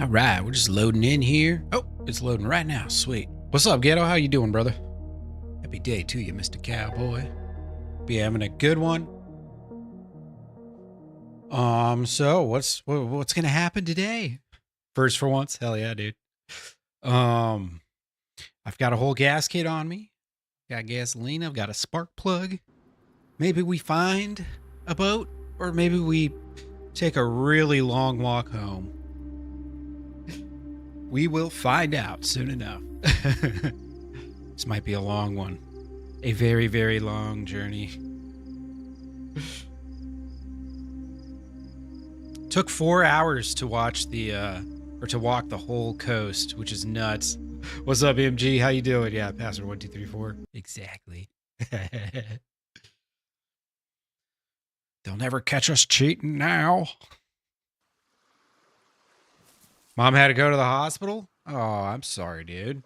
All right, we're just loading in here. Oh, it's loading right now. Sweet. What's up, Ghetto? How you doing, brother? Happy day to you, Mr. Cowboy. Be having a good one. So what's gonna happen today? First for once? Hell yeah, dude. I've got a whole gas kit on me. Got gasoline. I've got a spark plug. Maybe we find a boat, or maybe we take a really long walk home. We will find out soon enough. This might be a long one. A very, very long journey. Took 4 hours to watch to walk the whole coast, which is nuts. What's up, MG? How you doing? Yeah, password 1234. Exactly. They'll never catch us cheating now. Mom had to go to the hospital? Oh, I'm sorry, dude.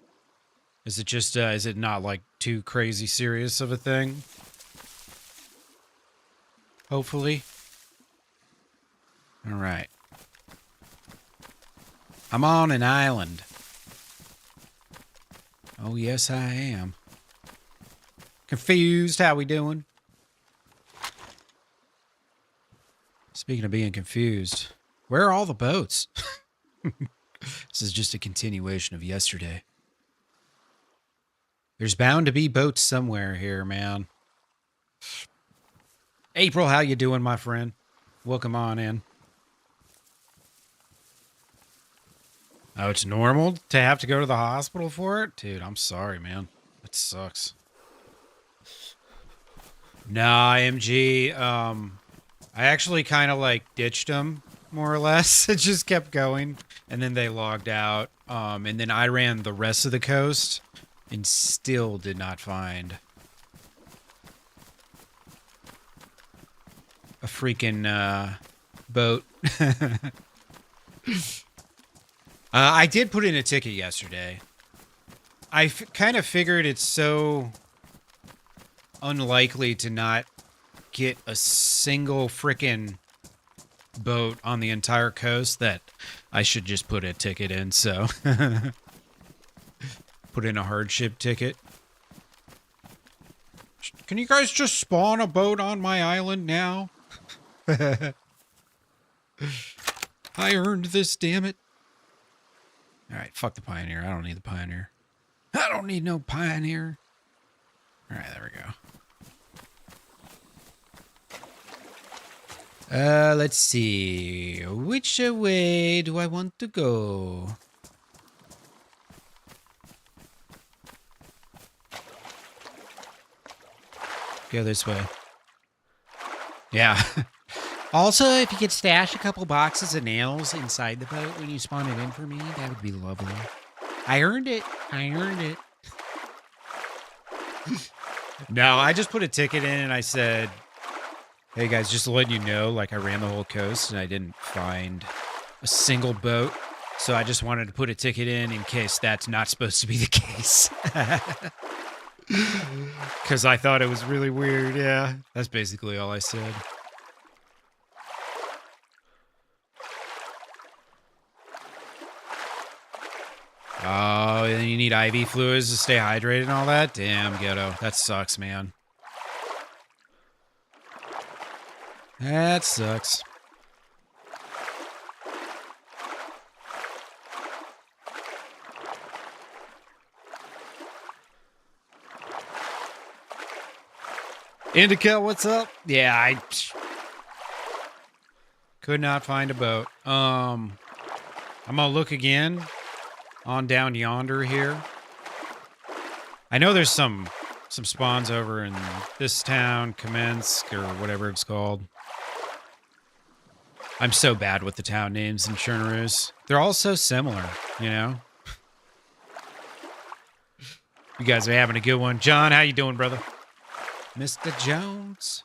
Is it just, is it not like too crazy serious of a thing? Hopefully. All right. I'm on an island. Oh, yes, I am. Confused. How we doing? Speaking of being confused, where are all the boats? This is just a continuation of yesterday. There's bound to be boats somewhere here, man. April, how you doing, my friend? Welcome on in. Oh, it's normal to have to go to the hospital for it? Dude, I'm sorry, man. That sucks. Nah, MG, I actually kind of like ditched them, more or less. It just kept going, and then they logged out. And then I ran the rest of the coast and still did not find a freaking boat. I did put in a ticket yesterday. I kind of figured it's so unlikely to not get a single frickin' boat on the entire coast that I should just put a ticket in, so put in a hardship ticket. Can you guys just spawn a boat on my island now? I earned this, damn it. Alright, fuck the Pioneer. I don't need the Pioneer. I don't need no Pioneer. Alright, there we go. Let's see. Which way do I want to go? Go this way. Yeah. Also, if you could stash a couple boxes of nails inside the boat when you spawn it in for me, that would be lovely. I earned it. I earned it. No, I just put a ticket in and I said, hey guys, just to let you know, like I ran the whole coast and I didn't find a single boat. So I just wanted to put a ticket in case that's not supposed to be the case. Because I thought it was really weird, yeah. That's basically all I said. Oh, and you need IV fluids to stay hydrated and all that? Damn, Ghetto. That sucks, man. That sucks. Indica, what's up? Yeah, I could not find a boat. I'm gonna look again on down yonder here. I know there's some spawns over in this town, Kamensk, or whatever it's called. I'm so bad with the town names in Chernarus. They're all so similar, you know? You guys are having a good one. John, how you doing, brother? Mr. Jones.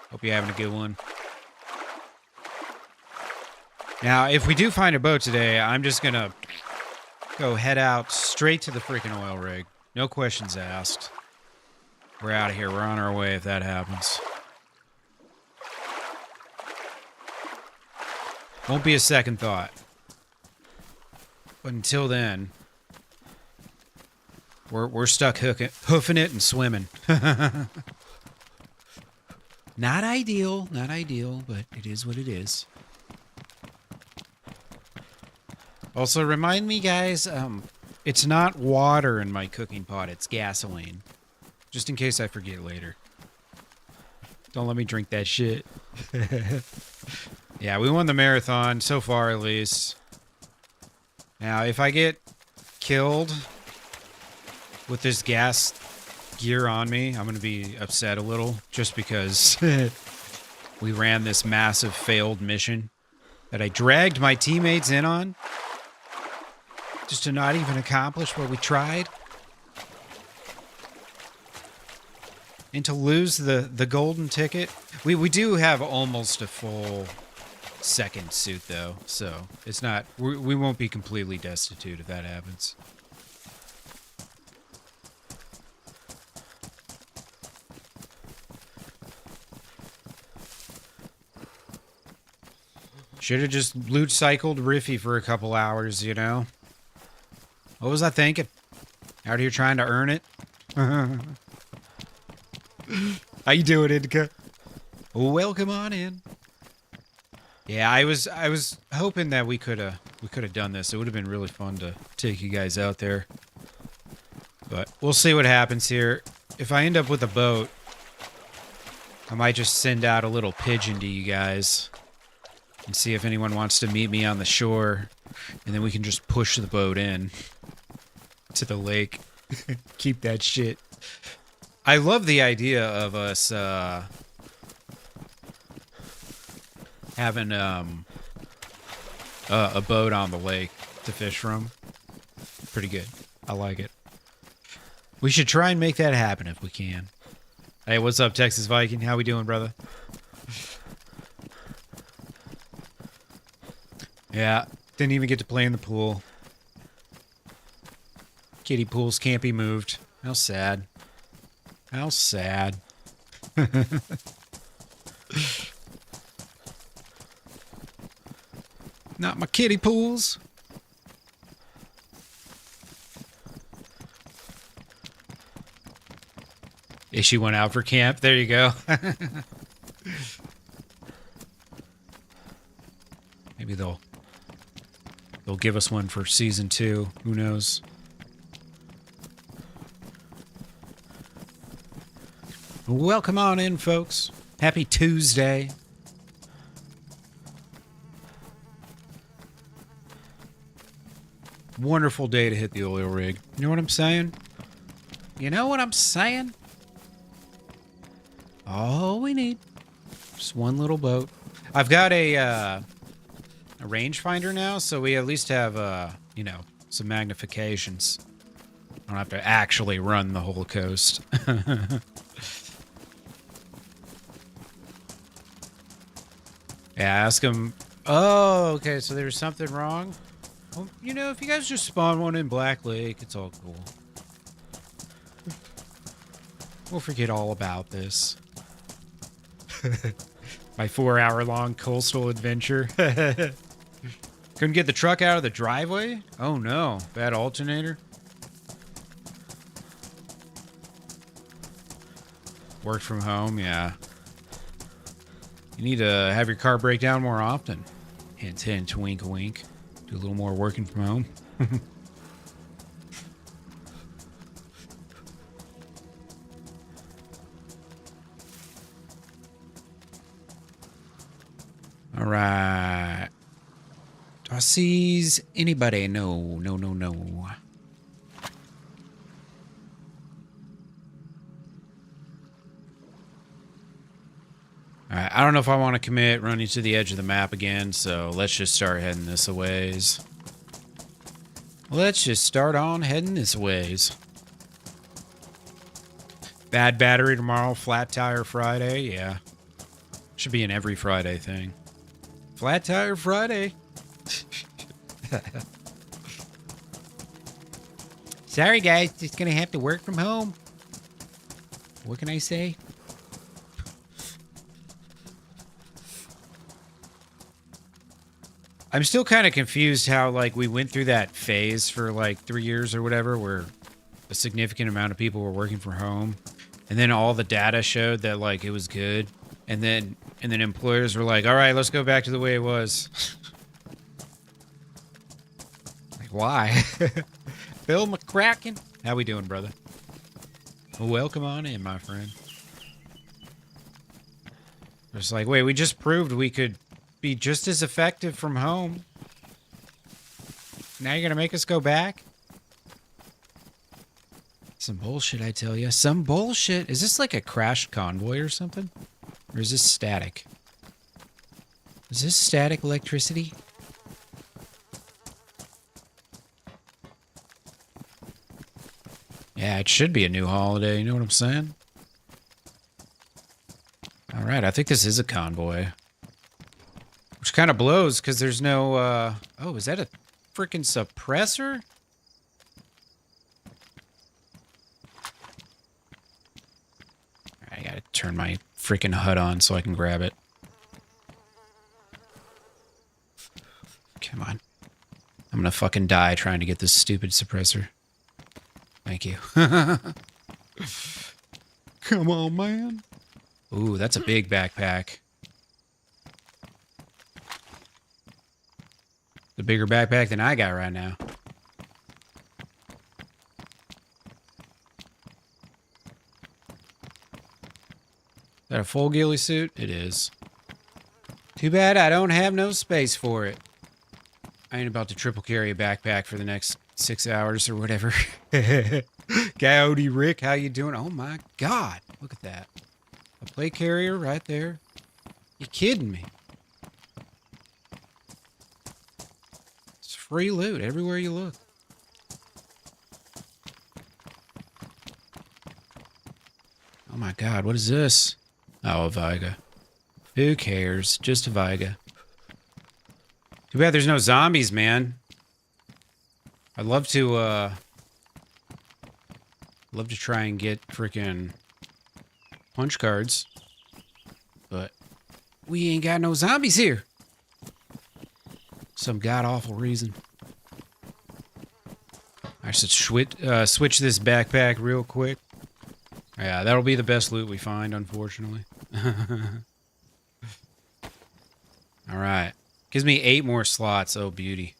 Hope you're having a good one. Now, if we do find a boat today, I'm just going to go head out straight to the freaking oil rig. No questions asked. We're out of here. We're on our way if that happens. Won't be a second thought. But until then, we're stuck hoofing it and swimming. Not ideal, but it is what it is. Also, remind me, guys, it's not water in my cooking pot, it's gasoline. Just in case I forget later. Don't let me drink that shit. Yeah, we won the marathon, so far at least. Now, if I get killed with this gas gear on me, I'm going to be upset a little, just because we ran this massive failed mission that I dragged my teammates in on, just to not even accomplish what we tried. And to lose the golden ticket. We do have almost a full second suit, though, so it's not, we won't be completely destitute if that happens. Should have just loot cycled Riffy for a couple hours, you know? What was I thinking? Out here trying to earn it? How you doing, Indica? Welcome on in. Yeah, I was hoping that we could have done this. It would have been really fun to take you guys out there. But we'll see what happens here. If I end up with a boat, I might just send out a little pigeon to you guys and see if anyone wants to meet me on the shore, and then we can just push the boat in to the lake. Keep that shit. I love the idea of us having a boat on the lake to fish from. Pretty good. I like it. We should try and make that happen if we can. Hey, what's up, Texas Viking? How we doing, brother? Yeah, didn't even get to play in the pool. Kiddie pools can't be moved. How sad. How sad. Not my kiddie pools. She went out for camp. There you go. Maybe they'll give us one for season 2. Who knows? Welcome on in, folks. Happy Tuesday. Wonderful day to hit the oil rig. You know what I'm saying? You know what I'm saying? All we need. Just one little boat. I've got a rangefinder now, so we at least have, you know, some magnifications. I don't have to actually run the whole coast. Yeah, ask him. Oh, okay, so there's something wrong? Well, you know, if you guys just spawn one in Black Lake, it's all cool. We'll forget all about this. My 4-hour-long coastal adventure. Couldn't get the truck out of the driveway? Oh no, bad alternator. Work from home, yeah. You need to have your car break down more often. Hint, hint, wink, wink. Do a little more working from home. All right. Dossies, anybody? No, no, no, no. Alright, I don't know if I want to commit running to the edge of the map again, so let's just start heading this a ways. Let's just start on heading this ways. Bad battery tomorrow, flat tire Friday, yeah. Should be an every Friday thing. Flat tire Friday. Sorry guys, just gonna have to work from home. What can I say? I'm still kind of confused how, like, we went through that phase for, like, 3 years or whatever where a significant amount of people were working from home. And then all the data showed that, like, it was good. And then employers were like, all right, let's go back to the way it was. Like, why? Bill McCracken? How we doing, brother? Well, welcome on in, my friend. It's like, wait, we just proved we could be just as effective from home. Now you're gonna make us go back? Some bullshit, I tell you. Some bullshit. Is this like a crashed convoy or something? Or is this static? Is this static electricity? Yeah, it should be a new holiday. You know what I'm saying? All right, I think this is a convoy. Which kind of blows because there's no, oh, is that a freaking suppressor? I gotta turn my freaking HUD on so I can grab it. Come on. I'm gonna fucking die trying to get this stupid suppressor. Thank you. Come on, man. Ooh, that's a big backpack. A bigger backpack than I got right now. Is that a full ghillie suit? It is. Too bad I don't have no space for it. I ain't about to triple carry a backpack for the next 6 hours or whatever. Coyote Rick, how you doing? Oh my God, look at that. A plate carrier right there. You kidding me? It's free loot everywhere you look. Oh my God, what is this? Oh, a Viga. Who cares? Just a Viga. Too bad there's no zombies, man. I'd love to try and get freaking punch cards, but we ain't got no zombies here. Some god-awful reason. I should switch this backpack real quick. Yeah, that'll be the best loot we find, unfortunately. All right. Gives me 8 more slots. Oh, beauty.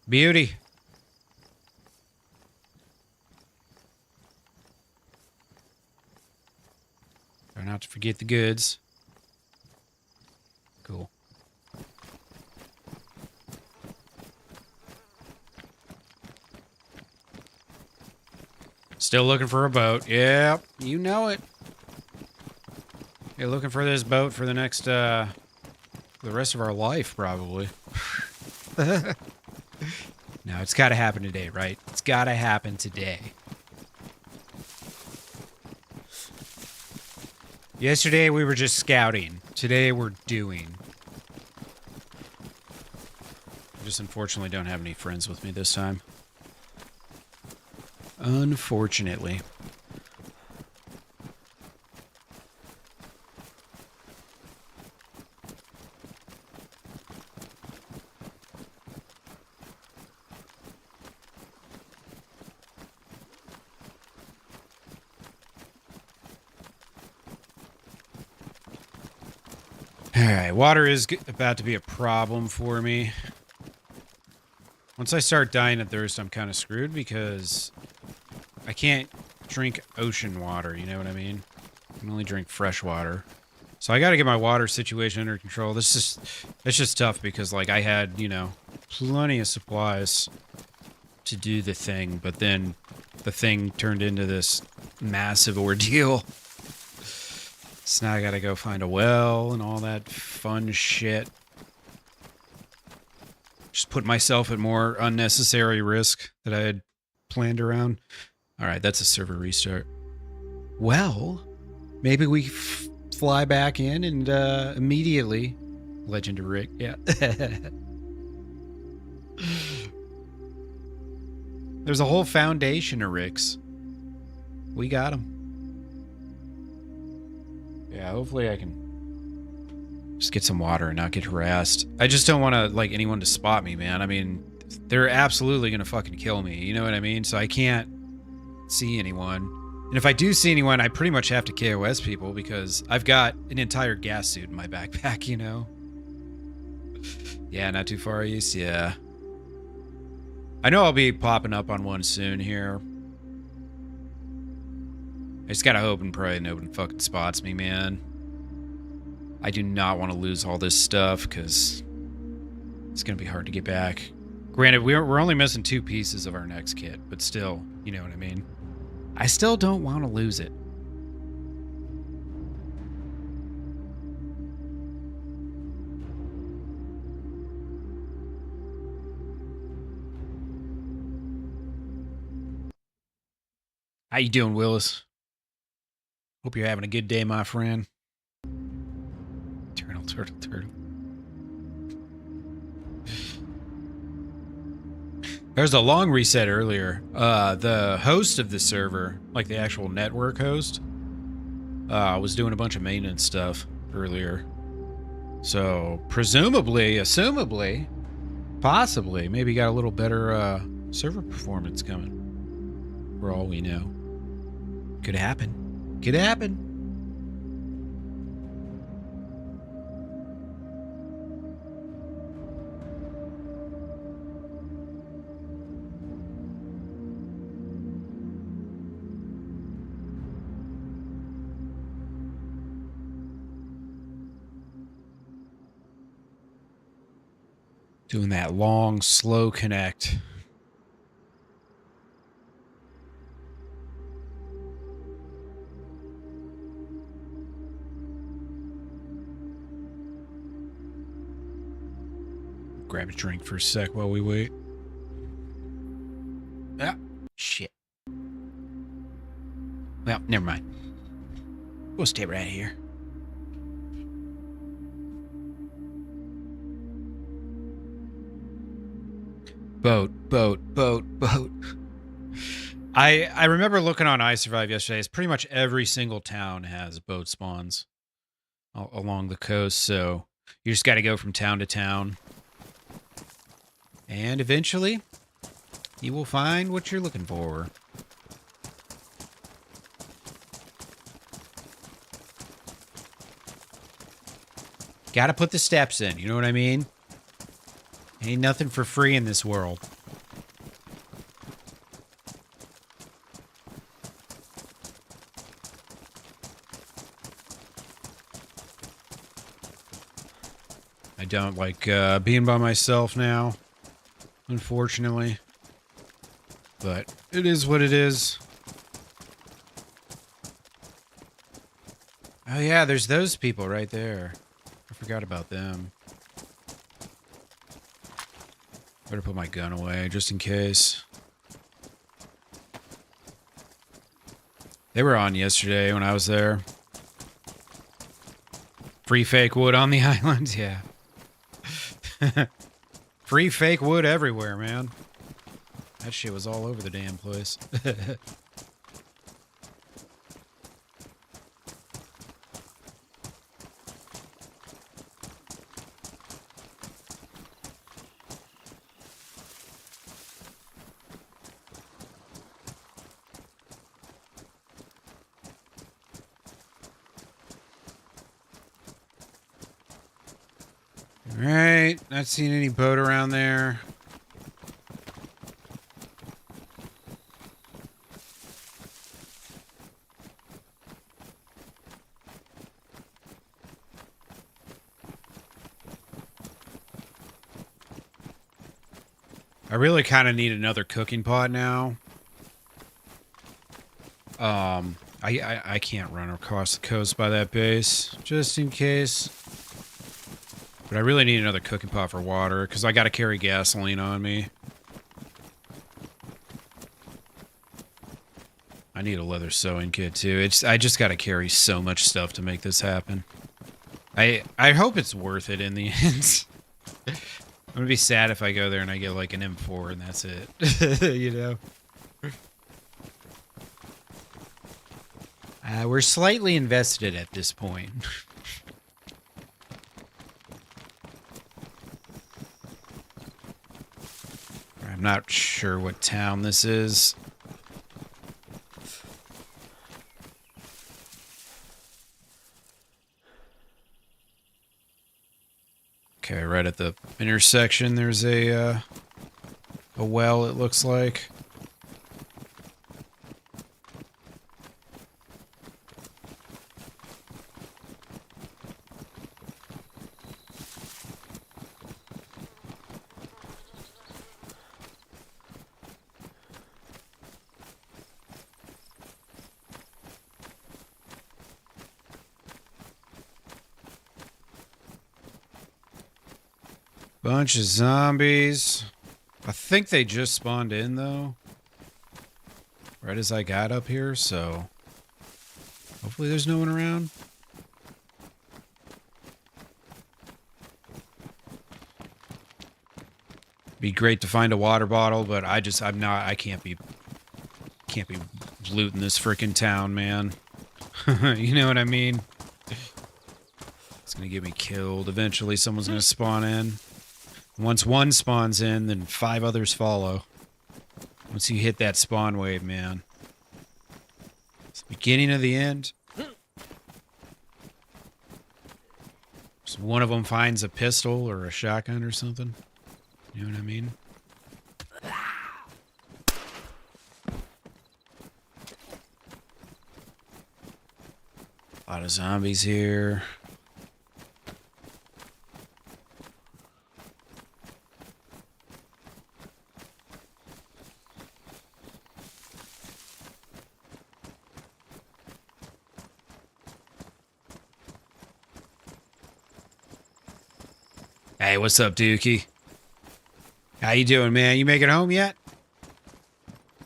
Beauty. Try not to forget the goods. Cool. Still looking for a boat. Yep, you know it. You're looking for this boat for the next, the rest of our life, probably. No, it's got to happen today, right? It's got to happen today. Yesterday, we were just scouting. Today, we're doing. I just unfortunately don't have any friends with me this time. Unfortunately. Alright, water is about to be a problem for me. Once I start dying of thirst, I'm kind of screwed because I can't drink ocean water, you know what I mean? I can only drink fresh water. So I gotta get my water situation under control. It's just tough because, like, I had, you know, plenty of supplies to do the thing, but then the thing turned into this massive ordeal. So now I gotta go find a well and all that fun shit. Just put myself at more unnecessary risk that I had planned around. Alright, that's a server restart. Well, maybe we fly back in and immediately... Legend of Rick, yeah. There's a whole foundation of Ricks. We got them. Yeah, hopefully I can Just get some water and not get harassed. I just don't want to, like, anyone to spot me, man. I mean, they're absolutely going to fucking kill me. You know what I mean? So I can't see anyone. And if I do see anyone, I pretty much have to KOS people because I've got an entire gas suit in my backpack, you know? Yeah, not too far east. Yeah. I know I'll be popping up on one soon here. I just gotta hope and pray nobody fucking spots me, man. I do not want to lose all this stuff because it's gonna be hard to get back. Granted, we're only missing 2 pieces of our next kit, but still, you know what I mean? I still don't want to lose it. How you doing, Willis? Hope you're having a good day, my friend. Turtle. There's a long reset earlier. The host of the server, like the actual network host, was doing a bunch of maintenance stuff earlier. So, assumably, possibly, maybe got a little better server performance coming. For all we know. Could happen. Could happen. Doing that long, slow connect. Grab a drink for a sec while we wait. Ah, shit. Well, never mind. We'll stay right here. Boat. I remember looking on iSurvive yesterday. It's pretty much every single town has boat spawns along the coast, so you just got to go from town to town. And eventually, you will find what you're looking for. Gotta put the steps in, you know what I mean? Ain't nothing for free in this world. I don't like being by myself now, unfortunately. But it is what it is. Oh yeah, there's those people right there. I forgot about them. Better put my gun away, just in case. They were on yesterday when I was there. Free fake wood on the island, yeah. Free fake wood everywhere, man. That shit was all over the damn place. Alright, not seeing any boat around there. I really kind of need another cooking pot now. I can't run across the coast by that base, just in case. But I really need another cooking pot for water, because I got to carry gasoline on me. I need a leather sewing kit, too. I just got to carry so much stuff to make this happen. I hope it's worth it in the end. I'm going to be sad if I go there and I get, like, an M4 and that's it. You know? We're slightly invested at this point. I'm not sure what town this is. Okay, right at the intersection, there's a well, it looks like. Bunch of zombies. I think they just spawned in, though. Right as I got up here, so... hopefully there's no one around. Be great to find a water bottle, but I can't be looting this frickin' town, man. You know what I mean? It's gonna get me killed. Eventually someone's gonna spawn in. Once one spawns in, then 5 others follow. Once you hit that spawn wave, man. It's the beginning of the end. So one of them finds a pistol or a shotgun or something. You know what I mean? A lot of zombies here. Hey, what's up, Dookie? How you doing, man? You make it home yet?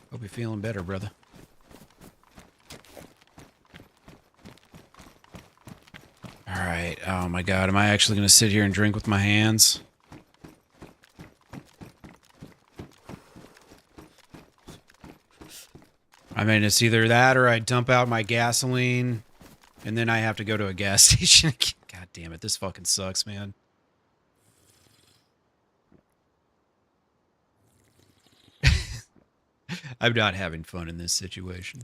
Hope you're feeling better, brother. Alright, oh my god, am I actually going to sit here and drink with my hands? I mean, it's either that or I dump out my gasoline, and then I have to go to a gas station. God damn it, this fucking sucks, man. I'm not having fun in this situation.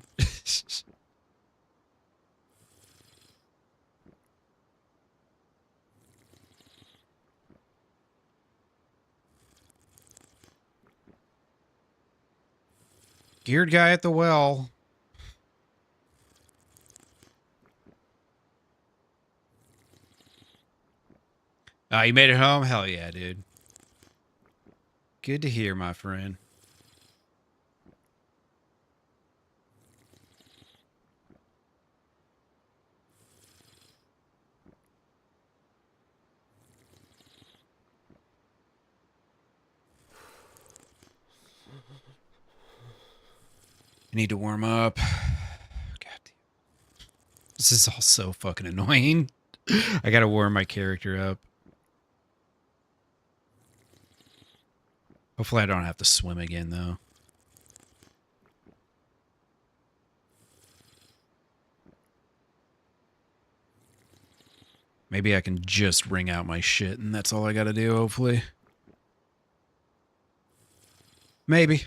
Geared guy at the well. Oh, you made it home? Hell yeah, dude. Good to hear, my friend. I need to warm up. God damn. This is all so fucking annoying. I gotta warm my character up. Hopefully I don't have to swim again, though. Maybe I can just wring out my shit, and that's all I gotta do, hopefully. Maybe.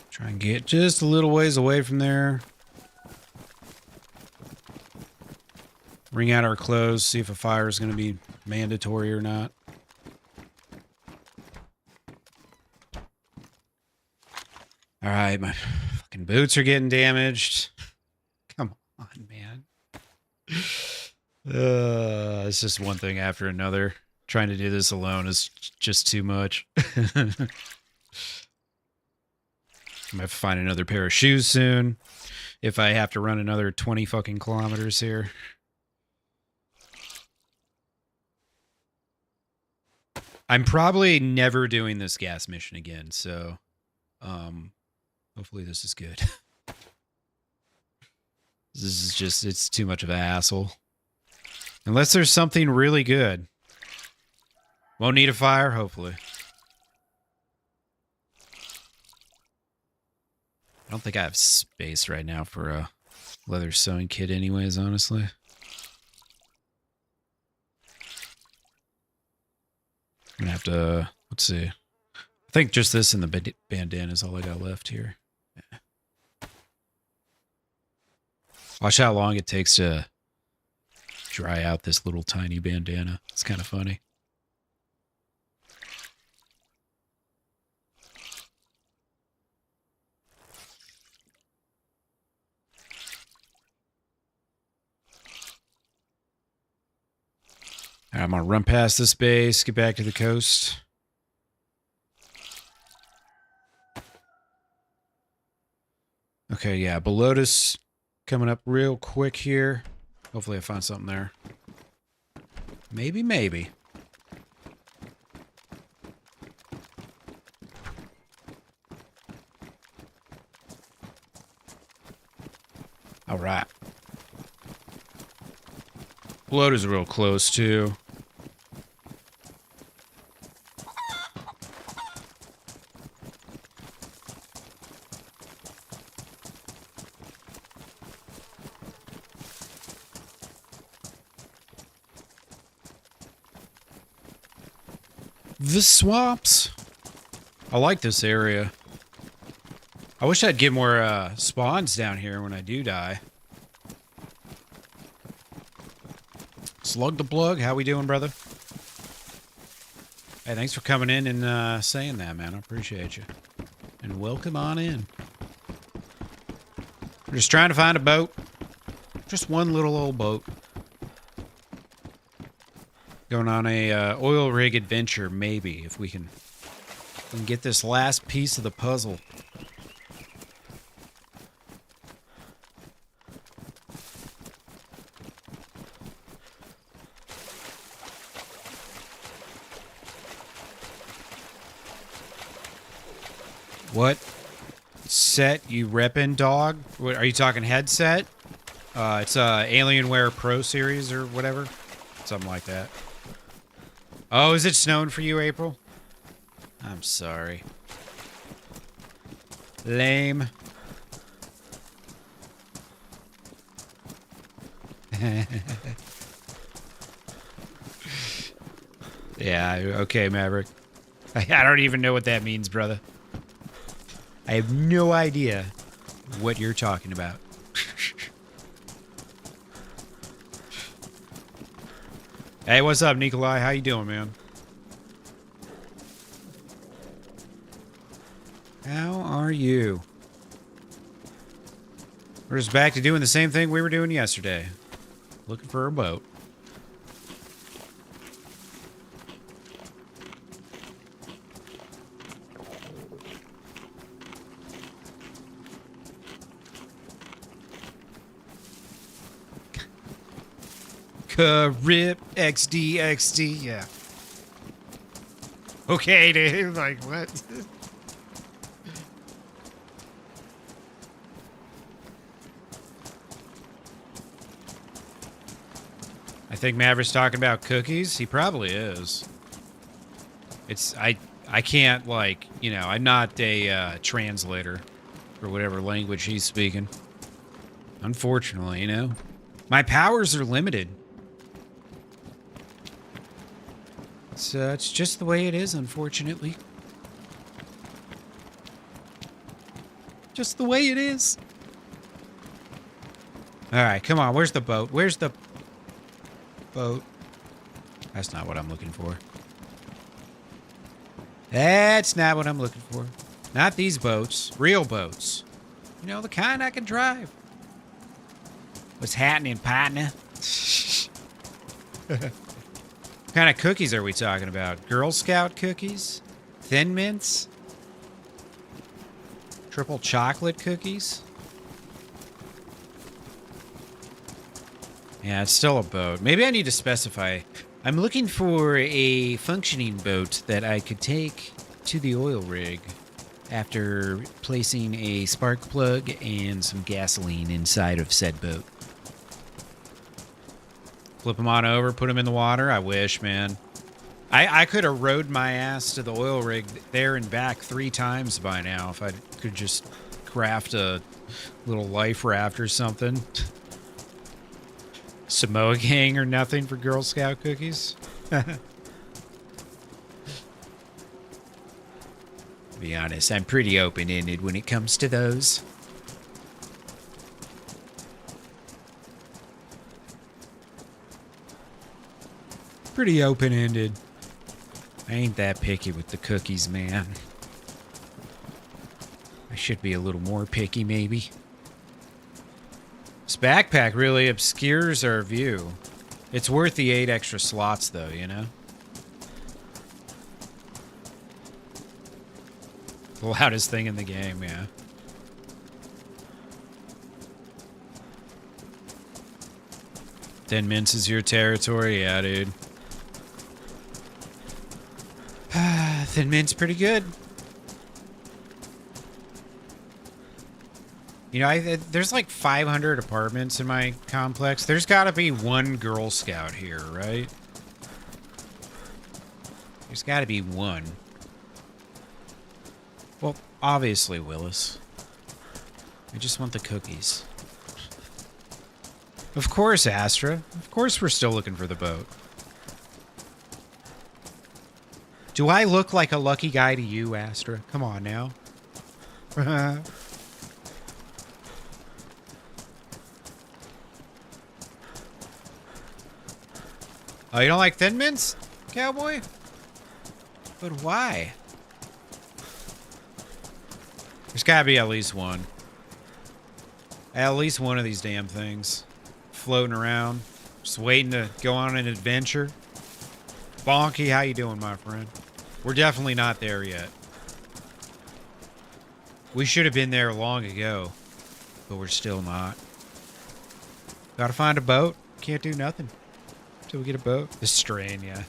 Try and get just a little ways away from there. Wring out our clothes, see if a fire is going to be mandatory or not. Alright, my fucking boots are getting damaged. Come on, man. It's just one thing after another. Trying to do this alone is just too much. I'm gonna have to find another pair of shoes soon. If I have to run another 20 fucking kilometers here. I'm probably never doing this gas mission again, so hopefully this is good. This is just, it's too much of an hassle. Unless there's something really good. Won't need a fire, hopefully. I don't think I have space right now for a leather sewing kit anyways, honestly. I'm gonna have to, let's see. I think just this and the bandana is all I got left here. Yeah. Watch how long it takes to dry out this little tiny bandana. It's kind of funny. All right, I'm going to run past this base, get back to the coast. Okay, yeah, Belotus coming up real quick here. Hopefully I find something there. Maybe, maybe. All right. Belotus is real close, too. The swamps. I like this area. I wish I'd get more spawns down here when I do die. Slug the plug, how we doing, brother? Hey, thanks for coming in and saying that, man. I appreciate you. And welcome on in. We're just trying to find a boat. Just one little old boat. Going on a oil rig adventure, maybe, if we can get this last piece of the puzzle. What set you reppin', dog? What, are you talking headset? It's Alienware Pro Series or whatever. Something like that. Oh, is it snowing for you, April? I'm sorry. Lame. Yeah, okay, Maverick. I don't even know what that means, brother. I have no idea what you're talking about. Hey, what's up, Nikolai? How you doing, man? How are you? We're just back to doing the same thing we were doing yesterday. Looking for a boat. Rip XD, yeah. Okay, dude. Like, what? I think Maverick's talking about cookies. He probably is. I can't, like, you know, I'm not a translator for whatever language he's speaking. Unfortunately, you know. My powers are limited. It's just the way it is, unfortunately. Just the way it is. All right, come on. Where's the boat? Where's the boat? That's not what I'm looking for. That's not what I'm looking for. Not these boats. Real boats. You know, the kind I can drive. What's happening, partner? What kind of cookies are we talking about? Girl Scout cookies? Thin Mints? Triple chocolate cookies? Yeah, it's still a boat. Maybe I need to specify. I'm looking for a functioning boat that I could take to the oil rig after placing a spark plug and some gasoline inside of said boat. Flip them on over, put them in the water. I wish, man. I could have rode my ass to the oil rig there and back 3 times by now if I could just craft a little life raft or something. Samoa gang or nothing for Girl Scout cookies. To be honest, I'm pretty open-ended when it comes to those. Pretty open-ended. I ain't that picky with the cookies, man. I should be a little more picky, maybe. This backpack really obscures our view. It's worth the 8 extra slots, though, you know? The loudest thing in the game, yeah. Thin Mints is your territory? Yeah, dude. Thin Mint's pretty good. You know, there's like 500 apartments in my complex. There's got to be one Girl Scout here, right? There's got to be one. Well, obviously, Willis. I just want the cookies. Of course, Astra. Of course we're still looking for the boat. Do I look like a lucky guy to you, Astra? Come on now. Oh, you don't like Thin Mints, cowboy? But why? There's gotta be at least one. At least one of these damn things. Floating around. Just waiting to go on an adventure. Bonky, how you doing, my friend? We're definitely not there yet. We should have been there long ago. But we're still not. Gotta find a boat. Can't do nothing till we get a boat. The strain, yeah.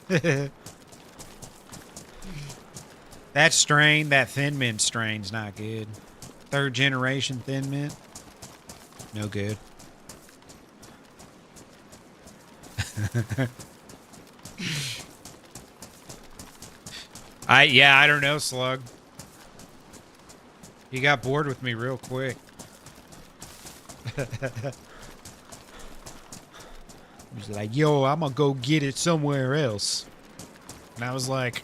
That strain, that Thin Mint strain's not good. 3rd generation Thin Mint. No good. I don't know, Slug. He got bored with me real quick. He's like, yo, I'm gonna go get it somewhere else. And I was like,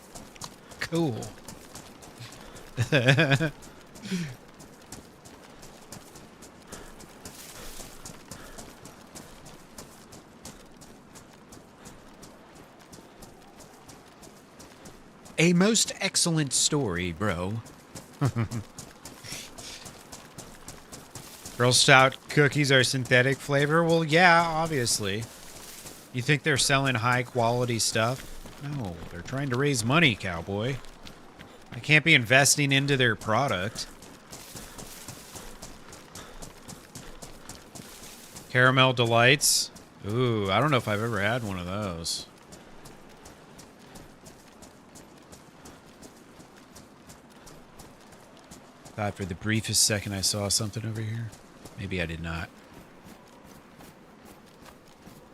cool. A most excellent story, bro. Girl Scout cookies are synthetic flavor? Well, yeah, obviously. You think they're selling high quality stuff? No, they're trying to raise money, cowboy. I can't be investing into their product. Caramel Delights? Ooh, I don't know if I've ever had one of those. Thought for the briefest second I saw something over here. Maybe I did not.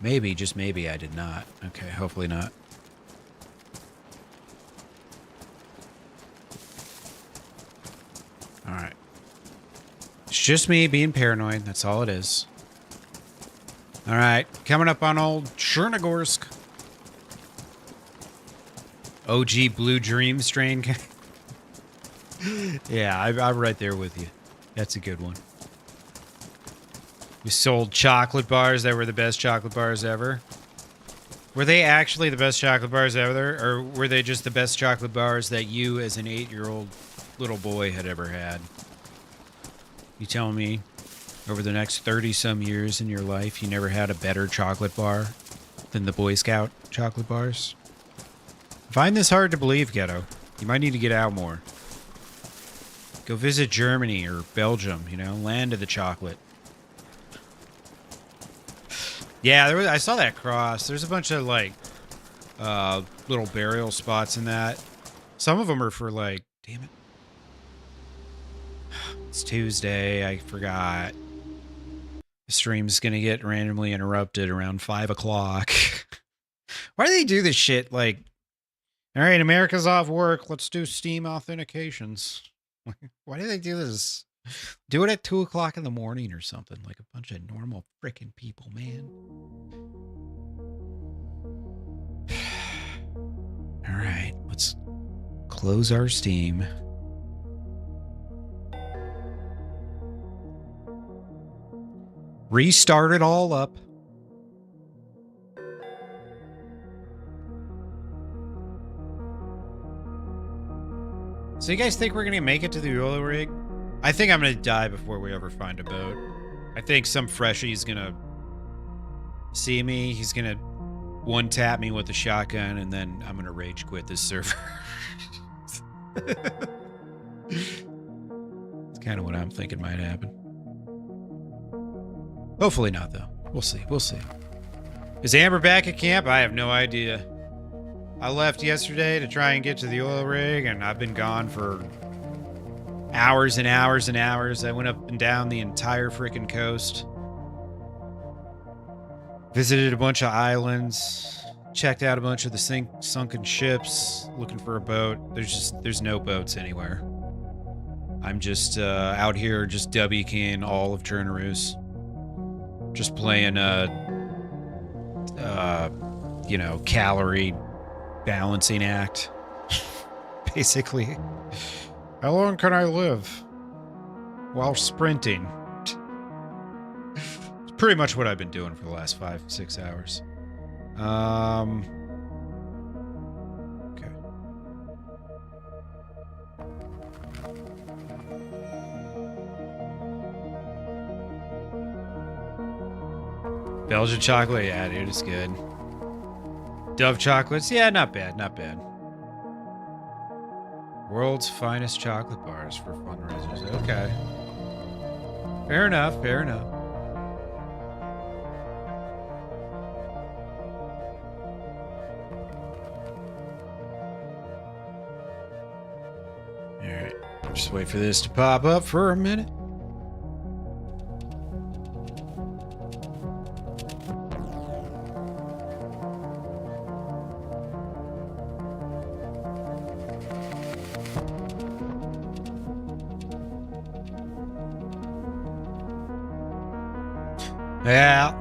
Maybe, just maybe I did not. Okay, hopefully not. Alright. It's just me being paranoid. That's all it is. Alright, coming up on old Chernarus. OG Blue Dream strain. Yeah, I'm right there with you. That's a good one. We sold chocolate bars that were the best chocolate bars ever. Were they actually the best chocolate bars ever? Or were they just the best chocolate bars that you as an 8-year-old little boy had ever had? You telling me over the next 30-some years in your life you never had a better chocolate bar than the Boy Scout chocolate bars? I find this hard to believe, Ghetto. You might need to get out more. Go visit Germany or Belgium, you know, land of the chocolate. Yeah, I saw that cross. There's a bunch of, like, little burial spots in that. Some of them are for, like, damn it. It's Tuesday. I forgot. The stream's going to get randomly interrupted around 5 o'clock. Why do they do this shit? Like, all right, America's off work. Let's do Steam authentications. Why do they do this? Do it at 2 o'clock in the morning or something, like a bunch of normal freaking people, man. All right, let's close our Steam. Restart it all up. So you guys think we're gonna make it to the oil rig? I think I'm gonna die before we ever find a boat. I think some freshie's gonna see me. He's gonna one-tap me with a shotgun, and then I'm gonna rage quit this server. It's kind of what I'm thinking might happen. Hopefully not, though. We'll see. We'll see. Is Amber back at camp? I have no idea. I left yesterday to try and get to the oil rig, and I've been gone for hours and hours and hours. I went up and down the entire freaking coast. Visited a bunch of islands. Checked out a bunch of the sunken ships. Looking for a boat. There's no boats anywhere. I'm just out here just W-keying all of Chernarus. Just playing you know, calorie balancing act. Basically. How long can I live while sprinting? It's pretty much what I've been doing for the last 5-6 hours. Okay. Belgian chocolate, yeah, dude, it's good. Dove chocolates, yeah, not bad, not bad. World's finest chocolate bars for fundraisers. Okay. Fair enough, fair enough. Alright. Just wait for this to pop up for a minute. Yeah,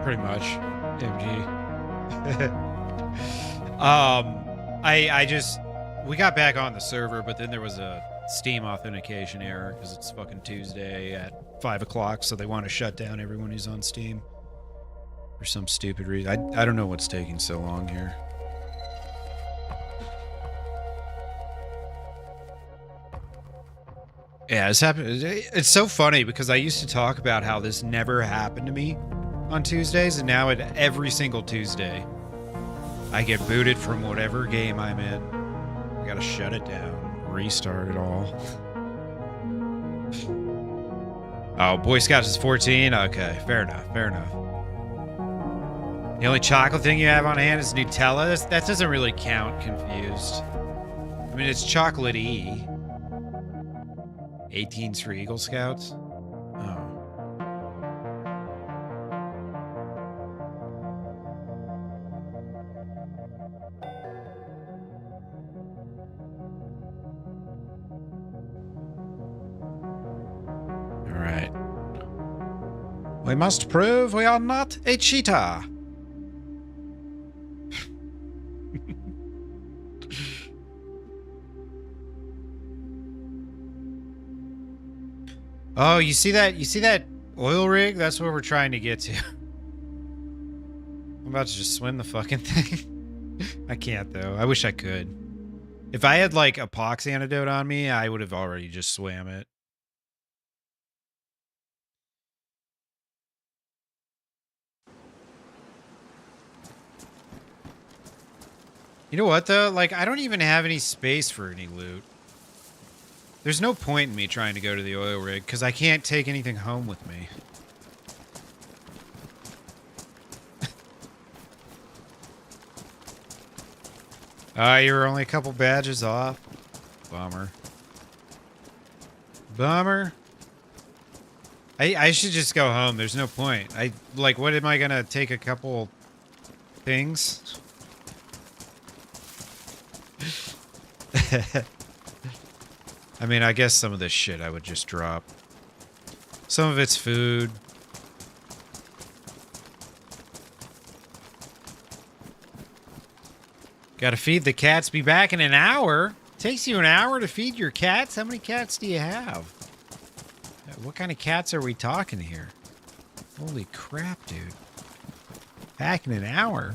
pretty much. MG. We got back on the server, but then there was a Steam authentication error because it's fucking Tuesday at 5 o'clock, so they want to shut down everyone who's on Steam for some stupid reason. I don't know what's taking so long here. Yeah, it's happened. It's so funny because I used to talk about how this never happened to me on Tuesdays, and now every single Tuesday, I get booted from whatever game I'm in. I gotta shut it down, restart it all. Oh, Boy Scouts is 14? Okay, fair enough, fair enough. The only chocolate thing you have on hand is Nutella? That doesn't really count, confused. I mean, it's chocolate-y. 18's for Eagle Scouts? Oh. Alright. We must prove we are not a cheetah. Oh, you see that? You see that oil rig? That's where we're trying to get to. I'm about to just swim the fucking thing. I can't, though. I wish I could. If I had, like, a pox antidote on me, I would have already just swam it. You know what, though? Like, I don't even have any space for any loot. There's no point in me trying to go to the oil rig, because I can't take anything home with me. You were only a couple badges off. Bummer. Bummer. I should just go home. There's no point. Like, what am I gonna take a couple things? I mean, I guess some of this shit I would just drop. Some of it's food. Gotta feed the cats. Be back in an hour. Takes you an hour to feed your cats? How many cats do you have? What kind of cats are we talking here? Holy crap, dude. Back in an hour?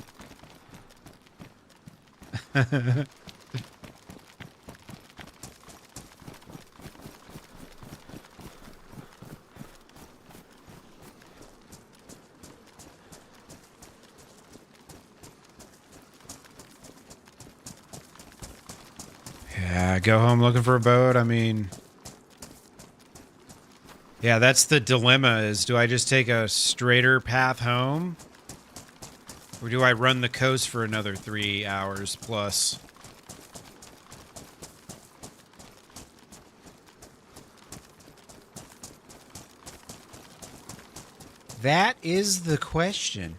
Yeah, go home looking for a boat. I mean, yeah, that's the dilemma is, do I just take a straighter path home? Or do I run the coast for another 3 hours plus? That is the question.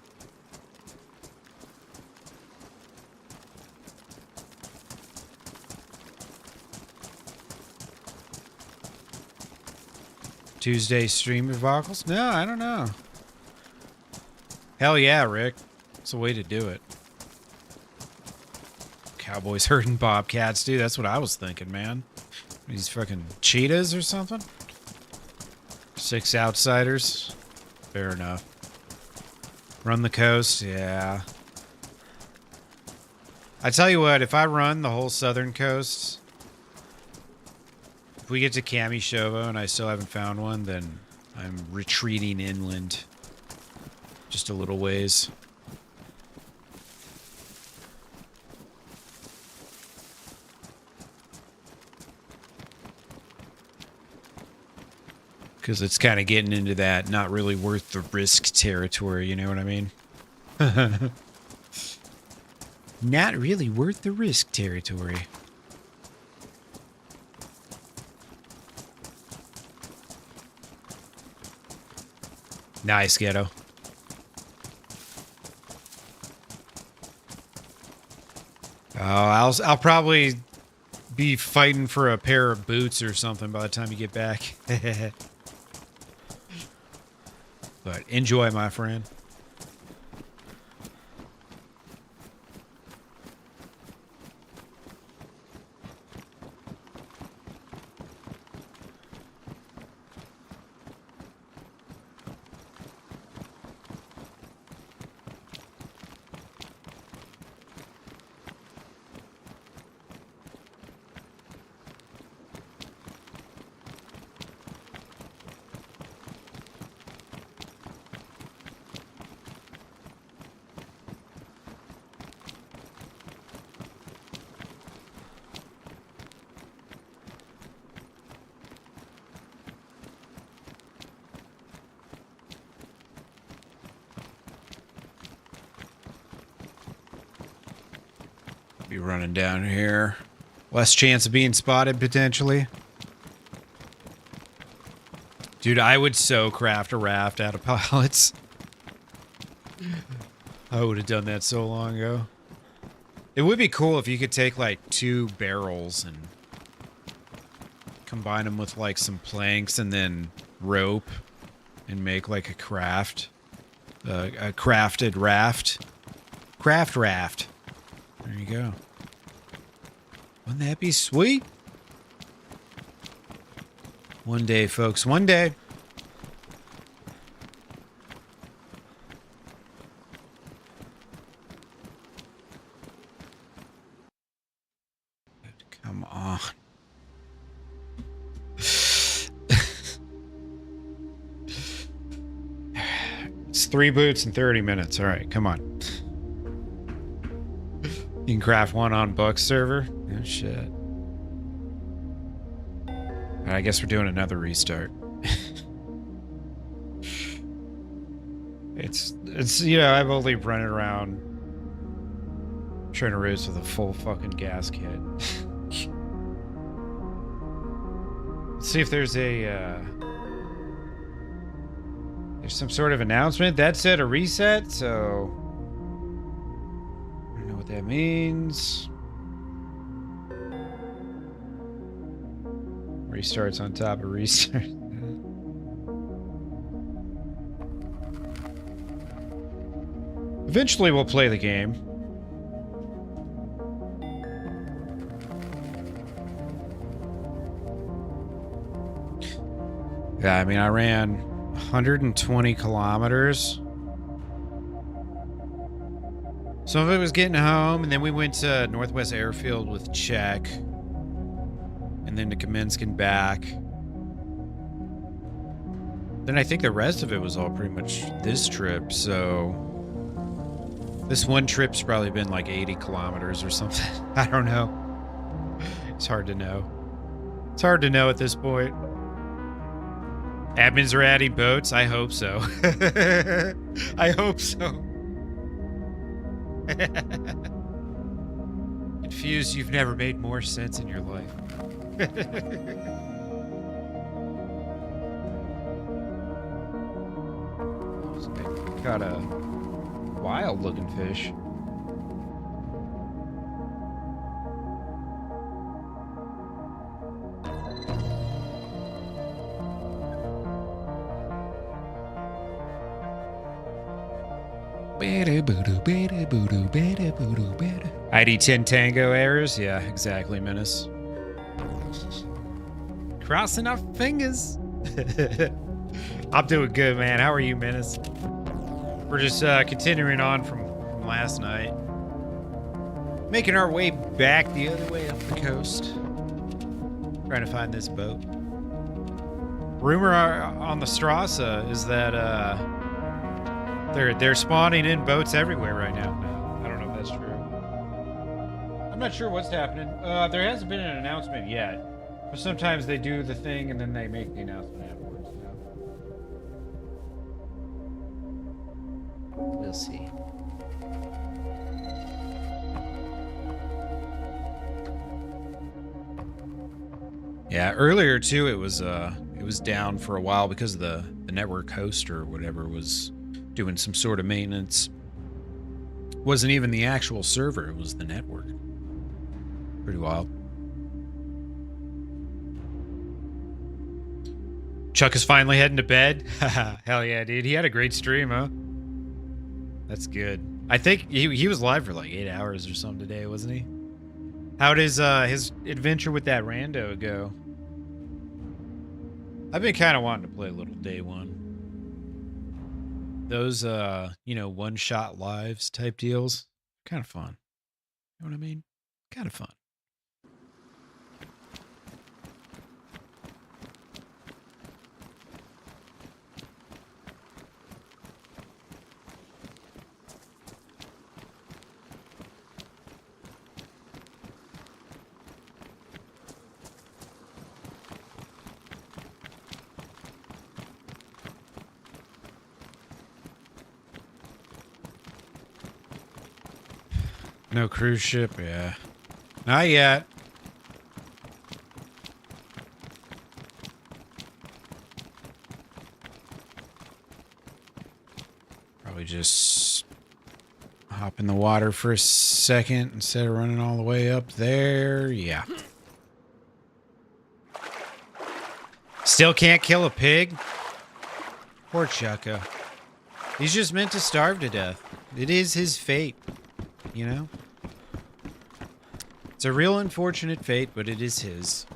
Tuesday stream vocals? No, I don't know. Hell yeah, Rick. It's a way to do it. Cowboys herding bobcats, dude. That's what I was thinking, man. These fucking cheetahs or something? 6 outsiders? Fair enough. Run the coast? Yeah. I tell you what, if I run the whole southern coast, if we get to Kamishovo and I still haven't found one, then I'm retreating inland just a little ways. Because it's kind of getting into that not really worth the risk territory, you know what I mean? Not really worth the risk territory. Nice, Ghetto. Oh, I'll probably be fighting for a pair of boots or something by the time you get back. But enjoy, my friend. Be running down here. Less chance of being spotted, potentially. Dude, I would so craft a raft out of pallets. I would have done that so long ago. It would be cool if you could take, like, 2 barrels and combine them with, like, some planks and then rope and make, like, a craft. A crafted raft. Craft raft. There you go. Wouldn't that be sweet? One day, folks. One day. Come on. It's 3 boots in 30 minutes. All right, come on. You can craft one on Buck's server? Oh, shit. I guess we're doing another restart. It's you know, I've only run around Chernarus with a full fucking gas kit. Let's see if there's a there's some sort of announcement. That said a reset, so I don't know what that means. Restarts on top of restart. Eventually we'll play the game. Yeah, I mean, I ran 120 kilometers. Some of it was getting home, and then we went to Northwest Airfield with Czech. And then to Kamensk and back. Then I think the rest of it was all pretty much this trip, so... This one trip's probably been like 80 kilometers or something. I don't know. It's hard to know. It's hard to know at this point. Admins are adding boats? I hope so. I hope so. Confused, you've never made more sense in your life. Got a wild looking fish. ID 10 Tango errors? Yeah, exactly, Menace. Crossing our fingers. I'm doing good, man. How are you, Menace? We're just continuing on from last night. Making our way back the other way up the coast. Trying to find this boat. Rumor on the Strasse is that they're spawning in boats everywhere right now. No, I don't know if that's true. I'm not sure what's happening. There hasn't been an announcement yet. But sometimes they do the thing and then they make the announcement afterwards. You know? We'll see. Yeah, earlier too, it was down for a while because of the network host or whatever was doing some sort of maintenance. Wasn't even the actual server, it was the network. Pretty wild. Chuck is finally heading to bed. Hell yeah, dude. He had a great stream, huh? That's good. I think he was live for like 8 hours or something today, wasn't he? How did his adventure with that rando go? I've been kind of wanting to play a little day one. Those, one-shot lives type deals. Kind of fun. You know what I mean? Kind of fun. No cruise ship, yeah. Not yet. Probably just hop in the water for a second instead of running all the way up there. Yeah. Still can't kill a pig? Poor Chucka. He's just meant to starve to death. It is his fate, you know? It's a real unfortunate fate, but it is his.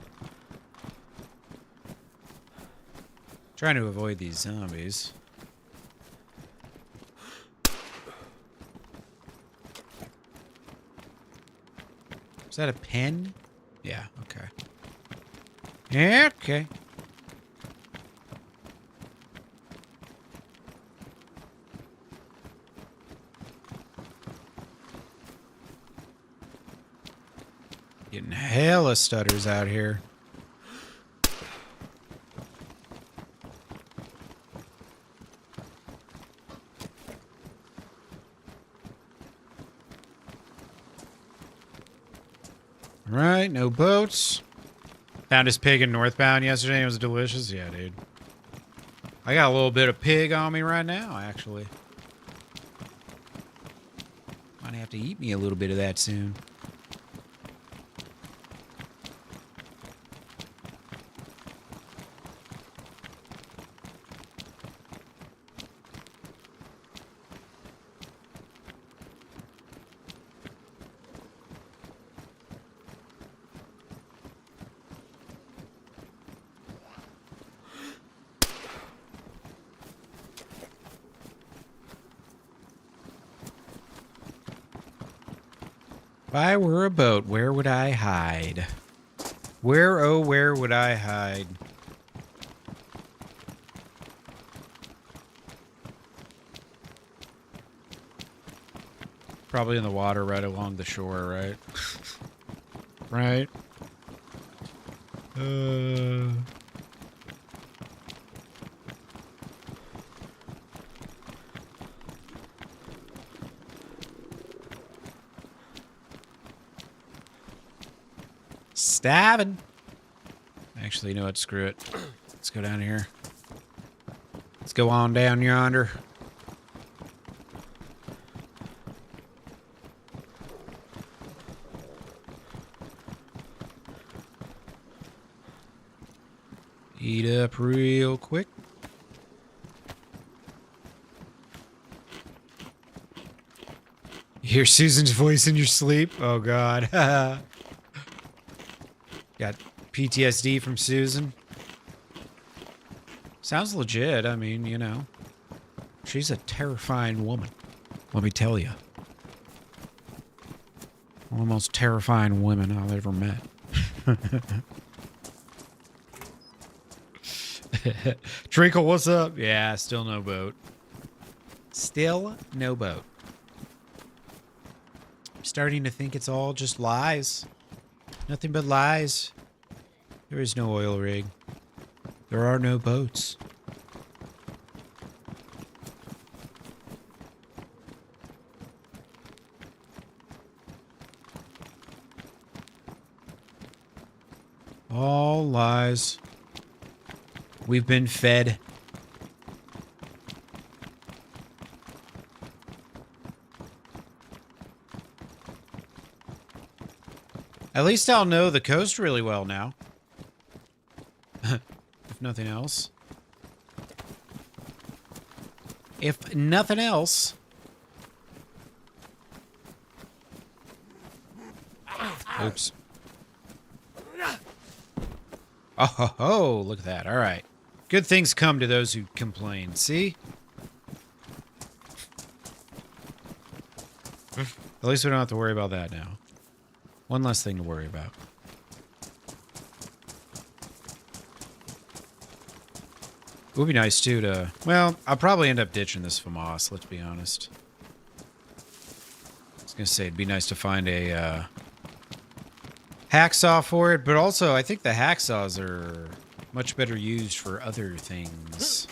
Trying to avoid these zombies. Is that a pen? Yeah, okay. Yeah, okay. Getting hella stutters out here. Right, no boats. Found his pig in Northbound yesterday. It was delicious. Yeah, dude. I got a little bit of pig on me right now, actually. Might have to eat me a little bit of that soon. If I were a boat, where would I hide? Where, oh, where would I hide? Probably in the water right along the shore, right? Right? Stabbing. Actually, you know what? Screw it. Let's go down here. Let's go on down yonder. Eat up real quick. You hear Susan's voice in your sleep? Oh, God. Got PTSD from Susan. Sounds legit. I mean, you know. She's a terrifying woman. Let me tell you. One of the most terrifying women I've ever met. Treacle, what's up? Yeah, still no boat. Still no boat. I'm starting to think it's all just lies. Nothing but lies. There is no oil rig. There are no boats. All lies. We've been fed. At least I'll know the coast really well now. If nothing else. If nothing else. Oops. Oh, ho, ho, look at that. All right. Good things come to those who complain. See? At least we don't have to worry about that now. One less thing to worry about. It would be nice, too, to... Well, I'll probably end up ditching this FAMAS, let's be honest. I was going to say, it'd be nice to find a hacksaw for it, but also, I think the hacksaws are much better used for other things.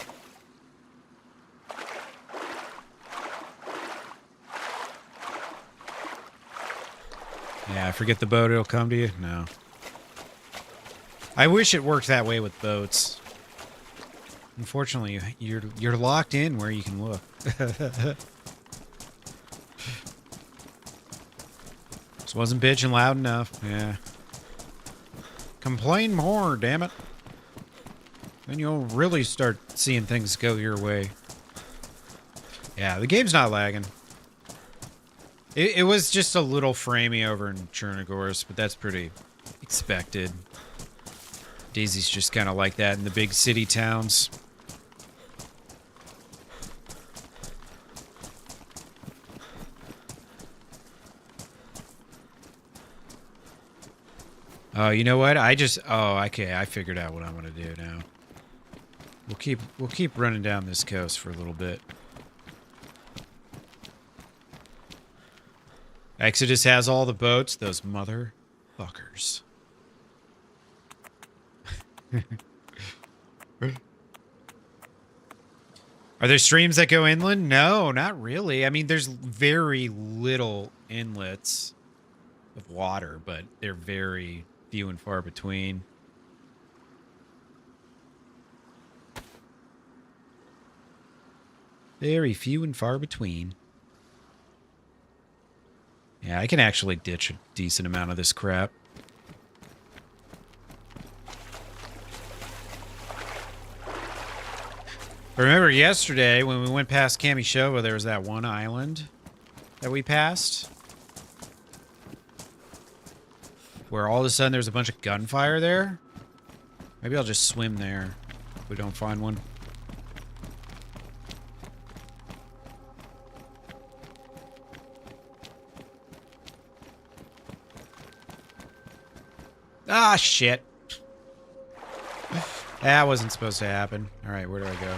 Yeah, forget the boat, it'll come to you? No. I wish it worked that way with boats. Unfortunately, you're locked in where you can look. Just wasn't bitching loud enough. Yeah. Complain more, damn it. Then you'll really start seeing things go your way. Yeah, the game's not lagging. It was just a little framey over in Chernarus, but that's pretty expected. DayZ's just kind of like that in the big city towns. Oh, you know what? Oh, okay, I figured out what I'm gonna do now. We'll keep running down this coast for a little bit. Exodus has all the boats, those motherfuckers. Are there streams that go inland? No, not really. I mean, there's very little inlets of water, but they're very few and far between. Very few and far between. Yeah, I can actually ditch a decent amount of this crap. Remember yesterday when we went past Kamishowa, there was that one island that we passed? Where all of a sudden there's a bunch of gunfire there? Maybe I'll just swim there if we don't find one. Ah, shit. That wasn't supposed to happen. All right, where do I go?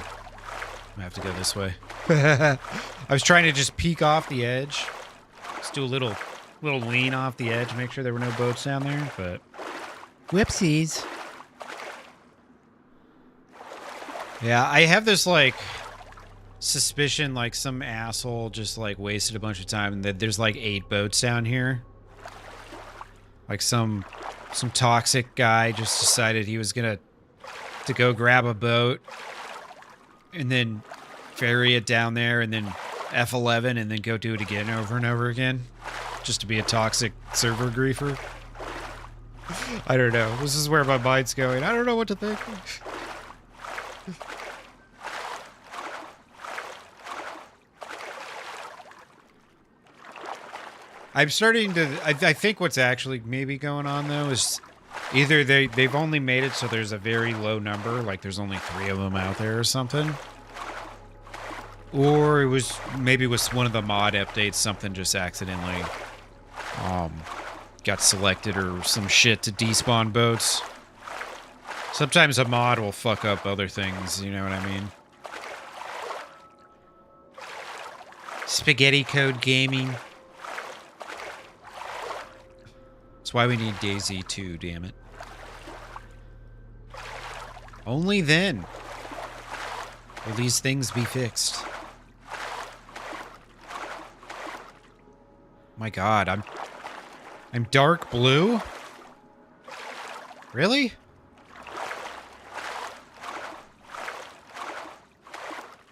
I have to go this way. I was trying to just peek off the edge. Just do a little lean off the edge, make sure there were no boats down there, but whoopsies. Yeah, I have this, like, suspicion, like, some asshole just, like, wasted a bunch of time and that there's, like, 8 boats down here. Like, some toxic guy just decided he was gonna to go grab a boat and then ferry it down there and then F11 and then go do it again over and over again just to be a toxic server griefer. I don't know. This is where my mind's going. I don't know what to think. I'm starting to... I think what's actually maybe going on, though, is either they've only made it so there's a very low number, like there's only 3 of them out there or something. Or it was... maybe with one of the mod updates, something just accidentally got selected or some shit to despawn boats. Sometimes a mod will fuck up other things, you know what I mean? Spaghetti Code Gaming. That's why we need DayZ 2, damn it. Only then will these things be fixed. My God, I'm dark blue? Really?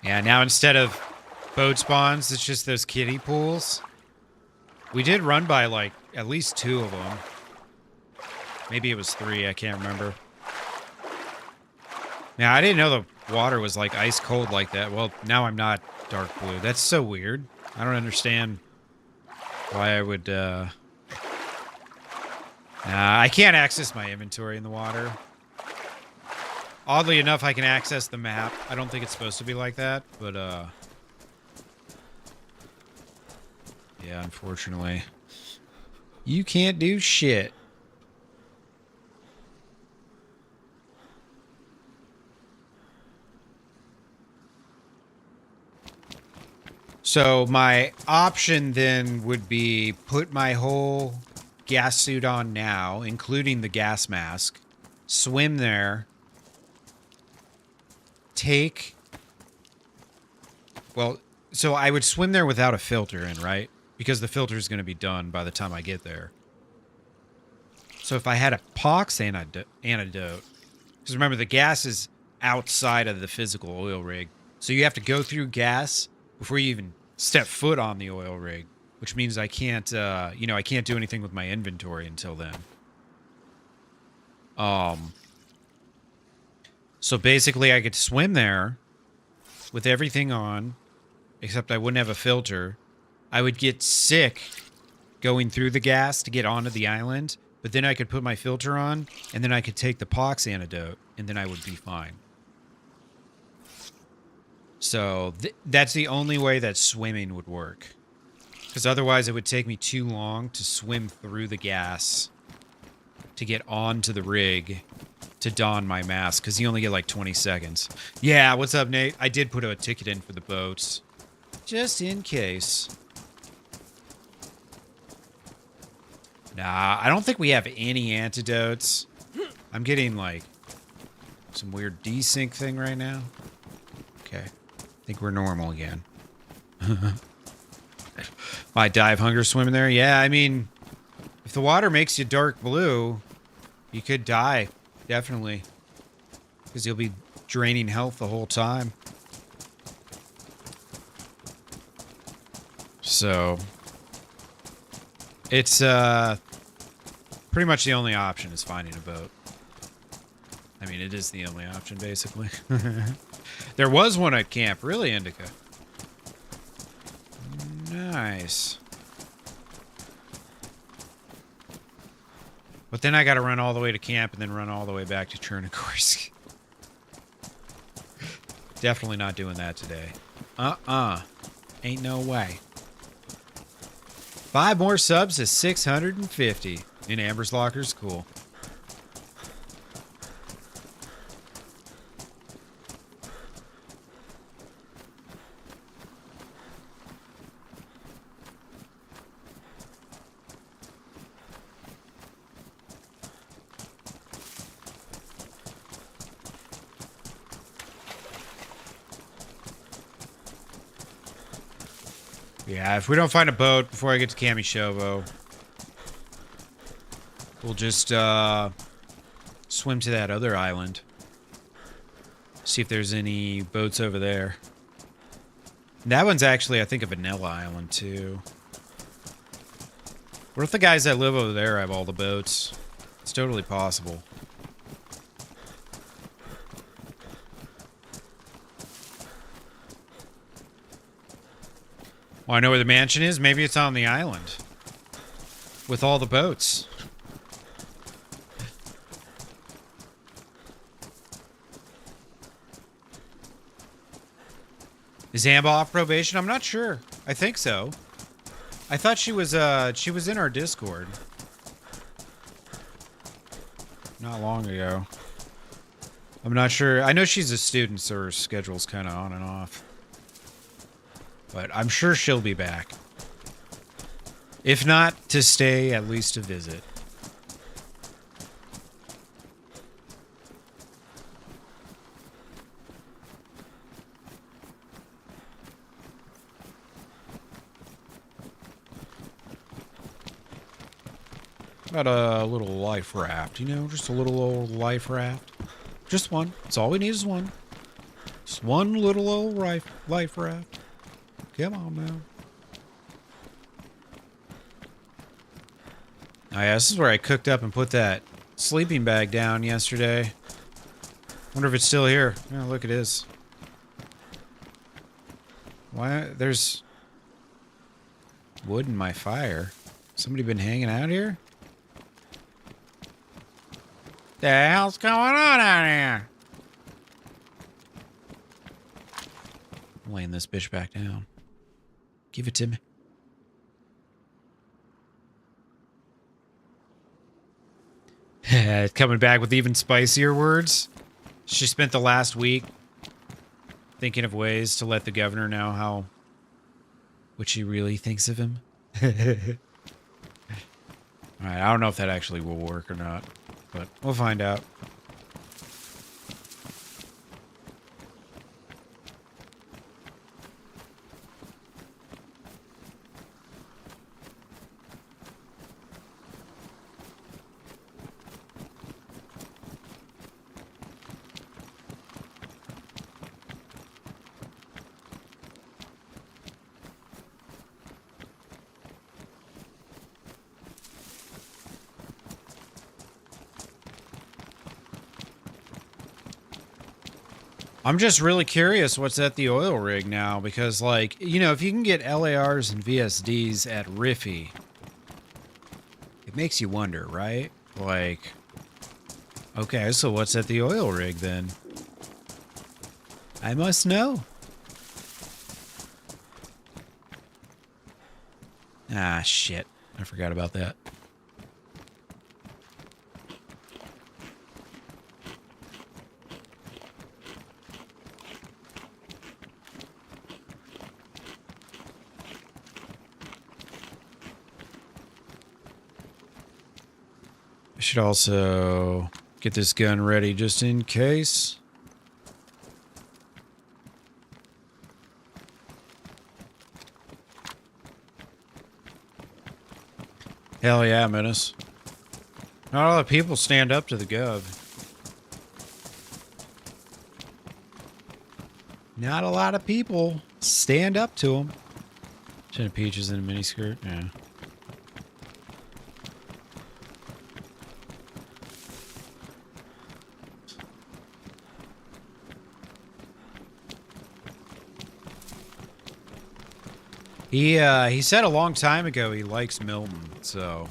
Yeah, now instead of boat spawns, it's just those kiddie pools. We did run by, like, at least 2 of them. Maybe it was 3, I can't remember. Now, I didn't know the water was, like, ice cold like that. Well, now I'm not dark blue. That's so weird. I don't understand why I would, Nah, I can't access my inventory in the water. Oddly enough, I can access the map. I don't think it's supposed to be like that, but, yeah, unfortunately. You can't do shit. So my option then would be put my whole gas suit on now, including the gas mask, swim there, take... Well, so I would swim there without a filter in, right? Because the filter is going to be done by the time I get there. So if I had a pox antidote, because remember the gas is outside of the physical oil rig, so you have to go through gas before you even step foot on the oil rig, which means I can't, you know, I can't do anything with my inventory until then. So basically I could swim there with everything on, except I wouldn't have a filter. I would get sick going through the gas to get onto the island, but then I could put my filter on, and then I could take the pox antidote, and then I would be fine. So that's the only way that swimming would work. Because otherwise it would take me too long to swim through the gas to get onto the rig to don my mask, because you only get like 20 seconds. Yeah, what's up, Nate? I did put a ticket in for the boats. Just in case. Nah, I don't think we have any antidotes. I'm getting, like, some weird desync thing right now. Okay. I think we're normal again. Might die of hunger swimming there? Yeah, I mean, if the water makes you dark blue, you could die. Definitely. Because you'll be draining health the whole time. So, it's, pretty much the only option is finding a boat. I mean, it is the only option, basically. There was one at camp. Really, Indica? Nice. But then I gotta run all the way to camp and then run all the way back to Chernarus. Definitely not doing that today. Ain't no way. 5 more subs to 650 in Amber's Lockers. Cool. Yeah, if we don't find a boat before I get to Kamishovo, we'll just swim to that other island. See if there's any boats over there. And that one's actually, I think, a vanilla island, too. What if the guys that live over there have all the boats? It's totally possible. Well, I know where the mansion is. Maybe it's on the island. With all the boats. Is Amber off probation? I'm not sure. I think so. I thought she was in our Discord. Not long ago. I'm not sure. I know she's a student, so her schedule's kind of on and off. But I'm sure she'll be back. If not to stay, at least to visit. Got a little life raft, you know, just a little old life raft. Just one. That's all we need is one. Just one little old life raft. Come on now. Oh yeah, this is where I cooked up and put that sleeping bag down yesterday. Wonder if it's still here. Yeah, look, it is. Why? There's wood in my fire. Somebody been hanging out here? The hell's going on out here? I'm laying this bitch back down. Give it to me. Coming back with even spicier words. She spent the last week thinking of ways to let the governor know what she really thinks of him. Alright, I don't know if that actually will work or not, but we'll find out. I'm just really curious what's at the oil rig now, because, like, you know, if you can get LARs and VSDs at Riffy, it makes you wonder, right? Like, okay, so what's at the oil rig then? I must know. Ah, shit. I forgot about that. I should also get this gun ready just in case. Hell yeah, Menace. Not a lot of people stand up to the gov. Not a lot of people stand up to him. Tin of peaches in a miniskirt, yeah. He said a long time ago he likes Milton, so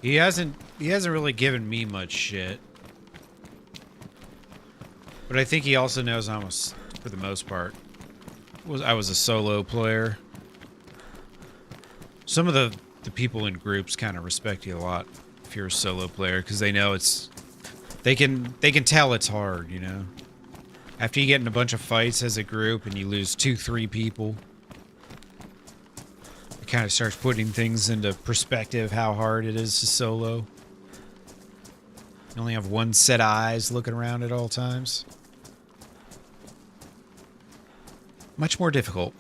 he hasn't really given me much shit. But I think he also knows I'm for the most part, I was a solo player. Some of the people in groups kind of respect you a lot if you're a solo player, because they know they can tell it's hard, you know. After you get in a bunch of fights as a group and you lose 2-3 people, it kind of starts putting things into perspective how hard it is to solo. You only have one set of eyes looking around at all times. Much more difficult.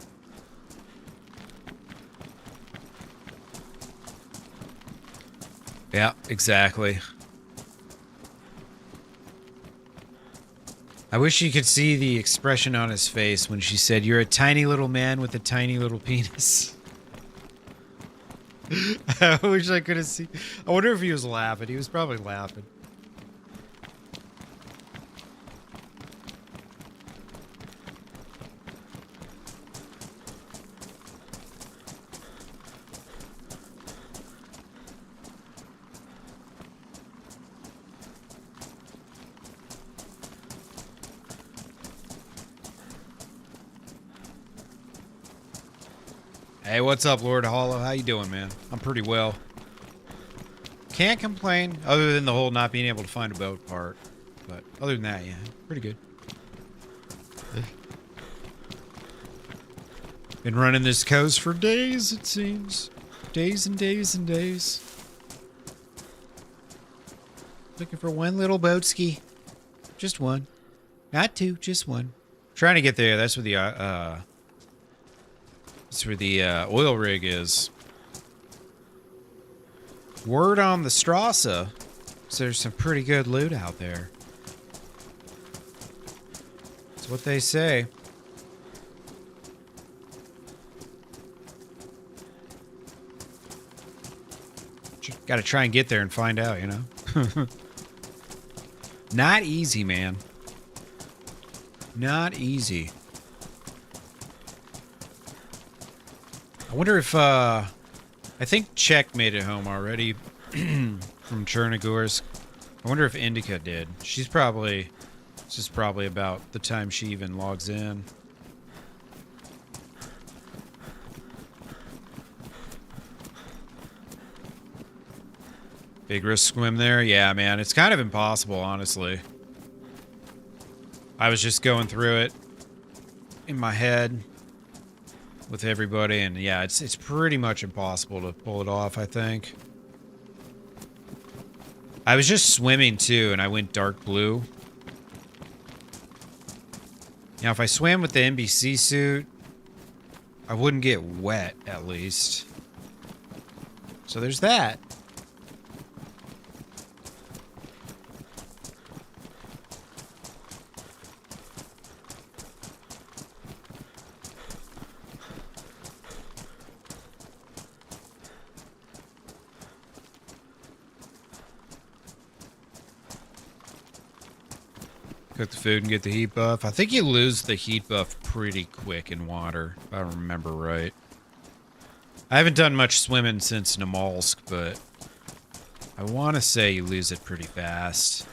Yeah, exactly. I wish you could see the expression on his face when she said, "You're a tiny little man with a tiny little penis." I wish I could have seen. I wonder if he was laughing. He was probably laughing. Hey, what's up, Lord Hollow? How you doing, man? I'm pretty well. Can't complain, other than the whole not being able to find a boat part. But other than that, yeah, pretty good. Been running this coast for days, it seems. Days and days and days. Looking for one little boat ski. Just one. Not two, just one. Trying to get there. That's where the oil rig is. Word on the Strasse. So there's some pretty good loot out there. That's what they say. Got to try and get there and find out, you know? Not easy, man. Not easy. I wonder if, I think Czech made it home already from Chernarus. I wonder if Indica did. This is probably about the time she even logs in. Big risk swim there? Yeah, man. It's kind of impossible, honestly. I was just going through it in my head with everybody, and yeah, it's pretty much impossible to pull it off, I think. I was just swimming, too, and I went dark blue. Now, if I swam with the NBC suit, I wouldn't get wet, at least. So there's that. Cook the food and get the heat buff. I think you lose the heat buff pretty quick in water, if I remember right. I haven't done much swimming since Namalsk, but I want to say you lose it pretty fast.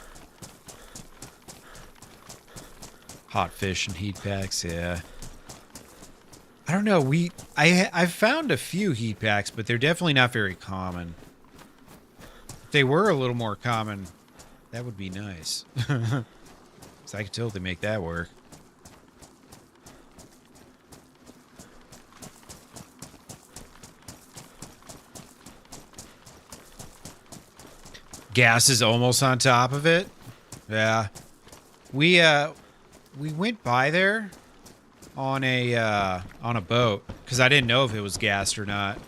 Hot fish and heat packs, yeah. I don't know, I've found a few heat packs, but they're definitely not very common. If they were a little more common, that would be nice. So I could totally make that work. Gas is almost on top of it. Yeah. We went by there on a boat because I didn't know if it was gassed or not.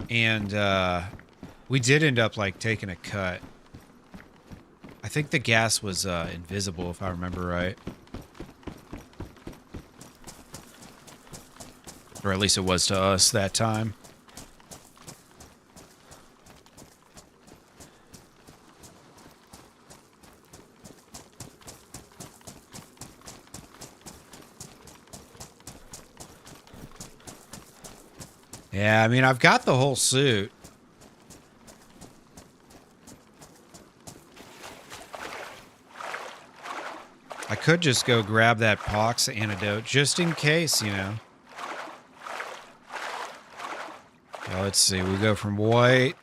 And we did end up like taking a cut. I think the gas was invisible, if I remember right. Or at least it was to us that time. Yeah, I mean, I've got the whole suit. I could just go grab that pox antidote just in case, you know. Now, let's see. We go from white.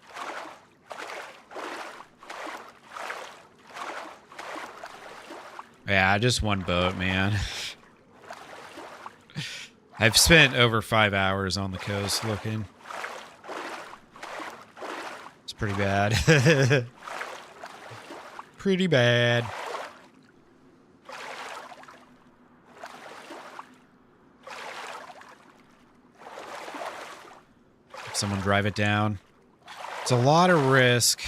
Yeah, just one boat, man. I've spent over 5 hours on the coast looking. It's pretty bad. Pretty bad. Someone drive it down. It's a lot of risk.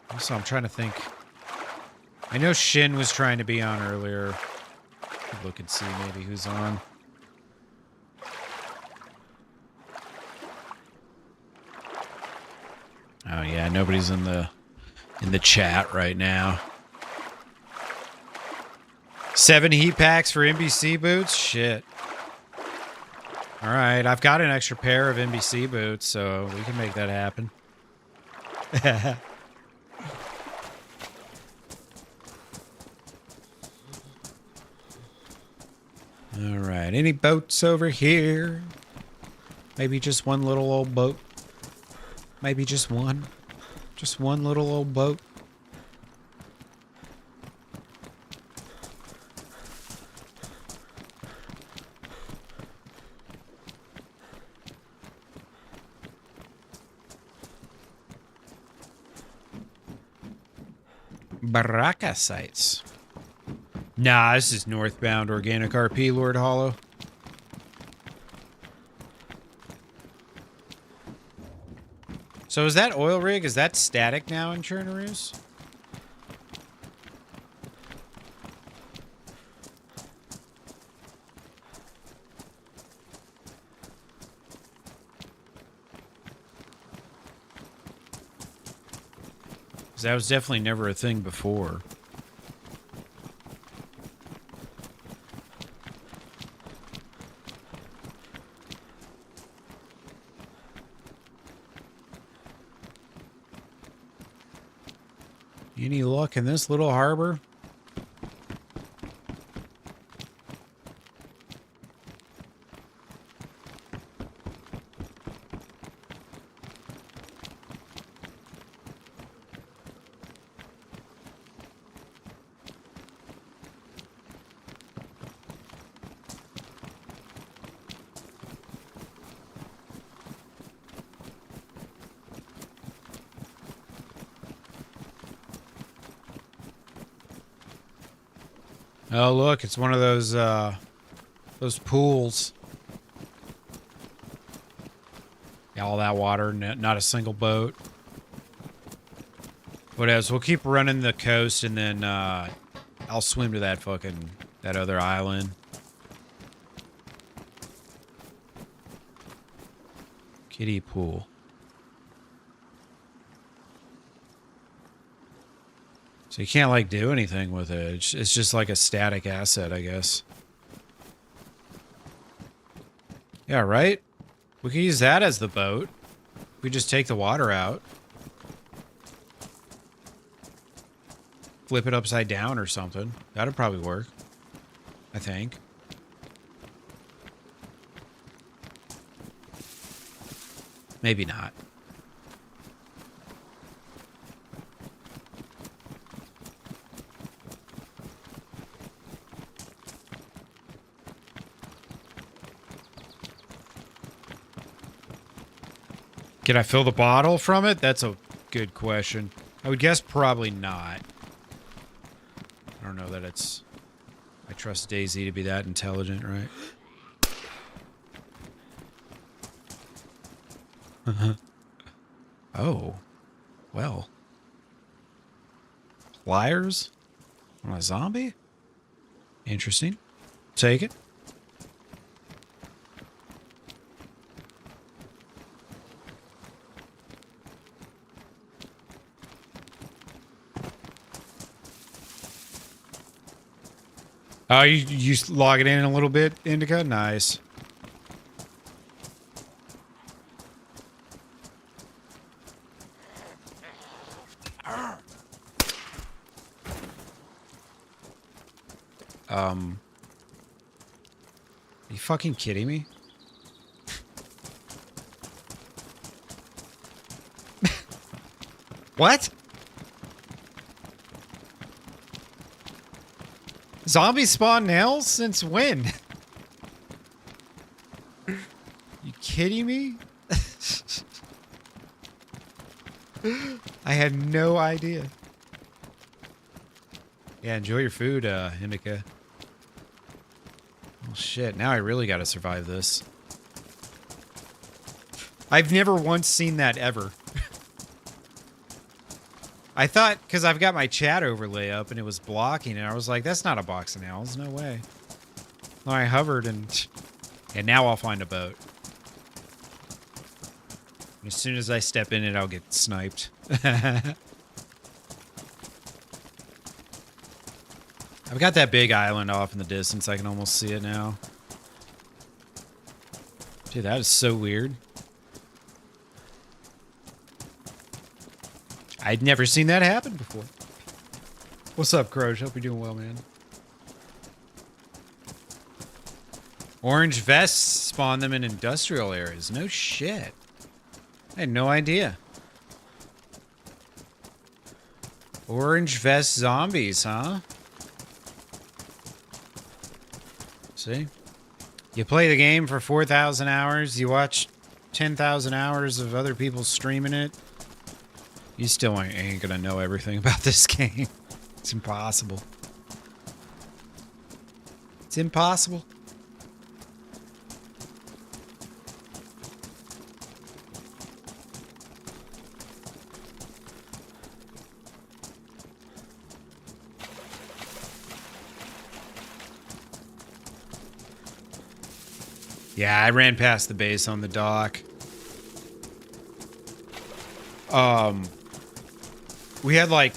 Also, I'm trying to think. I know Shin was trying to be on earlier. Look and see maybe who's on. Oh yeah, nobody's in the chat right now. 7 heat packs for NBC boots? Shit. All right, I've got an extra pair of NBC boots, so we can make that happen. All right, any boats over here? Maybe just one little old boat. Maybe just one. Just one little old boat. Baraka sites. Nah, this is Northbound Organic RP, Lord Hollow. So is that oil rig, is that static now in Chernarus? Because that was definitely never a thing before. Any luck in this little harbor? Oh, look, it's one of those pools. Yeah, all that water, not a single boat. What else? We'll keep running the coast, and then I'll swim to that other island. Kiddie pool. So you can't, like, do anything with it. It's just like a static asset, I guess. Yeah, right? We could use that as the boat. We just take the water out. Flip it upside down or something. That'd probably work. I think. Maybe not. Can I fill the bottle from it? That's a good question. I would guess probably not. I don't know that it's... I trust DayZ to be that intelligent, right? Oh. Well. Pliers? On a zombie? Interesting. Take it. Oh, you log it in a little bit, Indica? Nice. Are you fucking kidding me? What? Zombies spawn nails? Since when? You kidding me? I had no idea. Yeah, enjoy your food, Indica. Oh shit, now I really gotta survive this. I've never once seen that ever. I thought, because I've got my chat overlay up and it was blocking it, I was like, that's not a box of nails, no way. I hovered and now I'll find a boat. As soon as I step in it, I'll get sniped. I've got that big island off in the distance. I can almost see it now. Dude, that is so weird. I'd never seen that happen before. What's up, Croach? Hope you're doing well, man. Orange vests spawn them in industrial areas. No shit. I had no idea. Orange vest zombies, huh? See? You play the game for 4,000 hours, you watch 10,000 hours of other people streaming it, you still ain't gonna know everything about this game. It's impossible. It's impossible. Yeah, I ran past the base on the dock. We had like...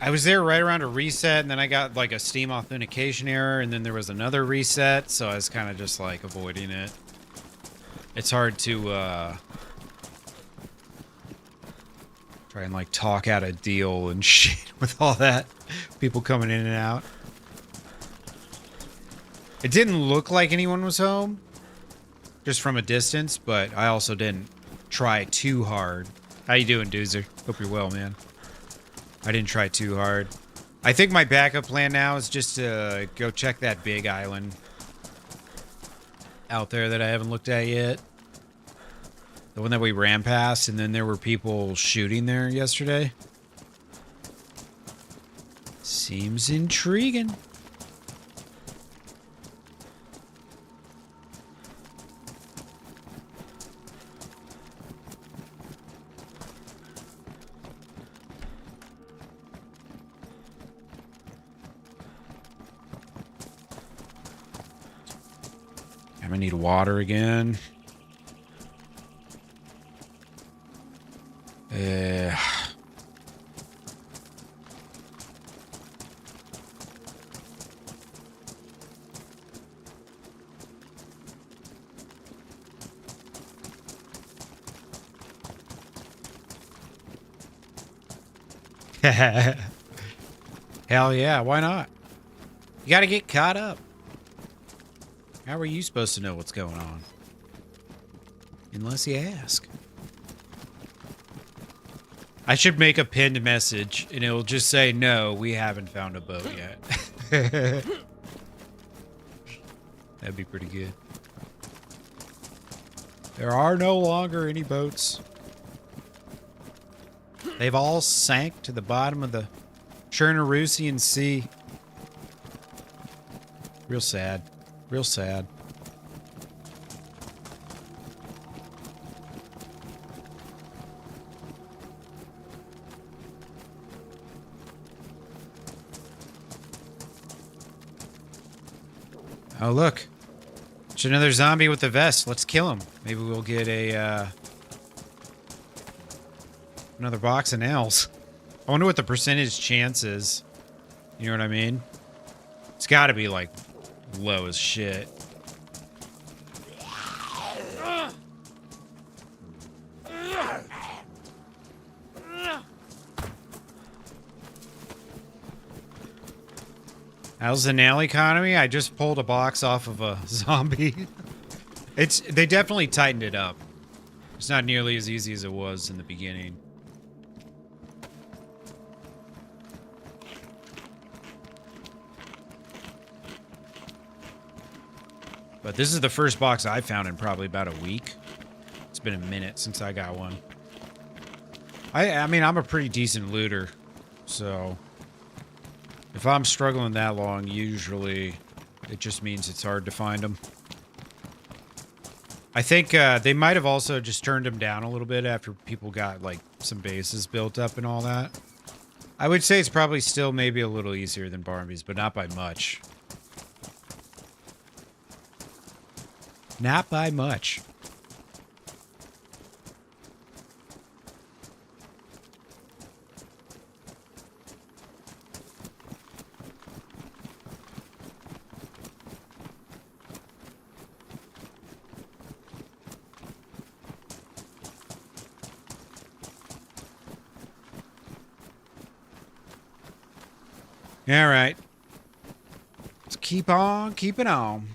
I was there right around a reset, and then I got like a Steam authentication error, and then there was another reset, so I was kind of just like avoiding it. It's hard to try and like talk out a deal and shit with all that. People coming in and out. It didn't look like anyone was home, just from a distance, but I also didn't try too hard. How you doing, Doozer? Hope you're well, man. I didn't try too hard. I think my backup plan now is just to go check that big island out there that I haven't looked at yet. The one that we ran past, and then there were people shooting there yesterday. Seems intriguing. I need water again. Hell yeah, why not? You gotta get caught up. How are you supposed to know what's going on? Unless you ask. I should make a pinned message, and it'll just say, no, we haven't found a boat yet. That'd be pretty good. There are no longer any boats. They've all sank to the bottom of the Chernarus Sea. Real sad. Real sad. Oh, look. It's another zombie with a vest. Let's kill him. Maybe we'll get a, another box of nails. I wonder what the percentage chance is. You know what I mean? It's gotta be, like, low as shit. How's the nail economy? I just pulled a box off of a zombie. They definitely tightened it up. It's not nearly as easy as it was in the beginning. But this is the first box I found in probably about a week. It's been a minute since I got one. I mean, I'm a pretty decent looter, so if I'm struggling that long, usually it just means it's hard to find them. I think they might have also just turned him down a little bit after people got like some bases built up and all that. I would say it's probably still maybe a little easier than Barnaby's, but not by much. Not by much. All right. Let's keep on keeping on.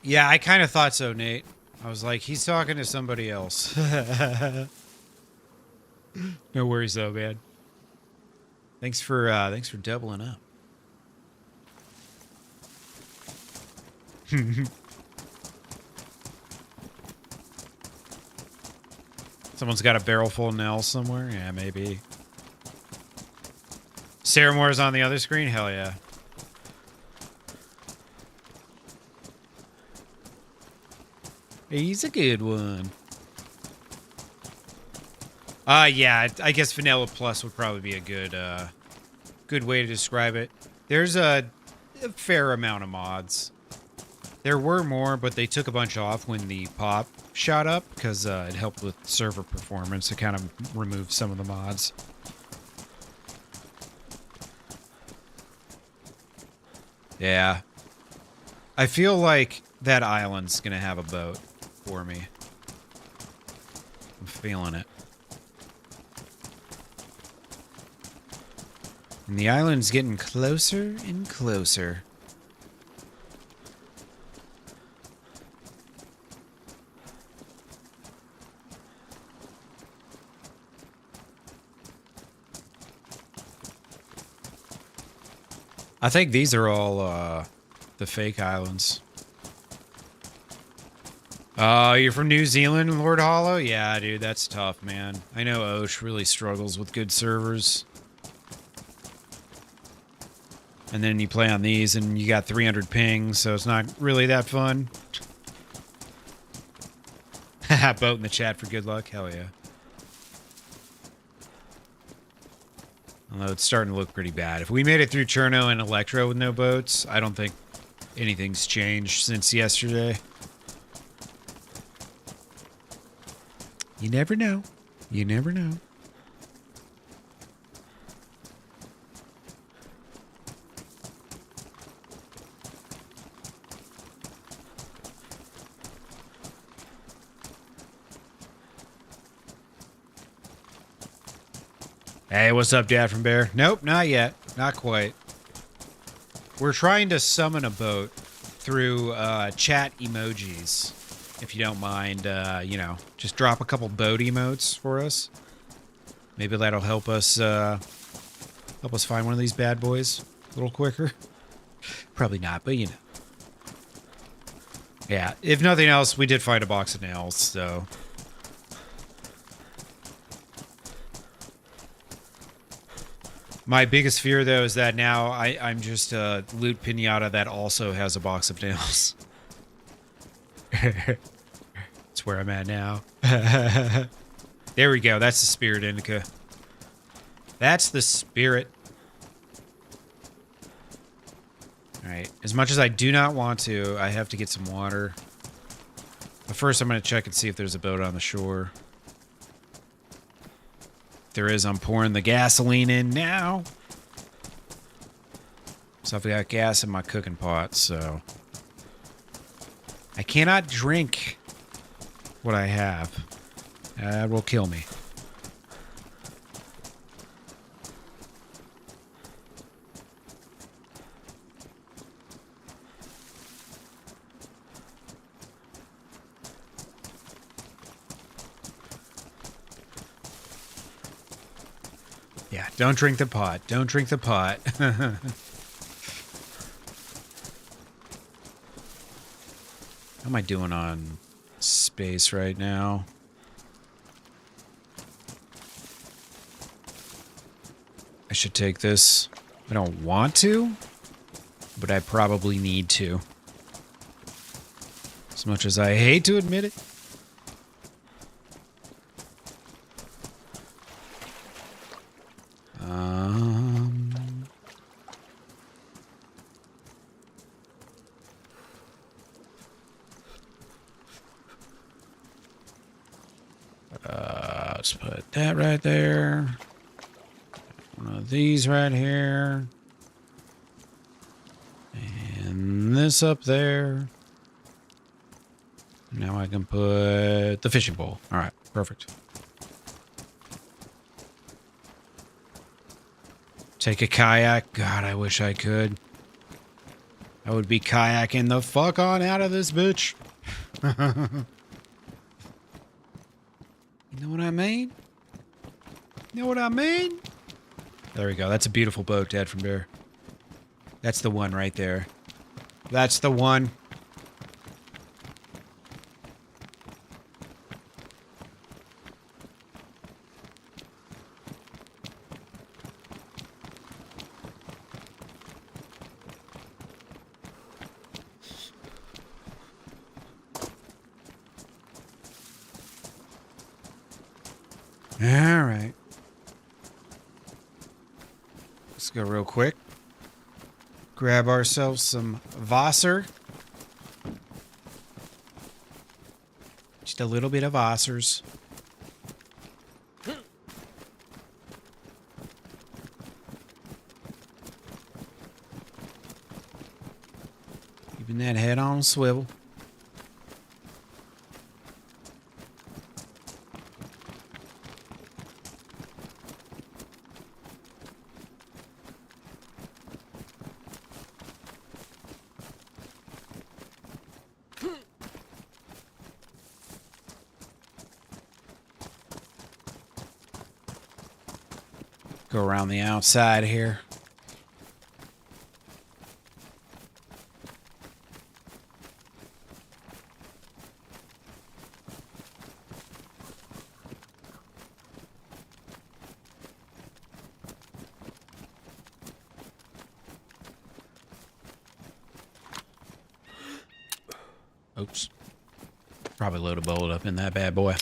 Yeah, I kind of thought so, Nate. I was like, he's talking to somebody else. No worries though, man. Thanks for doubling up. Someone's got a barrel full of nails somewhere? Yeah, maybe. Sarah Moore's on the other screen? Hell yeah. He's a good one. Yeah, I guess Vanilla Plus would probably be a good way to describe it. There's a fair amount of mods. There were more, but they took a bunch off when the pop shot up because it helped with server performance to kind of remove some of the mods. Yeah. I feel like that island's gonna have a boat for me. I'm feeling it. And the island's getting closer and closer. I think these are all the fake islands. You're from New Zealand, Lord Hollow? Yeah, dude, that's tough, man. I know Osh really struggles with good servers. And then you play on these and you got 300 pings, so it's not really that fun. Boat in the chat for good luck? Hell yeah. Although it's starting to look pretty bad. If we made it through Cherno and Electro with no boats, I don't think anything's changed since yesterday. You never know. You never know. Hey, what's up, Dad from Bear? Nope, not yet. Not quite. We're trying to summon a boat through chat emojis. If you don't mind, you know, just drop a couple boat emotes for us. Maybe that'll help us find one of these bad boys a little quicker. Probably not, but you know. Yeah, if nothing else, we did find a box of nails, so... My biggest fear, though, is that now I'm just a loot pinata that also has a box of nails. That's where I'm at now. There we go. That's the spirit, Indica. That's the spirit. Alright. As much as I do not want to, I have to get some water. But first, I'm going to check and see if there's a boat on the shore. There is. I'm pouring the gasoline in now. So I've got gas in my cooking pot, so I cannot drink what I have. That will kill me. Yeah, don't drink the pot. Don't drink the pot. How am I doing on space right now? I should take this. I don't want to, but I probably need to. As much as I hate to admit it. Let's put that right there. One of these right here. And this up there. Now I can put the fishing pole. All right, perfect. Take a kayak. God, I wish I could. I would be kayaking the fuck on out of this bitch. You know what I mean? You know what I mean? There we go. That's a beautiful boat, Dad, from there. That's the one right there. That's the one. All right. Let's go real quick. Grab ourselves some Wasser. Just a little bit of Wassers. Keeping that head on a swivel. Go around the outside here. Oops. Probably load a bullet up in that bad boy.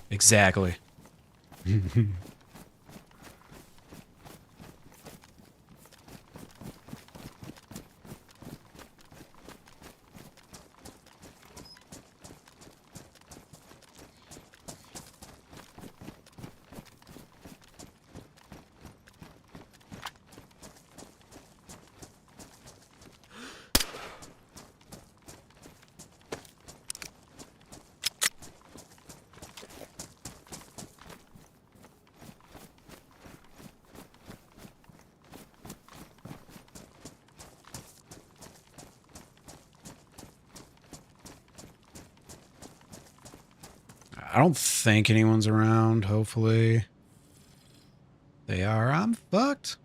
Exactly. I don't think anyone's around, hopefully. They are. I'm fucked.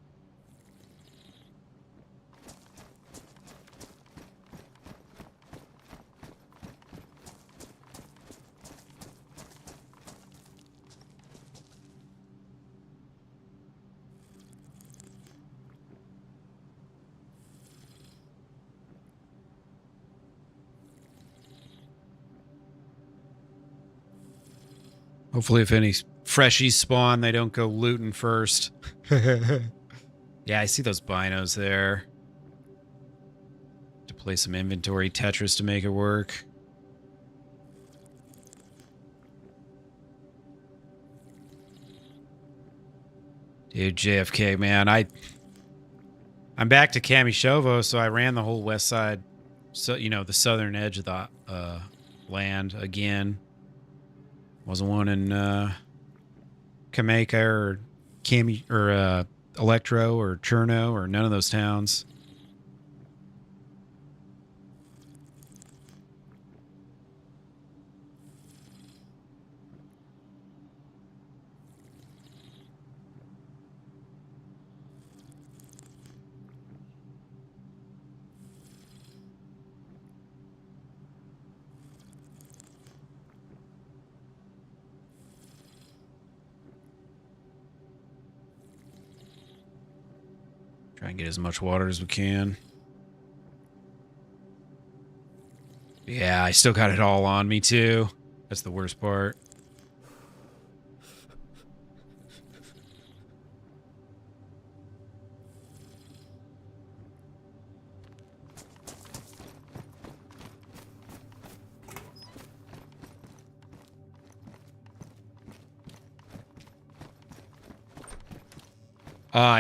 Hopefully if any freshies spawn, they don't go looting first. Yeah, I see those binos there. To play some inventory Tetris to make it work. Dude, JFK, man, I'm back to Kamishovo, so I ran the whole west side, so you know, the southern edge of the land again. Wasn't one in Kameka or Kami or Electro or Cherno or none of those towns. Try and get as much water as we can. Yeah, I still got it all on me, too. That's the worst part.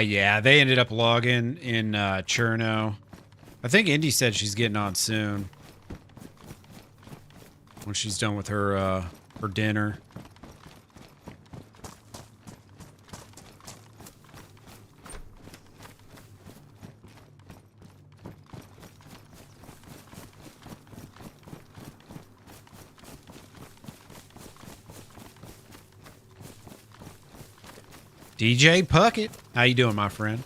Yeah, they ended up logging in Cherno. I think Indy said she's getting on soon. When she's done with her dinner. DJ Puckett, how you doing, my friend?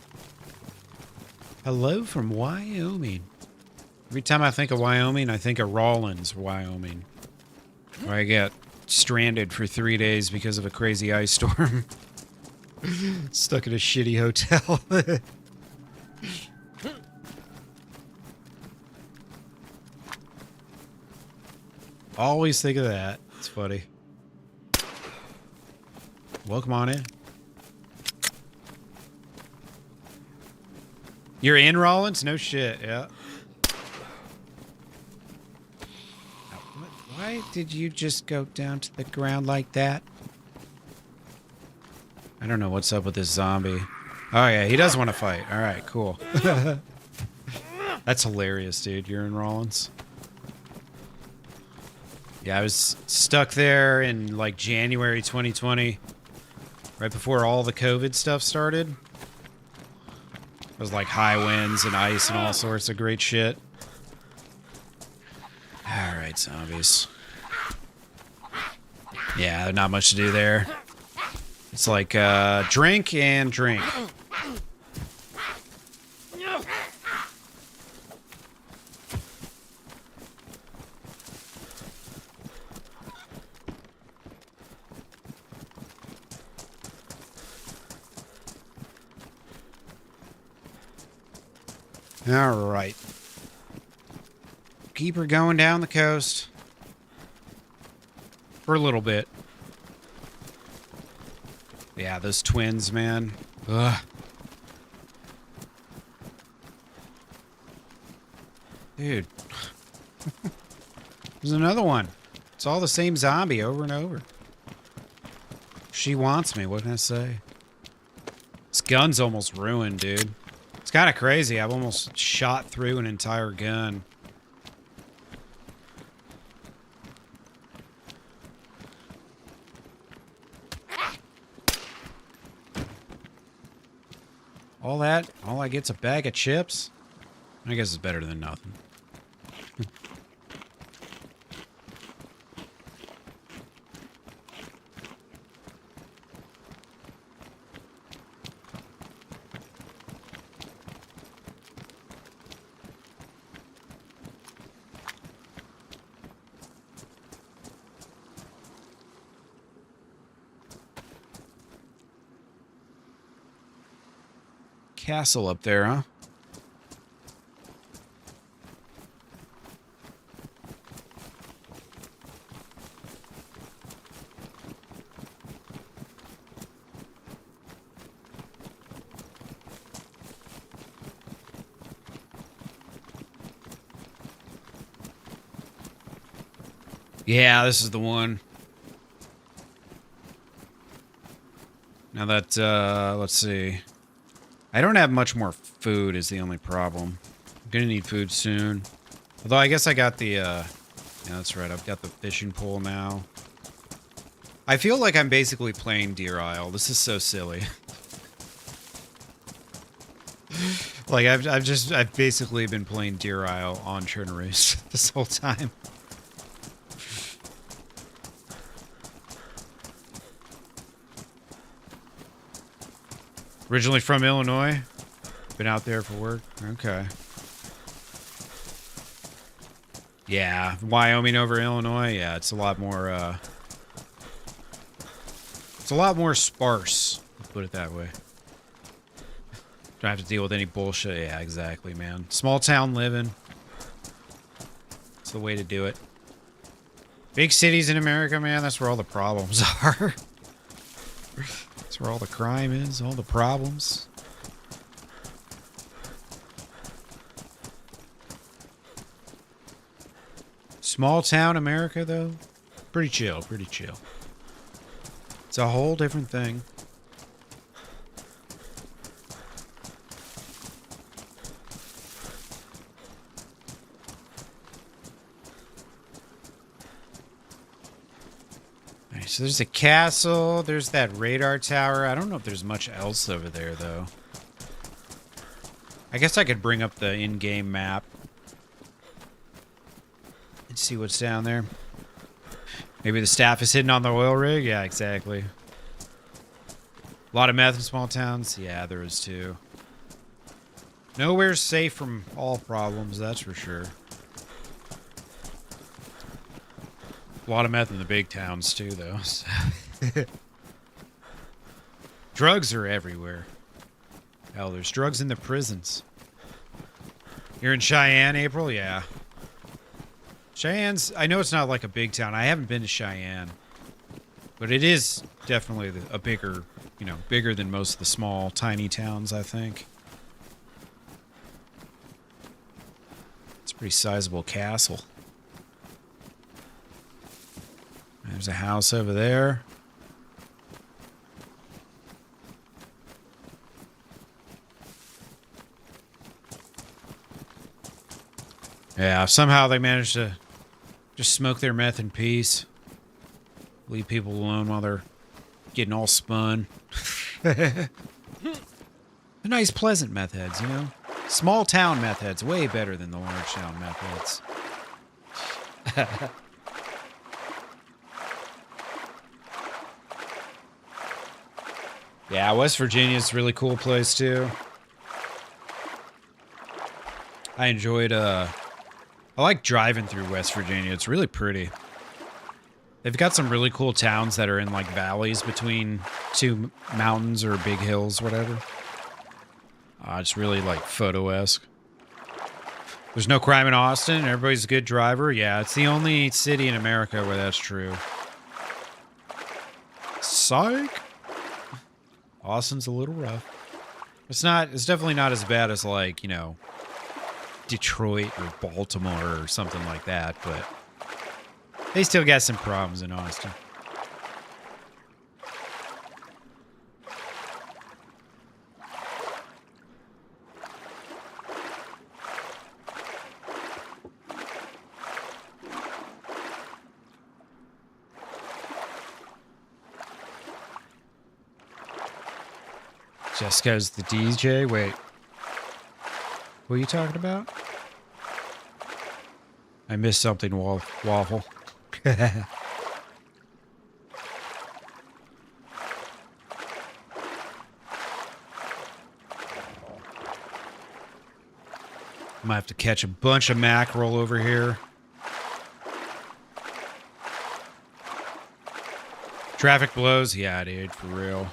Hello from Wyoming. Every time I think of Wyoming, I think of Rawlins, Wyoming. Where I got stranded for 3 days because of a crazy ice storm. Stuck in a shitty hotel. Always think of that. It's funny. Welcome on in. You're in Rawlins? No shit, yeah. Why did you just go down to the ground like that? I don't know what's up with this zombie. Oh yeah, he does want to fight. Alright, cool. That's hilarious, dude. You're in Rawlins. Yeah, I was stuck there in like January 2020. Right before all the COVID stuff started. It was like high winds and ice and all sorts of great shit. Alright, zombies. Yeah, not much to do there. It's like, drink and drink. Alright. Keep her going down the coast. For a little bit. Yeah, those twins, man. Ugh. Dude. There's another one. It's all the same zombie over and over. She wants me, what can I say? This gun's almost ruined, dude. It's kind of crazy. I've almost shot through an entire gun. All I get's a bag of chips? I guess it's better than nothing. Castle up there, huh? Yeah, this is the one. Now that, let's see. I don't have much more food is the only problem. I'm gonna need food soon. Although I guess I got the, yeah, that's right. I've got the fishing pole now. I feel like I'm basically playing Deer Isle. This is so silly. Like, I've basically been playing Deer Isle on Chernarus this whole time. Originally from Illinois. Been out there for work. Okay. Yeah, Wyoming over Illinois. Yeah, it's a lot more, it's a lot more sparse. Let's put it that way. Don't have to deal with any bullshit. Yeah, exactly, man. Small town living. It's the way to do it. Big cities in America, man, that's where all the problems are. That's where all the crime is, all the problems. Small town America, though, pretty chill, pretty chill. It's a whole different thing. So there's a castle, there's that radar tower. I don't know if there's much else over there, though. I guess I could bring up the in-game map and see what's down there. Maybe the staff is hidden on the oil rig? Yeah, exactly. A lot of meth in small towns? Yeah, there is too. Nowhere's safe from all problems, that's for sure. A lot of meth in the big towns, too, though. Drugs are everywhere. Hell, there's drugs in the prisons. You're in Cheyenne, April? Yeah. Cheyenne's... I know it's not like a big town. I haven't been to Cheyenne. But it is definitely a bigger, you know, bigger than most of the small, tiny towns, I think. It's a pretty sizable castle. There's a house over there. Yeah, somehow they managed to just smoke their meth in peace. Leave people alone while they're getting all spun. They're nice, pleasant meth heads, you know? Small town meth heads, way better than the large town meth heads. Yeah, West Virginia's a really cool place, too. I enjoyed, I like driving through West Virginia. It's really pretty. They've got some really cool towns that are in, like, valleys between two mountains or big hills, whatever. It's really, like, photo-esque. There's no crime in Austin. Everybody's a good driver. Yeah, it's the only city in America where that's true. Psych! Austin's a little rough. It's definitely not as bad as, like, you know, Detroit or Baltimore or something like that, but they still got some problems in Austin. Jessica's the DJ? Wait. What are you talking about? I missed something, Waffle. I might have to catch a bunch of mackerel over here. Traffic blows? Yeah, dude, for real.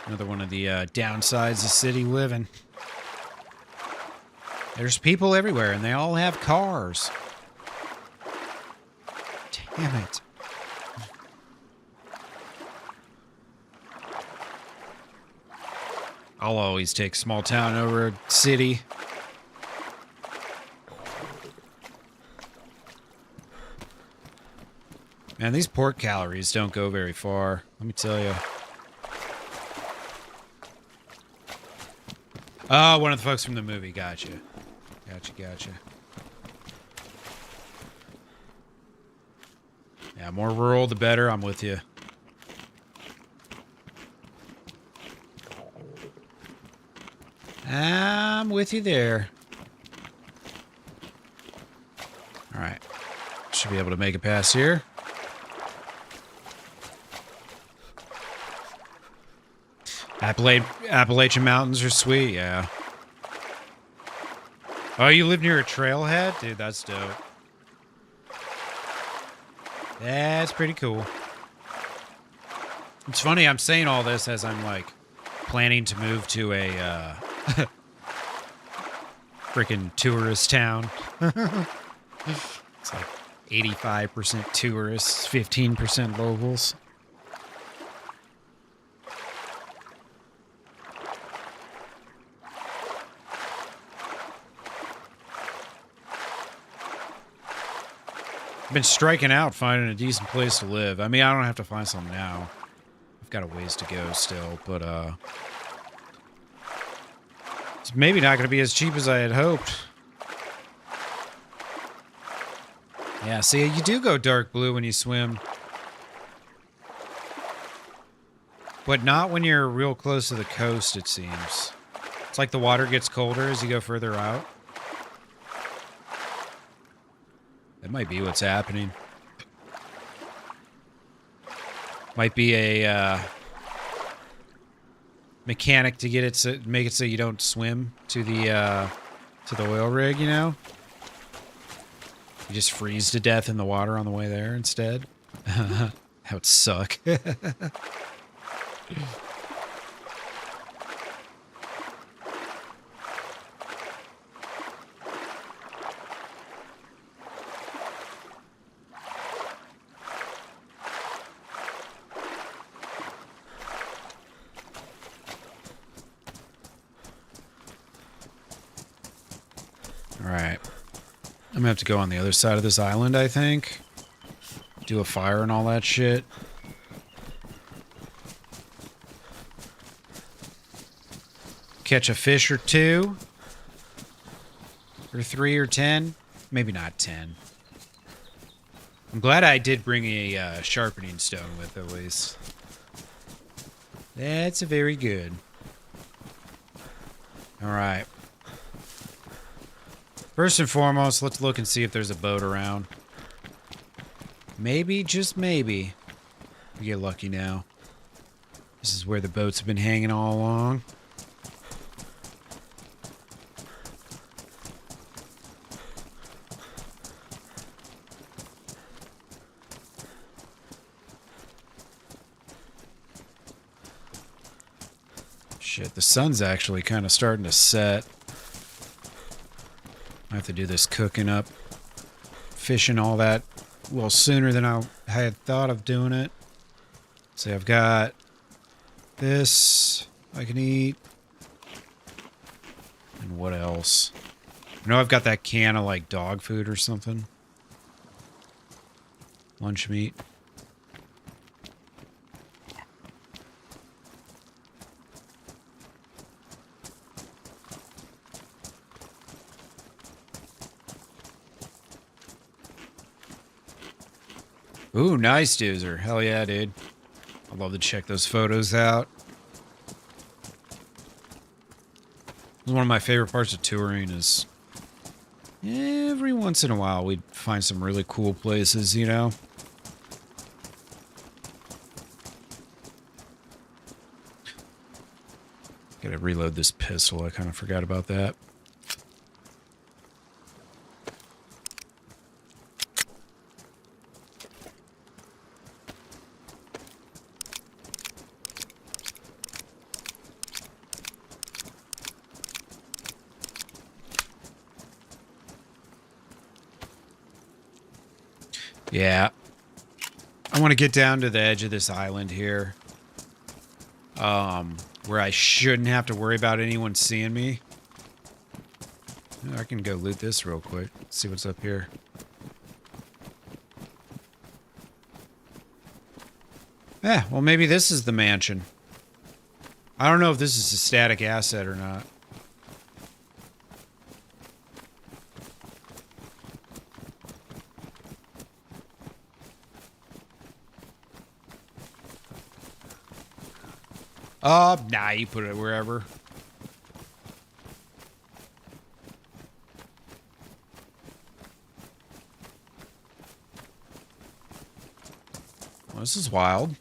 Another one of the downsides of city living. There's people everywhere, and they all have cars. Damn it. I'll always take small town over a city. Man, these port calories don't go very far, let me tell you. Oh, one of the folks from the movie. Gotcha. Gotcha. Yeah, more rural, the better. I'm with you. I'm with you there. All right. Should be able to make it past here. Appalachian Mountains are sweet, yeah. Oh, you live near a trailhead? Dude, that's dope. That's pretty cool. It's funny, I'm saying all this as I'm, like, planning to move to a freaking tourist town. It's like 85% tourists, 15% locals. I've been striking out finding a decent place to live. I mean, I don't have to find some now. I've got a ways to go still, but it's maybe not going to be as cheap as I had hoped. Yeah, see, you do go dark blue when you swim. But not when you're real close to the coast, it seems. It's like the water gets colder as you go further out. That might be what's happening. Might be a mechanic to get it to make it so you don't swim to the oil rig, you know? You just freeze to death in the water on the way there instead. That would suck. Alright. I'm gonna have to go on the other side of this island, I think. Do a fire and all that shit. Catch a fish or two. Or 3 or 10. Maybe not 10. I'm glad I did bring a sharpening stone with, at least. That's very good. Alright. First and foremost, let's look and see if there's a boat around. Maybe, just maybe, we get lucky now. This is where the boats have been hanging all along. Shit, the sun's actually kind of starting to set. I have to do this cooking up, fishing, all that a little sooner than I had thought of doing it. See, I've got this I can eat. And what else? I know I've got that can of like dog food or something. Lunch meat. Ooh, nice, Doozer. Hell yeah, dude. I'd love to check those photos out. One of my favorite parts of touring is every once in a while we'd find some really cool places, you know? Gotta reload this pistol. I kind of forgot about that. Yeah. I want to get down to the edge of this island here. Where I shouldn't have to worry about anyone seeing me. I can go loot this real quick. See what's up here. Yeah, well maybe this is the mansion. I don't know if this is a static asset or not. Nah, you put it wherever. Well, this is wild.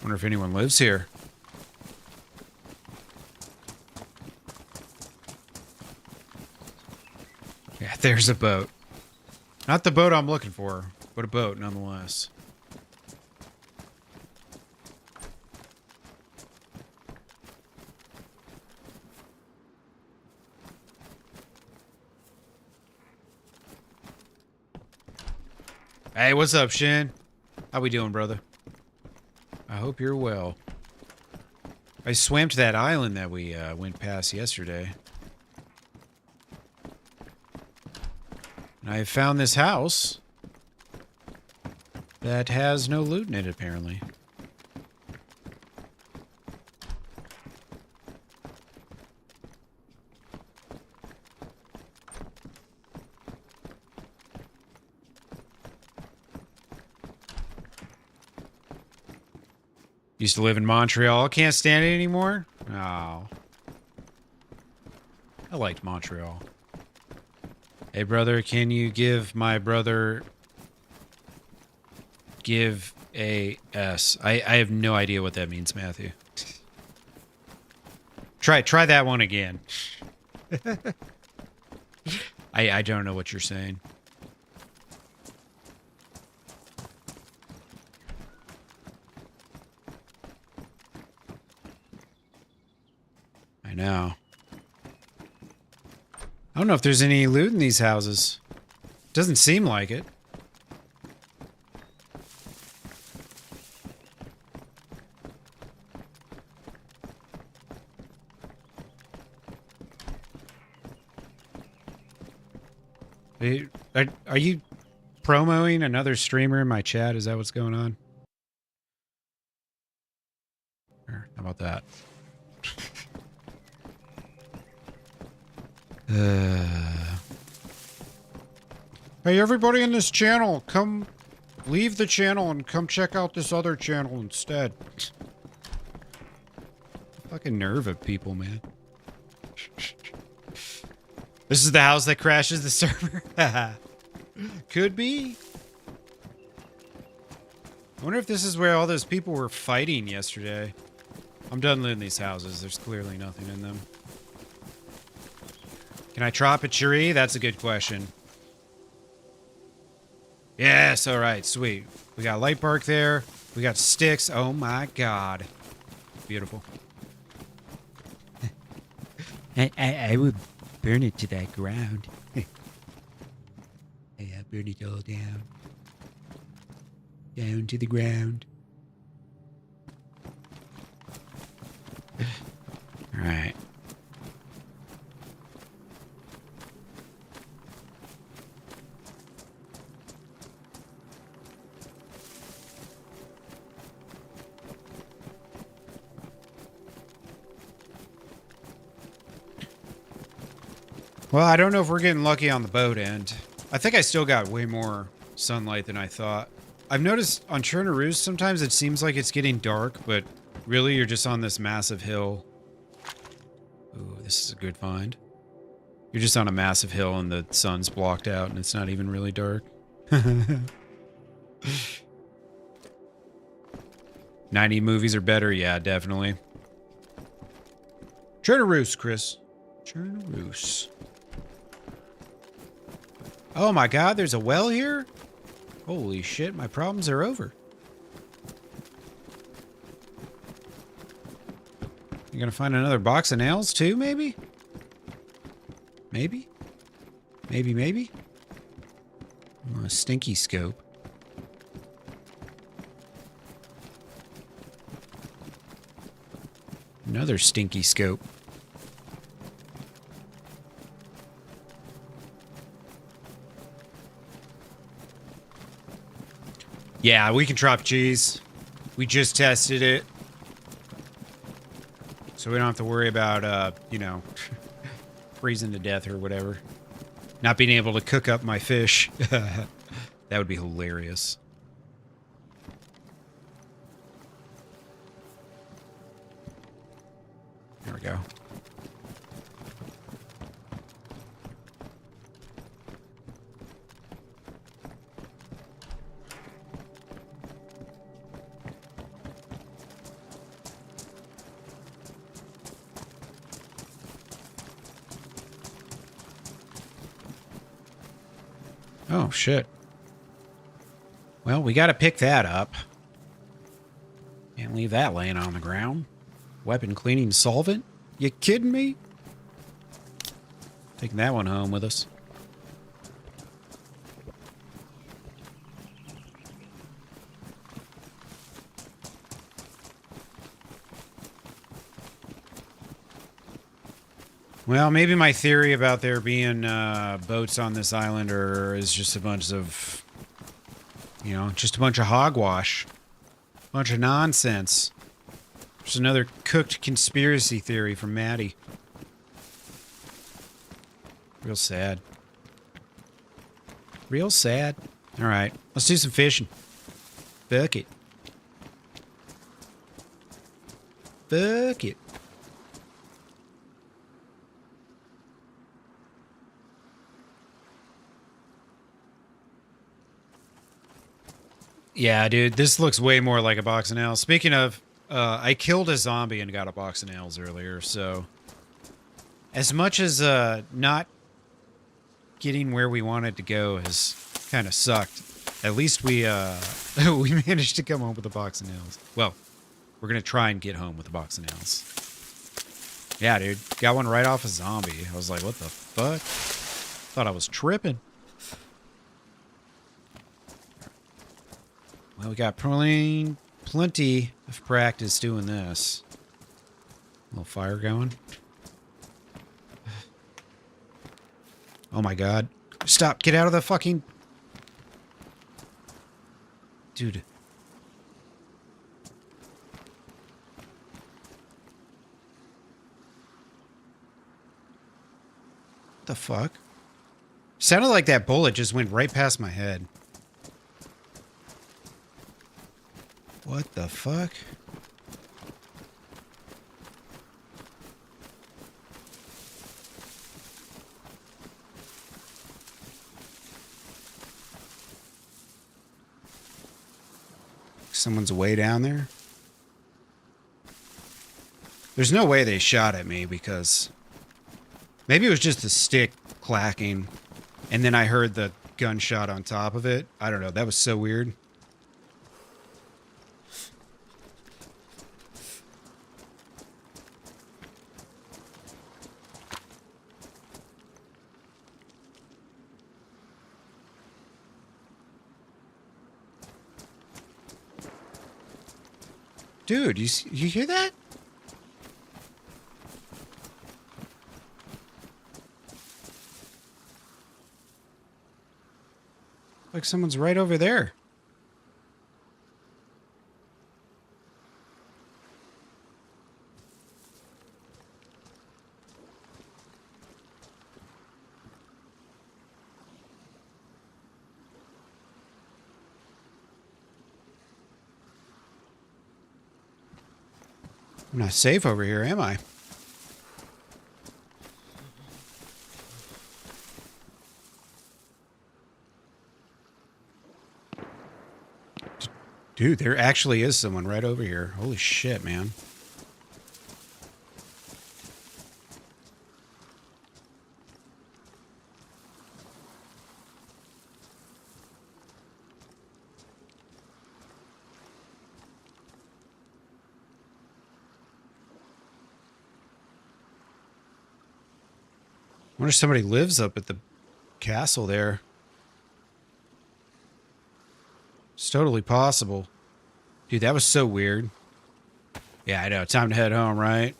Wonder if anyone lives here. Yeah, there's a boat. Not the boat I'm looking for, but a boat nonetheless. Hey, what's up, Shin? How we doing, brother? I hope you're well. I swam to that island that we went past yesterday. And I found this house that has no loot in it, apparently. Used to live in Montreal. Can't stand it anymore? Oh. I liked Montreal. Hey, brother, can you give my brother... Give a S. I have no idea what that means, Matthew. Try that one again. I don't know what you're saying. I know. I don't know if there's any loot in these houses. Doesn't seem like it. Are you promoting another streamer in my chat? Is that what's going on? Or how about that? Hey, everybody in this channel, come leave the channel and come check out this other channel instead. Fucking nerve of people, man. This is the house that crashes the server. Could be. I wonder if this is where all those people were fighting yesterday. I'm done looting these houses. There's clearly nothing in them. Can I chop a tree? That's a good question. Yes, all right, sweet. We got light bark there. We got sticks. Oh my god. Beautiful. I would burn it to that ground. Yeah, burn it all down. Down to the ground. All right. Well, I don't know if we're getting lucky on the boat end. I think I still got way more sunlight than I thought. I've noticed on Chernarus sometimes it seems like it's getting dark, but really you're just on this massive hill. Ooh, this is a good find. You're just on a massive hill and the sun's blocked out and it's not even really dark. 90 movies or better? Yeah, definitely. Chernarus, Chris. Chernarus. Oh my god, there's a well here? Holy shit, my problems are over. You gonna find another box of nails too, maybe? Maybe? Maybe? Oh, a stinky scope. Another stinky scope. Yeah, we can drop cheese. We just tested it. So we don't have to worry about, you know, freezing to death or whatever. Not being able to cook up my fish. That would be hilarious. There we go. Oh, shit. Well, we got to pick that up. Can't leave that laying on the ground. Weapon cleaning solvent? You kidding me? Taking that one home with us. Well, maybe my theory about there being boats on this island is just a bunch of, you know, just a bunch of hogwash. Bunch of nonsense. There's another cooked conspiracy theory from Maddie. Real sad. Real sad. All right, let's do some fishing. Fuck it. Fuck it. Yeah, dude, this looks way more like a box of nails. Speaking of, I killed a zombie and got a box of nails earlier, so... As much as not getting where we wanted to go has kind of sucked, at least we we managed to come home with a box of nails. Well, we're going to try and get home with a box of nails. Yeah, dude, got one right off a zombie. I was like, what the fuck? Thought I was tripping. Well, we got plenty of practice doing this. A little fire going. Oh my god. Stop. Get out of the fucking... Dude. What the fuck? Sounded like that bullet just went right past my head. What the fuck? Someone's way down there? There's no way they shot at me because... Maybe it was just the stick clacking and then I heard the gunshot on top of it. I don't know. That was so weird. Dude, you hear that? Like someone's right over there. I'm not safe over here, am I? Dude, there actually is someone right over here. Holy shit, man. I wonder if somebody lives up at the castle there. It's totally possible. Dude, that was so weird. Yeah, I know. Time to head home, right?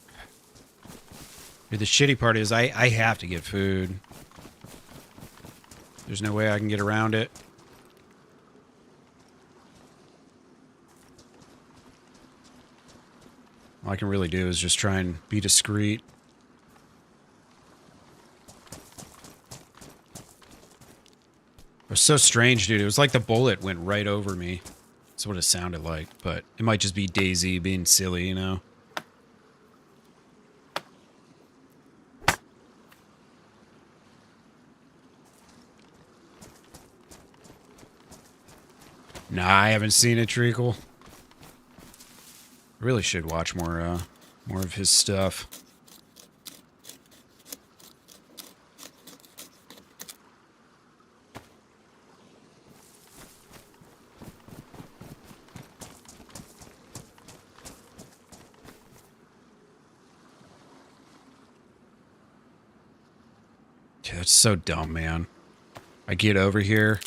Dude, the shitty part is I have to get food. There's no way I can get around it. All I can really do is just try and be discreet. It was so strange, dude. It was like the bullet went right over me. That's what it sounded like, but it might just be DayZ being silly, you know? Nah, I haven't seen it, Treacle. I really should watch more of his stuff. Dude, that's so dumb, man. I get over here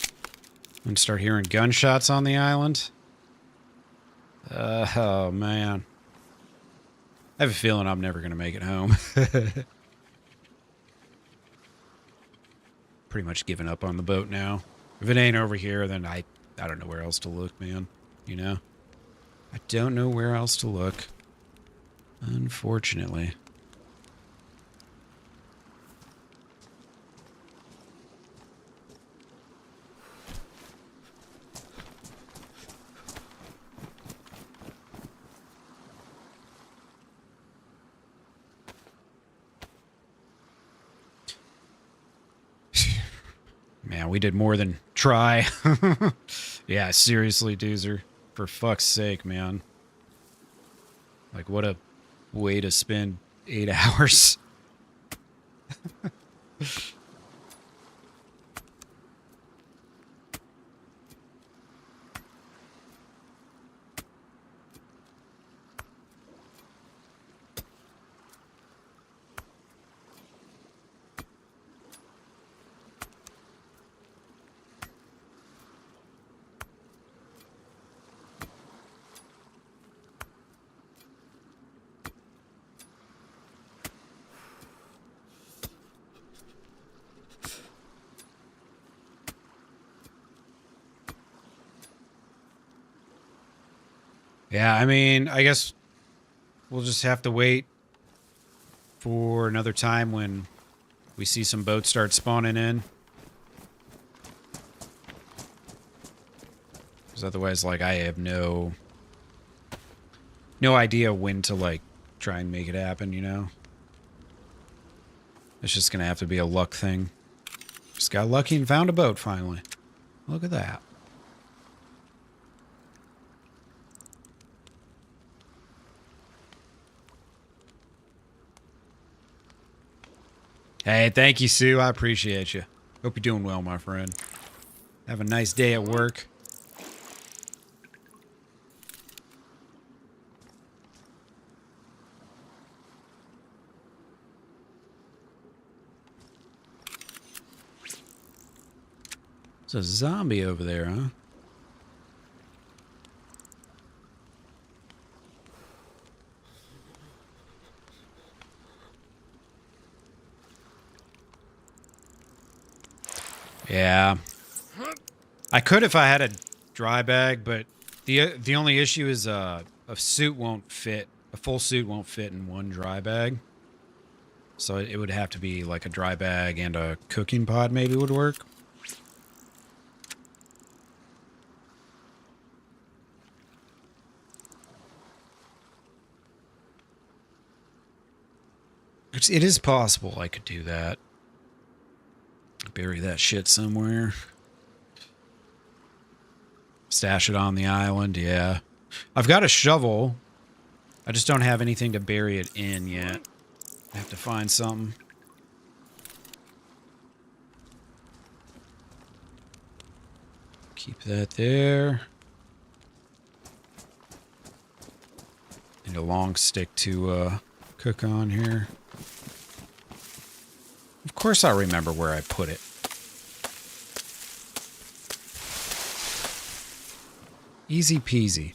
and start hearing gunshots on the island. Oh, man. I have a feeling I'm never going to make it home. Pretty much giving up on the boat now. If it ain't over here, then I don't know where else to look, man. You know? I don't know where else to look. Unfortunately. Man, we did more than try. Yeah, seriously, Doozer. For fuck's sake, man. Like, what a way to spend 8 hours. Yeah, I mean, I guess we'll just have to wait for another time when we see some boats start spawning in. Because otherwise, like, I have no idea when to, like, try and make it happen, you know? It's just gonna have to be a luck thing. Just got lucky and found a boat, finally. Look at that. Hey, thank you, Sue. I appreciate you. Hope you're doing well, my friend. Have a nice day at work. There's a zombie over there, huh? Yeah. I could if I had a dry bag, but the only issue is a suit won't fit. A full suit won't fit in one dry bag. So it would have to be like a dry bag and a cooking pod maybe would work. It is possible I could do that. Bury that shit somewhere. Stash it on the island, yeah. I've got a shovel. I just don't have anything to bury it in yet. I have to find something. Keep that there. Need a long stick to cook on here. Of course I remember where I put it. Easy peasy.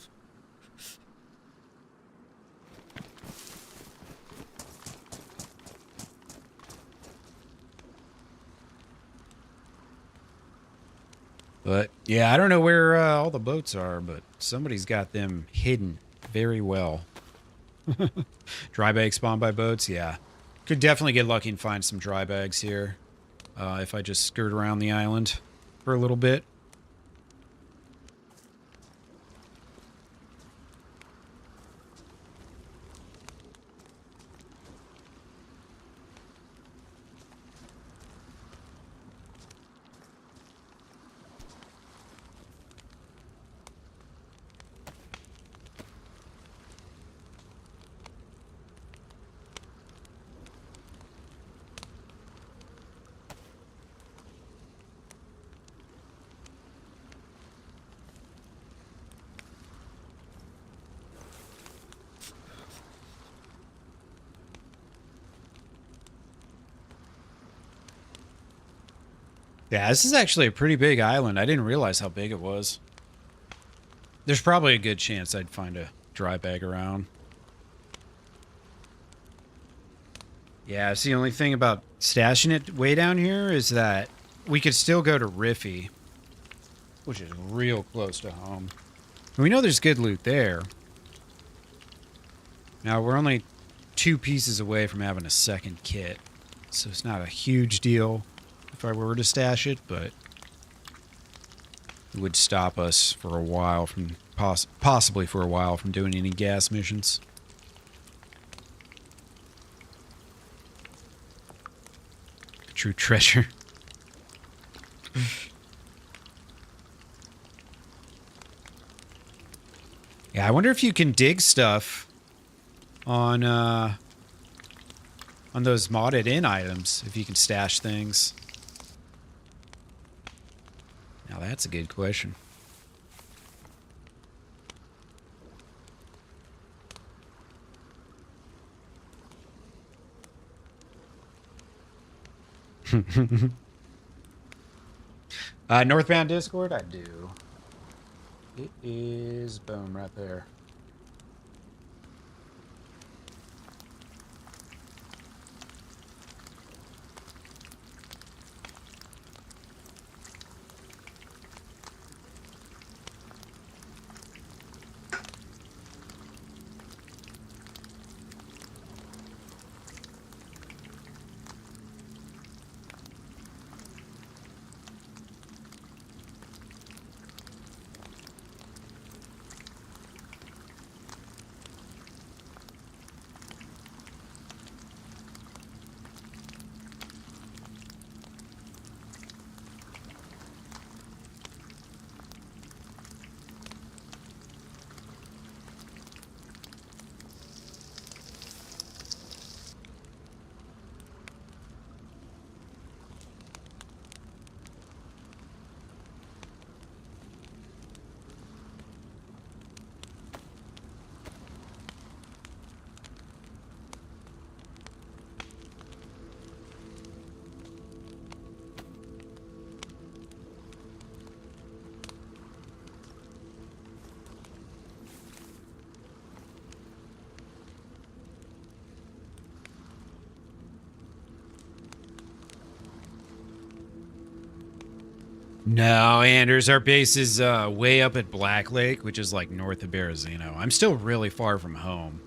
But, yeah, I don't know where all the boats are, but somebody's got them hidden very well. Dry bags spawned by boats, yeah. Could definitely get lucky and find some dry bags here. If I just skirt around the island for a little bit. Yeah, this is actually a pretty big island. I didn't realize how big it was. There's probably a good chance I'd find a dry bag around. Yeah, it's the only thing about stashing it way down here is that we could still go to Riffy, which is real close to home. We know there's good loot there. Now, we're only 2 pieces away from having a second kit, so it's not a huge deal if I were to stash it, but it would stop us for a while from, possibly for a while, from doing any gas missions. True treasure. Yeah, I wonder if you can dig stuff on those modded in items, if you can stash things. Now that's a good question. Northbound Discord, I do. It is, boom, right there. No, Anders, our base is way up at Black Lake, which is like north of Berezino. I'm still really far from home.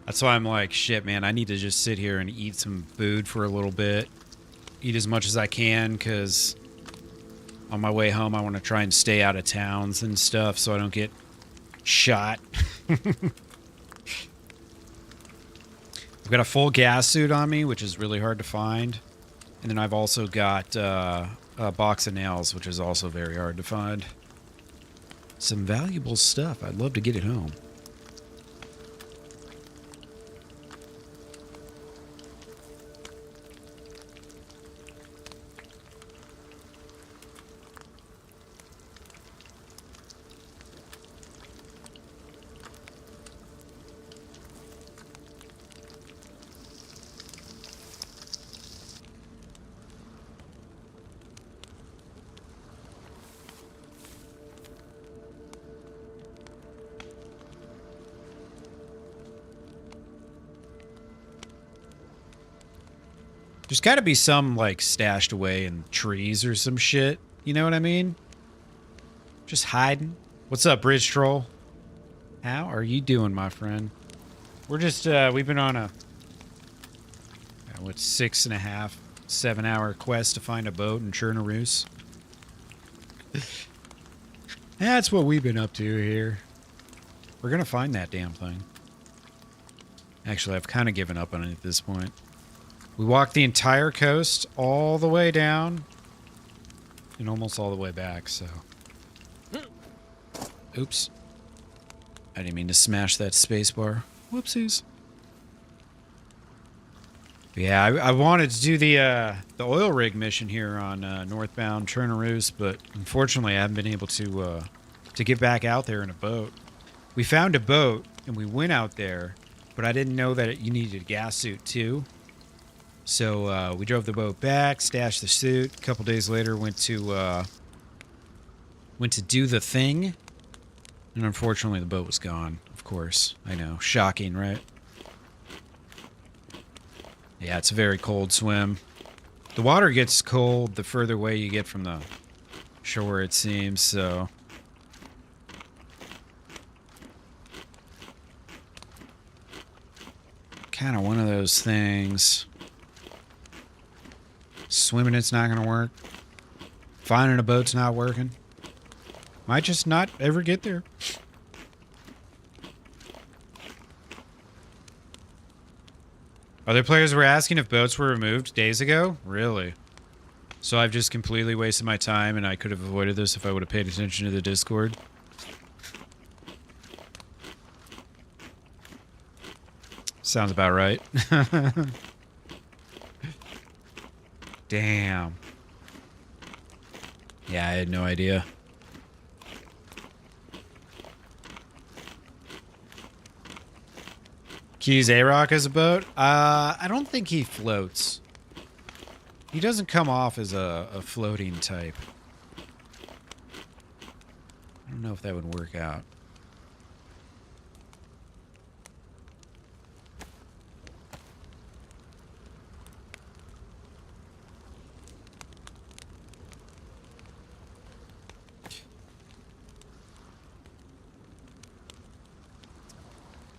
That's why I'm like, shit, man, I need to just sit here and eat some food for a little bit. Eat as much as I can, because on my way home, I want to try and stay out of towns and stuff so I don't get shot. I've got a full gas suit on me, which is really hard to find. And then I've also got a box of nails, which is also very hard to find. Some valuable stuff. I'd love to get it home. There's got to be some, like, stashed away in trees or some shit. You know what I mean? Just hiding. What's up, Bridge Troll? How are you doing, my friend? We're just, we've been on a, what, 6.5, 7-hour quest to find a boat in Chernarus. That's what we've been up to here. We're going to find that damn thing. Actually, I've kind of given up on it at this point. We walked the entire coast all the way down and almost all the way back, so. Oops. I didn't mean to smash that space bar. Whoopsies. But yeah, I wanted to do the oil rig mission here on northbound Chernarus, but unfortunately I haven't been able to get back out there in a boat. We found a boat and we went out there, but I didn't know that you needed a gas suit too. So we drove the boat back, stashed the suit. A couple days later, went to do the thing, and unfortunately, the boat was gone. Of course, I know, shocking, right? Yeah, it's a very cold swim. The water gets cold the further away you get from the shore, it seems. So. Kind of one of those things. Swimming, it's not going to work. Finding a boat's not working. Might just not ever get there. Other players were asking if boats were removed days ago? Really? So I've just completely wasted my time, and I could have avoided this if I would have paid attention to the Discord. Sounds about right. Damn. Yeah, I had no idea. Use A-Rock as a boat? I don't think he floats. He doesn't come off as a floating type. I don't know if that would work out.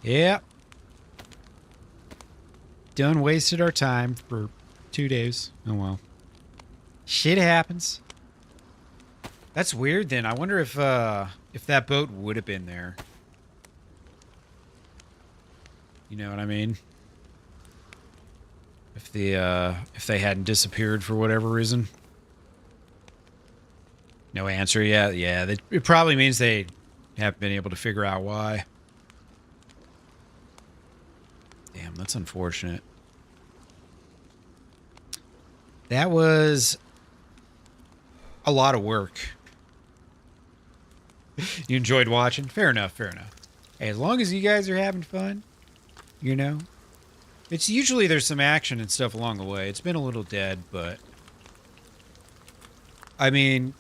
Yeah. Done wasted our time for 2 days. Oh well. Shit happens. That's weird then. I wonder if that boat would have been there. You know what I mean? If they hadn't disappeared for whatever reason. No answer yet. Yeah, it probably means they haven't been able to figure out why. Damn, that's unfortunate. That was a lot of work. You enjoyed watching? Fair enough, fair enough. Hey, as long as you guys are having fun, you know. It's usually there's some action and stuff along the way. It's been a little dead, but I mean,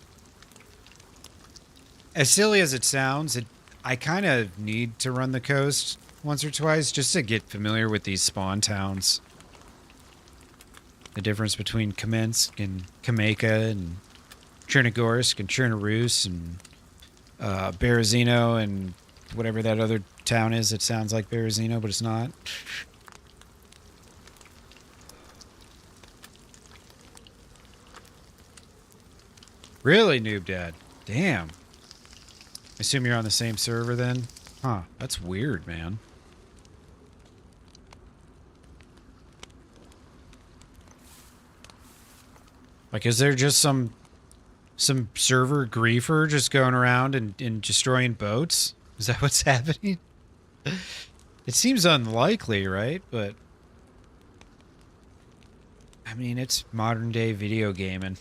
as silly as it sounds, I kind of need to run the coast once or twice just to get familiar with these spawn towns. The difference between Kamensk and Kameka and Chernigorsk and Chernarus and Berezino and whatever that other town is that sounds like Berezino, but it's not. Really, Noob Dad? Damn. I assume you're on the same server then? Huh, that's weird, man. Like, is there just some server griefer just going around and destroying boats? Is that what's happening? It seems unlikely, right? But I mean, it's modern day video gaming.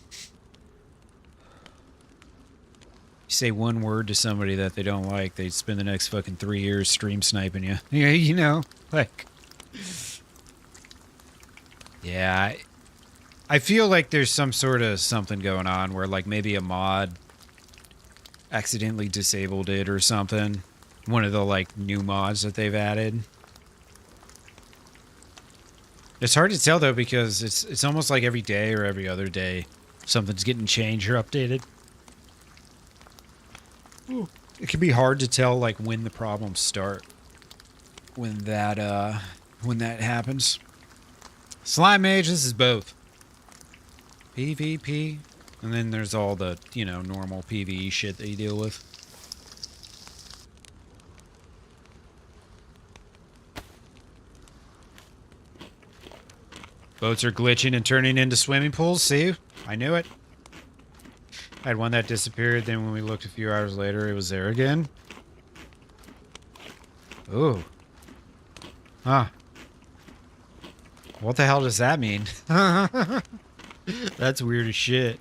You say one word to somebody that they don't like, they spend the next fucking 3 years stream sniping you. Yeah, you know, like, yeah. I feel like there's some sort of something going on where, like, maybe a mod accidentally disabled it or something. One of the, like, new mods that they've added. It's hard to tell, though, because it's almost like every day or every other day something's getting changed or updated. Ooh. It can be hard to tell, like, when the problems start. When that happens. Slime Mage, this is both. PvP, and then there's all the, you know, normal PvE shit that you deal with. Boats are glitching and turning into swimming pools, see? I knew it. I had one that disappeared, then when we looked a few hours later, it was there again. Ooh. Huh. What the hell does that mean? That's weird as shit.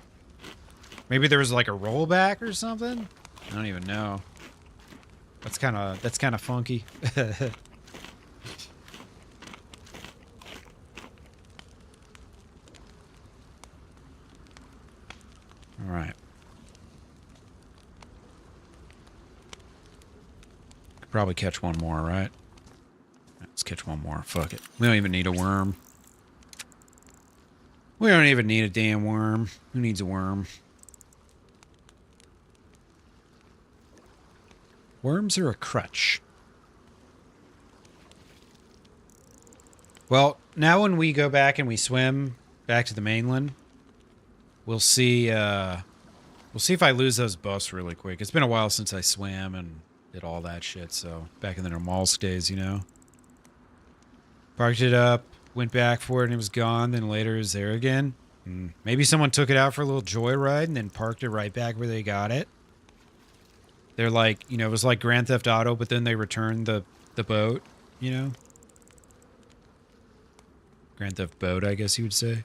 Maybe there was like a rollback or something? I don't even know. That's kind of funky. All right. Could probably catch one more, right? Let's catch one more. Fuck it. We don't even need a worm. We don't even need a damn worm. Who needs a worm? Worms are a crutch. Well, now when we go back and we swim back to the mainland, we'll see if I lose those buffs really quick. It's been a while since I swam and did all that shit, so back in the Normalsk days, you know. Parked it up, went back for it and it was gone, then later it was there again. Maybe someone took it out for a little joyride and then parked it right back where they got it. They're like, you know, it was like Grand Theft Auto, but then they returned the boat, you know? Grand Theft Boat, I guess you would say.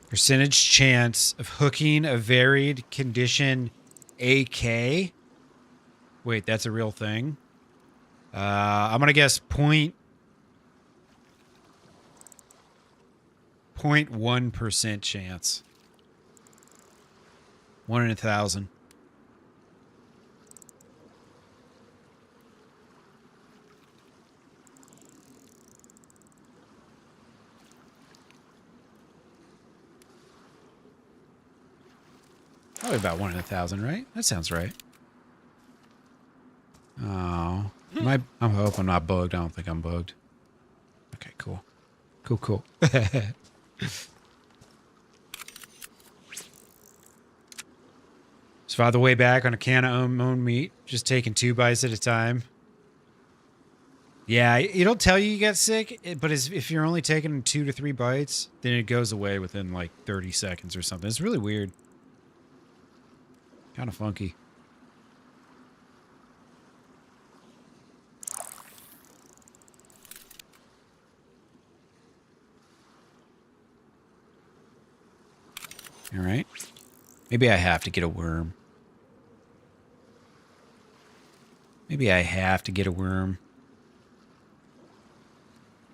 Percentage chance of hooking a varied condition AK. Wait, that's a real thing? I'm going to guess 0.1% chance. 1 in 1,000. Probably about 1 in 1,000, right? That sounds right. Oh. I hope I'm not bugged. I don't think I'm bugged. Okay, cool. Cool. So the way back on a can of own meat, just taking 2 bites at a time. Yeah, it'll tell you get sick, but if you're only taking 2 to 3 bites, then it goes away within like 30 seconds or something. It's really weird. Kind of funky. All right. Maybe I have to get a worm.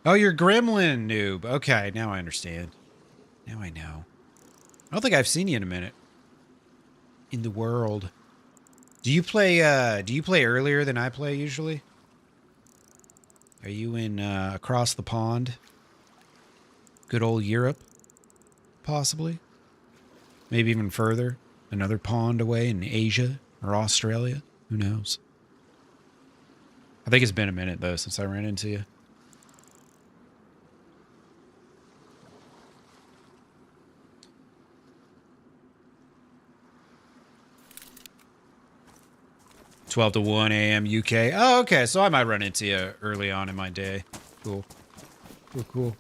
Oh, you're Gremlin, noob. Okay, now I understand. Now I know. I don't think I've seen you in a minute. In the world. Do you play earlier than I play usually? Are you in across the pond? Good old Europe? Possibly? Maybe even further? Another pond away in Asia or Australia? Who knows? I think it's been a minute though since I ran into you. $12 to 1 a.m. UK. Oh, okay. So I might run into you early on in my day. Cool. All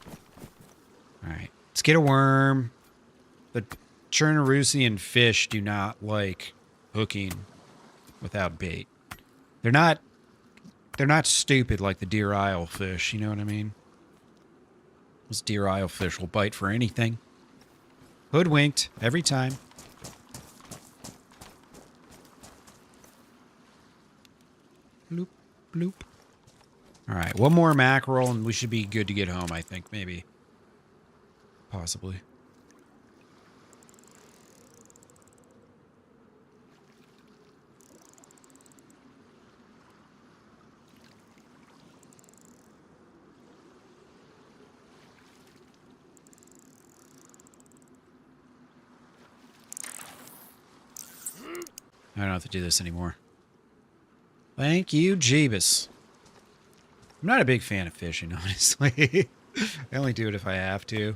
right. Let's get a worm. The Chernarusian fish do not like hooking without bait. They're not stupid like the Deer Isle fish. You know what I mean? Those Deer Isle fish will bite for anything. Hoodwinked every time. Bloop, bloop. All right, one more mackerel and we should be good to get home, I think, maybe. Possibly. I don't have to do this anymore. Thank you, Jeebus. I'm not a big fan of fishing, honestly. I only do it if I have to.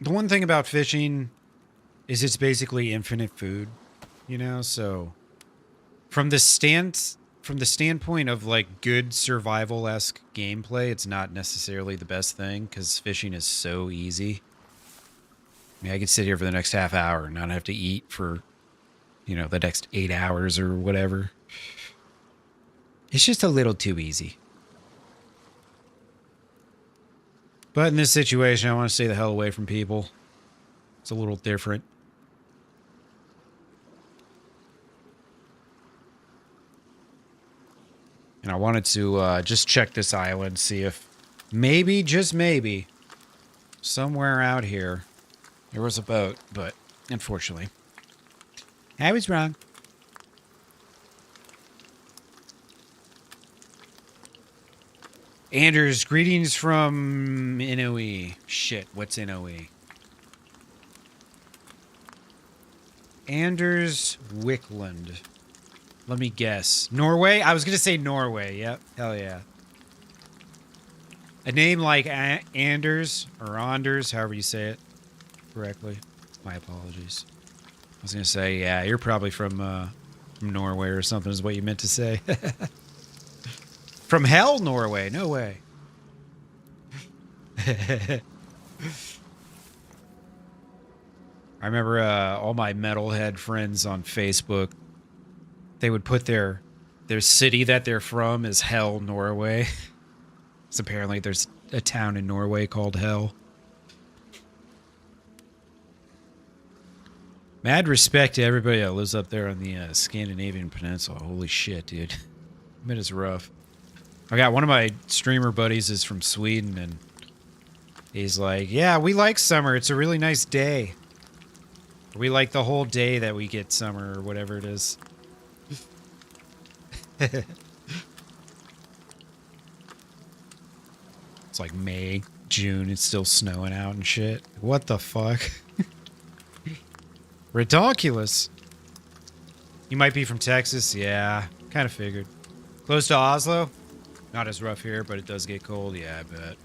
The one thing about fishing is it's basically infinite food, you know? So from the standpoint of like good survival-esque gameplay, it's not necessarily the best thing because fishing is so easy. I mean, I could sit here for the next half hour and not have to eat for, you know, the next 8 hours or whatever. It's just a little too easy. But in this situation, I want to stay the hell away from people. It's a little different. And I wanted to just check this island, see if maybe, just maybe, somewhere out here, there was a boat, but unfortunately, I was wrong. Anders, greetings from NOE. Shit, what's NOE? Anders Wickland. Let me guess. Norway? I was going to say Norway. Yep. Hell yeah. A name like Anders or Anders, however you say it correctly. My apologies. I was going to say, yeah, you're probably from Norway or something is what you meant to say. From hell, Norway. No way. I remember all my metalhead friends on Facebook, they would put their city that they're from as Hell, Norway. So apparently there's a town in Norway called Hell. Mad respect to everybody that lives up there on the Scandinavian Peninsula. Holy shit, dude. I mean, it's rough. I got one of my streamer buddies is from Sweden, and he's like, yeah, we like summer. It's a really nice day. We like the whole day that we get summer or whatever it is. It's like May, June. It's still snowing out and shit. What the fuck? Ridiculous. You might be from Texas. Yeah, kind of figured. Close to Oslo? Not as rough here, but it does get cold. Yeah, I bet.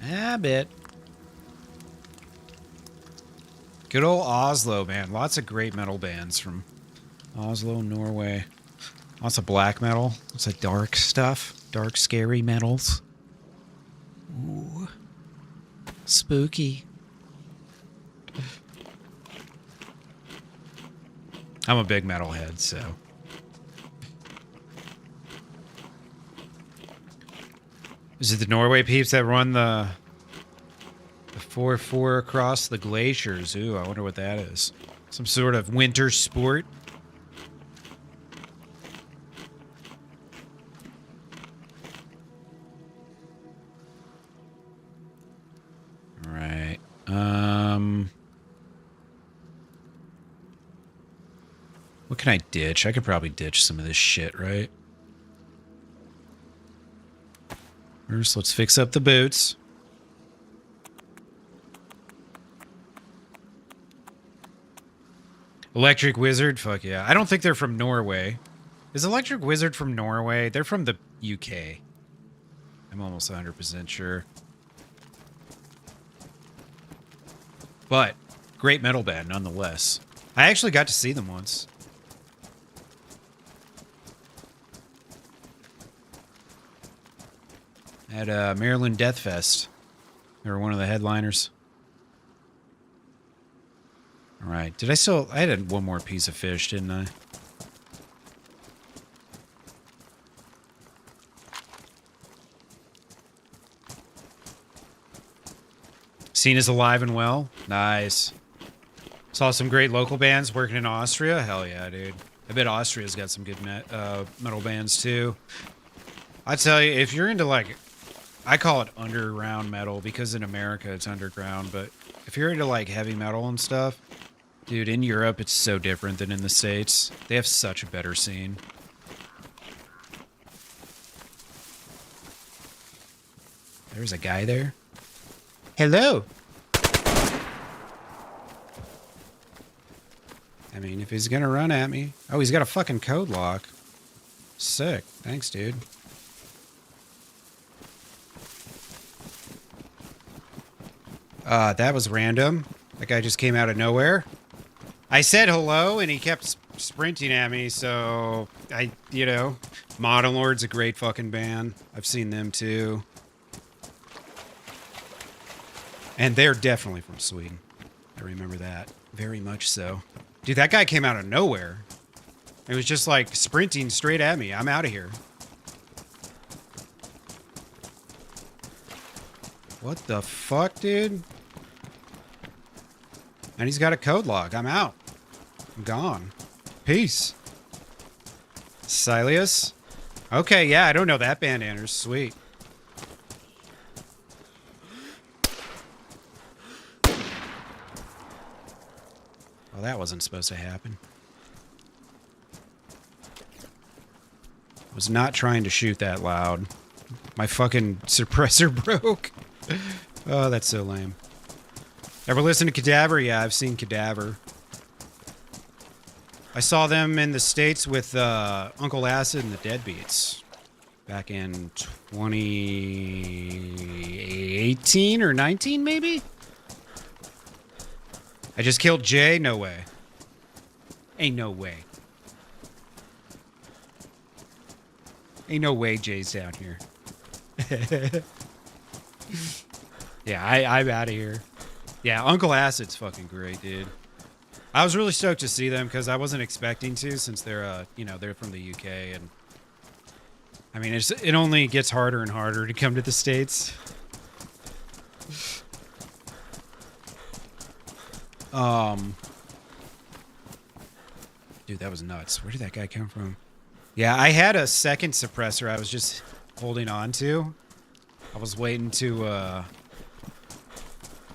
I bet. Good old Oslo, man. Lots of great metal bands from Oslo, Norway. Lots of black metal. Lots of dark stuff. Dark, scary metals. Ooh. Spooky. I'm a big metalhead, so... Is it the Norway peeps that run the 4-4 across the glaciers? Ooh, I wonder what that is. Some sort of winter sport? All right. What can I ditch? I could probably ditch some of this shit, right? First, let's fix up the boots. Electric Wizard? Fuck yeah. I don't think they're from Norway. Is Electric Wizard from Norway? They're from the UK. I'm almost 100% sure. But, great metal band nonetheless. I actually got to see them once. At Maryland Death Fest. They were one of the headliners. All right. I had one more piece of fish, didn't I? Scene is alive and well. Nice. Saw some great local bands working in Austria. Hell yeah, dude. I bet Austria's got some good metal bands too. I tell you, if you're into like... I call it underground metal because in America it's underground, but if you're into like heavy metal and stuff, dude, in Europe it's so different than in the States. They have such a better scene. There's a guy there. Hello. I mean, if he's gonna run at me. Oh, he's got a fucking code lock. Sick. Thanks, dude. That was random. That guy just came out of nowhere. I said hello, and he kept sprinting at me, so Modern Lord's a great fucking band. I've seen them too. And they're definitely from Sweden. I remember that. Very much so. Dude, that guy came out of nowhere. It was just like sprinting straight at me. I'm out of here. What the fuck, dude? And he's got a code lock. I'm out. I'm gone. Peace. Sileus? Okay, yeah, I don't know that band, Anders. Sweet. Well, that wasn't supposed to happen. I was not trying to shoot that loud. My fucking suppressor broke. Oh, that's so lame. Ever listen to Cadaver? Yeah, I've seen Cadaver. I saw them in the States with Uncle Acid and the Deadbeats back in 2018 or 19, maybe? I just killed Jay? No way. Ain't no way. Ain't no way Jay's down here. Yeah, I'm out of here. Yeah, Uncle Acid's fucking great, dude. I was really stoked to see them because I wasn't expecting to, since they're, you know, they're from the UK, and I mean, it only gets harder and harder to come to the States. Dude, that was nuts. Where did that guy come from? Yeah, I had a second suppressor I was just holding on to. I was waiting to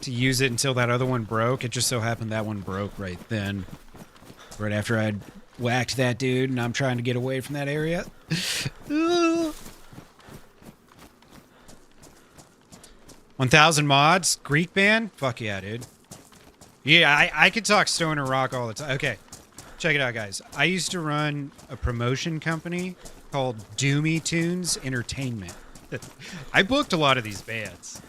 use it until that other one broke. It just so happened that one broke right then. Right after I'd whacked that dude, and I'm trying to get away from that area. 1,000 mods? Greek band? Fuck yeah, dude. Yeah, I could talk stoner rock all the time. Okay, check it out, guys. I used to run a promotion company called Doomy Tunes Entertainment. I booked a lot of these bands.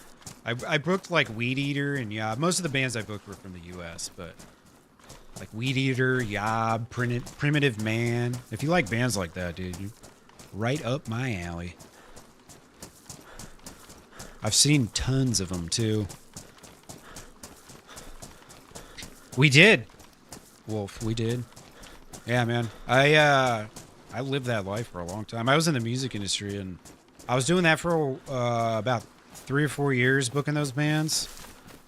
I booked like Weed Eater and Yob. Most of the bands I booked were from the U.S., but like Weed Eater, Yob, Primitive Man. If you like bands like that, dude, you're right up my alley. I've seen tons of them too. We did, Wolf. We did. Yeah, man. I lived that life for a long time. I was in the music industry, and I was doing that for about 3 or 4 years, booking those bands.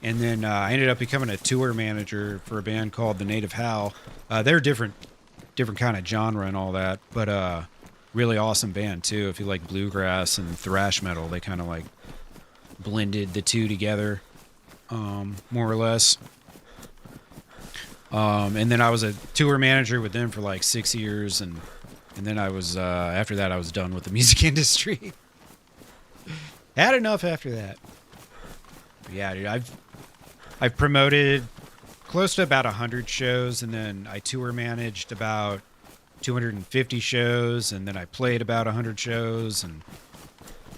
And then I ended up becoming a tour manager for a band called The Native Howl. They're different kind of genre and all that, but really awesome band too. If you like bluegrass and thrash metal, they kind of like blended the two together, more or less. And then I was a tour manager with them for like 6 years, and then I was after that I was done with the music industry. Had enough after that. But yeah, dude, I've promoted close to about 100 shows, and then I tour managed about 250 shows, and then I played about 100 shows, and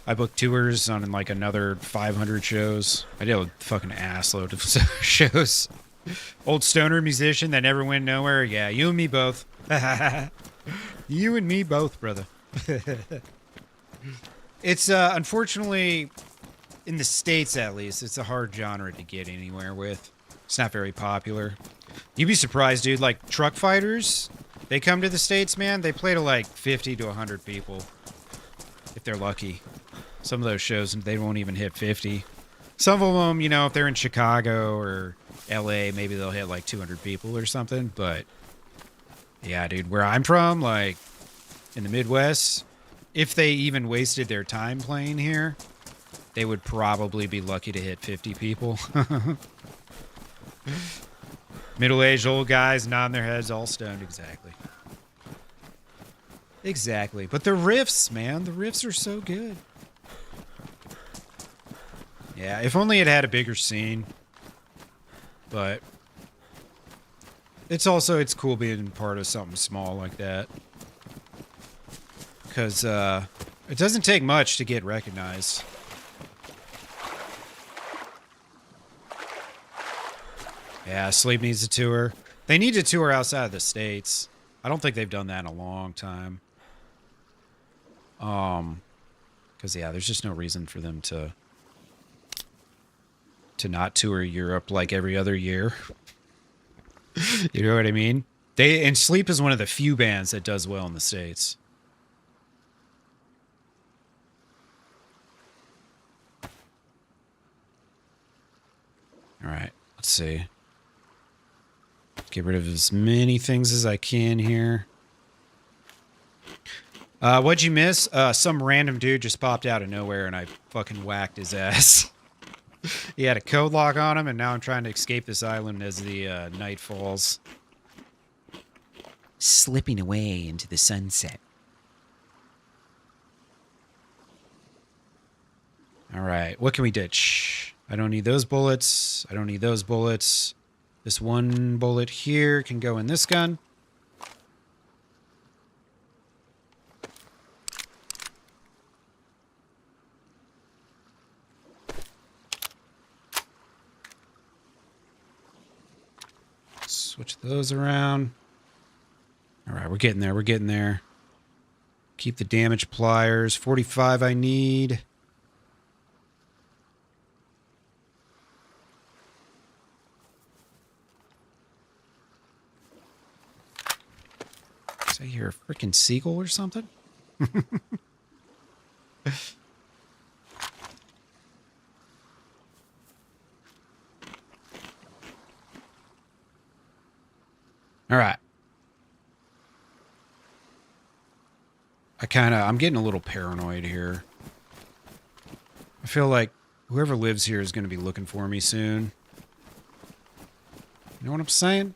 I booked tours on like another 500 shows. I did a fucking assload of shows. Old stoner musician that never went nowhere. Yeah, you and me both. You and me both, brother. It's unfortunately, in the States at least, it's a hard genre to get anywhere with. It's not very popular. You'd be surprised, dude. Like truck fighters, they come to the States, man. They play to like 50 to 100 people, if they're lucky. Some of those shows, they won't even hit 50. Some of them, you know, if they're in Chicago or LA, maybe they'll hit like 200 people or something. But yeah, dude, where I'm from, like in the Midwest, if they even wasted their time playing here, they would probably be lucky to hit 50 people. Middle-aged old guys nodding their heads, all stoned. Exactly. Exactly. But the riffs, man, the riffs are so good. Yeah, if only it had a bigger scene. But it's cool being part of something small like that. Because it doesn't take much to get recognized. Yeah, Sleep needs a tour. They need to tour outside of the States. I don't think they've done that in a long time. Because yeah, there's just no reason for them to not tour Europe like every other year. You know what I mean? And Sleep is one of the few bands that does well in the States. All right, let's see. Get rid of as many things as I can here. What'd you miss? Some random dude just popped out of nowhere and I fucking whacked his ass. He had a code lock on him, and now I'm trying to escape this island as the night falls. Slipping away into the sunset. All right, what can we ditch? I don't need those bullets. I don't need those bullets. This one bullet here can go in this gun. Switch those around. All right, we're getting there. We're getting there. Keep the damage pliers. 45 I need. Is I hear a freaking seagull or something? All right. I'm getting a little paranoid here. I feel like whoever lives here is going to be looking for me soon. You know what I'm saying?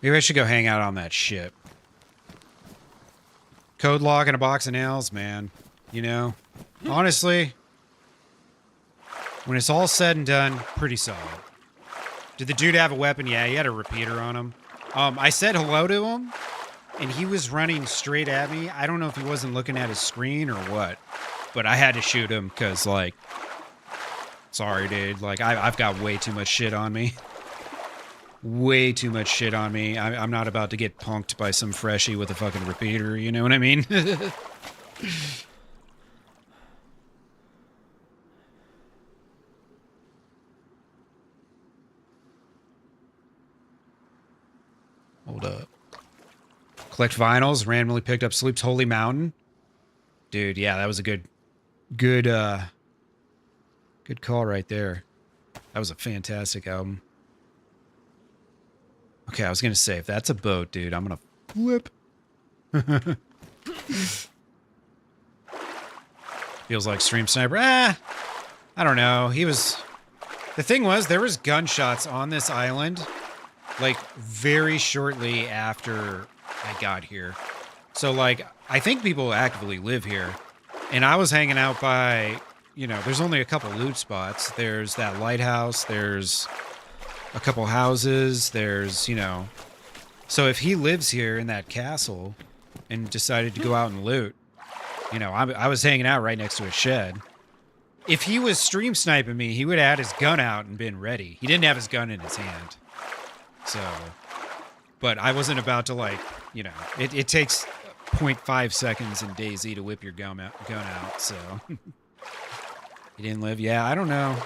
Maybe I should go hang out on that ship. Code lock and a box of nails, man. You know? Honestly, when it's all said and done, pretty solid. Did the dude have a weapon? Yeah, he had a repeater on him. I said hello to him, and he was running straight at me. I don't know if he wasn't looking at his screen or what, but I had to shoot him because, like, sorry, dude. Like, I've got way too much shit on me. Way too much shit on me. I'm not about to get punked by some freshie with a fucking repeater, you know what I mean? Hold up. Collect vinyls. Randomly picked up Sleep's Holy Mountain. Dude, yeah, that was a good call right there. That was a fantastic album. Okay, I was going to say, if that's a boat, dude, I'm going to flip. Feels like Stream Sniper. I don't know. The thing was, there was gunshots on this island, like, very shortly after I got here. So, like, I think people actively live here. And I was hanging out by, you know, there's only a couple loot spots. There's that lighthouse. There's a couple houses. There's, you know. So if he lives here in that castle and decided to go out and loot, you know, I was hanging out right next to a shed. If he was stream sniping me, he would have had his gun out and been ready. He didn't have his gun in his hand. So, but I wasn't about to, like, you know, it takes 0.5 seconds in DayZ to whip your gun out, so. He didn't live? Yeah, I don't know.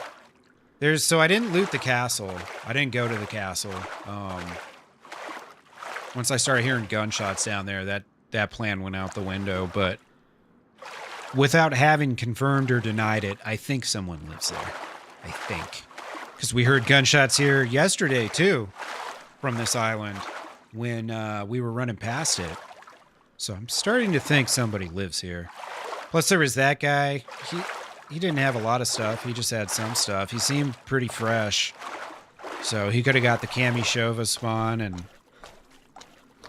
So I didn't loot the castle. I didn't go to the castle. Once I started hearing gunshots down there, that plan went out the window, but without having confirmed or denied it, I think someone lives there. I think. Because we heard gunshots here yesterday, too, from this island when we were running past it. So I'm starting to think somebody lives here. Plus, there was that guy. He didn't have a lot of stuff. He just had some stuff. He seemed pretty fresh. So he could have got the Cami Shova spawn and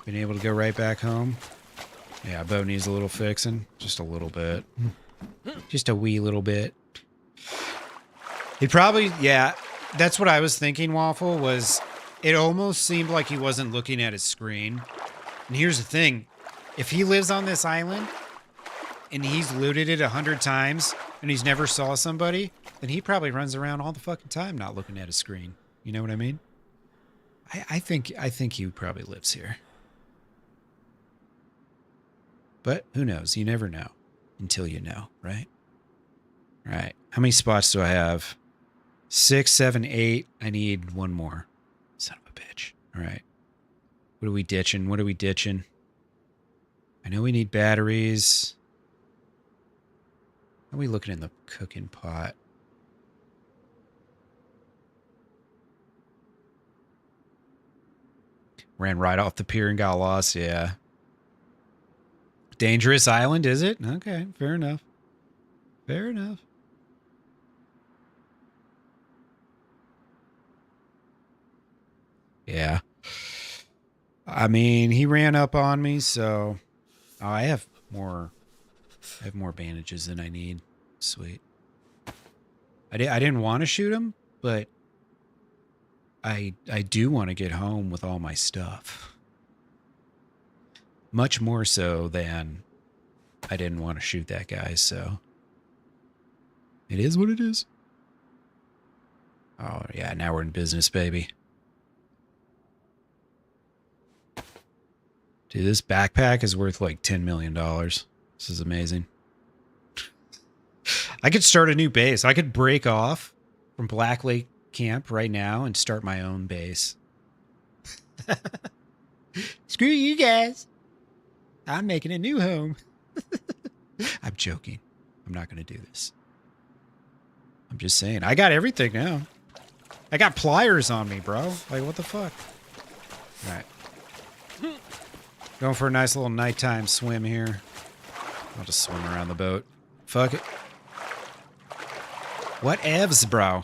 been able to go right back home. Yeah, boat needs a little fixing. Just a little bit. Just a wee little bit. He probably, yeah, that's what I was thinking, Waffle, was it almost seemed like he wasn't looking at his screen. And here's the thing. If he lives on this island and he's looted it 100 times and he's never saw somebody, then he probably runs around all the fucking time not looking at his screen. You know what I mean? I think he probably lives here. But who knows? You never know until you know, right? All right. How many spots do I have? 6, 7, 8. I need one more. Son of a bitch. All right. What are we ditching? What are we ditching? I know we need batteries. How are we looking in the cooking pot? Ran right off the pier and got lost. Yeah. Dangerous island, is it? Okay, fair enough. Fair enough. Yeah. I mean, he ran up on me, so I have more bandages than I need. Sweet. I didn't want to shoot him, but I do want to get home with all my stuff. Much more so than I didn't want to shoot that guy, so it is what it is. Oh, yeah, now we're in business, baby. Dude, this backpack is worth like $10 million. This is amazing. I could start a new base. I could break off from Black Lake Camp right now and start my own base. Screw you guys. I'm making a new home. I'm joking. I'm not going to do this. I'm just saying. I got everything now. I got pliers on me, bro. Like, what the fuck? All right. Going for a nice little nighttime swim here. I'll just swim around the boat. Fuck it. What evs, bro?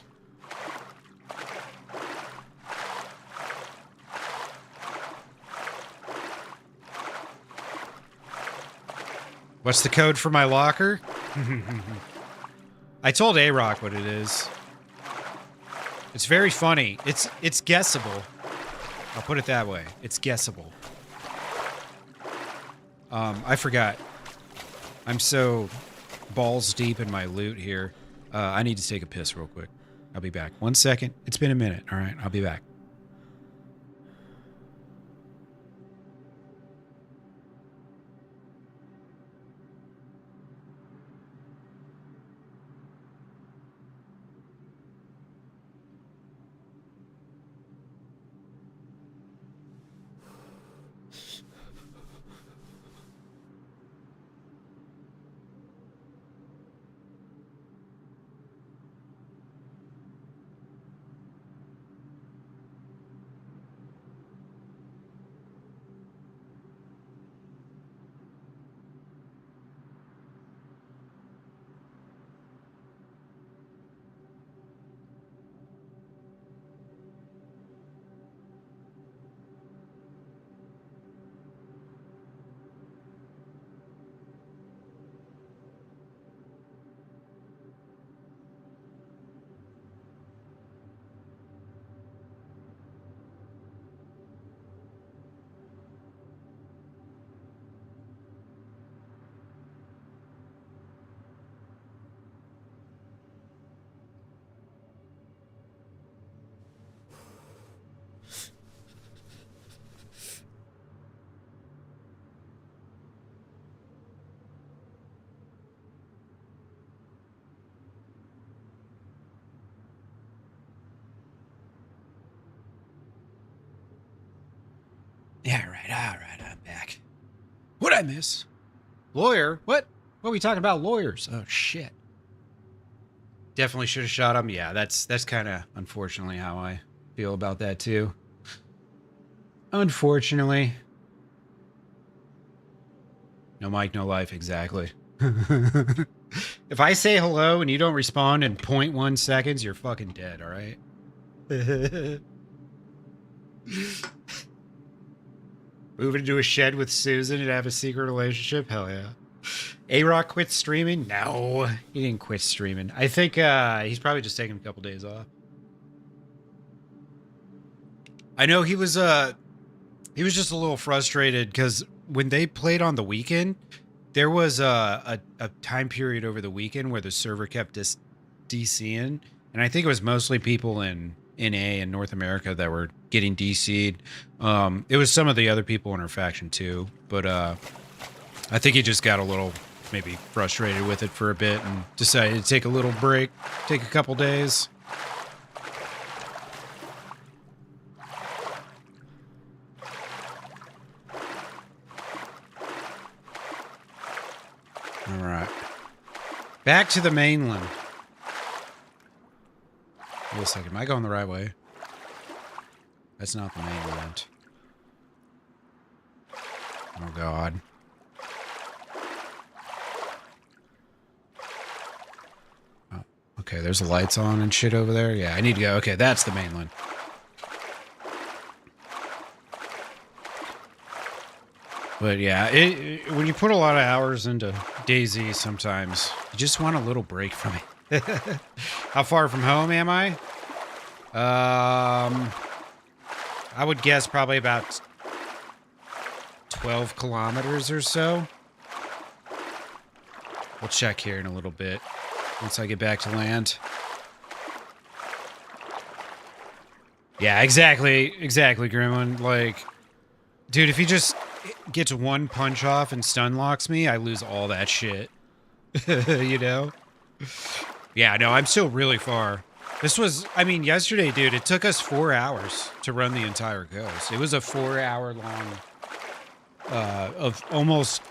What's the code for my locker? I told A-Rock what it is. It's very funny. It's guessable. I'll put it that way. It's guessable. I forgot. I'm so balls deep in my loot here. I need to take a piss real quick. I'll be back. 1 second. It's been a minute. All right, I'll be back. Yeah, all right, I'm back. What'd I miss? Lawyer? What? What are we talking about? Lawyers? Oh, shit. Definitely should have shot him. Yeah, that's kind of unfortunately how I feel about that, too. Unfortunately. No mic, no life, exactly. If I say hello and you don't respond in 0.1 seconds, you're fucking dead, all right? Moving into a shed with Susan and have a secret relationship? Hell yeah. A-Rock quit streaming? No, he didn't quit streaming. I think he's probably just taking a couple days off. I know he was just a little frustrated because when they played on the weekend, there was a time period over the weekend where the server kept DCing, and I think it was mostly people in NA and North America that were getting DC'd. It was some of the other people in our faction too, but I think he just got a little maybe frustrated with it for a bit and decided to take a little break, take a couple days. All right. Back to the mainland. Wait a second. Am I going the right way? That's not the mainland. Oh, God. Oh, okay, there's the lights on and shit over there. Yeah, I need to go. Okay, that's the mainland. But yeah, when you put a lot of hours into DayZ, sometimes you just want a little break from it. How far from home am I? I would guess probably about 12 kilometers or so. We'll check here in a little bit once I get back to land. Yeah, exactly, Gremlin. Like, dude, if he just gets one punch off and stun locks me, I lose all that shit. You know? Yeah, no, I'm still really far. This was, I mean, yesterday, dude, it took us 4 hours to run the entire coast. It was a 4-hour long, of almost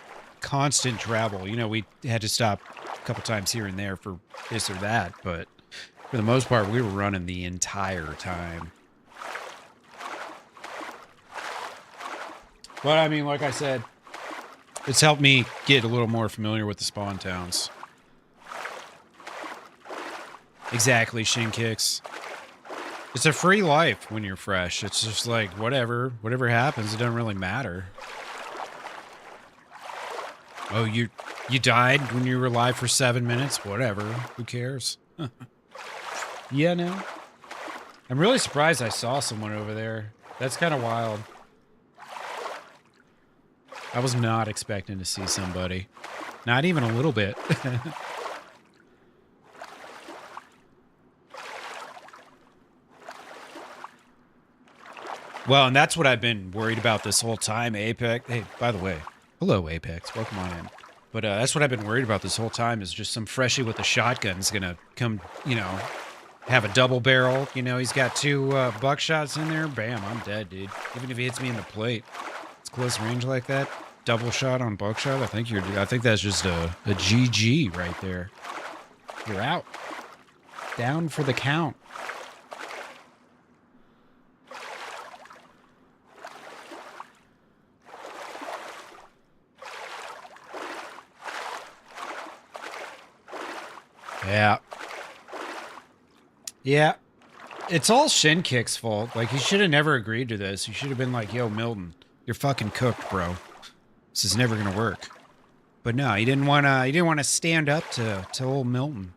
constant travel. You know, we had to stop a couple times here and there for this or that, but for the most part, we were running the entire time. But I mean, like I said, it's helped me get a little more familiar with the spawn towns. Exactly, shin kicks. It's a free life when you're fresh. It's just like, whatever happens, it doesn't really matter. Oh, you died when you were alive for 7 minutes? Whatever. Who cares? Yeah, no. I'm really surprised I saw someone over there. That's kind of wild. I was not expecting to see somebody. Not even a little bit. Well, and that's what I've been worried about this whole time, Apex. Hey, by the way, hello, Apex. Welcome on in. But that's what I've been worried about this whole time is just some freshie with a shotgun's gonna come, you know, have a double barrel. You know, he's got 2 buckshots in there. Bam, I'm dead, dude. Even if he hits me in the plate. It's close range like that. Double shot on buckshot. I think that's just a GG right there. You're out. Down for the count. Yeah. Yeah. It's all Shin Kick's fault. Like, he should have never agreed to this. He should have been like, yo, Milton, you're fucking cooked, bro. This is never gonna work. But no, he didn't wanna stand up to old Milton.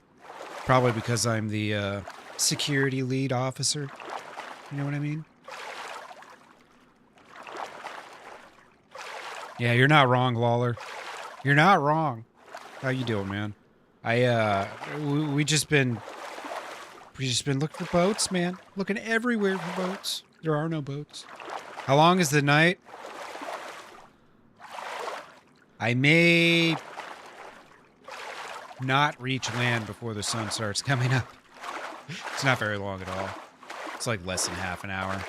Probably because I'm the security lead officer. You know what I mean? Yeah, you're not wrong, Lawler. You're not wrong. How you doing, man? We just been looking for boats, man. Looking everywhere for boats. There are no boats. How long is the night? I may not reach land before the sun starts coming up. It's not very long at all. It's like less than half an hour.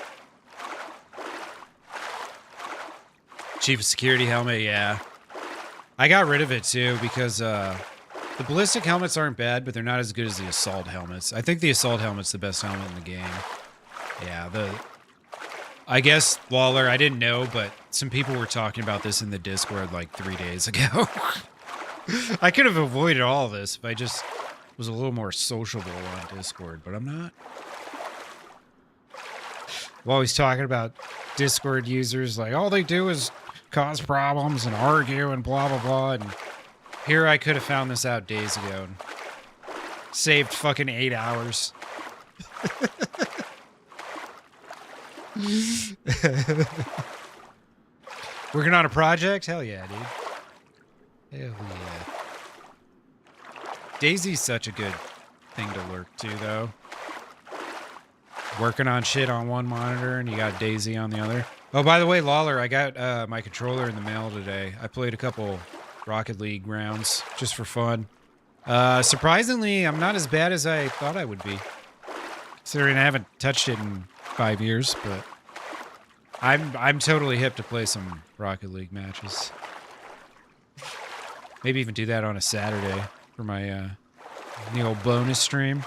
Chief of Security helmet, yeah. I got rid of it too because the ballistic helmets aren't bad, but they're not as good as the assault helmets. I think the assault helmet's the best helmet in the game. Yeah, I guess, Lawler, I didn't know, but some people were talking about this in the Discord like 3 days ago. I could have avoided all of this if I just was a little more sociable on Discord, but I'm not. I'm always talking about Discord users, like, all they do is cause problems and argue and blah, blah, blah, and here I could have found this out days ago and saved fucking 8 hours. Working on a project? Hell yeah, dude. Hell yeah. DayZ's such a good thing to lurk to, though. Working on shit on one monitor and you got DayZ on the other. Oh, by the way, Lawler, I got my controller in the mail today. I played a couple Rocket League rounds just for fun. Surprisingly, I'm not as bad as I thought I would be. Considering I haven't touched it in 5 years, but I'm totally hip to play some Rocket League matches. Maybe even do that on a Saturday for my the old bonus stream.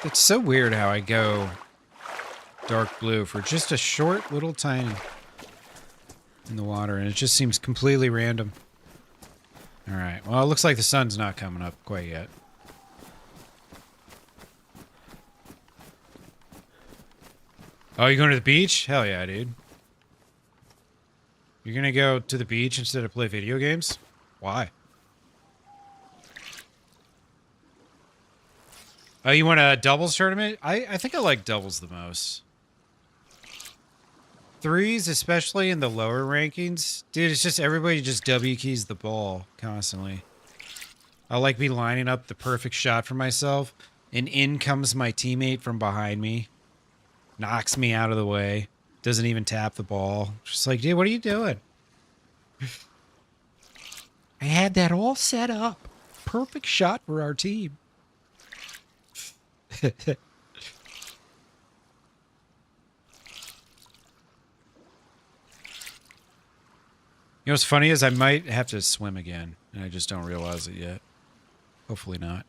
It's so weird how I go dark blue for just a short little tiny in the water, and it just seems completely random. All right. Well, it looks like the sun's not coming up quite yet. Oh, you going to the beach? Hell yeah, dude. You're gonna go to the beach instead of play video games? Why? Oh, you want a doubles tournament? I think I like doubles the most. Threes, especially in the lower rankings. Dude, it's just everybody just W keys the ball constantly. I like me lining up the perfect shot for myself, and in comes my teammate from behind me. Knocks me out of the way. Doesn't even tap the ball. Just like, dude, what are you doing? I had that all set up. Perfect shot for our team. You know what's funny is I might have to swim again, and I just don't realize it yet. Hopefully not.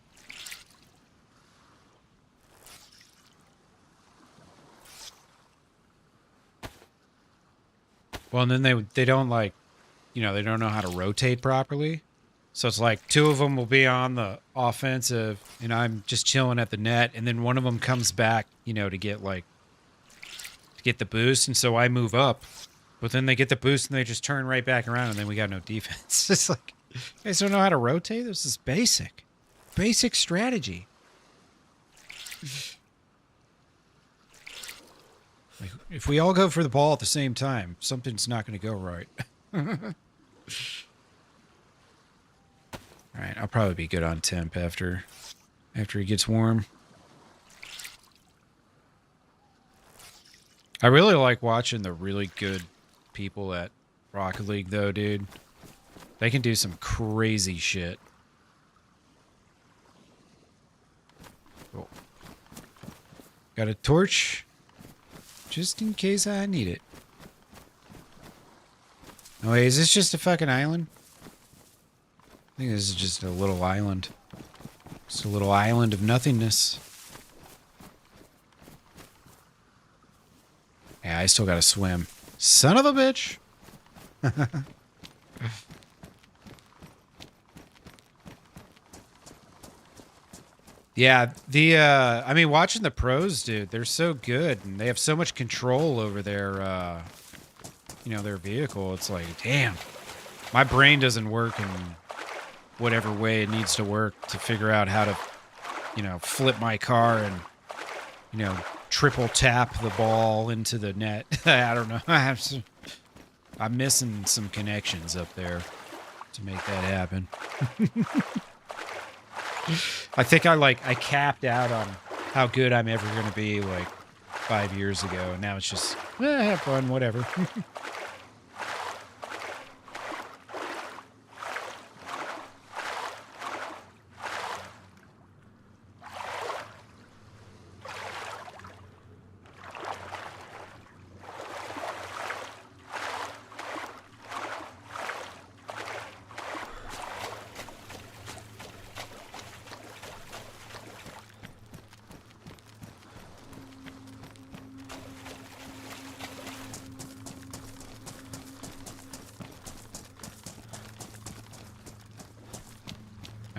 Well, and then they don't like, you know, they don't know how to rotate properly. So it's like two of them will be on the offensive, and I'm just chilling at the net, and then one of them comes back, you know, to get the boost, and so I move up. But then they get the boost, and they just turn right back around, and then we got no defense. It's like, you guys don't know how to rotate? This is basic strategy. Like, if we all go for the ball at the same time, something's not going to go right. All right, I'll probably be good on temp after it gets warm. I really like watching the really good people at Rocket League, though, dude. They can do some crazy shit. Cool. Got a torch, just in case I need it. Oh, wait, is this just a fucking island? I think this is just a little island. Just a little island of nothingness. Yeah, I still gotta swim. Son of a bitch! Yeah, I mean, watching the pros, dude, they're so good, and they have so much control over their, you know, their vehicle. It's like, damn, my brain doesn't work in whatever way it needs to work to figure out how to, you know, flip my car and, you know, triple tap the ball into the net. I don't know. I'm missing some connections up there to make that happen. I think I capped out on how good I'm ever going to be like 5 years ago. And now it's just, have fun, whatever.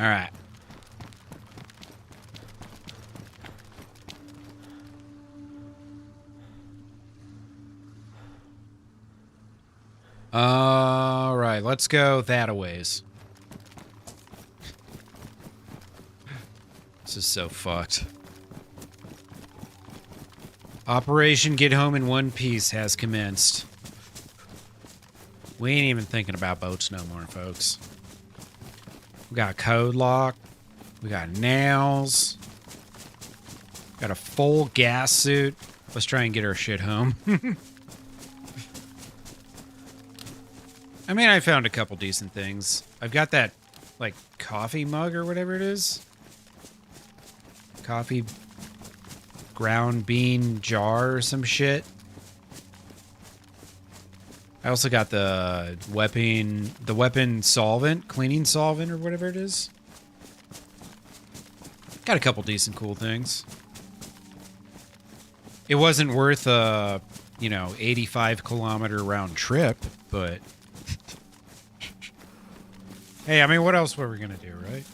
All right. All right, let's go that a ways. This is so fucked. Operation Get Home in One Piece has commenced. We ain't even thinking about boats no more, folks. We got code lock. We got nails. Got a full gas suit. Let's try and get our shit home. I mean, I found a couple decent things. I've got that, like, coffee mug or whatever it is. Coffee ground bean jar or some shit. I also got the weapon solvent, cleaning solvent or whatever it is. Got a couple decent cool things. It wasn't worth a, you know, 85 kilometer round trip. but hey, I mean, what else were we gonna do, right?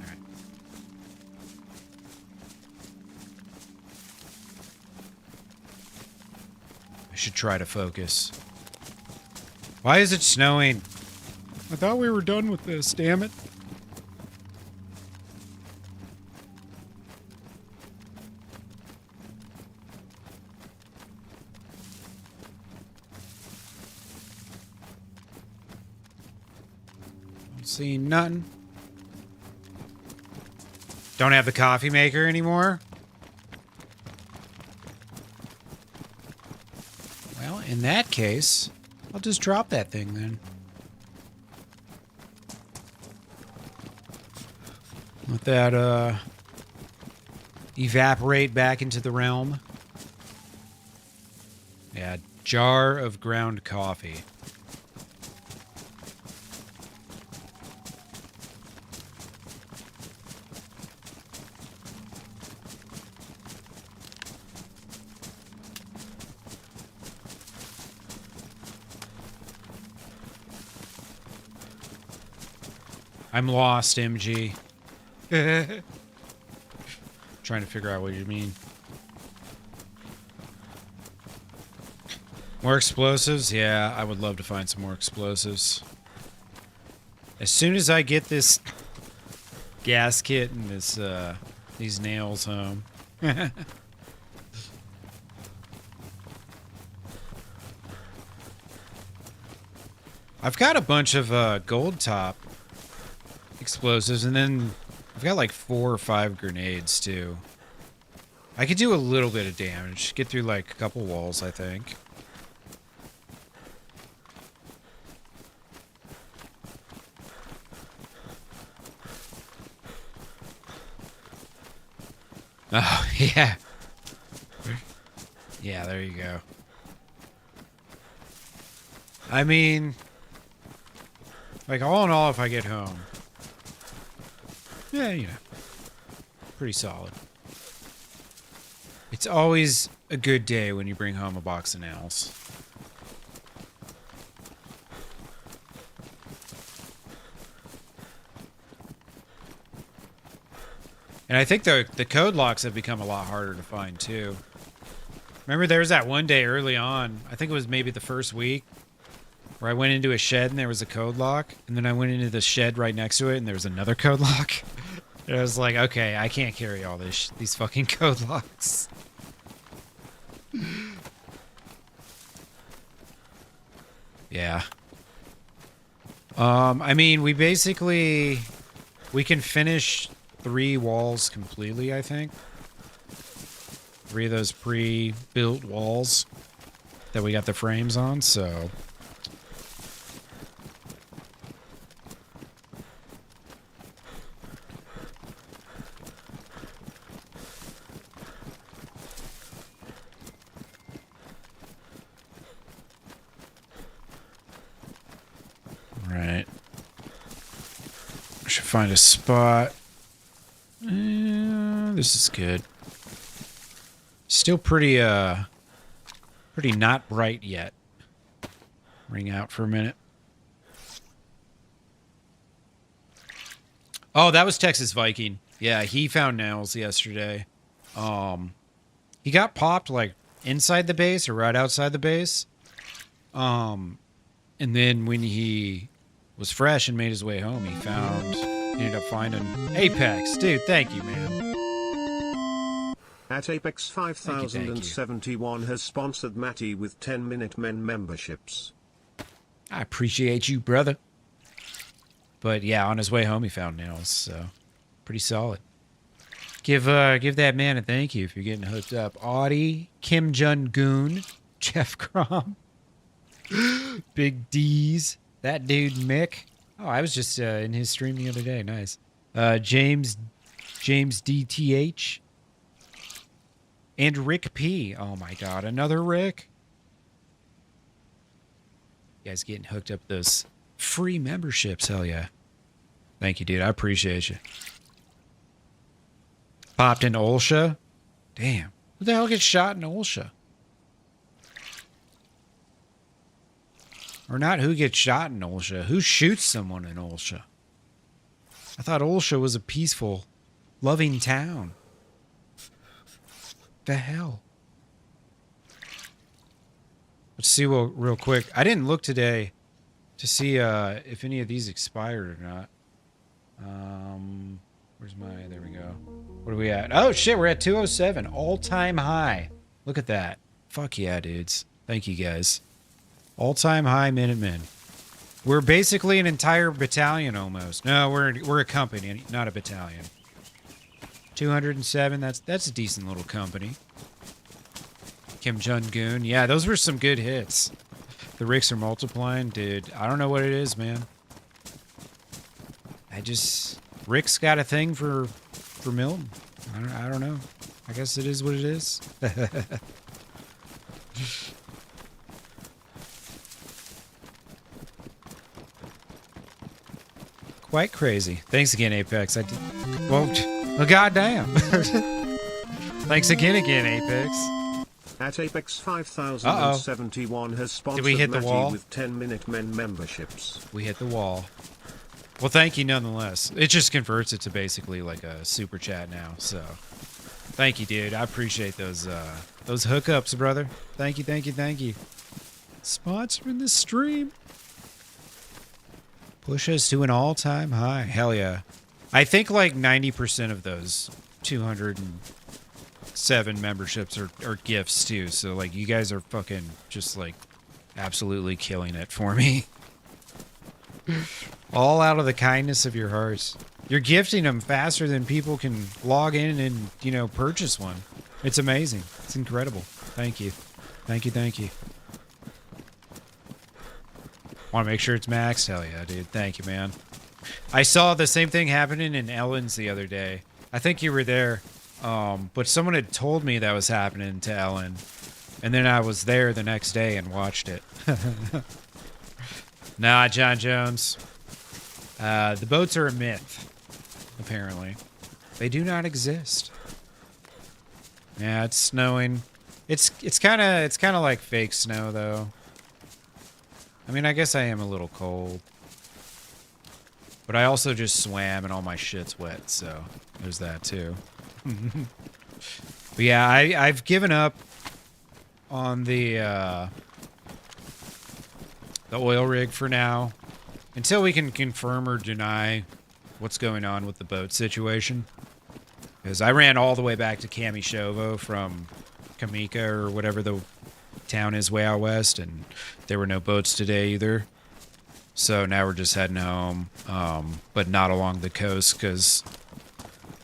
All right. I should try to focus. Why is it snowing? I thought we were done with this, damn it. Don't see nothing. Don't have the coffee maker anymore? Well, in that case, I'll just drop that thing then. Let that evaporate back into the realm. Yeah, jar of ground coffee. I'm lost, MG. Trying to figure out what you mean. More explosives? Yeah, I would love to find some more explosives. As soon as I get this gas kit and this these nails home. I've got a bunch of gold top explosives, and then I've got like 4 or 5 grenades too. I could do a little bit of damage. Get through like a couple walls, I think. Oh, yeah. Yeah, there you go. I mean, like, all in all, if I get home, yeah, you know, pretty solid. It's always a good day when you bring home a box of nails. And I think the code locks have become a lot harder to find, too. Remember there was that one day early on, I think it was maybe the first week, where I went into a shed and there was a code lock, and then I went into the shed right next to it and there was another code lock. And I was like, okay, I can't carry all these fucking code locks. Yeah. I mean, we can finish 3 walls completely, I think. 3 of those pre-built walls that we got the frames on, so... Right. I should find a spot. This is good. Still pretty not bright yet. Ring out for a minute. Oh, that was Texas Viking. Yeah, he found nails yesterday. He got popped like inside the base or right outside the base. And then when he was fresh and made his way home, he ended up finding Apex. Dude, thank you, man. At Apex 5071 has sponsored Matty with 10-minute men memberships. I appreciate you, brother. But yeah, on his way home, he found nails, so pretty solid. Give that man a thank you if you're getting hooked up. Audie, Kim Jun-goon, Jeff Crom, Big D's, that dude Mick. Oh, I was just in his stream the other day. Nice. James DTH, and Rick P. Oh my God, another Rick. You guys getting hooked up those free memberships? Hell yeah. Thank you, dude. I appreciate you. Popped in Olsha. Damn. Who the hell gets shot in Olsha? Or not who gets shot in Olsha. Who shoots someone in Olsha? I thought Olsha was a peaceful, loving town. The hell? Let's see real quick. I didn't look today to see if any of these expired or not. Where's my... There we go. What are we at? Oh, shit, we're at 207. All-time high. Look at that. Fuck yeah, dudes. Thank you, guys. All-time high Minutemen. We're basically an entire battalion almost. No, we're a company, not a battalion. 207, that's a decent little company. Kim Jong-un. Yeah, those were some good hits. The Ricks are multiplying. Dude, I don't know what it is, man. Rick's got a thing for Milton. I don't know. I guess it is what it is. Quite crazy. Thanks again, Apex. Well, goddamn. Thanks again, Apex. At Apex 5071 has sponsored Matty with 10-minute men memberships. We hit the wall. Well, thank you nonetheless. It just converts it to basically like a super chat now. So, thank you, dude. I appreciate those hookups, brother. Thank you. Sponsoring the stream. Push us to an all-time high. Hell yeah. I think like 90% of those 207 memberships are gifts too. So like you guys are fucking just like absolutely killing it for me. All out of the kindness of your hearts. You're gifting them faster than people can log in and, purchase one. It's amazing. It's incredible. Thank you. Thank you. Want to make sure it's maxed? Hell yeah, dude. Thank you, man. I saw the same thing happening in Ellen's the other day. I think you were there. But someone had told me that was happening to Ellen. And then I was there the next day and watched it. Nah, John Jones. The boats are a myth, apparently. They do not exist. Yeah, it's snowing. It's kind of like fake snow though. I mean, I guess I am a little cold. But I also just swam and all my shit's wet, so there's that too. But yeah, I've given up on the oil rig for now until we can confirm or deny what's going on with the boat situation. Because I ran all the way back to Kamishovo from Kamika or whatever the town is way out west, and there were no boats today either. So now we're just heading home, but not along the coast because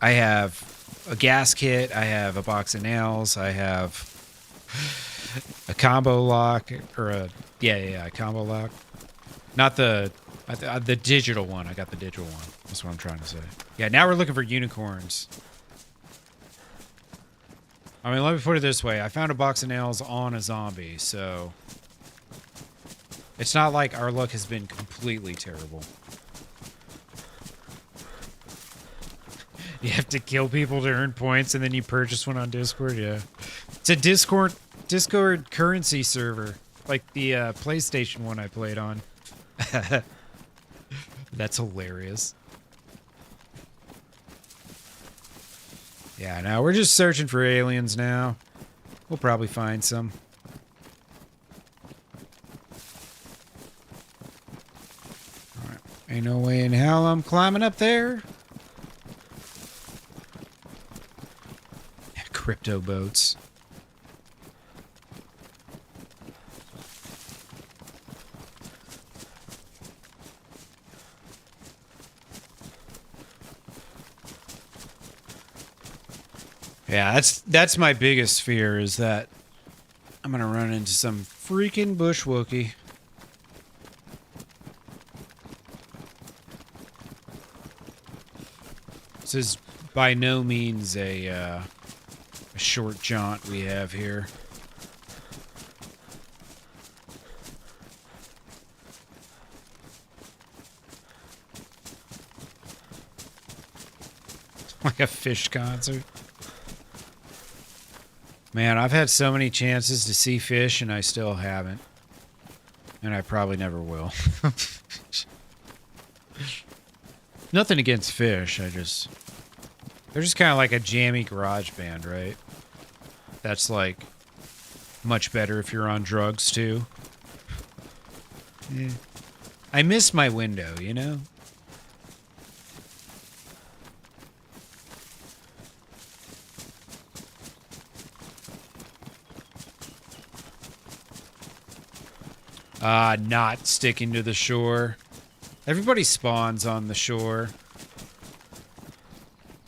I have a gas kit, I have a box of nails, I have a combo lock, or a combo lock. Not the digital one. I got the digital one. That's what I'm trying to say. Yeah, now we're looking for unicorns. I mean, let me put it this way. I found a box of nails on a zombie, so it's not like our luck has been completely terrible. You have to kill people to earn points, and then you purchase one on Discord? Yeah. It's a Discord currency server, like the PlayStation one I played on. That's hilarious. Yeah, now we're just searching for aliens now. We'll probably find some. Alright. Ain't no way in hell I'm climbing up there. Crypto boats. Yeah, that's my biggest fear, is that I'm gonna run into some freaking bush Wookie. This is by no means a short jaunt we have here. Like a fish concert. Man, I've had so many chances to see fish and I still haven't. And I probably never will. Nothing against Fish. They're just kind of like a jammy garage band, right? That's like much better if you're on drugs too. Yeah. I miss my window, you know? Not sticking to the shore. Everybody spawns on the shore.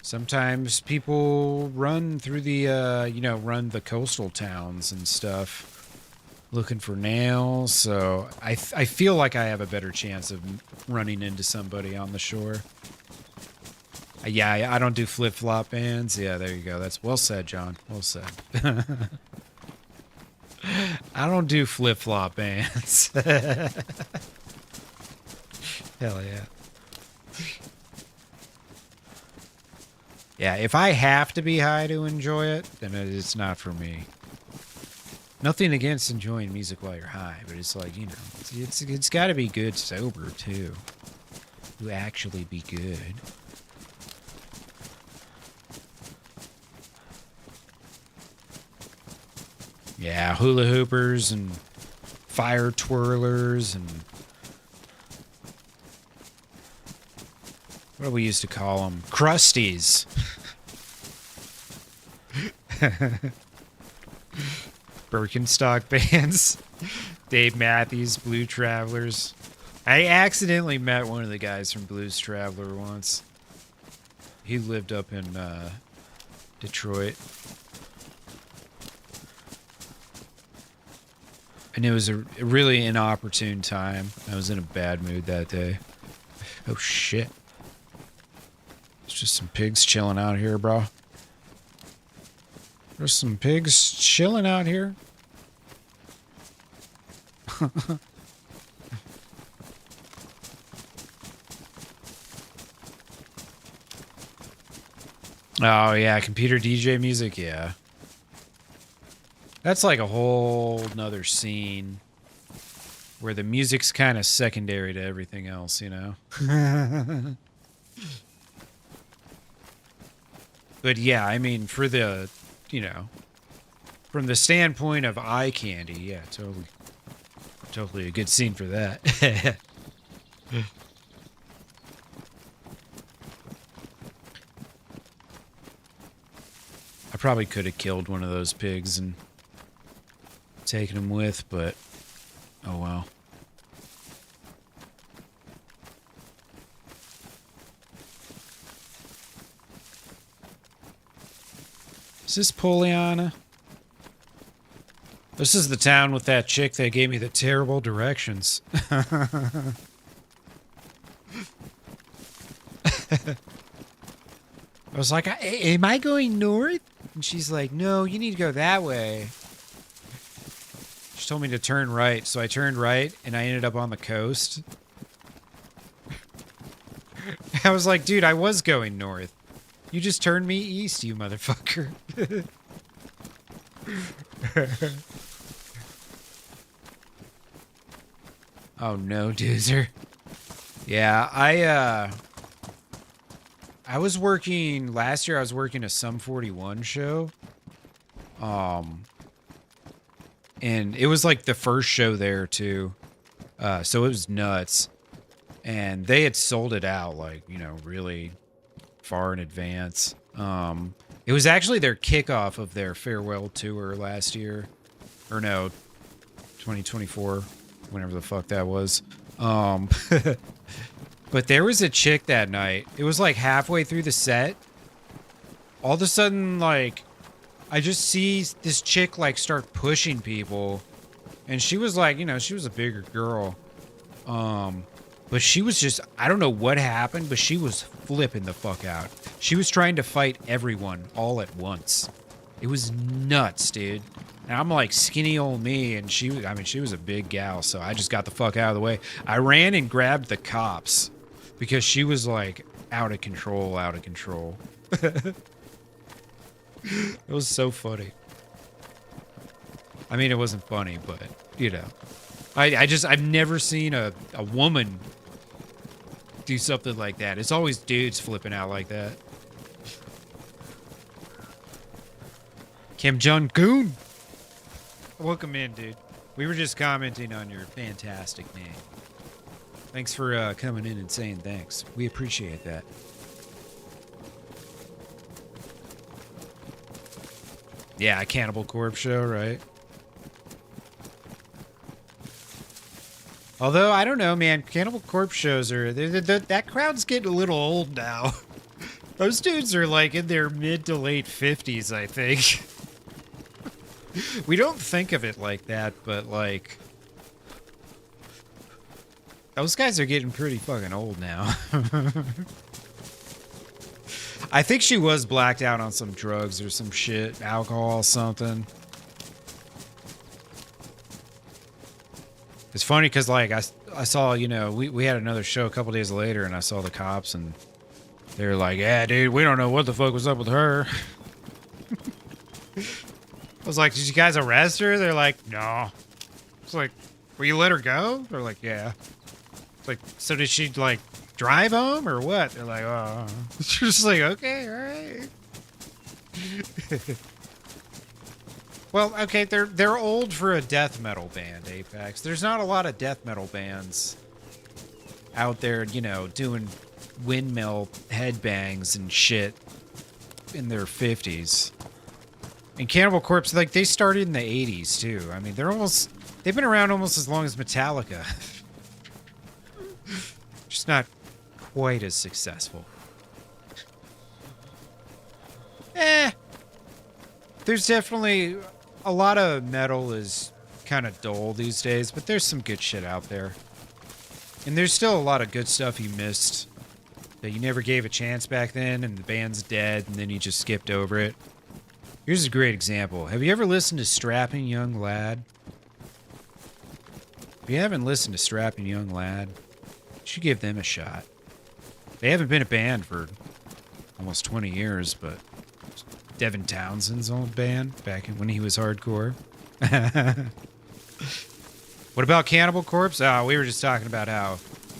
Sometimes people run through the, run the coastal towns and stuff looking for nails. So I feel like I have a better chance of running into somebody on the shore. Yeah, I don't do flip-flop bands. Yeah, there you go. That's well said, John. Well said. I don't do flip-flop bands. Hell yeah. Yeah, if I have to be high to enjoy it, then it's not for me. Nothing against enjoying music while you're high, but it's like, you know, it's got to be good sober, too. To actually be good. Yeah, hula hoopers and fire twirlers and what do we used to call them? Crusties. Birkenstock bands. Dave Matthews, Blue Travelers. I accidentally met one of the guys from Blues Traveler once. He lived up in Detroit. And it was a really inopportune time. I was in a bad mood that day. Oh, shit. There's just some pigs chilling out here, bro. There's some pigs chilling out here. Oh, yeah. Computer DJ music, yeah. That's like a whole nother scene where the music's kind of secondary to everything else, you know? But yeah, I mean, for the, you know, from the standpoint of eye candy, yeah, totally a good scene for that. I probably could have killed one of those pigs and taken him with, but oh well. Is this Poliana? This is the town with that chick that gave me the terrible directions. I was like, am I going north? And she's like, no, you need to go that way. She told me to turn right, so I turned right, and I ended up on the coast. I was like, dude, I was going north. You just turned me east, you motherfucker. Oh no, Doozer. Yeah, I was working last year. I was working a Sum 41 show, and it was like the first show there too, so it was nuts. And they had sold it out like, you know, really far in advance. It was actually their kickoff of their farewell tour last year, or no, 2024, whenever the fuck that was. But there was a chick that night. It was like halfway through the set. All of a sudden, like, I just see this chick like start pushing people. And she was like, you know, she was a bigger girl. But she was just, I don't know what happened, but she was flipping the fuck out. She was trying to fight everyone all at once. It was nuts, dude. And I'm like skinny old me, and she was a big gal, so I just got the fuck out of the way. I ran and grabbed the cops because she was like out of control. It was so funny. I mean, it wasn't funny, but, you know. I've never seen a woman do something like that. It's always dudes flipping out like that. Kim Jong-un. Welcome in, dude. We were just commenting on your fantastic name. Thanks for coming in and saying thanks. We appreciate that. Yeah, a Cannibal Corpse show, right? Although, I don't know, man. Cannibal Corpse shows are... that crowd's getting a little old now. Those dudes are like in their mid to late 50s, I think. We don't think of it like that, but like... those guys are getting pretty fucking old now. I think she was blacked out on some drugs or some shit. Alcohol, something. It's funny because, like, I saw, you know, we had another show a couple days later, and I saw the cops, and they were like, yeah, dude, we don't know what the fuck was up with her. I was like, did you guys arrest her? They're like, no. It's like, will you let her go? They're like, yeah. It's like, so did she, like, drive home or what? They're like, oh. It's just like, okay, all right. Well, okay, they're old for a death metal band, Apex. There's not a lot of death metal bands out there, you know, doing windmill headbangs and shit in their 50s. And Cannibal Corpse, like, they started in the 80s, too. I mean, they've been around almost as long as Metallica. Just not quite as successful. There's definitely... a lot of metal is kind of dull these days, but there's some good shit out there. And there's still a lot of good stuff you missed that you never gave a chance back then, and the band's dead, and then you just skipped over it. Here's a great example. Have you ever listened to Strapping Young Lad? If you haven't listened to Strapping Young Lad, you should give them a shot. They haven't been a band for almost 20 years, but Devin Townsend's old band back when he was hardcore. What about Cannibal Corpse? Oh, we were just talking about how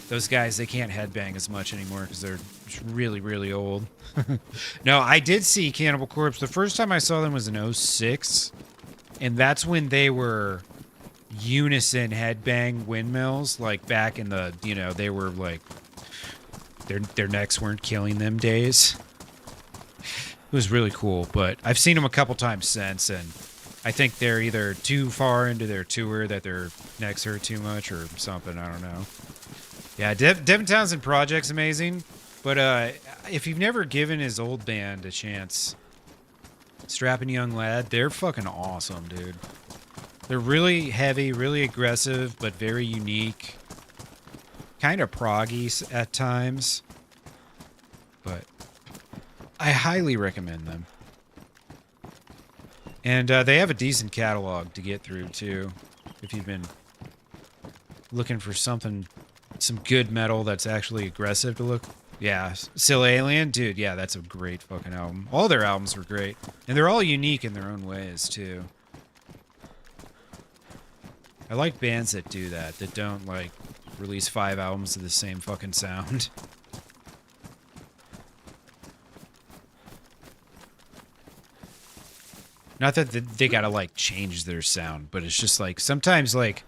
those guys, they can't headbang as much anymore because they're really, really old. No, I did see Cannibal Corpse. The first time I saw them was in 2006, and that's when they were unison headbang windmills, like back in the, you know, they were like, their necks weren't killing them days. It was really cool, but I've seen them a couple times since, and I think they're either too far into their tour that their necks hurt too much or something. I don't know. Yeah, Devin Townsend Project's amazing, but if you've never given his old band a chance, Strapping Young Lad, they're fucking awesome, dude. They're really heavy, really aggressive, but very unique. Kind of proggy at times, but I highly recommend them. And they have a decent catalog to get through, too. If you've been looking for something, some good metal that's actually aggressive to look. Yeah, Still Alien, dude, yeah, that's a great fucking album. All their albums were great. And they're all unique in their own ways, too. I like bands that do that don't, like, release 5 albums of the same fucking sound. Not that they gotta, like, change their sound, but it's just, like, sometimes, like,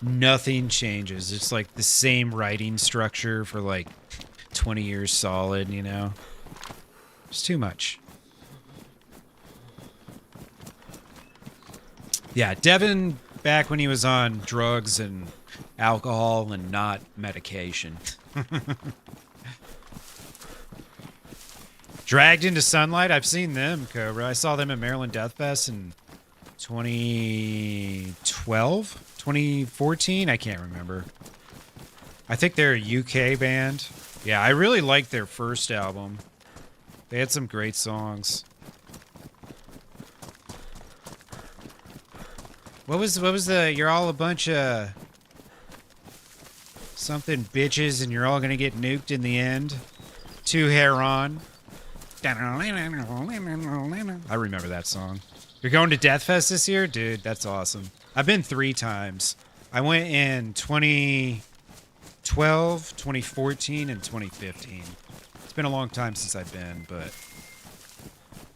nothing changes. It's, like, the same writing structure for, like, 20 years solid, you know? It's too much. Yeah, Devin, back when he was on drugs and alcohol and not medication. Dragged into Sunlight, I've seen them, Cobra. I saw them at Maryland Death Fest in 2012? 2014? I can't remember. I think they're a UK band. Yeah, I really liked their first album. They had some great songs. What was the you're all a bunch of something bitches and you're all gonna get nuked in the end? Two hair on. I remember that song. You're going to Death Fest this year? Dude, that's awesome. I've been 3 times. I went in 2012, 2014, and 2015. It's been a long time since I've been, but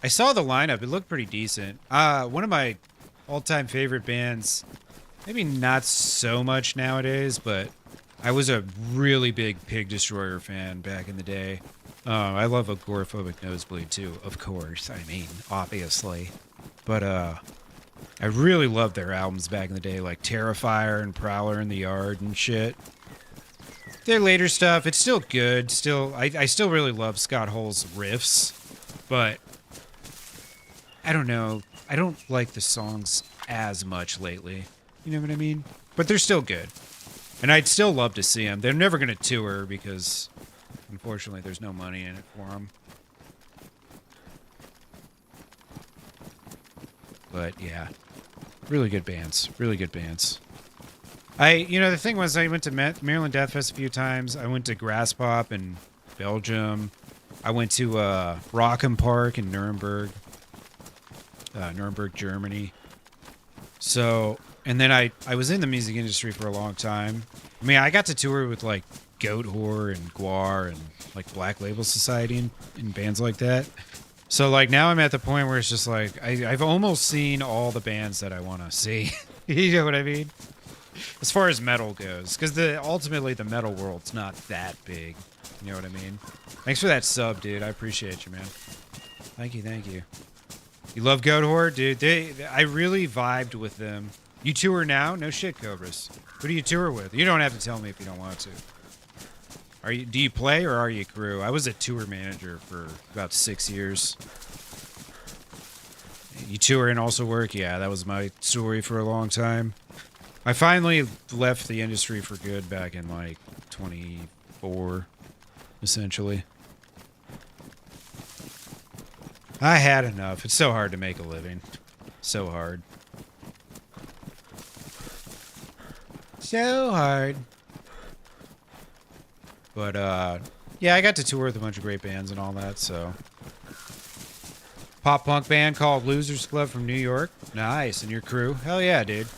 I saw the lineup. It looked pretty decent. One of my all-time favorite bands, maybe not so much nowadays, but I was a really big Pig Destroyer fan back in the day. I love Agoraphobic Nosebleed too, of course. I mean, obviously. But I really loved their albums back in the day, like Terrifier and Prowler in the Yard and shit. Their later stuff, it's still good. I still really love Scott Hall's riffs, but I don't know. I don't like the songs as much lately. You know what I mean? But they're still good. And I'd still love to see them. They're never going to tour because, unfortunately, there's no money in it for them. But, yeah. Really good bands. Really good bands. The thing was, I went to Maryland Death Fest a few times. I went to Grass Pop in Belgium. I went to Rock'em Park in Nuremberg, Germany. So, and then I was in the music industry for a long time. I mean, I got to tour with like Goat Whore and Guar and like Black Label Society and bands like that. So like now I'm at the point where it's just like I've almost seen all the bands that I want to see. You know what I mean? As far as metal goes, because ultimately the metal world's not that big. You know what I mean? Thanks for that sub, dude. I appreciate you, man. Thank you. You love Goat Whore, dude? I really vibed with them. You tour now? No shit, Cobras. Who do you tour with? You don't have to tell me if you don't want to. Do you play or are you crew? I was a tour manager for about 6 years. You tour and also work? Yeah, that was my story for a long time. I finally left the industry for good back in like 24, essentially. I had enough. It's so hard to make a living. So hard. So hard. But, yeah, I got to tour with a bunch of great bands and all that, so. Pop punk band called Losers Club from New York. Nice. And your crew? Hell yeah, dude.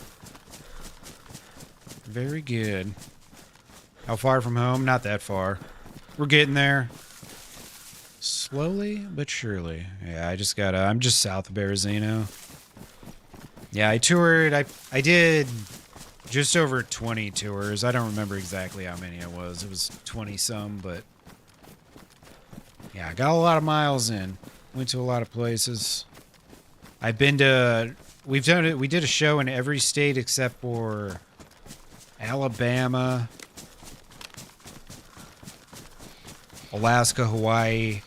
Very good. How far from home? Not that far. We're getting there. Slowly but surely. Yeah, I'm just south of Berezino. Yeah, I toured. I did just over 20 tours. I don't remember exactly how many it was. It was 20 some, but yeah, I got a lot of miles in. Went to a lot of places. I've been to, we did a show in every state except for Alabama, Alaska, Hawaii,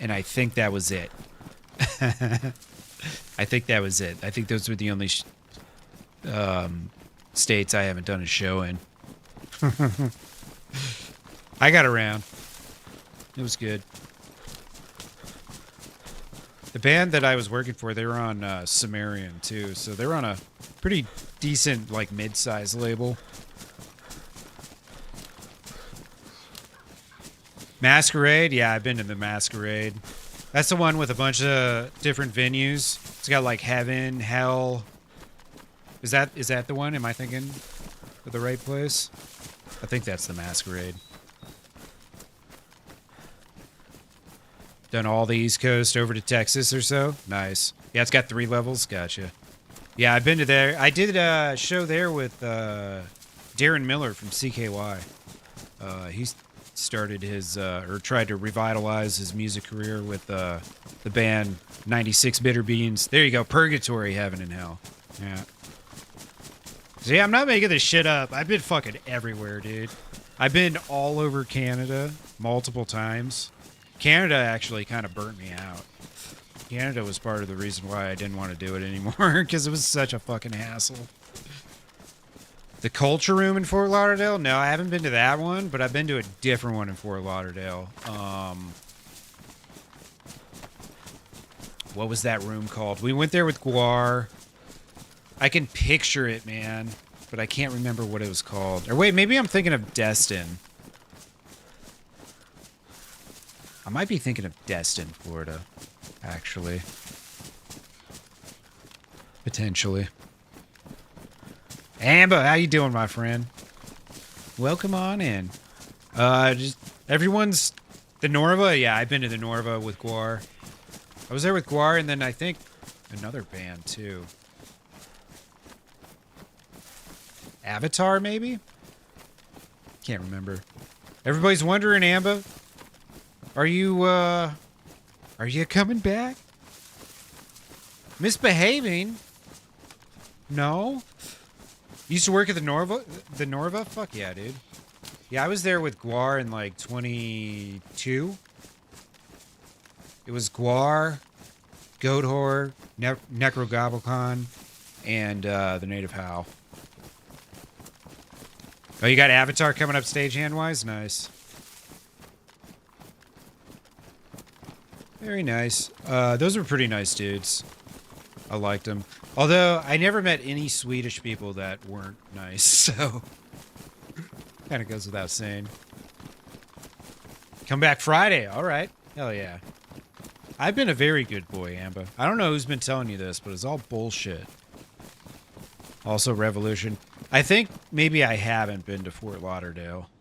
and I think that was it. I think that was it. I think those were the only states I haven't done a show in. I got around. It was good. The band that I was working for, they were on Sumerian too, so they were on a pretty decent, like, mid-size label. Masquerade? Yeah, I've been to the Masquerade. That's the one with a bunch of different venues. It's got, like, heaven, hell. Is that the one? Am I thinking of the right place? I think that's the Masquerade. Done all the East Coast over to Texas or so. Nice. Yeah, it's got 3 levels. Gotcha. Yeah, I've been to there. I did a show there with Darren Miller from CKY. He started his, or tried to revitalize his music career with the band 96 Bitter Beans. There you go. Purgatory, Heaven and Hell. Yeah. So yeah, I'm not making this shit up. I've been fucking everywhere, dude. I've been all over Canada multiple times. Canada actually kind of burnt me out. Canada was part of the reason why I didn't want to do it anymore, because it was such a fucking hassle. The Culture Room in Fort Lauderdale? No, I haven't been to that one, but I've been to a different one in Fort Lauderdale. What was that room called? We went there with Guar. I can picture it, man, but I can't remember what it was called. Or wait, maybe I'm thinking of Destin. I might be thinking of Destin, Florida, actually. Potentially. Amber, how you doing, my friend? Welcome on in. Just everyone's the Norva. Yeah, I've been to the Norva with Guar. I was there with Guar, and then I think another band too. Avatar, maybe? Can't remember. Everybody's wondering, Amber, are you coming back? Misbehaving? No. Used to work at the Norva? The Norva? Fuck yeah, dude. Yeah, I was there with Guar in like 22. It was Guar, Goathor, Necrogoblicon, and the Native Howl. Oh, you got Avatar coming up stagehand-wise? Nice. Very nice. Those were pretty nice dudes. I liked them. Although, I never met any Swedish people that weren't nice, so... kind of goes without saying. Come back Friday. All right. Hell yeah. I've been a very good boy, Amba. I don't know who's been telling you this, but it's all bullshit. Also, Revolution. I think maybe I haven't been to Fort Lauderdale.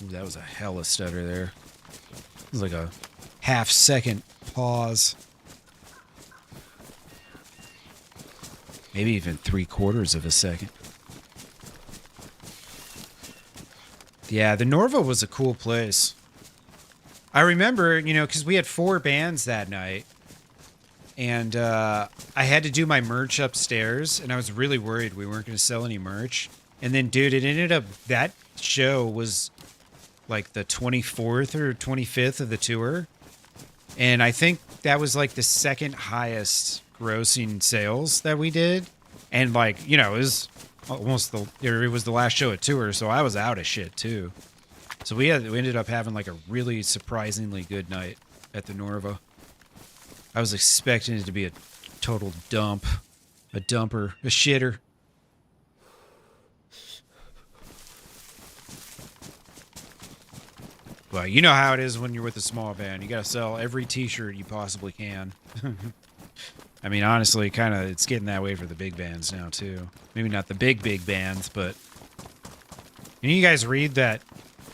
Ooh, that was a hella stutter there. It was like a half-second pause. Maybe even 3/4 of a second. Yeah, the Norva was a cool place. I remember, you know, because we had 4 bands that night. And I had to do my merch upstairs. And I was really worried we weren't going to sell any merch. And then, dude, it ended up... That show was like the 24th or 25th of the tour. And I think that was like the second highest grossing sales that we did. And like, you know, it was almost it was the last show of tour, so I was out of shit too. So we ended up having like a really surprisingly good night at the Norva. I was expecting it to be a total dump, a dumper, a shitter. Well, you know how it is when you're with a small band. You got to sell every t-shirt you possibly can. I mean, honestly, kind of, it's getting that way for the big bands now, too. Maybe not the big bands, but... Can you guys read that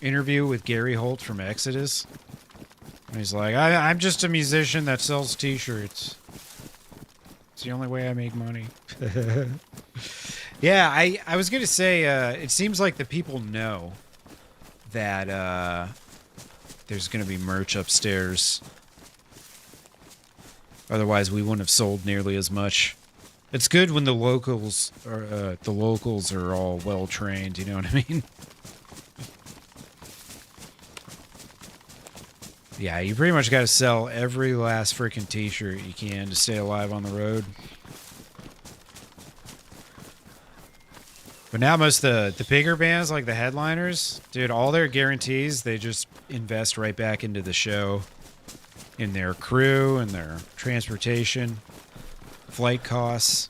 interview with Gary Holt from Exodus? And he's like, I'm just a musician that sells t-shirts. It's the only way I make money. Yeah, I was going to say, it seems like the people know that there's going to be merch upstairs. Otherwise, we wouldn't have sold nearly as much. It's good when the locals are all well trained. You know what I mean? Yeah, you pretty much got to sell every last freaking t-shirt you can to stay alive on the road. But now most of the bigger bands, like the headliners, dude, all their guarantees, they just invest right back into the show. In their crew, and their transportation, flight costs,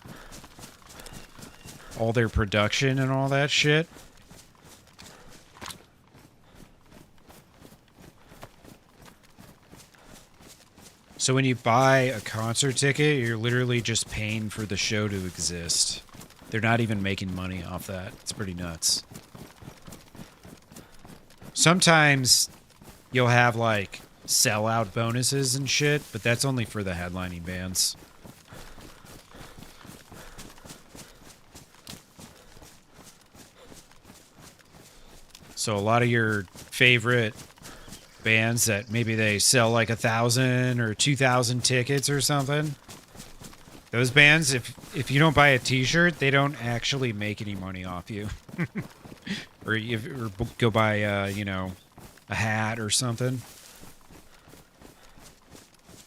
all their production and all that shit. So when you buy a concert ticket, you're literally just paying for the show to exist. They're not even making money off that. It's pretty nuts. Sometimes you'll have like sellout bonuses and shit, but that's only for the headlining bands. So a lot of your favorite bands that maybe they sell like 1,000 or 2,000 tickets or something, those bands, if you don't buy a t-shirt, they don't actually make any money off you. or go buy you know, a hat or something.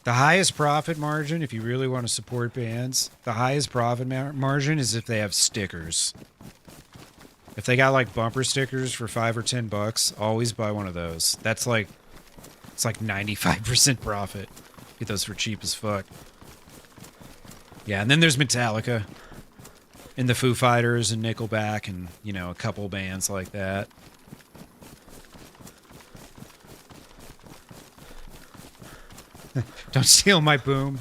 The highest profit margin, if you really want to support bands, the highest profit margin is if they have stickers. If they got like bumper stickers for $5 or $10, always buy one of those. That's like, it's like 95% profit. Get those for cheap as fuck. Yeah, and then there's Metallica, and the Foo Fighters, and Nickelback, and, you know, a couple bands like that. Don't steal my boom.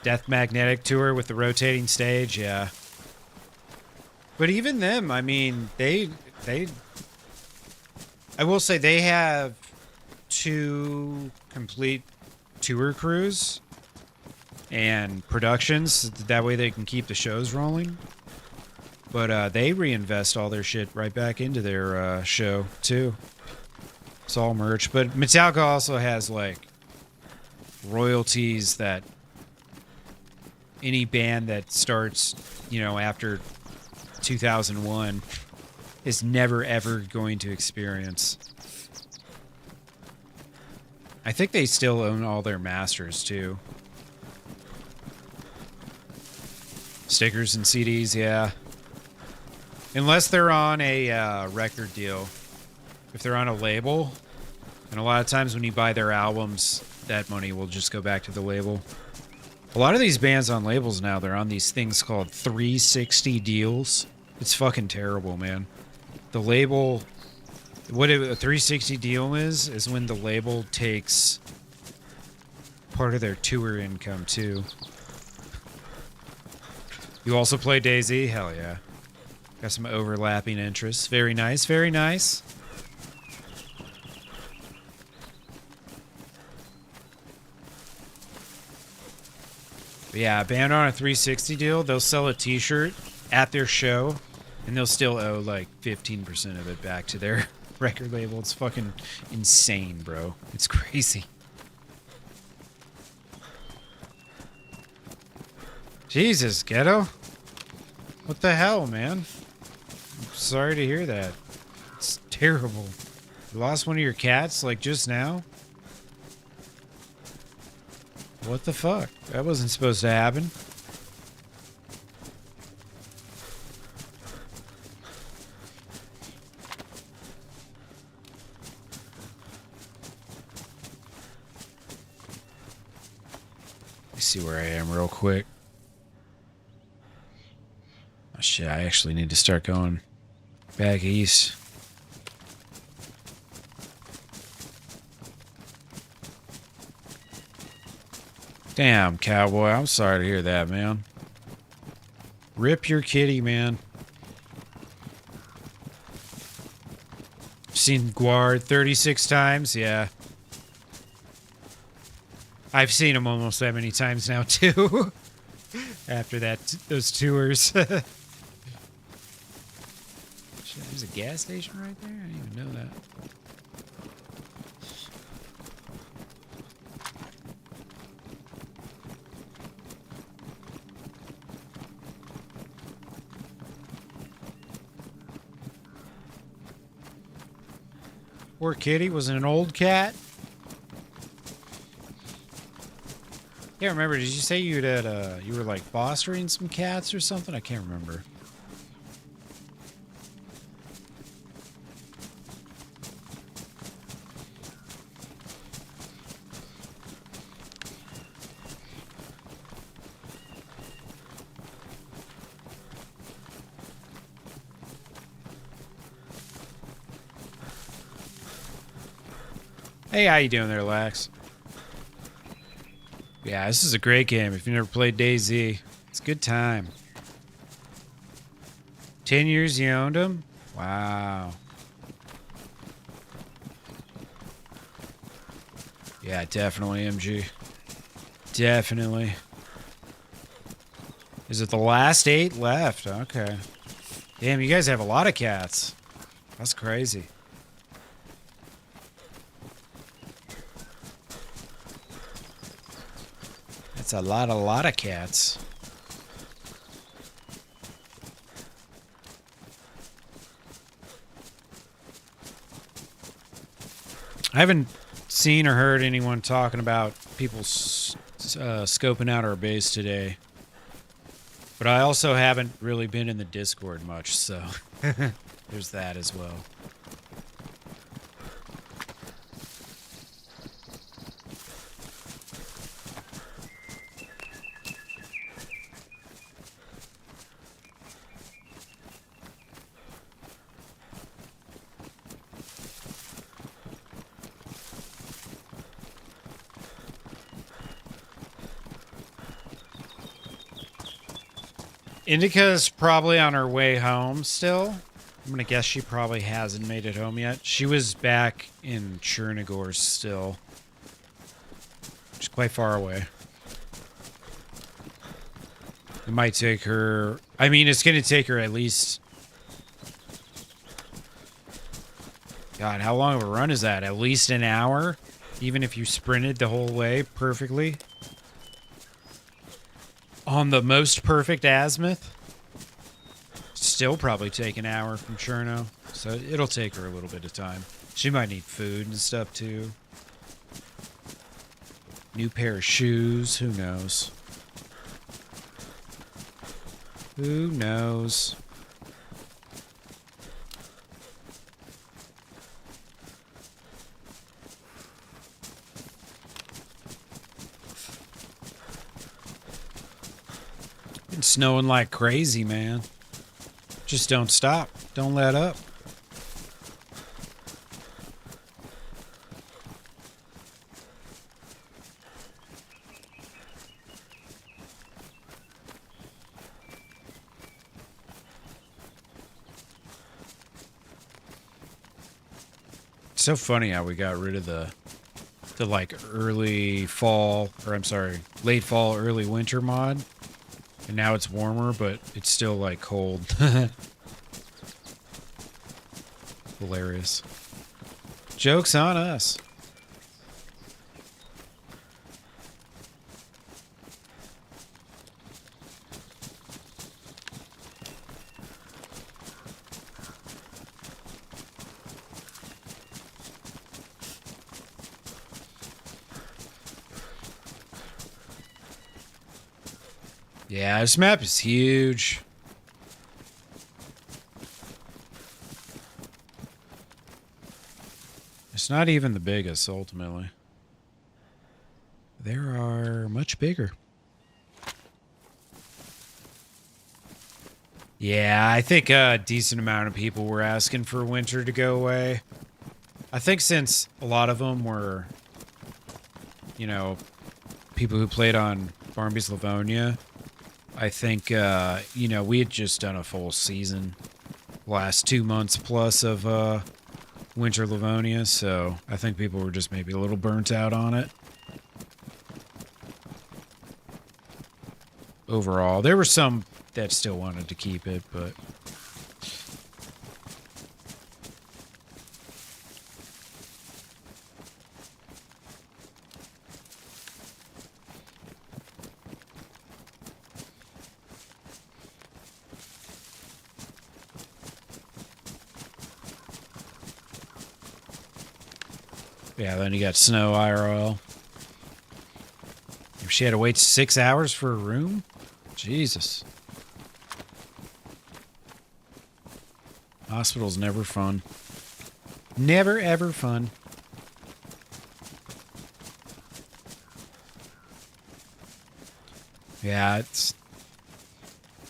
Death Magnetic tour with the rotating stage, yeah. But even them, I mean, they I will say they have 2 complete tour crews and productions. That way they can keep the shows rolling. But they reinvest all their shit right back into their show, too. It's all merch. But Metallica also has, like, royalties that any band that starts, you know, after 2001 is never, ever going to experience. I think they still own all their masters, too. Stickers and CDs, yeah. Unless they're on a record deal. If they're on a label, and a lot of times when you buy their albums, that money will just go back to the label. A lot of these bands on labels now, they're on these things called 360 deals. It's fucking terrible, man. The label, what a 360 deal is when the label takes part of their tour income, too. You also play DayZ? Hell yeah. Got some overlapping interests. Very nice, very nice. But yeah, a band on a 360 deal, they'll sell a t-shirt at their show, and they'll still owe like 15% of it back to their record label. It's fucking insane, bro. It's crazy. Jesus, Ghetto. What the hell, man? I'm sorry to hear that. It's terrible. You lost one of your cats, like, just now? What the fuck? That wasn't supposed to happen. Let me see where I am real quick. Oh shit, I actually need to start going back east. Damn, cowboy, I'm sorry to hear that, man. Rip your kitty, man. Seen Guard 36 times, yeah. I've seen him almost that many times now, too. After those tours. Shit, there's a gas station right there? I didn't even know that. Poor kitty. Was it an old cat? Can't remember. Did you say you were like fostering some cats or something? I can't remember. Hey, how you doing there, Lax? Yeah, this is a great game. If you never played DayZ, it's a good time. 10 years you owned them? Wow. Yeah, definitely, MG. Definitely. Is it the last 8 left? Okay. Damn, you guys have a lot of cats. That's crazy. That's a lot of cats. I haven't seen or heard anyone talking about people scoping out our base today. But I also haven't really been in the Discord much, so there's that as well. Indica's probably on her way home still. I'm gonna guess she probably hasn't made it home yet. She was back in Chernarus still. Which is quite far away. It might take her... I mean, it's gonna take her at least... God, how long of a run is that? At least an hour? Even if you sprinted the whole way perfectly? On the most perfect azimuth? Still probably take an hour from Cherno. So it'll take her a little bit of time. She might need food and stuff too. New pair of shoes. Who knows? Who knows? It's snowing like crazy, man. Just don't stop. Don't let up. It's so funny how we got rid of the like early fall, or I'm sorry, late fall, early winter mod. And now it's warmer, but it's still like cold. Hilarious. Joke's on us. Yeah, this map is huge. It's not even the biggest, ultimately. There are much bigger. Yeah, I think a decent amount of people were asking for winter to go away. I think since a lot of them were, you know, people who played on Barmby's Livonia, I think, you know, we had just done a full season, last 2 months plus of Winter Livonia, so I think people were just maybe a little burnt out on it. Overall, there were some that still wanted to keep it, but... yeah, then you got snow IRL. If she had to wait 6 hours for a room? Jesus. Hospital's never fun. Never, ever fun. Yeah, it's...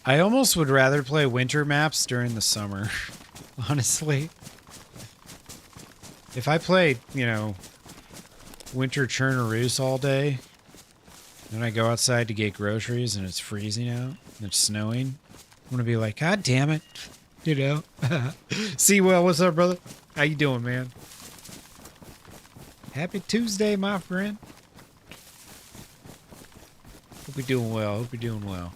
I almost would rather play winter maps during the summer, honestly. If I played, you know, winter Chernarus all day, then I go outside to get groceries and it's freezing out and it's snowing, I'm going to be like, God damn it. You know? Seawell, what's up, brother? How you doing, man? Happy Tuesday, my friend. Hope you're doing well. Hope you're doing well.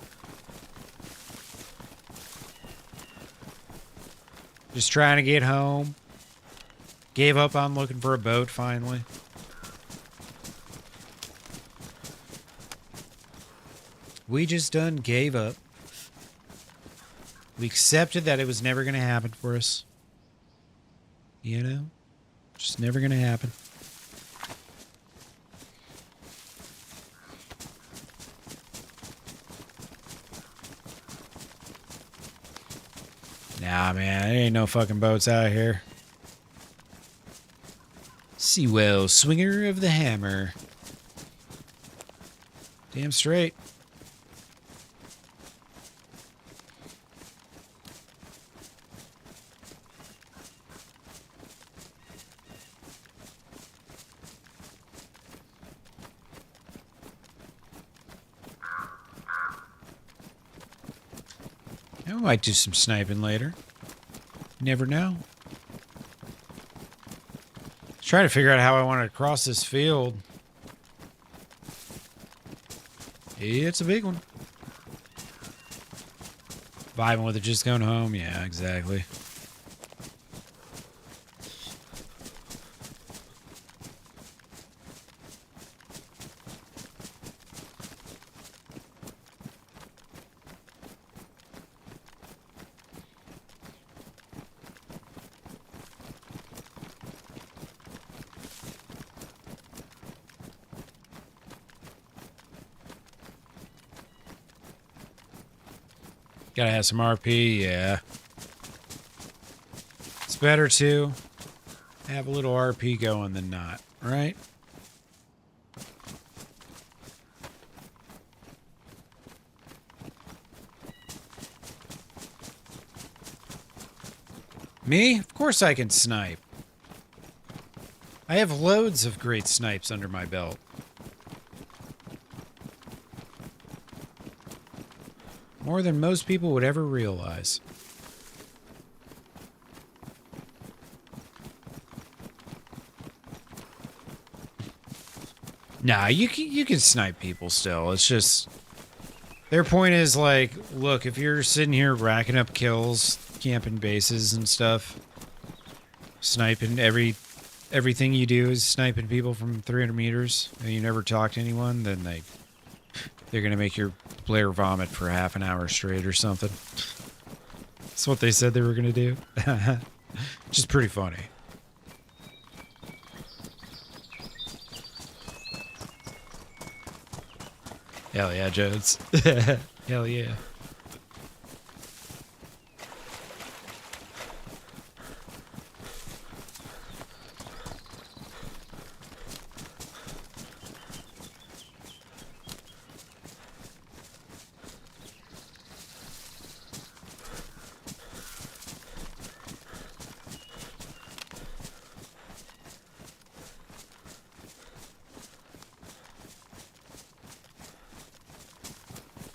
Just trying to get home. Gave up on looking for a boat, finally. We just done gave up. We accepted that it was never going to happen for us. You know? Just never going to happen. Nah, man. There ain't no fucking boats out here. Seawell, swinger of the hammer. Damn straight. I might do some sniping later. You never know. Trying to figure out how I want to cross this field. It's a big one. Vibing with it, just going home. Yeah, exactly. Gotta have some RP, yeah. It's better to have a little RP going than not, right? Me? Of course I can snipe. I have loads of great snipes under my belt. More than most people would ever realize. Nah, you can snipe people still. It's just their point is like, look, if you're sitting here racking up kills, camping bases and stuff, sniping everything you do is sniping people from 300 meters, and you never talk to anyone, then they're gonna make your player vomit for half an hour straight or something. That's what they said they were gonna do. Which is pretty funny. Hell yeah, Jones. Hell yeah.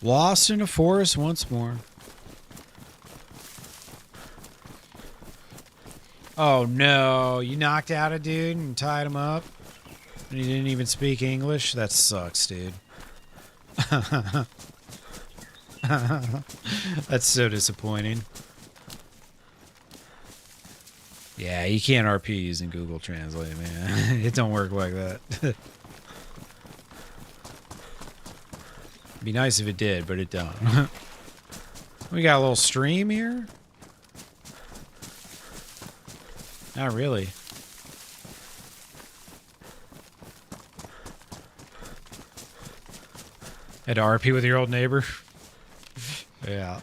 Lost in a forest once more. Oh no, you knocked out a dude and tied him up? And he didn't even speak English? That sucks, dude. That's so disappointing. Yeah, you can't RP using Google Translate, man. It don't work like that. Be nice if it did, but it don't. We got a little stream here? Not really. Had to RP with your old neighbor? Yeah.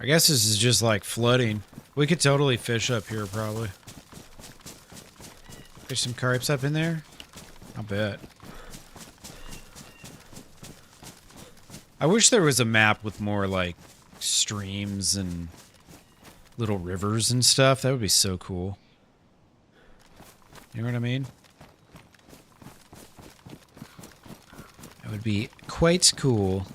I guess this is just like flooding. We could totally fish up here, probably. There's some carps up in there? I'll bet. I wish there was a map with more, like, streams and little rivers and stuff. That would be so cool. You know what I mean? That would be quite cool.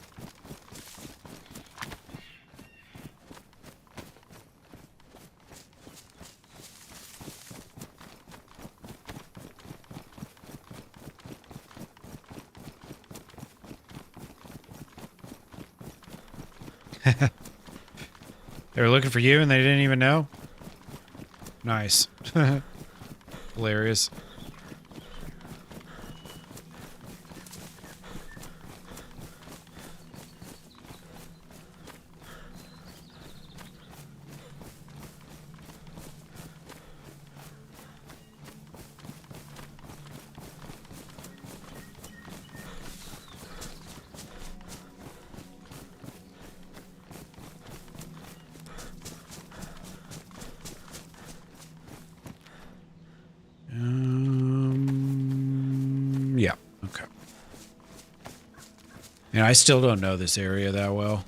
They were looking for you and they didn't even know? Nice. Hilarious. Yeah, okay. And I still don't know this area that well.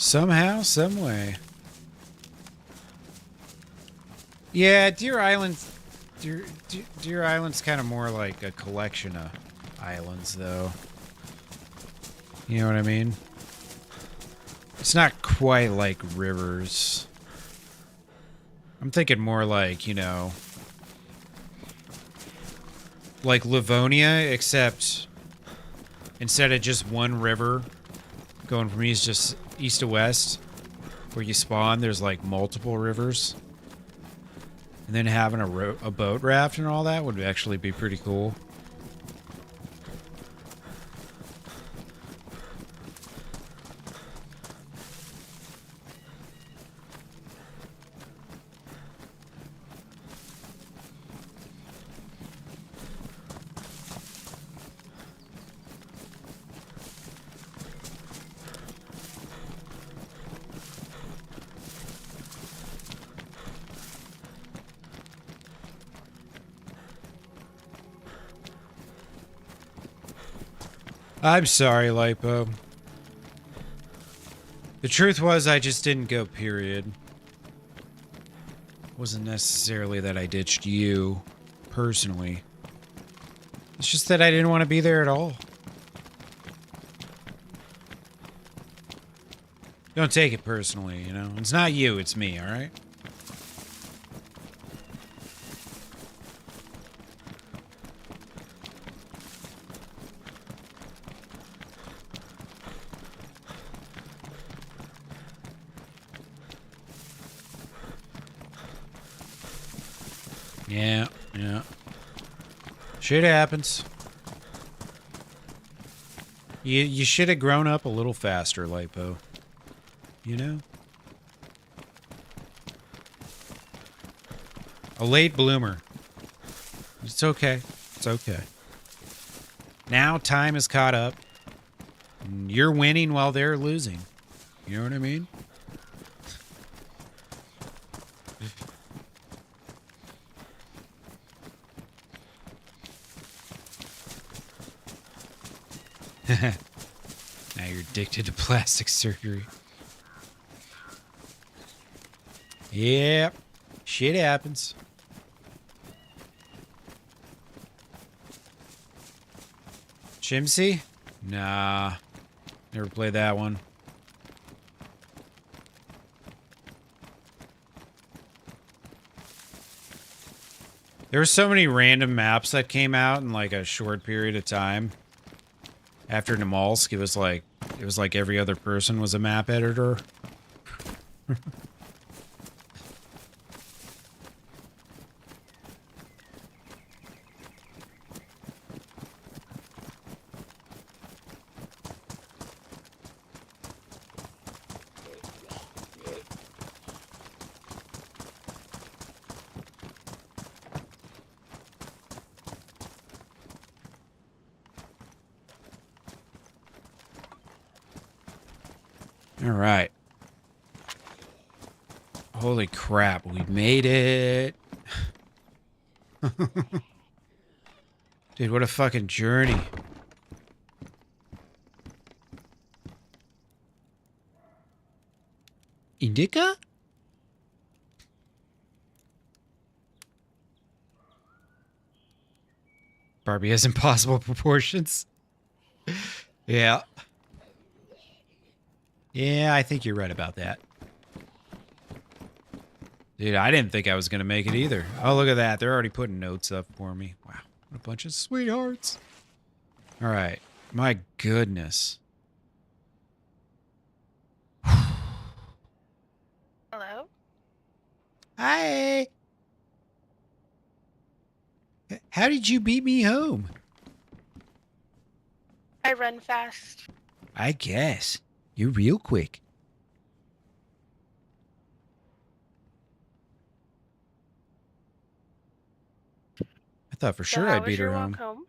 Somehow, some way. Yeah, Deer Island's kind of more like a collection of islands, though. You know what I mean? It's not quite like rivers. I'm thinking more like, you know, like Livonia, except instead of just one river going from east to west, where you spawn, there's like multiple rivers. And then having a boat raft and all that would actually be pretty cool. I'm sorry, Lipo. The truth was I just didn't go, period. It wasn't necessarily that I ditched you, personally. It's just that I didn't want to be there at all. Don't take it personally, you know? It's not you, it's me, alright? Yeah. Shit happens. You should have grown up a little faster, Lipo. You know? A late bloomer. It's okay. It's okay. Now time is caught up. And you're winning while they're losing. You know what I mean? Now you're addicted to plastic surgery. Yep. Shit happens. Chimsy? Nah. Never played that one. There were so many random maps that came out in like a short period of time. After Namalsk, it was like every other person was a map editor. All right. Holy crap, we made it. Dude, what a fucking journey. Indica? Barbie has impossible proportions. Yeah. Yeah, I think you're right about that. Dude, I didn't think I was going to make it either. Oh, look at that. They're already putting notes up for me. Wow. What a bunch of sweethearts. All right. My goodness. Hello? Hi. How did you beat me home? I run fast. I guess. You're real quick. I thought for sure I'd beat her home.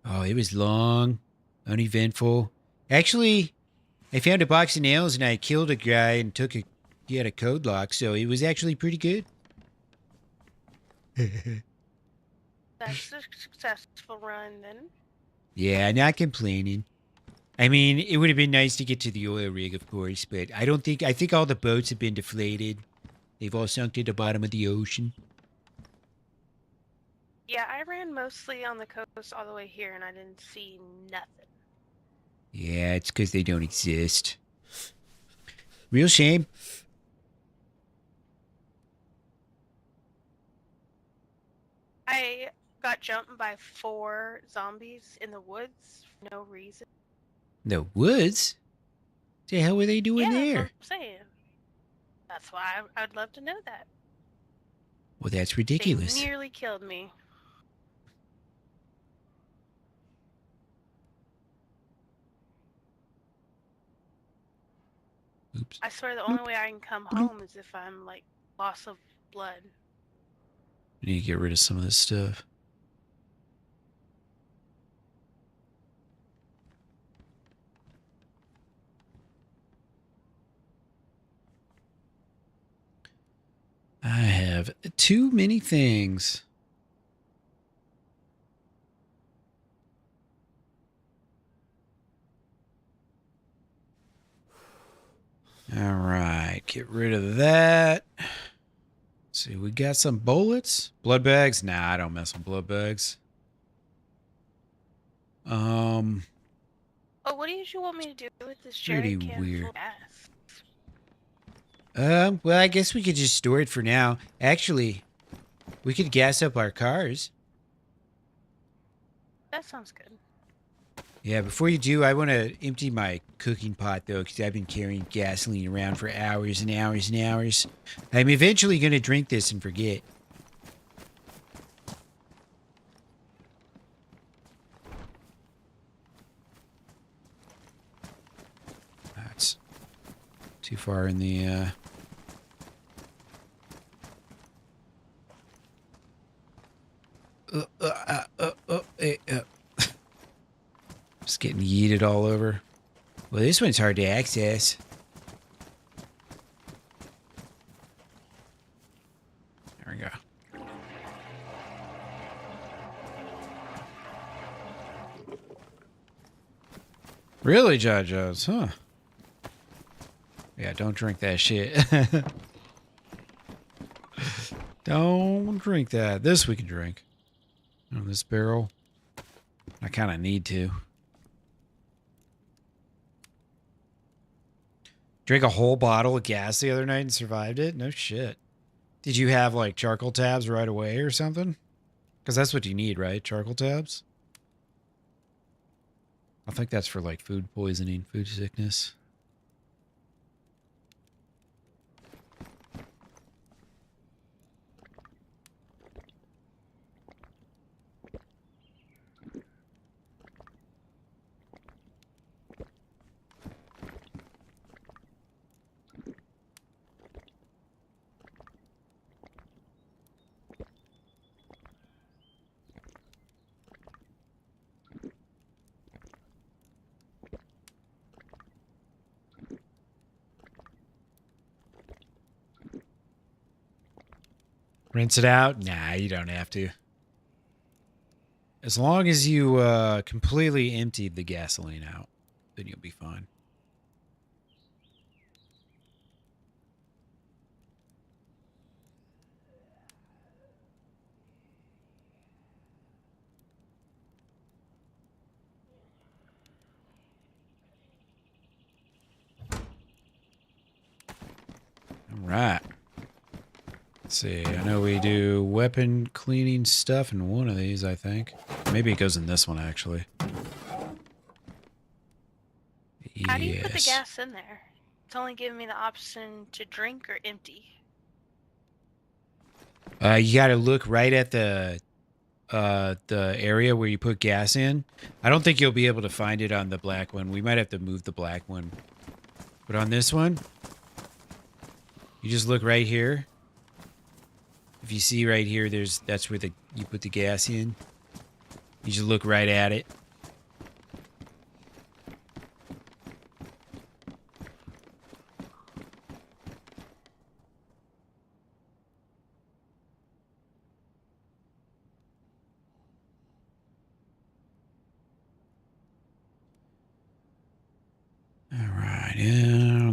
Oh, it was long, uneventful. Actually, I found a box of nails and I killed a guy and he had a code lock, so it was actually pretty good. That's a successful run then. Yeah, not complaining. I mean, it would have been nice to get to the oil rig, of course, but I think all the boats have been deflated. They've all sunk to the bottom of the ocean. Yeah, I ran mostly on the coast all the way here, and I didn't see nothing. Yeah, it's because they don't exist. Real shame. I got jumped by 4 zombies in the woods for no reason. The woods? What the hell were they doing Yeah, that's what there? I'm saying. That's why I'd love to know that. Well, that's They ridiculous. nearly killed me. Oops. I swear the only way I can come home is if I'm, like, loss of blood. I need to get rid of some of this stuff. I have too many things. All right, get rid of that. Let's see, we got some bullets. Blood bags? Nah, I don't mess with blood bags. Oh, what do you want me to do with this jerry Pretty can weird. full of gas? Well, I guess we could just store it for now. Actually, we could gas up our cars. That sounds good. Yeah, before you do, I want to empty my cooking pot, though, because I've been carrying gasoline around for hours and hours and hours. I'm eventually going to drink this and forget. That's too far in the... Just getting yeeted all over. Well, this one's hard to access. There we go. Really, Judges? Huh? Yeah, don't drink that shit. Don't drink that. This we can drink. On this barrel. I kind of need to. Drank a whole bottle of gas the other night and survived it? No shit. Did you have like charcoal tabs right away or something? Because that's what you need, right? Charcoal tabs? I think that's for like food poisoning, food sickness. Rinse it out? Nah, you don't have to. As long as you completely emptied the gasoline out, then you'll be fine. All right. Let's see. I know we do weapon cleaning stuff in one of these, I think. Maybe it goes in this one, actually. How do you put the gas in there? It's only giving me the option to drink or empty. You got to look right at the area where you put gas in. I don't think you'll be able to find it on the black one. We might have to move the black one. But on this one, you just look right here. If you see right here, that's where you put the gas in. You just look right at it.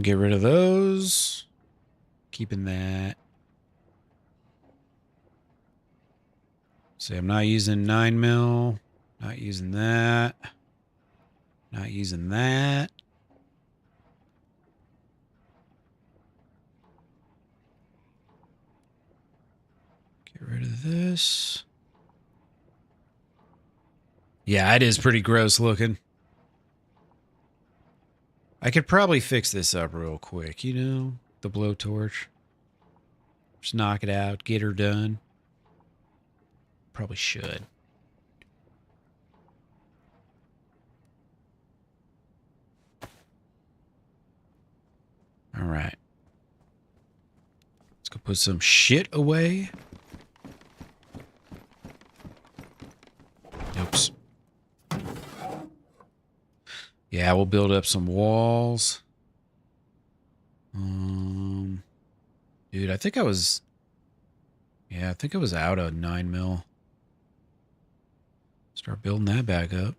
get rid of those. Keeping that. See, I'm not using 9mm. Not using that. Not using that. Get rid of this. Yeah, it is pretty gross looking. I could probably fix this up real quick, you know? The blowtorch. Just knock it out, get her done. Probably should. All right. Let's go put some shit away. Oops. Yeah, we'll build up some walls. Dude, I think I was... Yeah, I think I was out of 9mm. Start building that back up.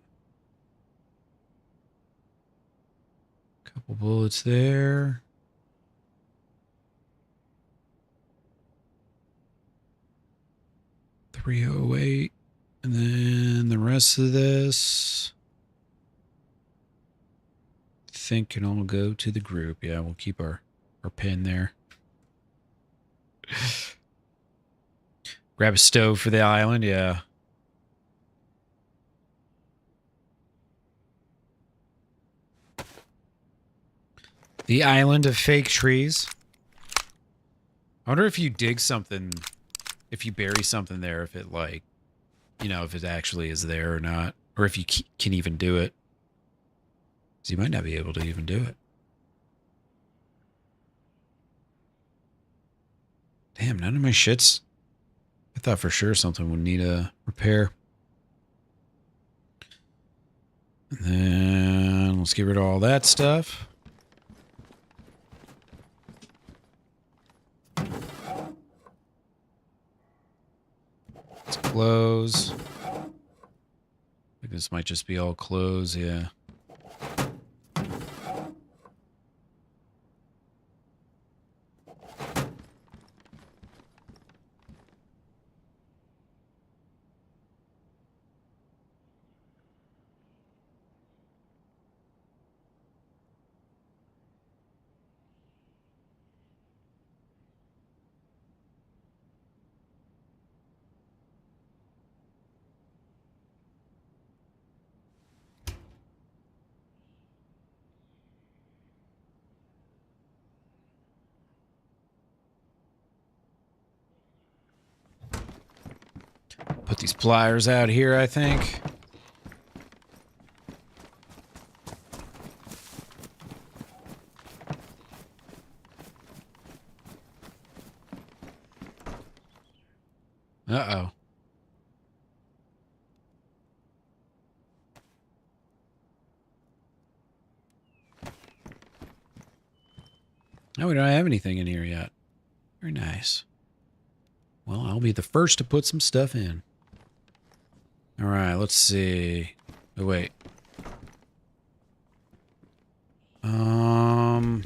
Couple bullets there. .308. And then the rest of this... I think can all go to the group. Yeah, we'll keep our pin there. Grab a stove for the island, yeah. The island of fake trees. I wonder if you dig something, if you bury something there, if it like, you know, if it actually is there or not. Or if you can even do it. Because you might not be able to even do it. Damn, none of my shit's... I thought for sure something would need a repair. And then let's get rid of all that stuff. Let's close. I think this might just be all close, yeah. Put these pliers out here, I think. Uh-oh. Oh, we don't have anything in here yet. Very nice. Well, I'll be the first to put some stuff in. All right, let's see. Oh, wait. I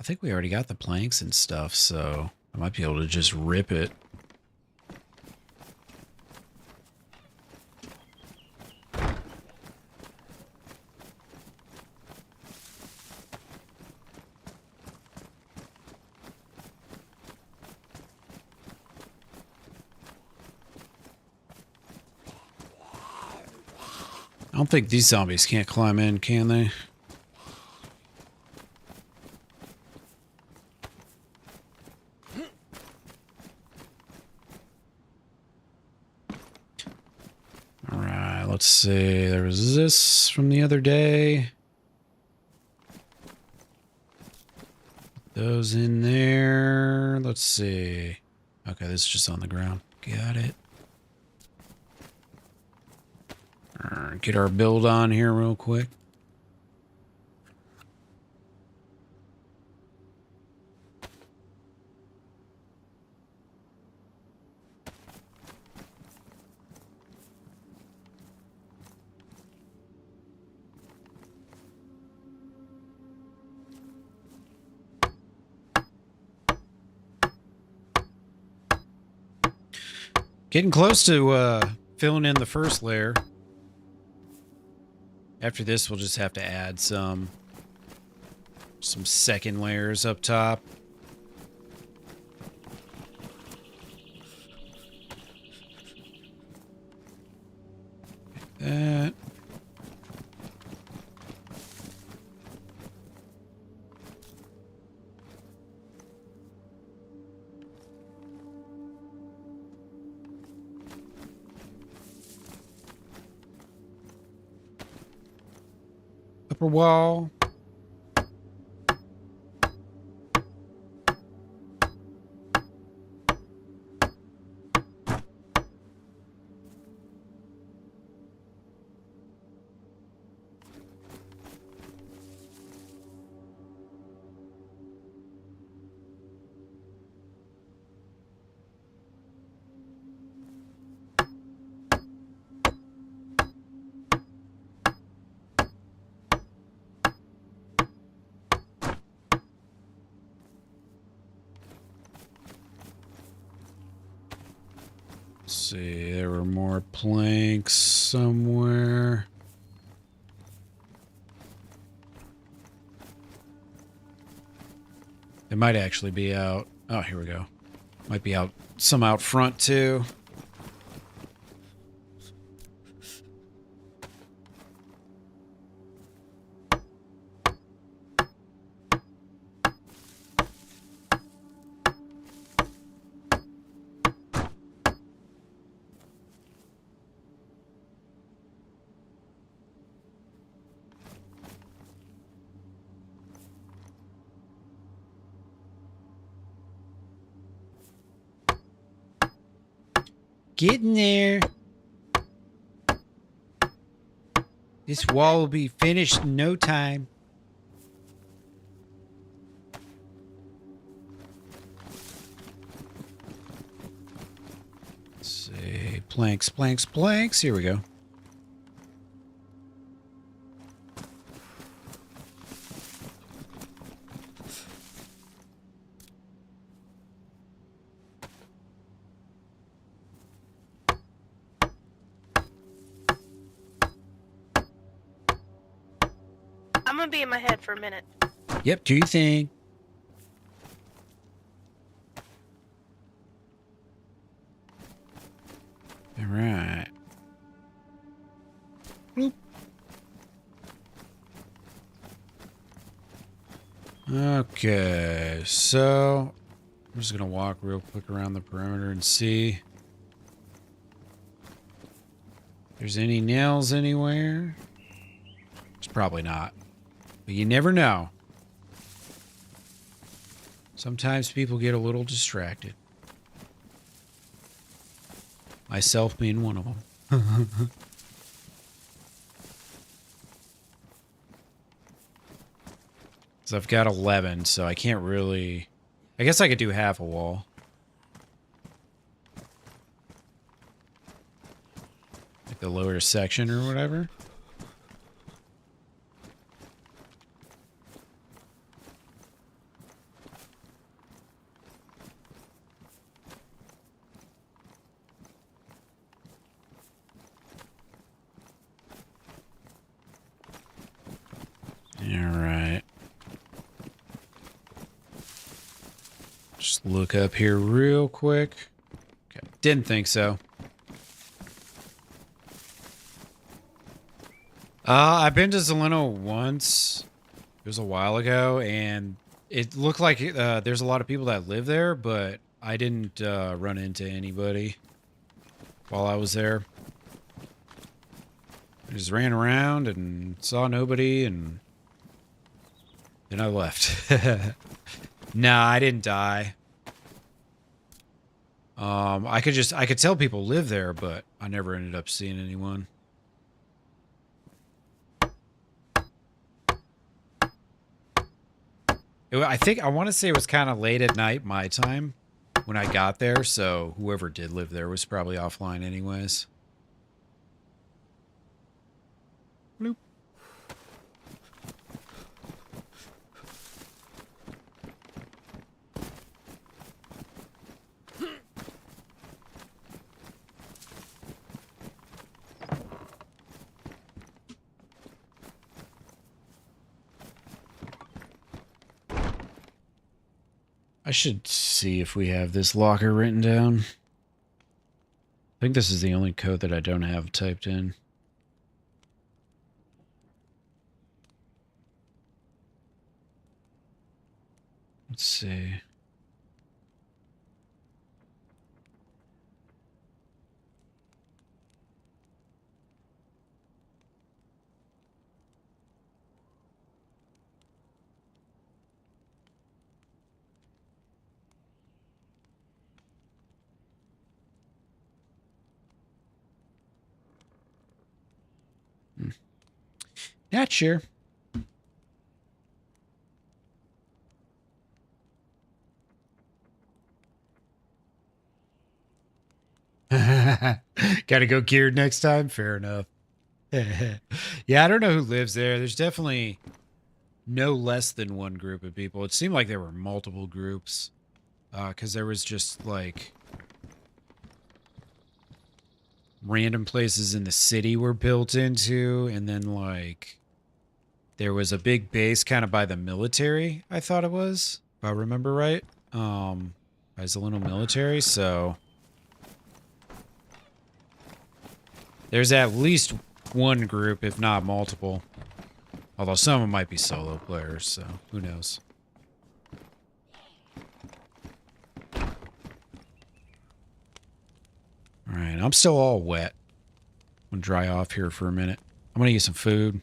think we already got the planks and stuff, so I might be able to just rip it. I don't think these zombies can't climb in, can they? All right, let's see. There was this from the other day. Those in there. Let's see. Okay, this is just on the ground. Got it. Get our build on here real quick. Getting close to filling in the first layer. After this, we'll just have to add some second layers up top. Like that. Upper wall. Let's see, there were more planks somewhere. They might actually be out. Oh, here we go. Might be out some out front too. Getting there. This wall will be finished in no time. Let's see. Planks, planks, planks. Here we go. I'm gonna be in my head for a minute. Yep, do your thing. All right. Bloop. Okay, so I'm just gonna walk real quick around the perimeter and see if there's any nails anywhere. It's probably not, but you never know. Sometimes people get a little distracted. Myself being one of them. So I've got 11, so I can't really... I guess I could do half a wall. Like the lower section or whatever. Alright. Just look up here real quick. Okay. Didn't think so. I've been to Zeleno once. It was a while ago, and it looked like there's a lot of people that live there, but I didn't run into anybody while I was there. I just ran around and saw nobody, and then I left. Nah, I didn't die. I could tell people live there, but I never ended up seeing anyone. I want to say it was kind of late at night my time when I got there, so whoever did live there was probably offline anyways. Bloop. I should see if we have this locker written down. I think this is the only code that I don't have typed in. Let's see. Not sure. Gotta go geared next time? Fair enough. Yeah, I don't know who lives there. There's definitely no less than one group of people. It seemed like there were multiple groups. Because there was just, like, random places in the city were built into, and then, like, there was a big base kind of by the military, I thought it was, if I remember right. By Zeleno military, so there's at least one group, if not multiple. Although some of them might be solo players, so who knows. Alright, I'm still all wet. I'm gonna dry off here for a minute. I'm gonna get some food.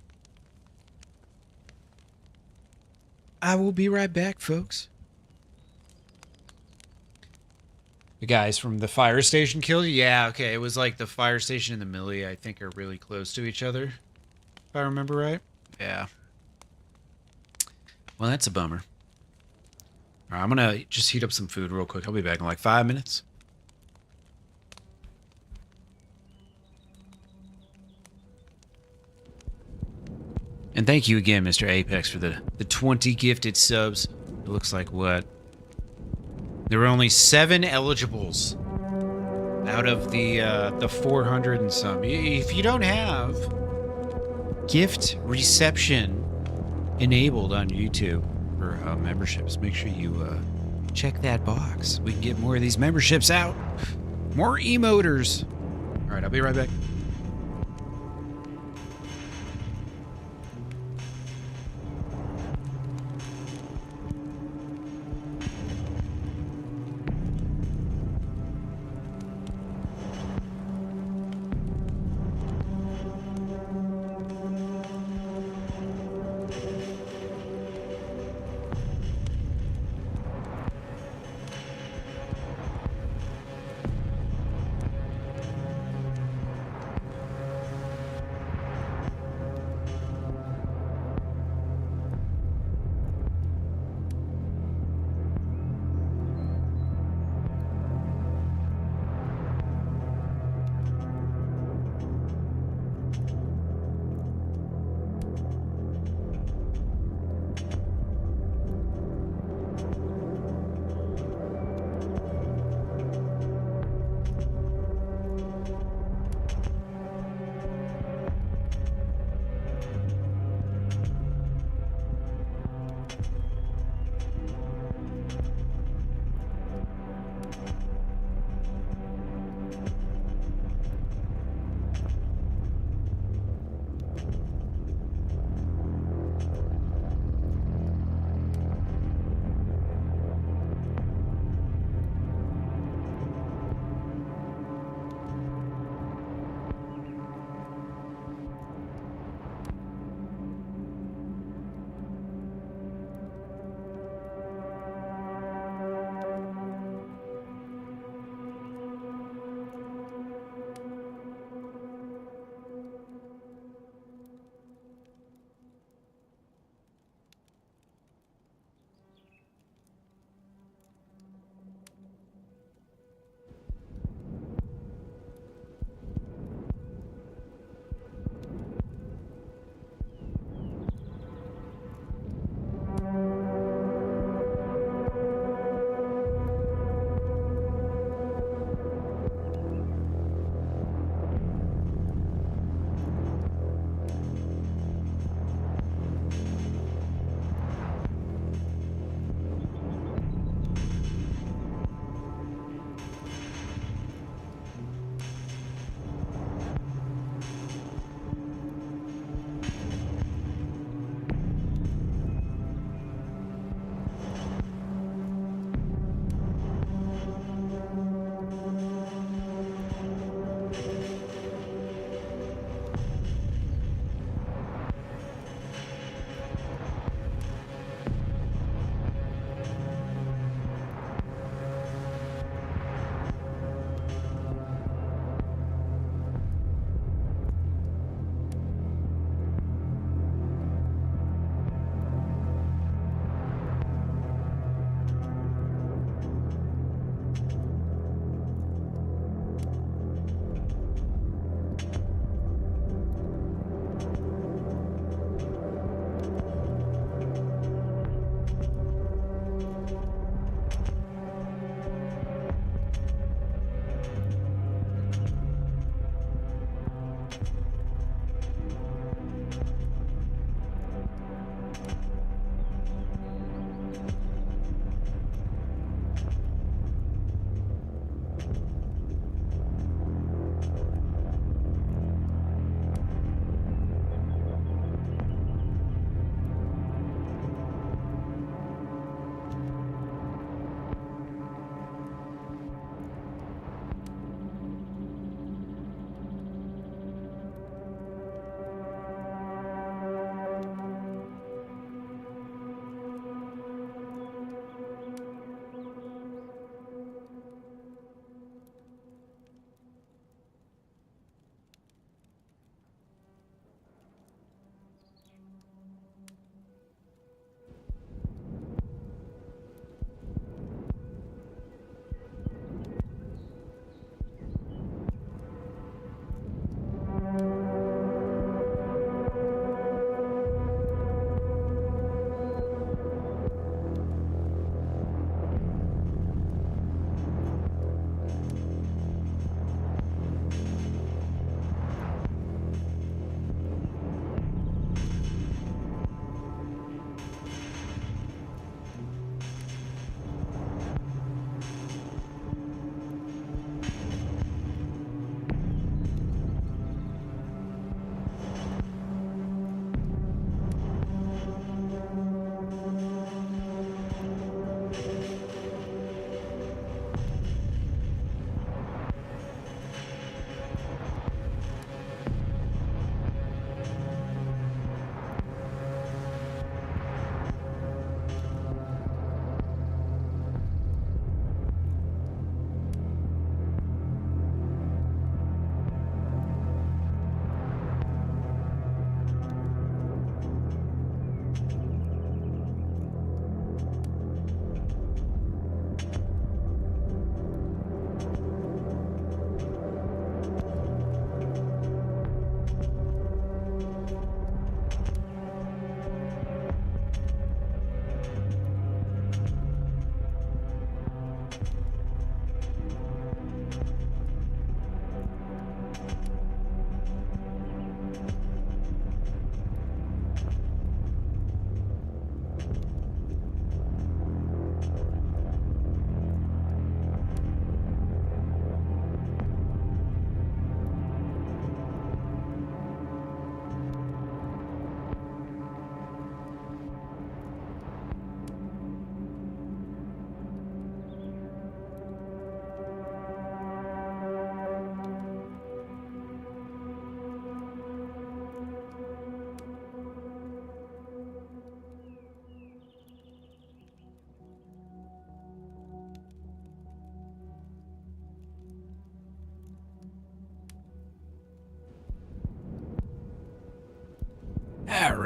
I will be right back, folks. The guys from the fire station killed you? Yeah, okay. It was like the fire station and the millie, I think, are really close to each other. If I remember right. Yeah. Well, that's a bummer. All right, I'm going to just heat up some food real quick. I'll be back in like 5 minutes. And thank you again, Mr. Apex, for the 20 gifted subs. It looks like what? There were only 7 eligibles out of the 400 and some. If you don't have gift reception enabled on YouTube for memberships, make sure you check that box. We can get more of these memberships out. More emoters. All right, I'll be right back.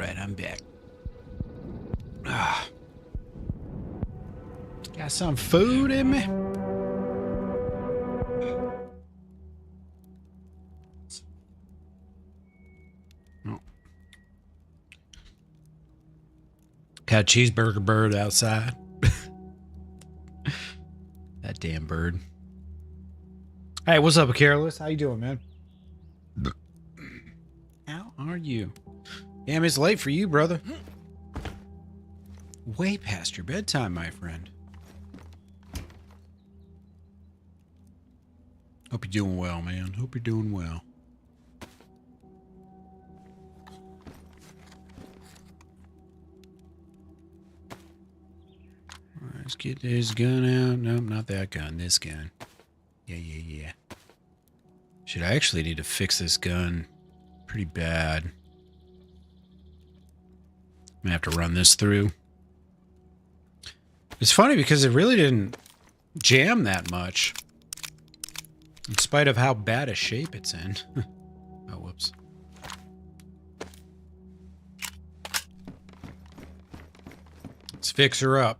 right, I'm back. Ah. Got some food in me? Oh. Got a cheeseburger bird outside. That damn bird. Hey, what's up, Careless? How you doing, man? How are you? Damn, it's late for you, brother. Way past your bedtime, my friend. Hope you're doing well, man. Hope you're doing well. All right, let's get this gun out. Nope, not that gun. This gun. Yeah. Shit, I actually need to fix this gun pretty bad. I'm gonna have to run this through. It's funny because it really didn't jam that much, in spite of how bad a shape it's in. Oh, whoops. Let's fix her up.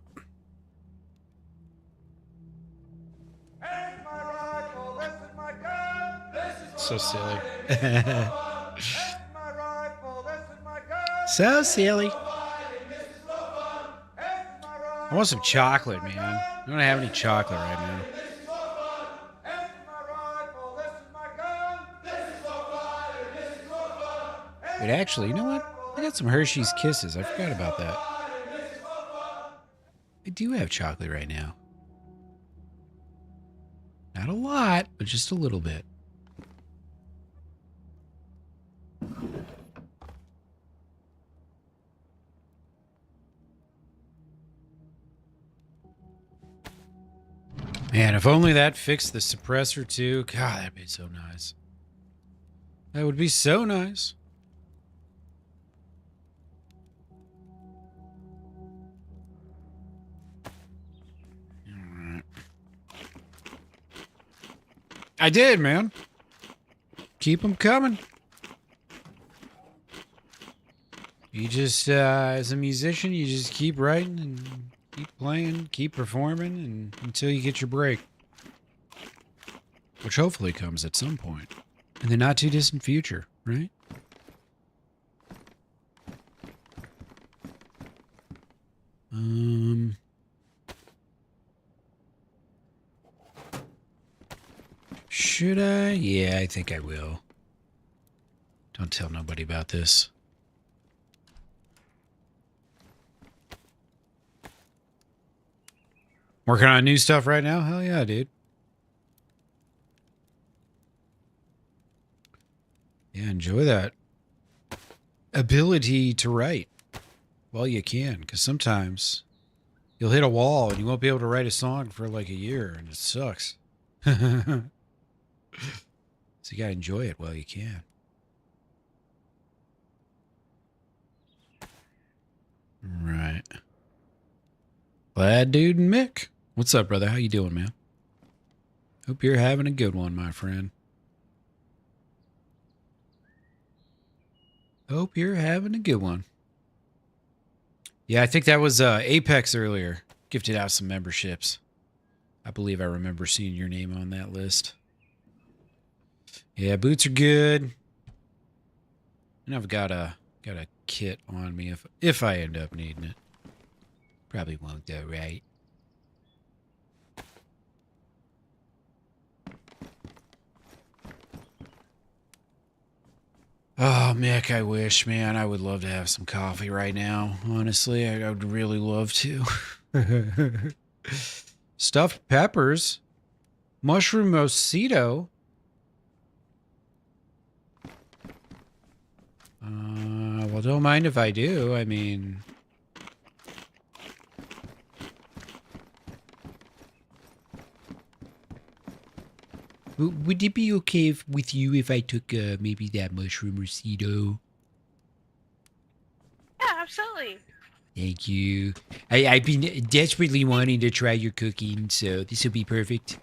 So silly. So silly. I want some chocolate, man. I don't have any chocolate right now. Wait, actually, you know what? I got some Hershey's Kisses. I forgot about that. I do have chocolate right now. Not a lot, but just a little bit. Man, if only that fixed the suppressor too. God, that'd be so nice. That would be so nice. Alright. I did, man. Keep them coming. You just, as a musician, you just keep writing and keep playing, keep performing, and until you get your break. Which hopefully comes at some point. In the not too distant future, right? Should I? Yeah, I think I will. Don't tell nobody about this. Working on new stuff right now? Hell yeah, dude. Yeah, enjoy that ability to write while you can, because sometimes you'll hit a wall and you won't be able to write a song for like a year, and it sucks. So you gotta enjoy it while you can. Right. Glad dude and Mick. What's up, brother? How you doing, man? Hope you're having a good one, my friend. Hope you're having a good one. Yeah, I think that was Apex earlier. Gifted out some memberships. I believe I remember seeing your name on that list. Yeah, boots are good. And I've got a kit on me if I end up needing it. Probably won't though, right? Oh, Mick, I wish, man. I would love to have some coffee right now. Honestly, I would really love to. Stuffed peppers. Mushroom mosquito. Well, don't mind if I do. I mean... Would it be okay with you if I took maybe that mushroom mosquito? Yeah, absolutely. Thank you. I've been desperately wanting to try your cooking, so this will be perfect.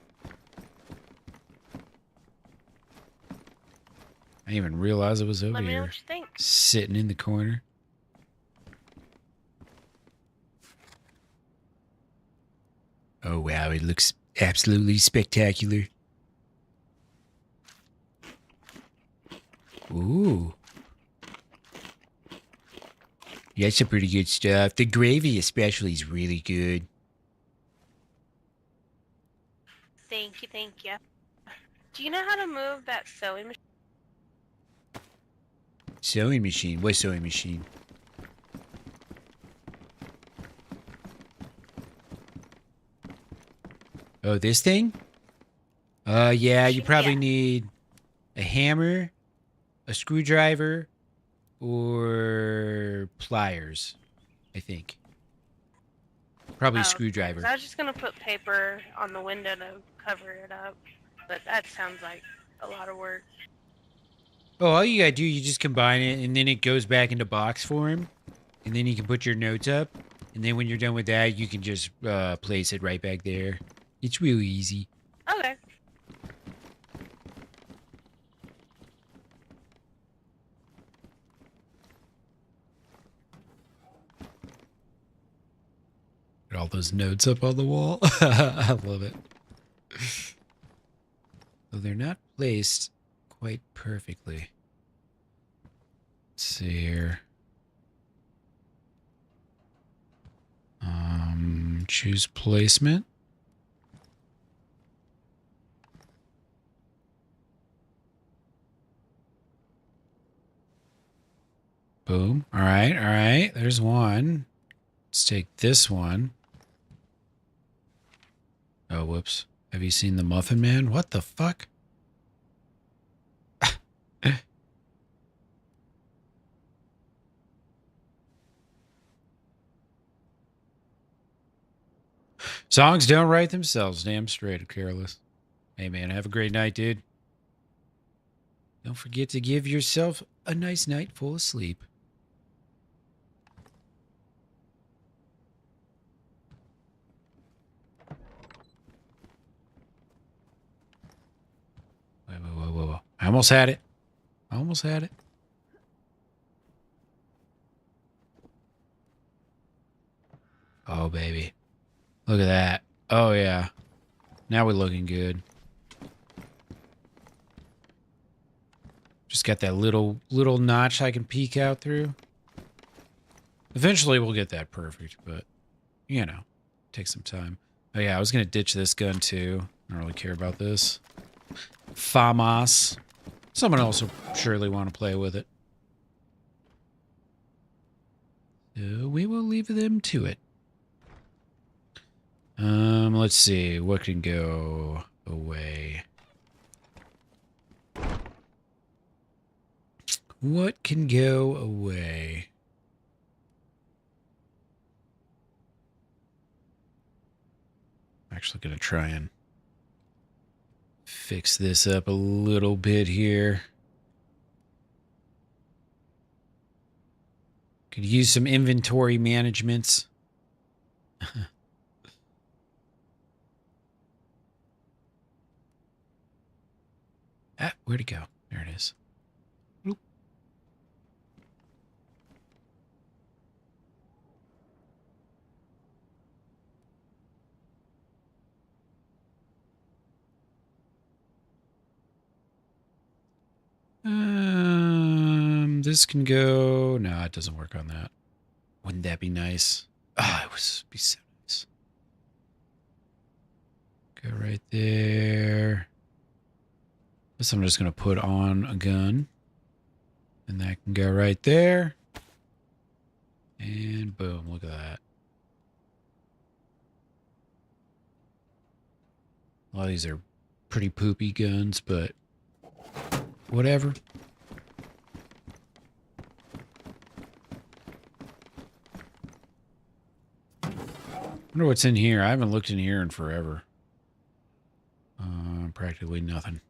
I didn't even realize it was over Let me know here. what you think. Sitting in the corner. Oh, wow. It looks absolutely spectacular. Ooh. That's some pretty good stuff. The gravy especially is really good. Thank you, thank you. Do you know how to move that sewing machine? Sewing machine? What sewing machine? Oh, this thing? Yeah, you probably need a hammer, a screwdriver, or pliers, I think. Probably screwdriver. 'Cause I was just gonna put paper on the window to cover it up, but that sounds like a lot of work. Oh, all you gotta do, you just combine it, and then it goes back into box form, and then you can put your notes up, and then when you're done with that, you can just place it right back there. It's real easy. Okay. Get all those notes up on the wall. I love it. Though they're not placed quite perfectly. Let's see here. Choose placement. Boom. All right, all right. There's one. Let's take this one. Oh, whoops. Have you seen the Muffin Man? What the fuck? Songs don't write themselves. Damn straight, careless. Hey, man, have a great night, dude. Don't forget to give yourself a nice night full of sleep. Whoa. I almost had it. Oh, baby. Look at that. Oh, yeah. Now we're looking good. Just got that little notch I can peek out through. Eventually we'll get that perfect, but, you know, take some time. Oh, yeah, I was going to ditch this gun, too. I don't really care about this. FAMAS. Someone else will surely want to play with it. So we will leave them to it. Let's see. What can go away? What can go away? I'm actually going to try and fix this up a little bit here. Could use some inventory managements. Where'd it go? There it is. Bloop. This can go. No, it doesn't work on that. Wouldn't that be nice? Ah, it would be so nice. Go right there. This I'm just going to put on a gun. And that can go right there. And boom, look at that. A lot of these are pretty poopy guns, but whatever. Wonder what's in here. I haven't looked in here in forever. Practically nothing.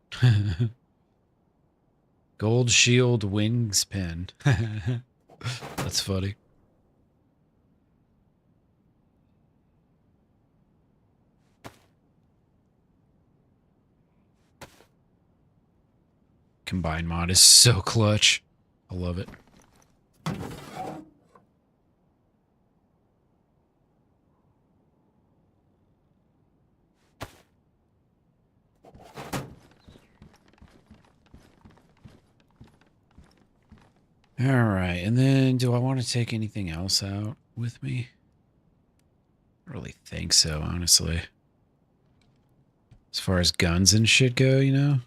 Gold shield wings pen. That's funny. Combine mod is so clutch. I love it. All right, and then do I want to take anything else out with me? I don't really think so, honestly. As far as guns and shit go, you know?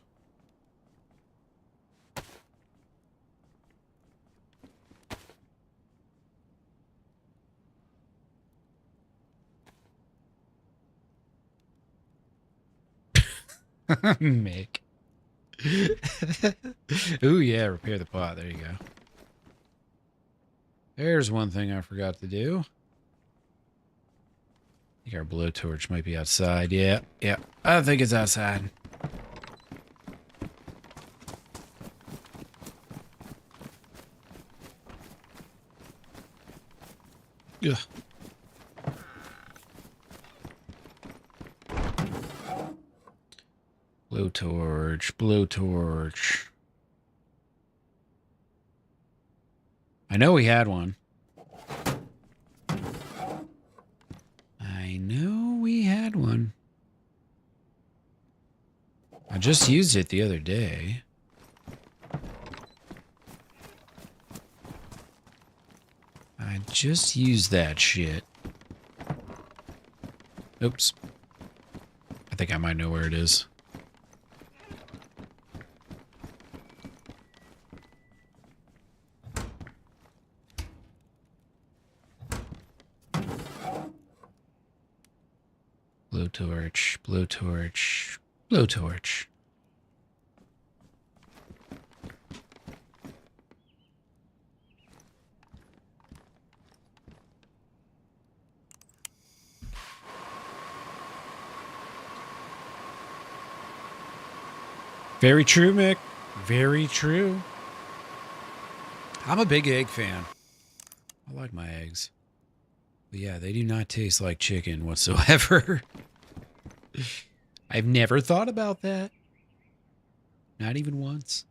Mick. Ooh, yeah, repair the pot. There you go. There's one thing I forgot to do. I think our blowtorch might be outside. Yeah, I think it's outside. Ugh. Blowtorch. I know we had one. I just used it the other day. I just used that shit. Oops. I think I might know where it is. Blowtorch. Very true, Mick. Very true. I'm a big egg fan. I like my eggs. But yeah, they do not taste like chicken whatsoever. I've never thought about that. Not even once.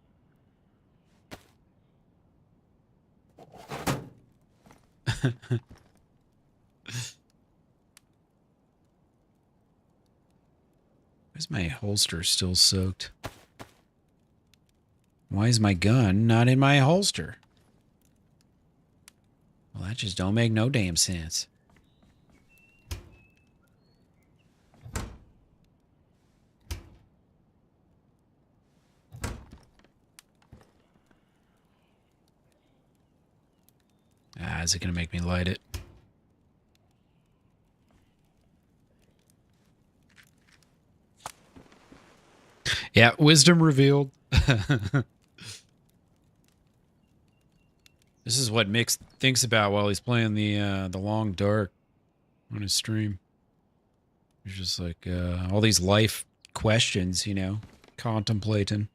Why's my holster still soaked? Why is my gun not in my holster? Well, that just don't make no damn sense. Ah, is it going to make me light it? Yeah, wisdom revealed. This is what Mick thinks about while he's playing the long dark on his stream. He's just like all these life questions, you know, contemplating.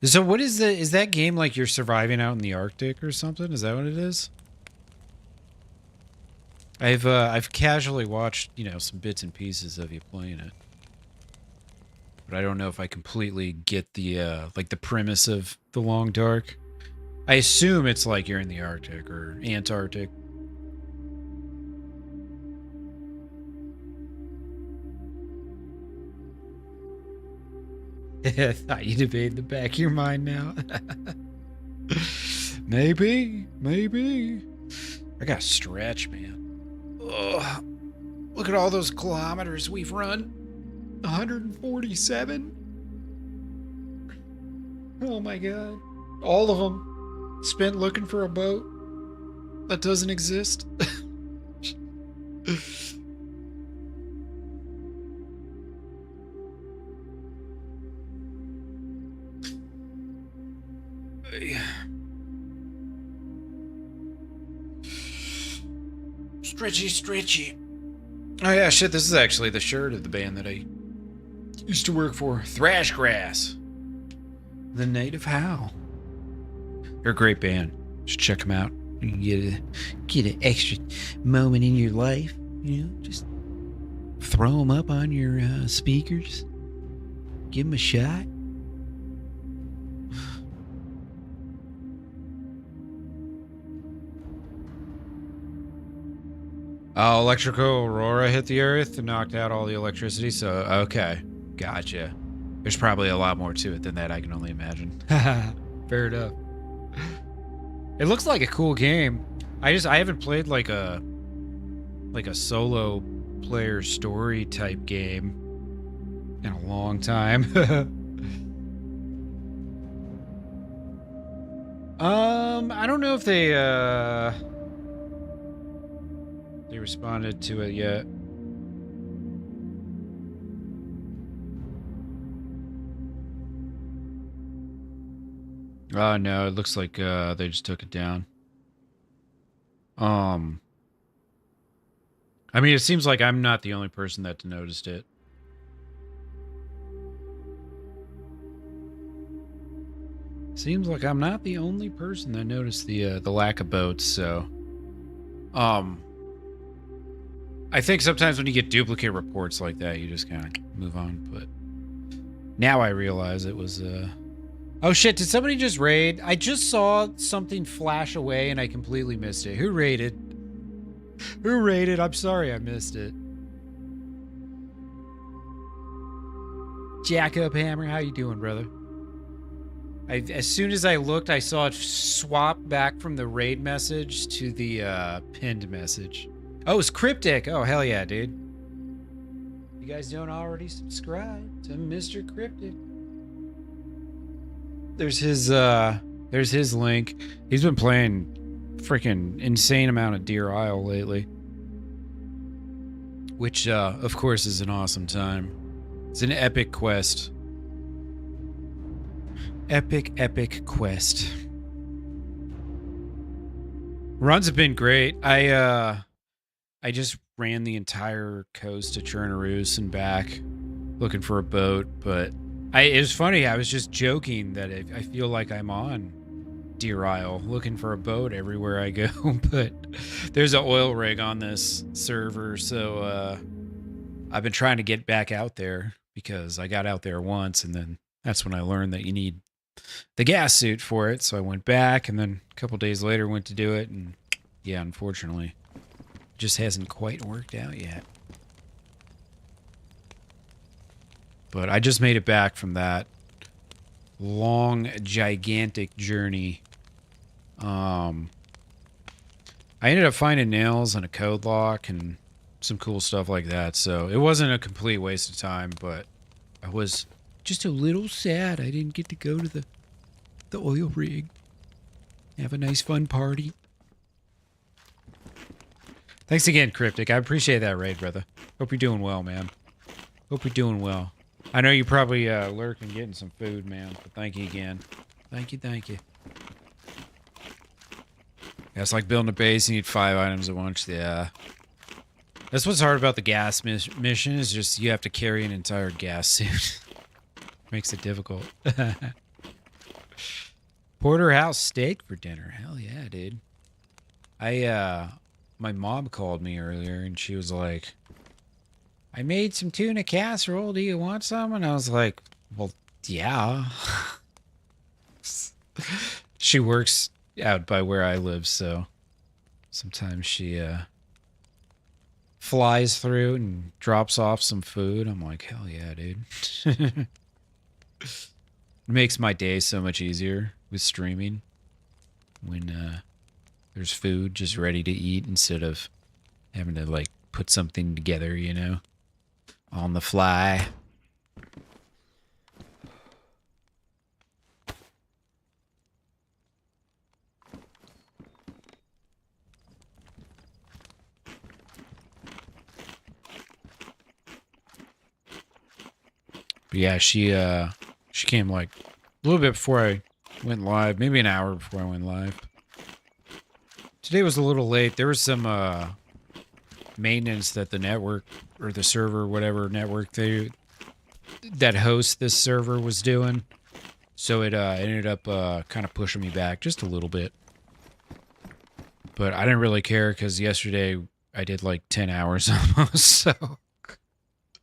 So what is that game like you're surviving out in the Arctic or something? Is that what it is? I've casually watched, you know, some bits and pieces of you playing it. But I don't know if I completely get the like the premise of the long dark. I assume it's like you're in the Arctic or Antarctic. I thought you'd evade the back of your mind now. Maybe. I gotta stretch, man. Ugh. Look at all those kilometers we've run. 147. Oh my god. All of them spent looking for a boat that doesn't exist. Stretchy. Oh yeah, shit, this is actually the shirt of the band that I used to work for. Thrashgrass. The Native Howl. They're a great band. Should check them out. You can get an extra moment in your life. You know, just throw them up on your speakers. Give them a shot. Oh, electrical aurora hit the earth and knocked out all the electricity. So, okay. Gotcha. There's probably a lot more to it than that, I can only imagine. Fair enough. It looks like a cool game. I haven't played like a solo player story type game in a long time. I don't know if they responded to it yet. Oh no, it looks like they just took it down. I mean, it seems like I'm not the only person that noticed it. Seems like I'm not the only person that noticed the lack of boats, so I think sometimes when you get duplicate reports like that, you just kind of move on, but now I realize it was oh shit, did somebody just raid? I just saw something flash away and I completely missed it. Who raided? Who raided? I'm sorry I missed it. Jack Up Hammer, how you doing, brother? As soon as I looked, I saw it swap back from the raid message to the pinned message. Oh, it's Cryptic. Oh, hell yeah, dude. You guys don't already subscribe to Mr. Cryptic. There's his link. He's been playing freaking insane amount of Deer Isle lately. Which, of course, is an awesome time. It's an epic quest. Epic quest. Runs have been great. I just ran the entire coast to Chernarus and back looking for a boat, but it was funny. I was just joking that I feel like I'm on Deer Isle looking for a boat everywhere I go, but there's an oil rig on this server, so I've been trying to get back out there because I got out there once, and then that's when I learned that you need the gas suit for it, so I went back, and then a couple days later went to do it, and yeah, unfortunately, it just hasn't quite worked out yet. But I just made it back from that long, gigantic journey. I ended up finding nails and a code lock and some cool stuff like that, so it wasn't a complete waste of time, but I was just a little sad I didn't get to go to the oil rig. Have a nice fun party. Thanks again, Cryptic. I appreciate that raid, brother. Hope you're doing well, man. Hope you're doing well. I know you're probably lurking getting some food, man, but thank you again. Thank you. Yeah, it's like building a base, you need 5 items at once. Yeah. That's what's hard about the gas mission, is just you have to carry an entire gas suit. Makes it difficult. Porterhouse steak for dinner. Hell yeah, dude. My mom called me earlier and she was like, I made some tuna casserole. Do you want some? And I was like, well, yeah. She works out by where I live, so sometimes she flies through and drops off some food. I'm like, hell yeah, dude. It makes my day so much easier with streaming when there's food just ready to eat instead of having to like put something together, you know, on the fly. But yeah, she came like a little bit before I went live, maybe an hour before I went live. Today was a little late. There was some maintenance that the network or the server, whatever network that hosts this server was doing. So it ended up kind of pushing me back just a little bit. But I didn't really care because yesterday I did like 10 hours almost. So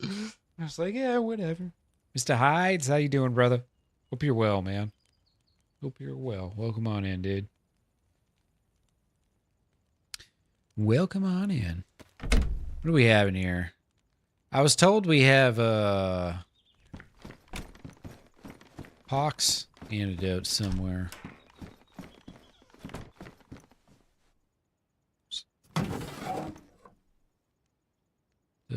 I was like, yeah, whatever. Mr. Hides, how you doing, brother? Hope you're well, man. Hope you're well. Welcome on in, dude. Welcome on in. What do we have in here? I was told we have pox antidote somewhere.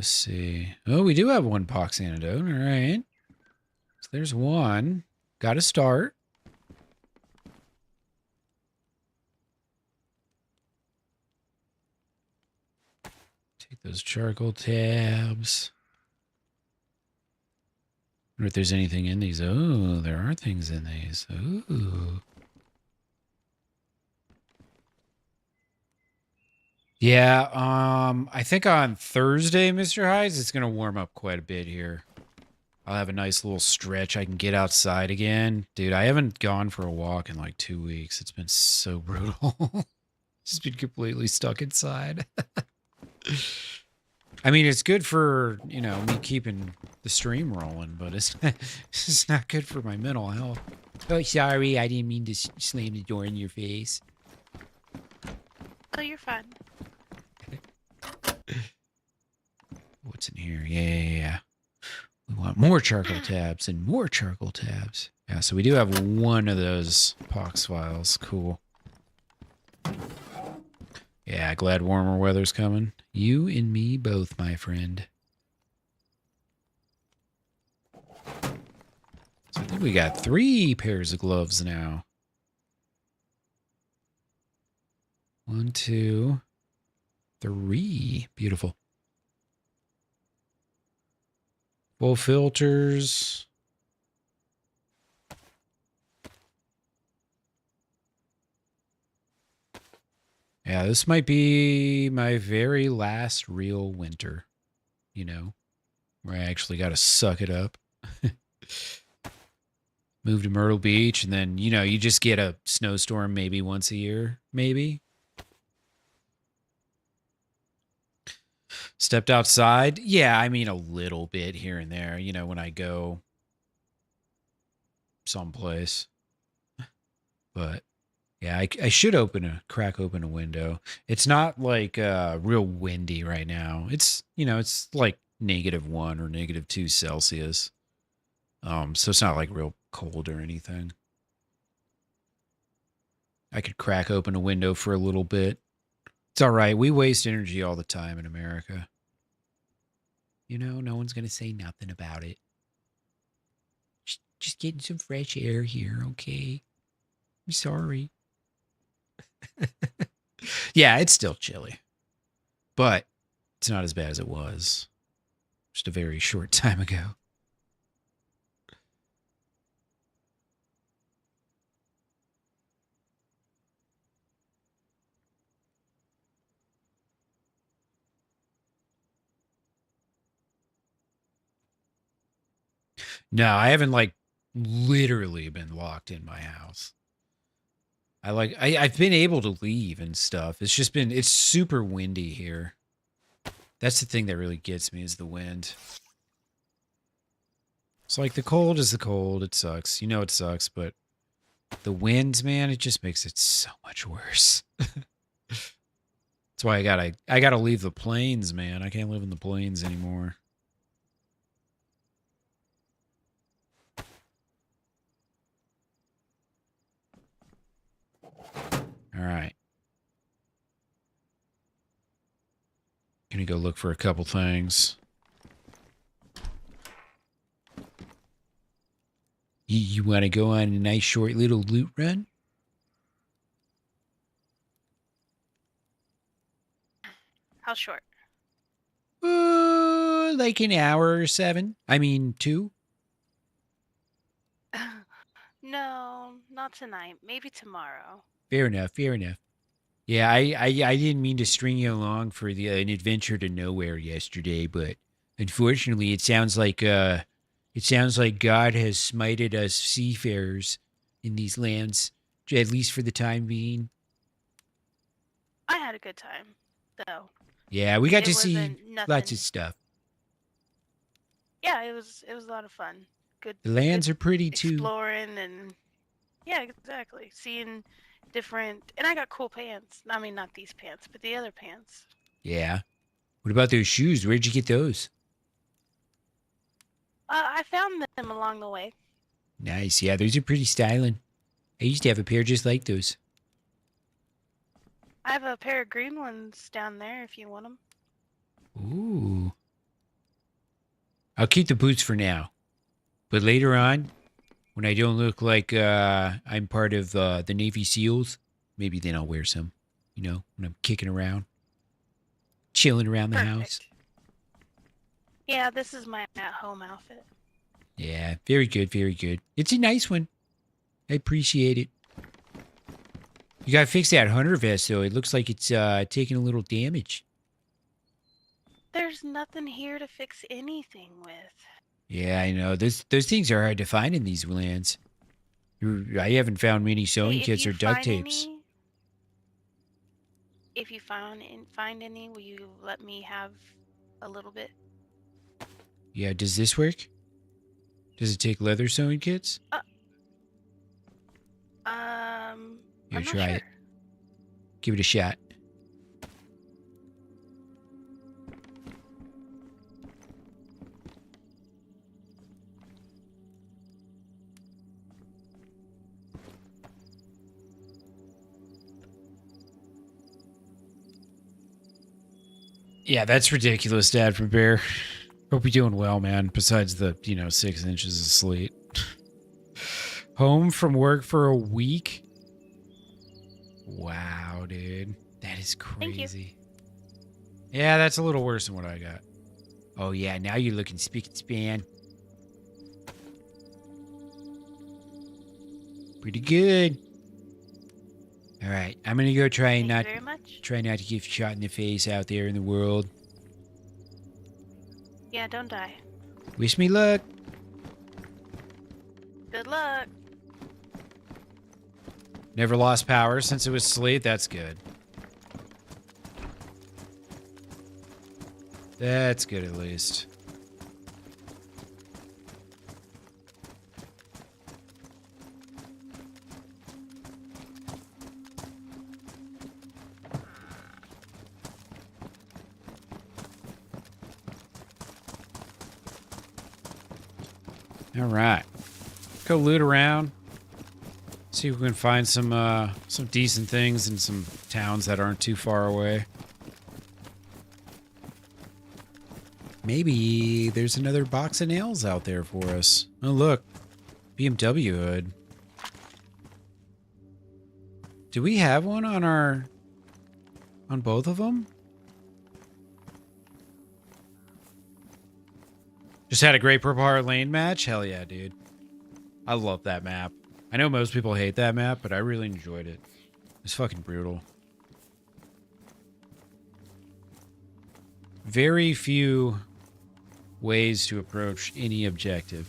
let's see. Oh, we do have one pox antidote. All right. So there's one. Got to start. Take those charcoal tabs. Wonder if there's anything in these. Oh, there are things in these. Ooh. Yeah, I think on Thursday, Mr. Hydes, it's going to warm up quite a bit here. I'll have a nice little stretch. I can get outside again. Dude, I haven't gone for a walk in like 2 weeks. It's been so brutal. Just been completely stuck inside. I mean, it's good for, you know, me keeping the stream rolling, but it's not good for my mental health. Oh, sorry. I didn't mean to slam the door in your face. Oh, you're fine. What's in here? Yeah. We want more charcoal tabs and more charcoal tabs. Yeah, so we do have one of those pox files. Cool. Yeah, glad warmer weather's coming. You and me both, my friend. So I think we got 3 pairs of gloves now. 1, 2, 3. Beautiful. Full filters. Yeah, this might be my very last real winter, you know, where I actually got to suck it up. Move to Myrtle Beach, and then, you know, you just get a snowstorm maybe once a year, maybe. Stepped outside. Yeah, I mean, a little bit here and there, you know, when I go someplace. But yeah, I should crack open a window. It's not like real windy right now. It's, you know, it's like -1 or -2 Celsius. So it's not like real cold or anything. I could crack open a window for a little bit. It's all right. We waste energy all the time in America. You know, no one's going to say nothing about it. Just getting some fresh air here, okay? I'm sorry. Yeah, it's still chilly. But it's not as bad as it was just a very short time ago. No, I haven't like literally been locked in my house. I've been able to leave and stuff. It's super windy here. That's the thing that really gets me is the wind. It's like the cold is the cold. It sucks. You know it sucks, but the wind, man, it just makes it so much worse. That's why I gotta leave the plains, man. I can't live in the plains anymore. All right. Gonna go look for a couple things. You want to go on a nice short little loot run? How short? Like an hour or 7. I mean, 2. No, not tonight. Maybe tomorrow. Fair enough. Fair enough. Yeah, I didn't mean to string you along for an adventure to nowhere yesterday, but unfortunately, it sounds like God has smited us seafarers in these lands, at least for the time being. I had a good time, though. Yeah, we got to see lots of stuff. Yeah, it was a lot of fun. Good. The lands are pretty too. Exploring and yeah, exactly. Seeing different, and I got cool pants. I mean, not these pants, but the other pants. Yeah. What about those shoes? Where'd you get those? I found them along the way. Nice. Yeah, those are pretty styling. I used to have a pair just like those. I have a pair of green ones down there if you want them. Ooh. I'll keep the boots for now. But later on, when I don't look like I'm part of the Navy SEALs, maybe then I'll wear some. You know, when I'm kicking around, chilling around the house. Perfect. Yeah, this is my at-home outfit. Yeah, very good, very good. It's a nice one. I appreciate it. You gotta fix that hunter vest, though. It looks like it's taking a little damage. There's nothing here to fix anything with. Yeah, I know. Those things are hard to find in these lands. I haven't found many sewing kits or duct tapes. If you find any, will you let me have a little bit? Yeah, does this work? Does it take leather sewing kits? Here, I'm not try sure. it. Give it a shot. Yeah, that's ridiculous, Dad from Bear. Hope you're doing well, man. Besides the, 6 inches of sleet. Home from work for a week? Wow, dude. That is crazy. Yeah, that's a little worse than what I got. Oh, yeah, now you're looking spick and span. Pretty good. All right, I'm going to go try and not to get shot in the face out there in the world. Yeah, don't die. Wish me luck. Good luck. Never lost power since it was sleet. That's good. That's good at least. All right. Go loot around. See if we can find some decent things in some towns that aren't too far away. Maybe there's another box of nails out there for us. Oh, look. BMW hood. Do we have one on both of them? Just had a great Purple Heart Lane match? Hell yeah, dude. I love that map. I know most people hate that map, but I really enjoyed it. It's fucking brutal. Very few ways to approach any objective.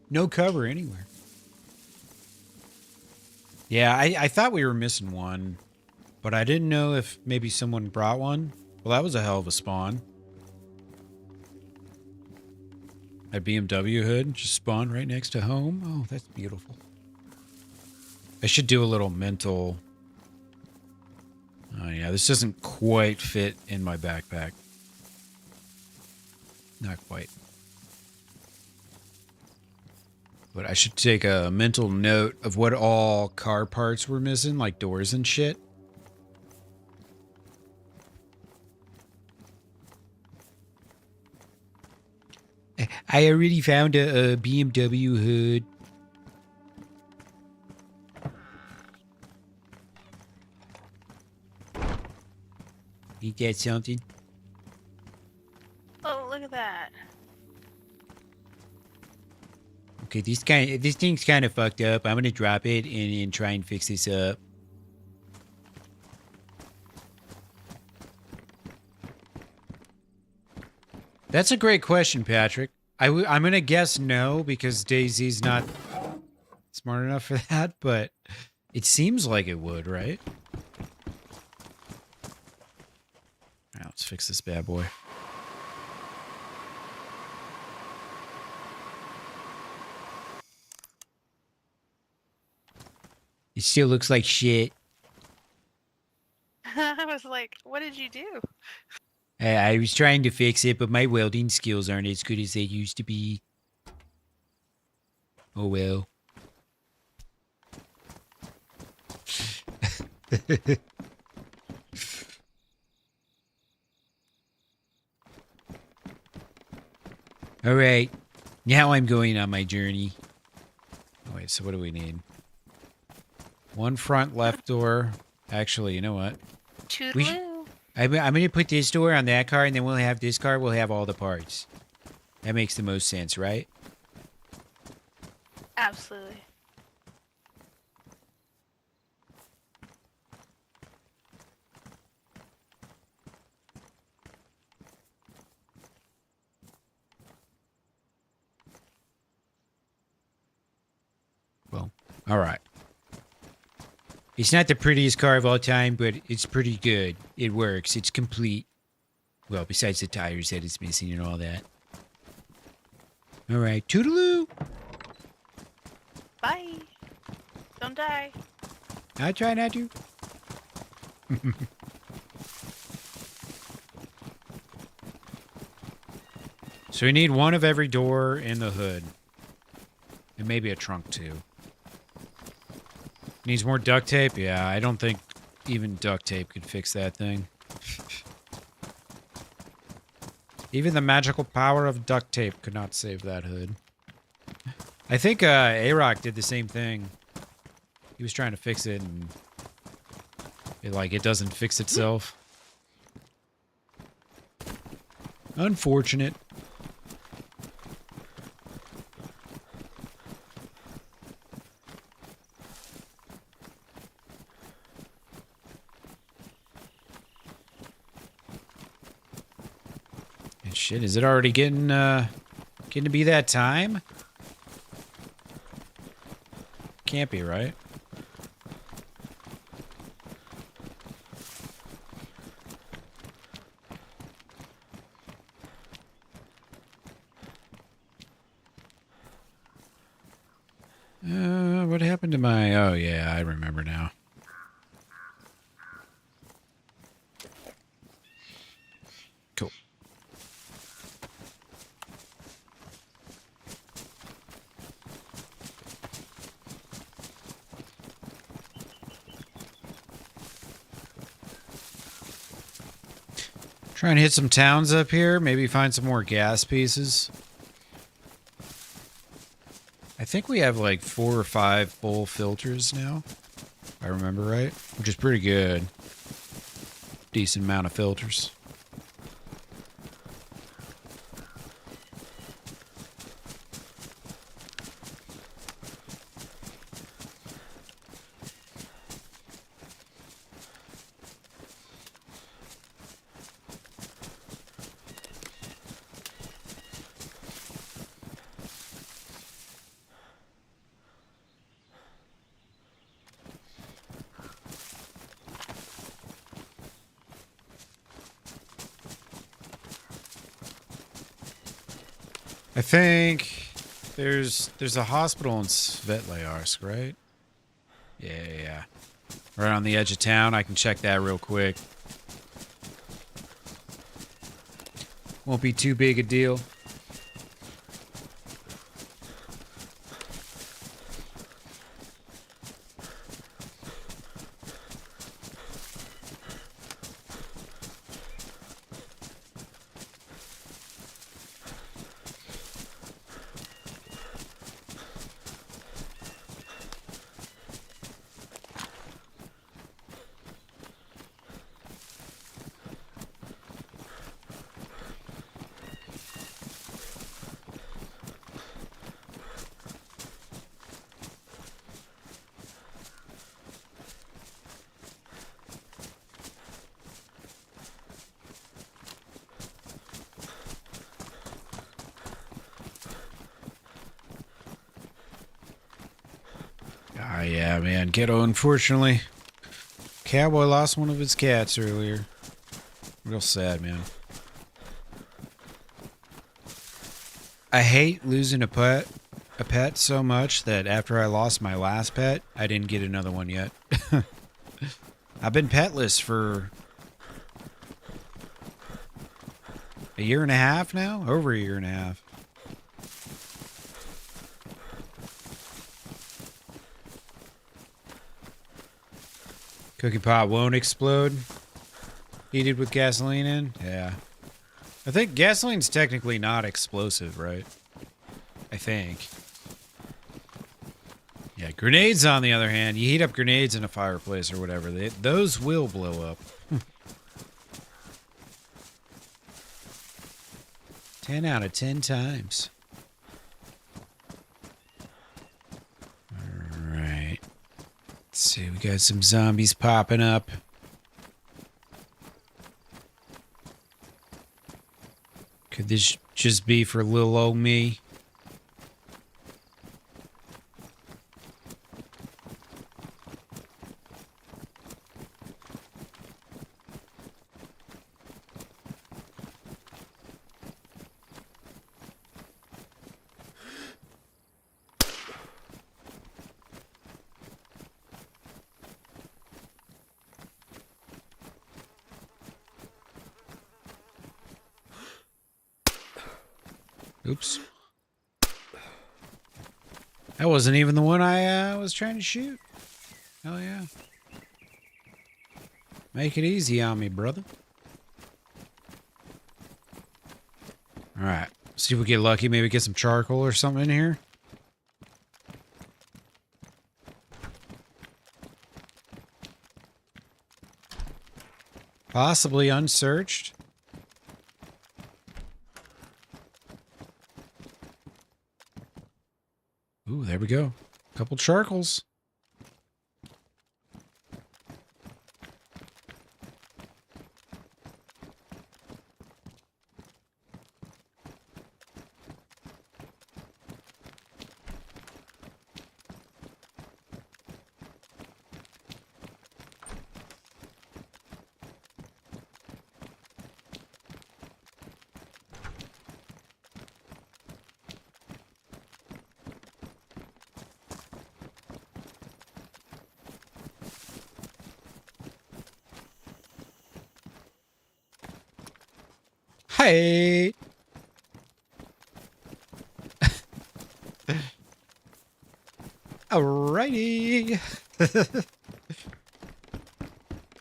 No cover anywhere. Yeah, I thought we were missing one, but I didn't know if maybe someone brought one. Well, that was a hell of a spawn. A BMW hood just spawned right next to home. Oh, that's beautiful. I should do a little mental... Oh, yeah, this doesn't quite fit in my backpack. Not quite. But I should take a mental note of what all car parts were missing, like doors and shit. I already found a BMW hood. Ain't that something? Oh, look at that. Okay, this thing's kind of fucked up. I'm gonna drop it and try and fix this up. That's a great question, Patrick. I'm gonna guess no because DayZ's not smart enough for that, but it seems like it would, right? All right, let's fix this bad boy. It still looks like shit. I was like, what did you do? I was trying to fix it, but my welding skills aren't as good as they used to be. Oh well. All right. Now I'm going on my journey. Oh, wait, so what do we need? One front left door. Actually, you know what? Toodaloo. I'm going to put this door on that car, and then we'll have this car. We'll have all the parts. That makes the most sense, right? Absolutely. Well, all right. It's not the prettiest car of all time, but it's pretty good. It works. It's complete. Well, besides the tires that it's missing and all that. All right. Toodaloo. Bye. Don't die. I'll try not to. So we need one of every door in the hood. And maybe a trunk, too. Needs more duct tape? Yeah, I don't think even duct tape could fix that thing. Even the magical power of duct tape could not save that hood. I think A-Rock did the same thing. He was trying to fix it, and it doesn't fix itself. Unfortunate. And shit, is it already getting to be that time? Can't be, right? What happened to my... Oh, yeah, I remember now. Cool. Try and hit some towns up here. Maybe find some more gas pieces. I think we have like 4 or 5 full filters now. If I remember right. Which is pretty good. Decent amount of filters. I think there's a hospital in Svetlayarsk, right? Yeah. Right on the edge of town. I can check that real quick. Won't be too big a deal. Ah, yeah, man. Ghetto, unfortunately. Cowboy lost one of his cats earlier. Real sad, man. I hate losing a pet so much that after I lost my last pet, I didn't get another one yet. I've been petless for a year and a half now? Over a year and a half. Cookie pot won't explode. Heated with gasoline in? Yeah. I think gasoline's technically not explosive, right? I think. Yeah, grenades, on the other hand, you heat up grenades in a fireplace or whatever, those will blow up. 10 out of 10 times. Alright. Let's see, we got some zombies popping up. Could this just be for little old me? Oops. That wasn't even the one I was trying to shoot. Hell yeah. Make it easy on me, brother. Alright. See if we get lucky. Maybe get some charcoal or something in here. Possibly unsearched. Ooh, there we go. Couple charcoals. Hey. Alrighty.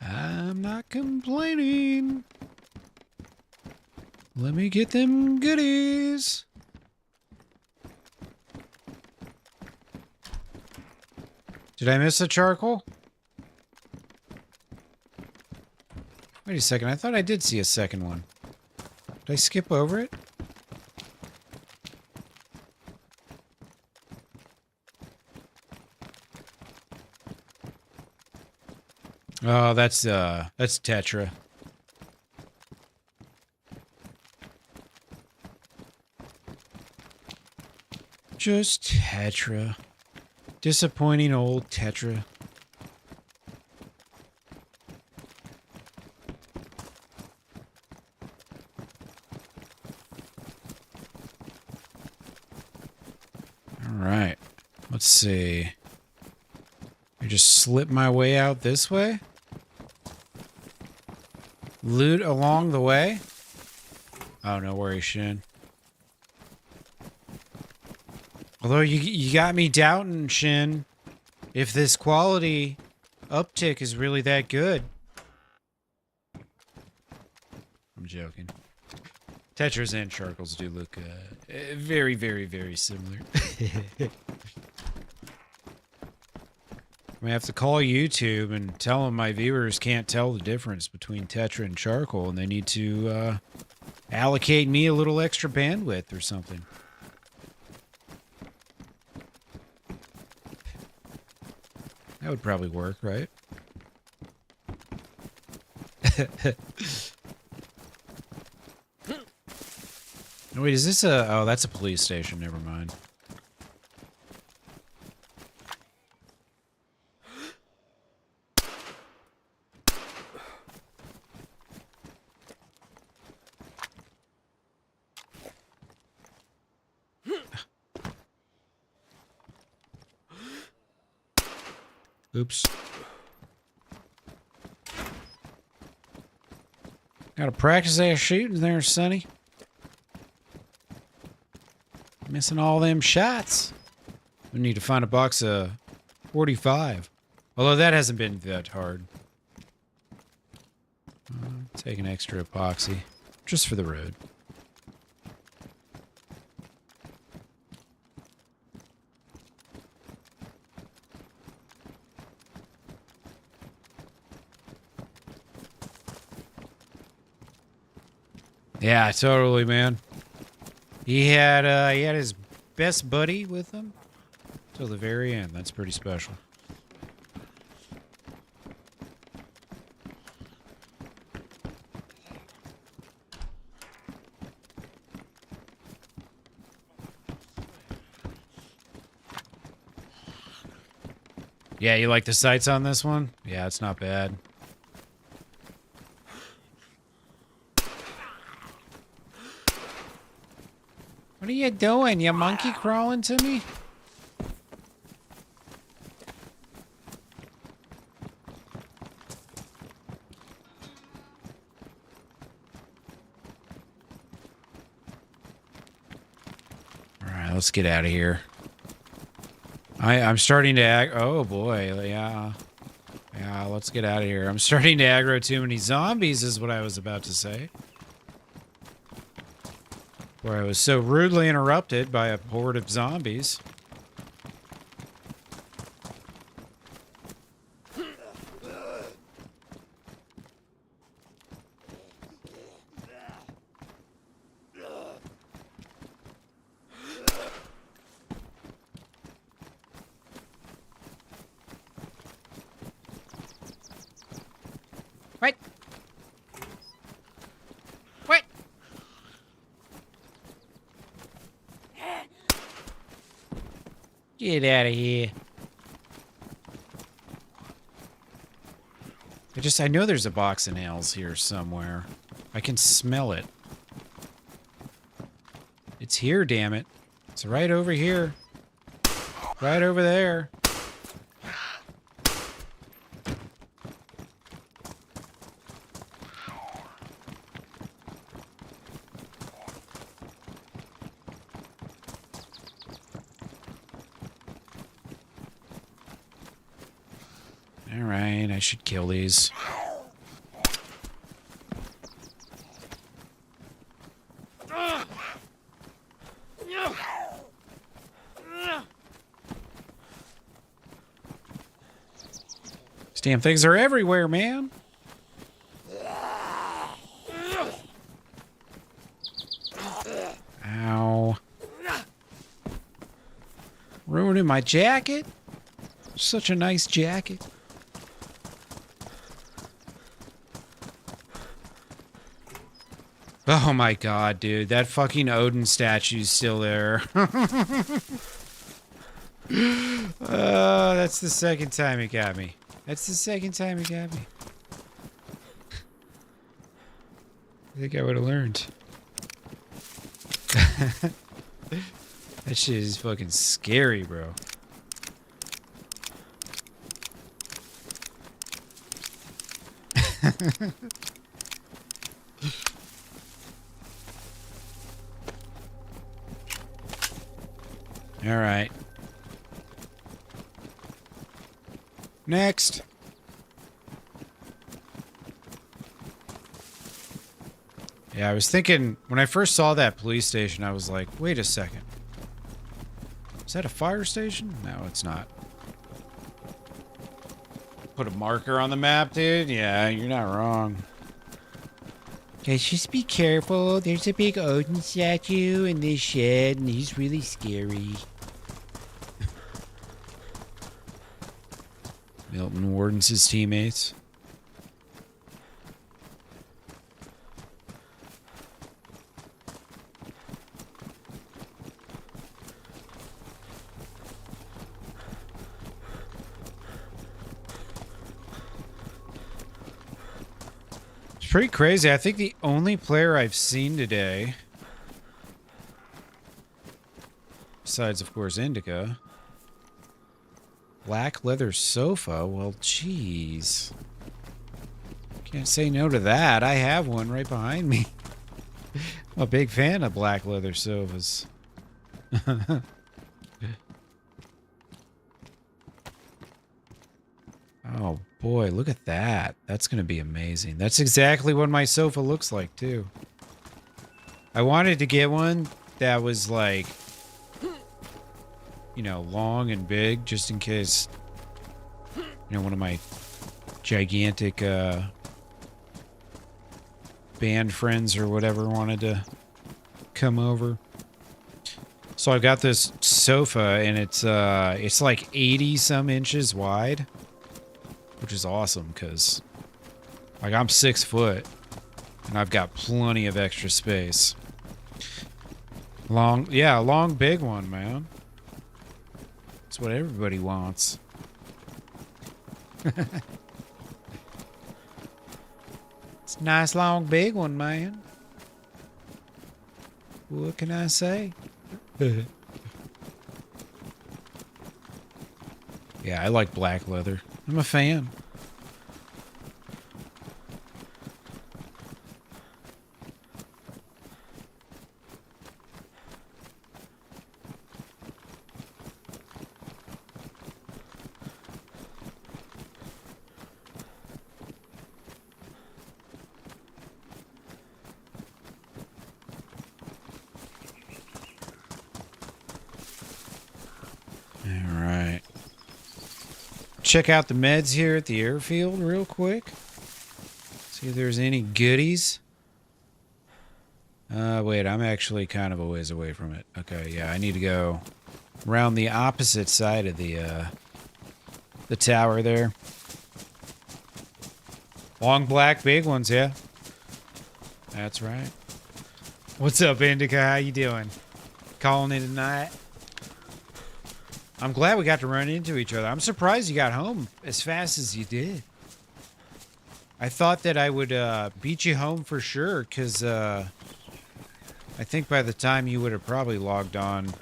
I'm not complaining. Let me get them goodies. Did I miss a charcoal? Wait a second. I thought I did see a second one. Did I skip over it? Oh, that's Tetra. Just Tetra. Disappointing old Tetra. Alright. Let's see. I just slip my way out this way? Loot along the way? Oh, no worries, Shin. Although you got me doubting, Shin, if this quality uptick is really that good. I'm joking. Tetras and charcoals do look very, very, very similar. I have to call YouTube and tell them my viewers can't tell the difference between Tetra and charcoal, and they need to allocate me a little extra bandwidth or something. That would probably work, right? Wait, is this a... Oh, that's a police station. Never mind. Oops. Gotta practice that shooting there, Sonny. Missing all them shots. We need to find a box of 45. Although that hasn't been that hard. Take an extra epoxy. Just for the road. Yeah, totally, man. He had his best buddy with him till the very end. That's pretty special. Yeah, you like the sights on this one? Yeah, it's not bad. What are you doing? You monkey crawling to me? Alright, let's get out of here. I'm starting to oh boy, yeah. Yeah, let's get out of here. I'm starting to aggro too many zombies is what I was about to say. Where I was so rudely interrupted by a horde of zombies. What? What? Get out of here. I know there's a box of nails here somewhere. I can smell it. It's here, damn it. It's right over here. Right over there. Alright, I should kill these. These damn things are everywhere, man. Ow. Ruining my jacket? Such a nice jacket. Oh my god, dude. That fucking Odin statue's still there. Oh, that's the second time it got me. That's the second time it got me. I think I would have learned. That shit is fucking scary, bro. All right. Next. Yeah, I was thinking, when I first saw that police station, I was like, wait a second. Is that a fire station? No, it's not. Put a marker on the map, dude? Yeah, you're not wrong. Guys, just be careful. There's a big Odin statue in this shed, and he's really scary. Milton wardens his teammates. It's pretty crazy. I think the only player I've seen today, besides, of course, Indica, black leather sofa. Well, geez. Can't say no to that. I have one right behind me. I'm a big fan of black leather sofas. Oh boy, look at that. That's going to be amazing. That's exactly what my sofa looks like, too. I wanted to get one that was like, you know, long and big, just in case, you know, one of my gigantic band friends or whatever wanted to come over. So I've got this sofa, and it's like 80 some inches wide, which is awesome because like I'm 6 foot and I've got plenty of extra space. Long big one, man. That's what everybody wants. It's a nice long big one, man. What can I say? Yeah, I like black leather. I'm a fan. Check out the meds here at the airfield real quick. See if there's any goodies. Wait, I'm actually kind of a ways away from it. Okay, yeah, I need to go around the opposite side of the tower there. Long black big ones, yeah. That's right. What's up, Indica? How you doing? Calling it a night? I'm glad we got to run into each other. I'm surprised you got home as fast as you did. I thought that I would beat you home for sure, because I think by the time you would have probably logged on,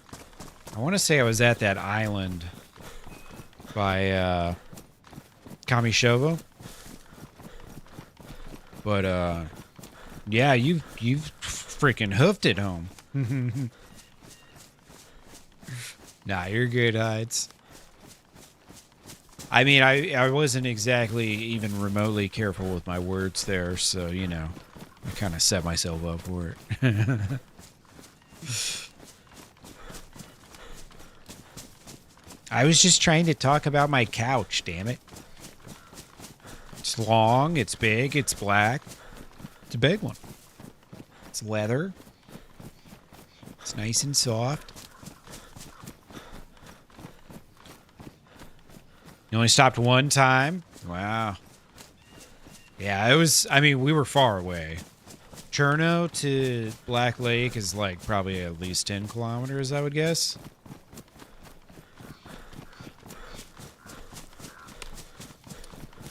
I want to say I was at that island by Kamishovo. But yeah, you've freaking hoofed it home. Nah, you're good, Hides. I mean, I wasn't exactly even remotely careful with my words there, so, you know, I kind of set myself up for it. I was just trying to talk about my couch, damn it. It's long, it's big, it's black. It's a big one. It's leather. It's nice and soft. You only stopped one time? Wow. Yeah, it was, I mean, we were far away. Cherno to Black Lake is like probably at least 10 kilometers, I would guess.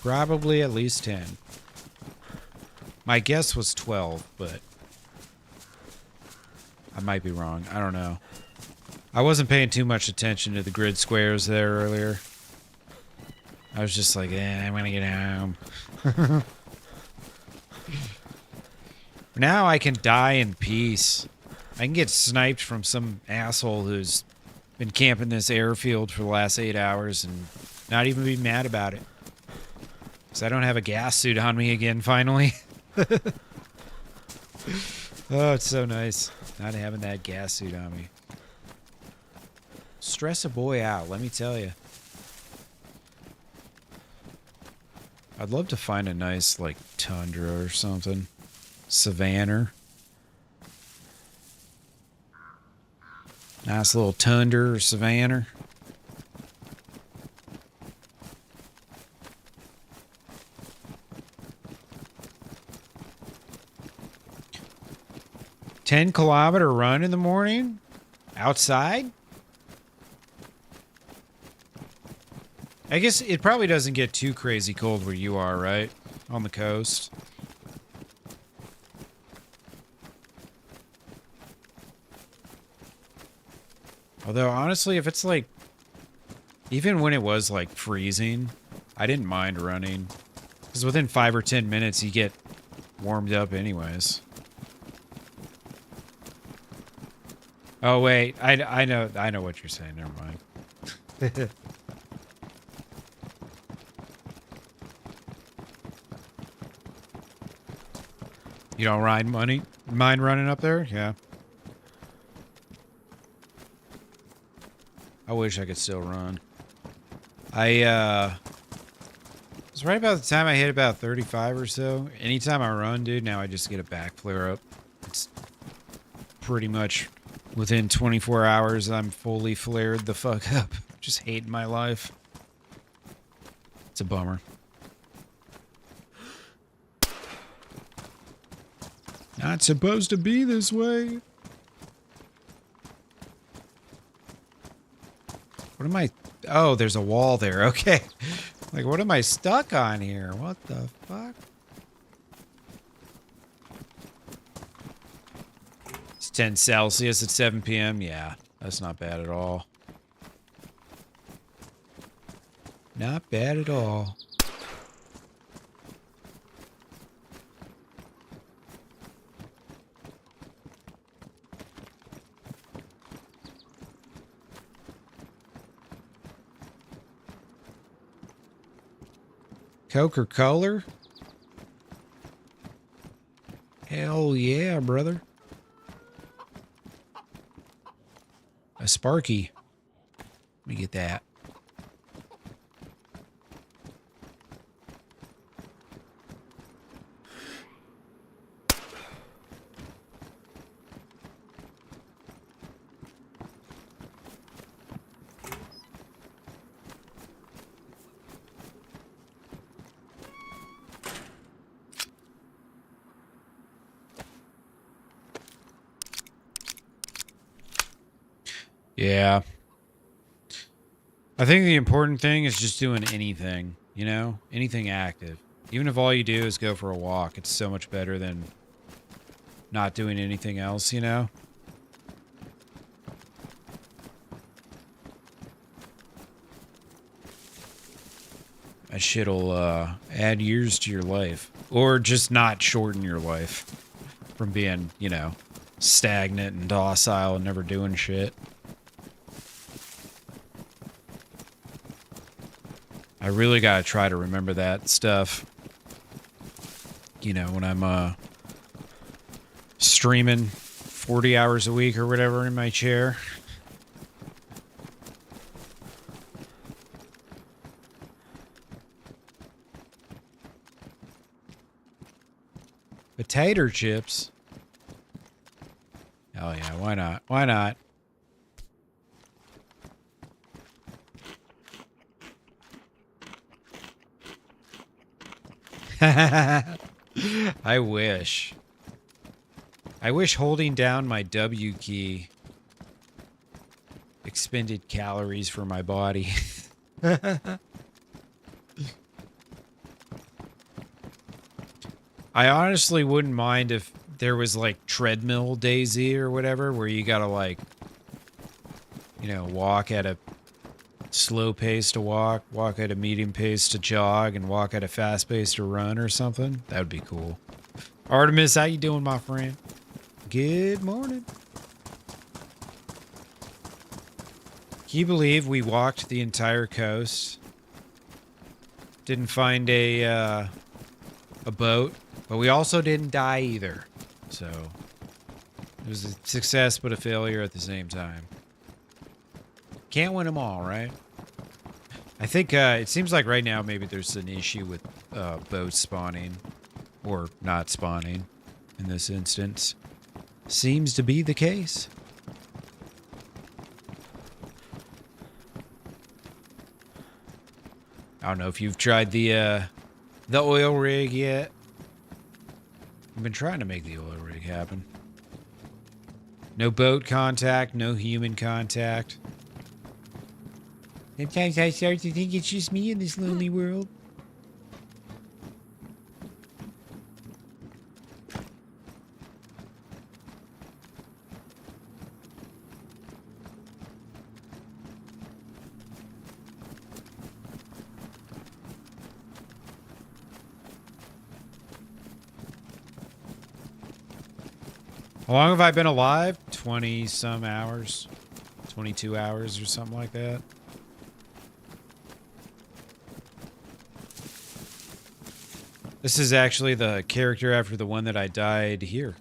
Probably at least 10. My guess was 12, but I might be wrong. I don't know. I wasn't paying too much attention to the grid squares there earlier. I was just like, I'm gonna get home. Now I can die in peace. I can get sniped from some asshole who's been camping this airfield for the last 8 hours and not even be mad about it. Because I don't have a gas suit on me again, finally. Oh, it's so nice not having that gas suit on me. Stress a boy out, let me tell you. I'd love to find a nice, like, tundra or something. Savannah. Nice little tundra or savannah. $10-kilometer run in the morning? Outside? I guess it probably doesn't get too crazy cold where you are, right? On the coast. Although, honestly, if it's like... Even when it was, like, freezing, I didn't mind running. Because within 5 or 10 minutes, you get warmed up anyways. Oh, wait. I know what you're saying. Never mind. You don't mind running up there? Yeah. I wish I could still run. I was It's right about the time I hit about 35 or so. Anytime I run, dude, now I just get a back flare up. It's pretty much within 24 hours, I'm fully flared the fuck up. Just hating my life. It's a bummer. Not supposed to be this way. What am I? Oh, there's a wall there. Okay. Like, what am I stuck on here? What the fuck? It's 10 Celsius at 7 p.m. Yeah, that's not bad at all. Not bad at all. Coca-Cola? Hell yeah, brother. A Sparky. Let me get that. Yeah. I think the important thing is just doing anything, you know? Anything active. Even if all you do is go for a walk, it's so much better than not doing anything else, you know? That shit'll add years to your life. Or just not shorten your life from being, you know, stagnant and docile and never doing shit. I really gotta try to remember that stuff. You know, when I'm streaming 40 hours a week or whatever in my chair. Potato chips. Oh yeah, why not? Why not? I wish. I wish holding down my W key expended calories for my body. I honestly wouldn't mind if there was like treadmill DayZ or whatever, where you gotta like, you know, walk at a slow pace to walk at a medium pace to jog, and walk at a fast pace to run or something. That would be cool. Artemis, how you doing, my friend? Good morning. Can you believe we walked the entire coast? Didn't find a boat, but we also didn't die either. So it was a success but a failure at the same time. Can't win them all, right? I think it seems like right now maybe there's an issue with boats spawning or not spawning in this instance. Seems to be the case. I don't know if you've tried the oil rig yet. I've been trying to make the oil rig happen. No boat contact, no human contact. Sometimes I start to think it's just me in this lonely world. How long have I been alive? 20 some hours. 22 hours or something like that. This is actually the character after the one that I died here.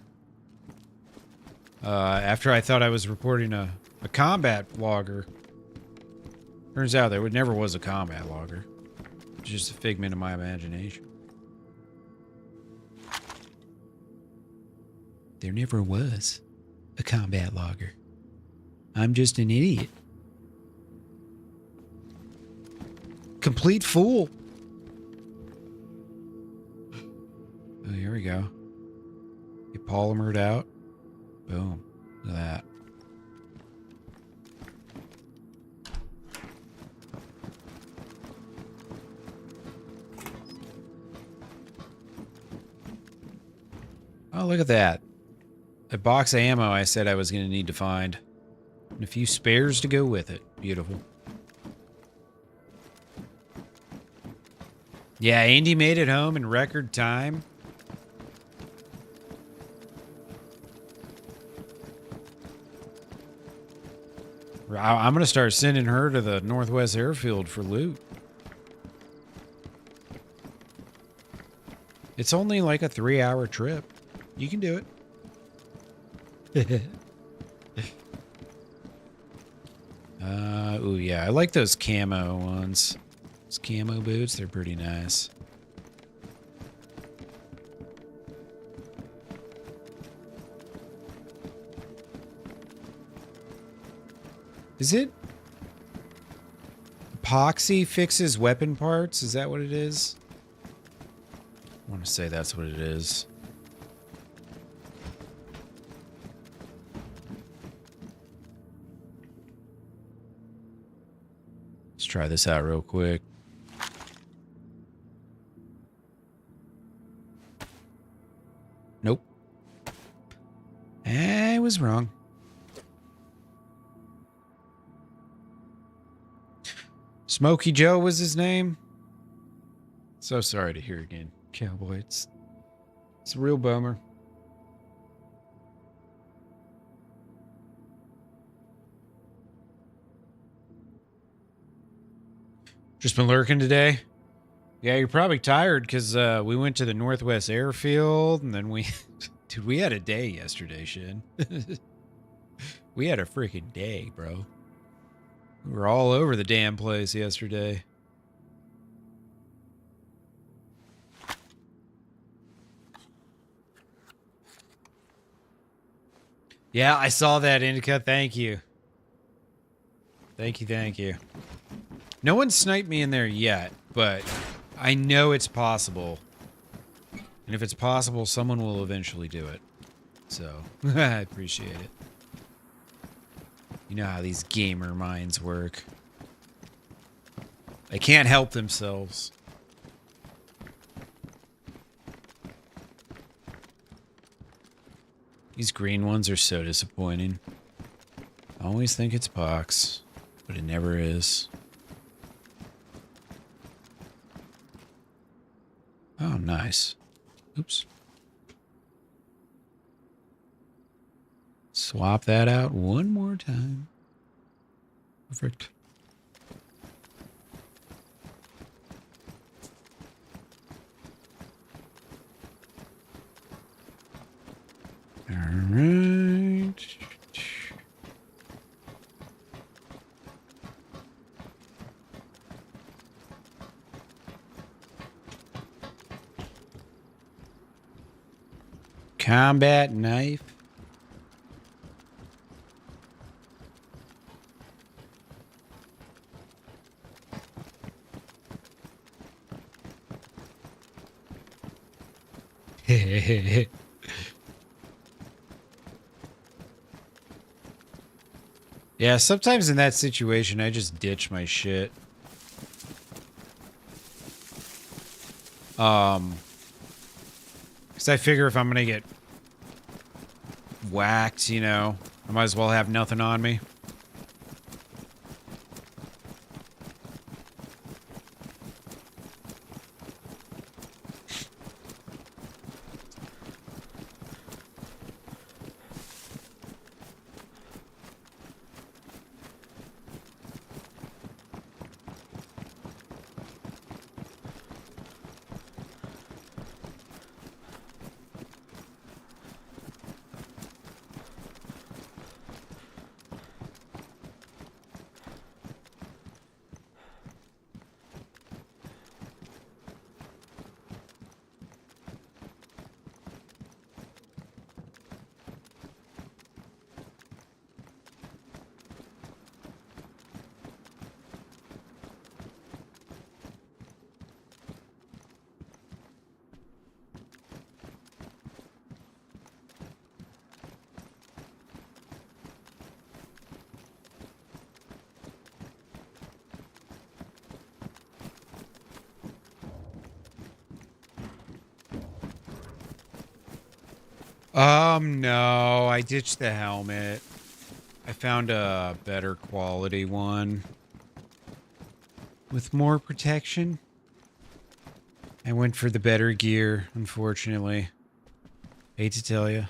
After I thought I was reporting a combat logger. Turns out there never was a combat logger. It's just a figment of my imagination. There never was a combat logger. I'm just an idiot. Complete fool. Oh, here we go. Get polymered out. Boom. Look at that. Oh, look at that. A box of ammo I said I was going to need to find. And a few spares to go with it. Beautiful. Yeah, Andy made it home in record time. I'm going to start sending her to the Northwest Airfield for loot. It's only like a 3-hour trip. You can do it. Ooh, yeah. I like those camo ones. Those camo boots, they're pretty nice. Is it epoxy fixes weapon parts? Is that what it is? I want to say that's what it is. Let's try this out real quick. Nope. I was wrong. Smokey Joe was his name. So sorry to hear again, Cowboy. It's a real bummer. Just been lurking today. Yeah, you're probably tired because we went to the Northwest Airfield and then dude, we had a day yesterday, Shin. We had a freaking day, bro. We were all over the damn place yesterday. Yeah, I saw that, Indica. Thank you. Thank you, thank you. No one sniped me in there yet, but I know it's possible. And if it's possible, someone will eventually do it. So, I appreciate it. You know how these gamer minds work. They can't help themselves. These green ones are so disappointing. I always think it's box, but it never is. Oh, nice. Oops. Swap that out one more time. Perfect. All right. Combat knife. Yeah, sometimes in that situation, I just ditch my shit. Because I figure if I'm going to get whacked, you know, I might as well have nothing on me. No, I ditched the helmet. I found a better quality one with more protection. I went for the better gear, unfortunately. Hate to tell you.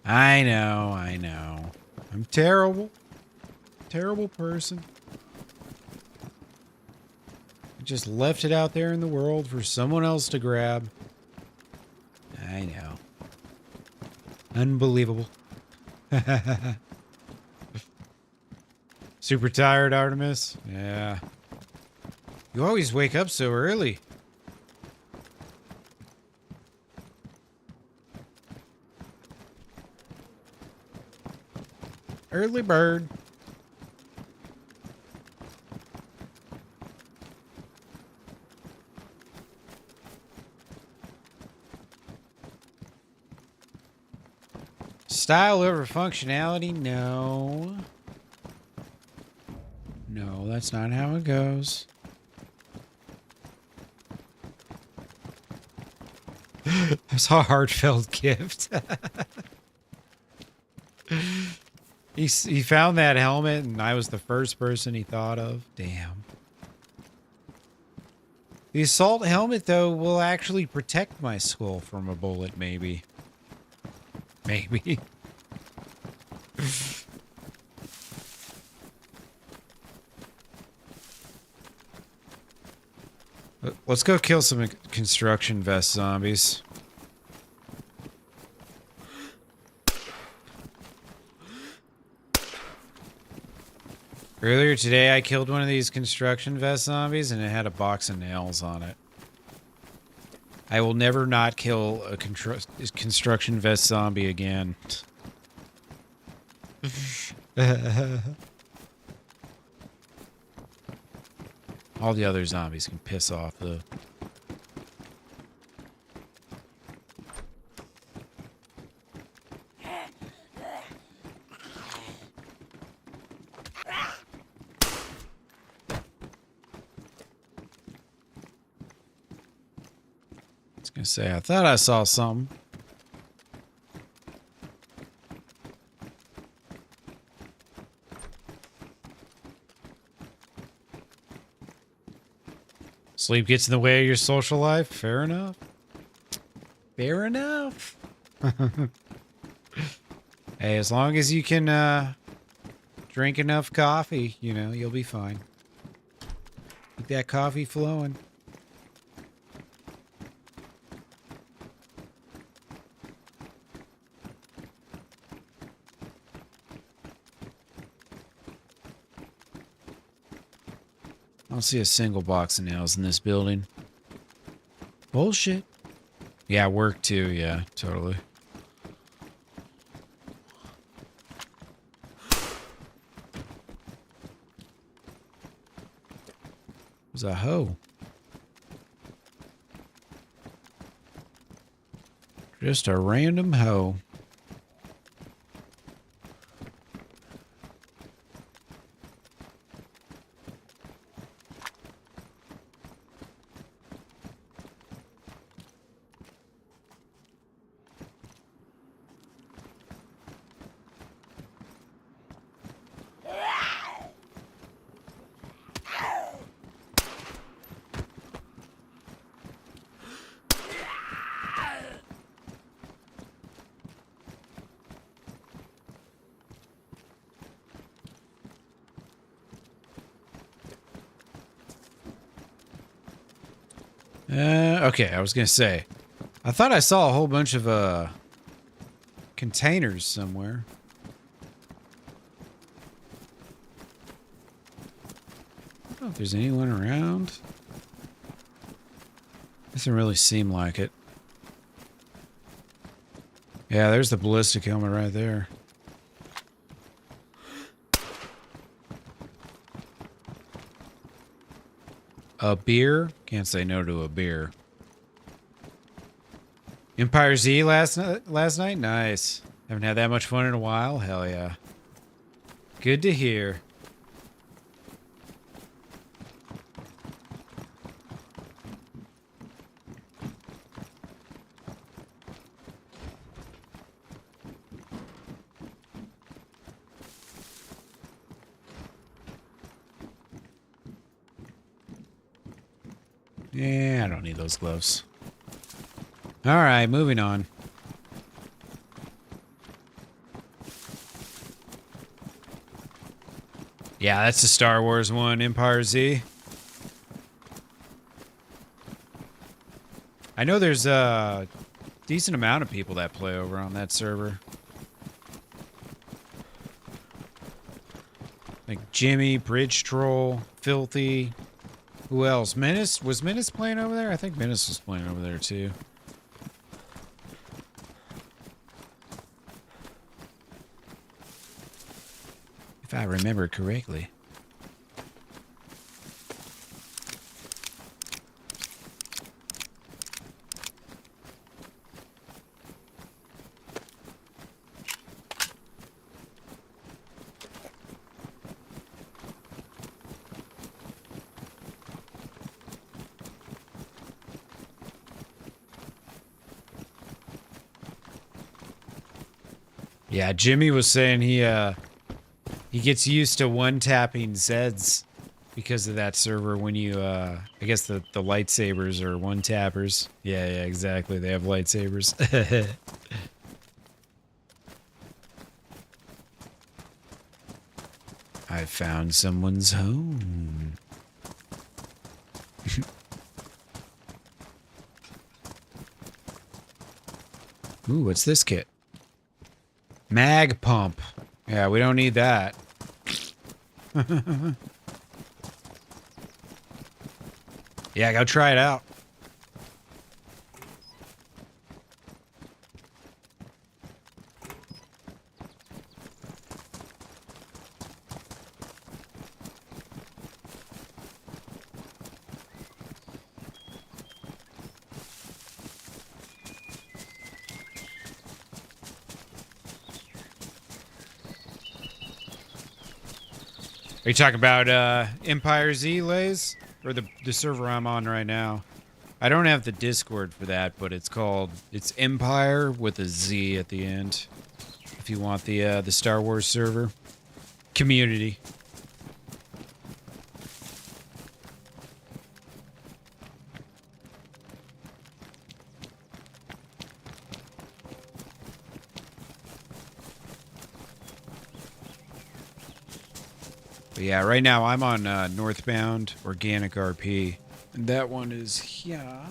I know, I know. I'm terrible. Terrible person. I just left it out there in the world for someone else to grab. I know. Unbelievable. Super tired, Artemis? Yeah. You always wake up so early. Early bird. Style over functionality? No. No, that's not how it goes. That's a heartfelt gift. He found that helmet and I was the first person he thought of. Damn. The assault helmet, though, will actually protect my skull from a bullet, maybe. Maybe. Let's go kill some construction vest zombies. Earlier today, I killed one of these construction vest zombies and it had a box of nails on it. I will never not kill a construction vest zombie again. All the other zombies can piss off, though. I was gonna say, I thought I saw something. Sleep gets in the way of your social life? Fair enough. Fair enough. Hey, as long as you can drink enough coffee, you know, you'll be fine. Keep that coffee flowing. I don't see a single box of nails in this building. Bullshit. Yeah, work too. Yeah, totally. There's a hoe. Just a random hoe. Okay, I was gonna say, I thought I saw a whole bunch of containers somewhere. I don't know if there's anyone around. Doesn't really seem like it. Yeah, there's the ballistic helmet right there. A beer? Can't say no to a beer. Empire Z last night? Nice. Haven't had that much fun in a while? Hell yeah. Good to hear. Yeah, I don't need those gloves. All right, moving on. Yeah, that's the Star Wars one, Empire Z. I know there's a decent amount of people that play over on that server. Like Jimmy, Bridge Troll, Filthy. Who else? Menace? Was Menace playing over there? I think Menace was playing over there too. If I remember correctly. Yeah, Jimmy was saying he gets used to one-tapping Zeds because of that server when you, I guess the lightsabers are one-tappers. Yeah, exactly. They have lightsabers. I found someone's home. Ooh, what's this kit? Mag pump. Yeah, we don't need that. Yeah, go try it out. Are you talking about Empire Z, Lays? Or the server I'm on right now? I don't have the Discord for that, but it's Empire with a Z at the end. If you want the Star Wars server. Community. But yeah, right now I'm on Northbound Organic RP. And that one is here.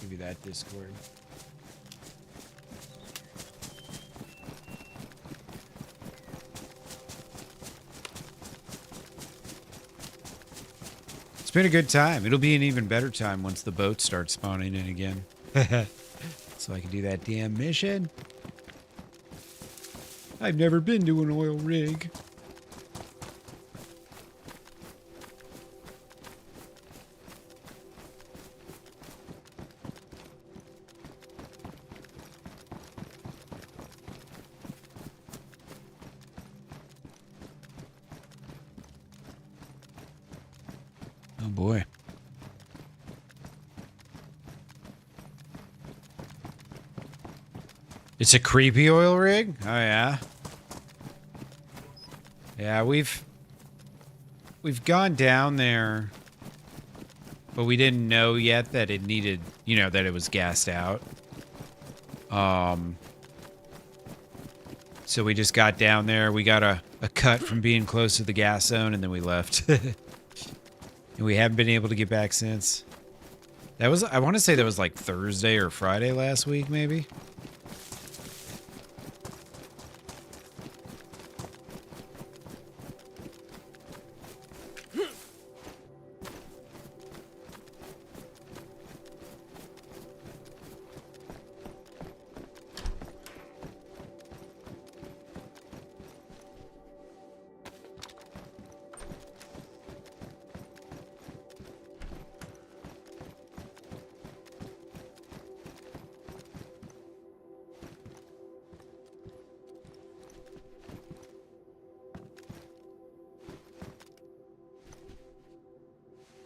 Give you that Discord. It's been a good time. It'll be an even better time once the boats start spawning in again. So I can do that damn mission. I've never been to an oil rig. Oh boy. It's a creepy oil rig? Oh yeah. Yeah, we've gone down there, but we didn't know yet that it needed, that it was gassed out. So we just got down there, we got a cut from being close to the gas zone, and then we left. And we haven't been able to get back since. I want to say that was like Thursday or Friday last week, maybe.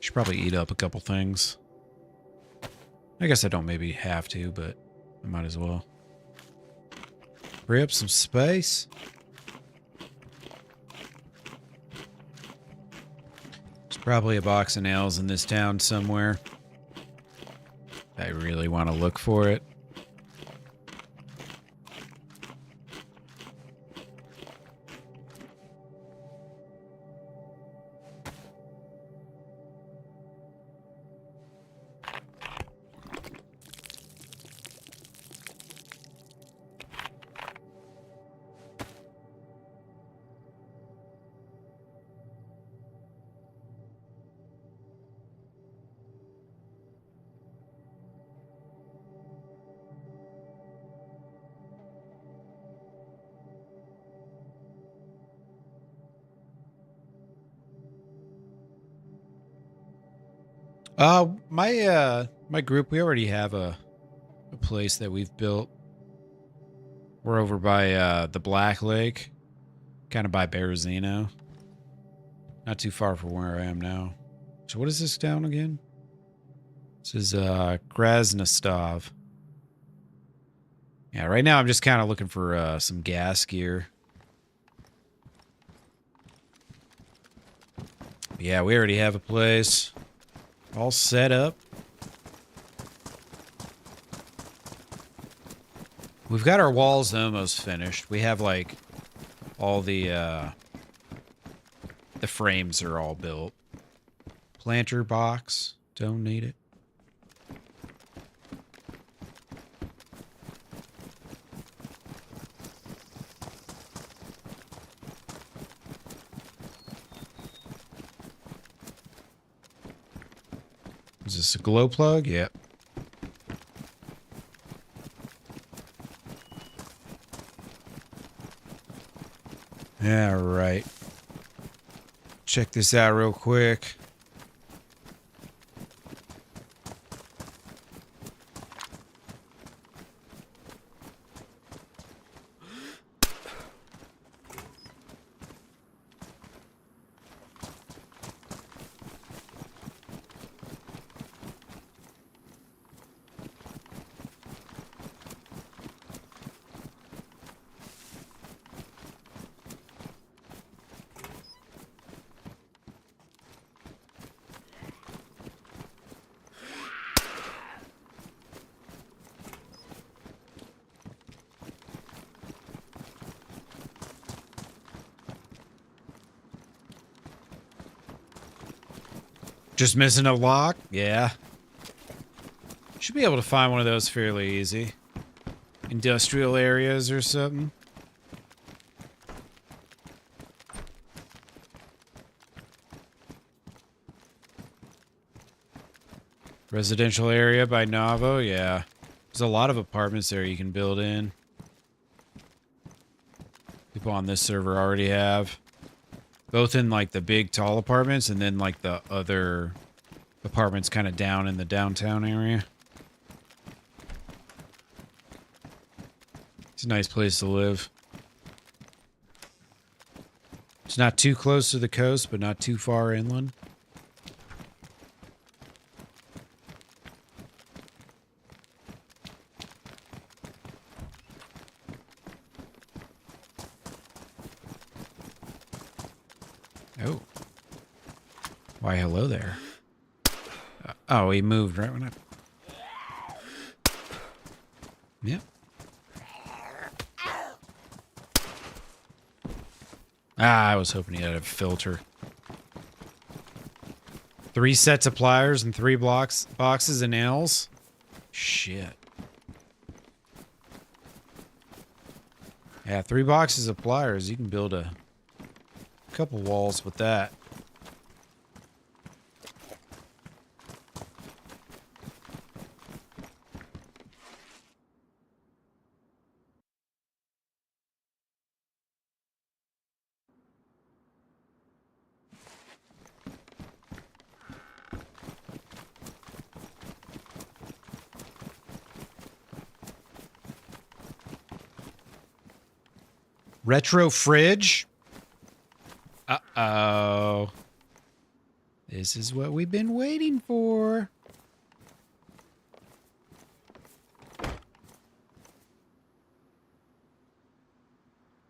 Should probably eat up a couple things. I guess I don't maybe have to, but I might as well. Free up some space. There's probably a box of nails in this town somewhere. I really want to look for it. My group, we already have a place that we've built. We're over by the Black Lake, kind of by Berezino. Not too far from where I am now. So what is this town again? This is Krasnostov. Yeah, right now I'm just kind of looking for some gas gear. Yeah, we already have a place all set up. We've got our walls almost finished. We have like all the frames are all built. Planter box, don't need it. Is this a glow plug? Yep. Yeah, right. Check this out real quick. Just missing a lock? Yeah. Should be able to find one of those fairly easy. Industrial areas or something. Residential area by Navo? Yeah. There's a lot of apartments there you can build in. People on this server already have. Both in like the big tall apartments and then like the other apartments kind of down in the downtown area. It's a nice place to live. It's not too close to the coast, but not too far inland. Oh. Why, hello there. Oh, he moved right when I... Yep. I was hoping he had a filter. 3 sets of pliers and 3 boxes of nails? Shit. Yeah, 3 boxes of pliers. You can build a couple walls with that. Retro fridge? Uh-oh. This is what we've been waiting for.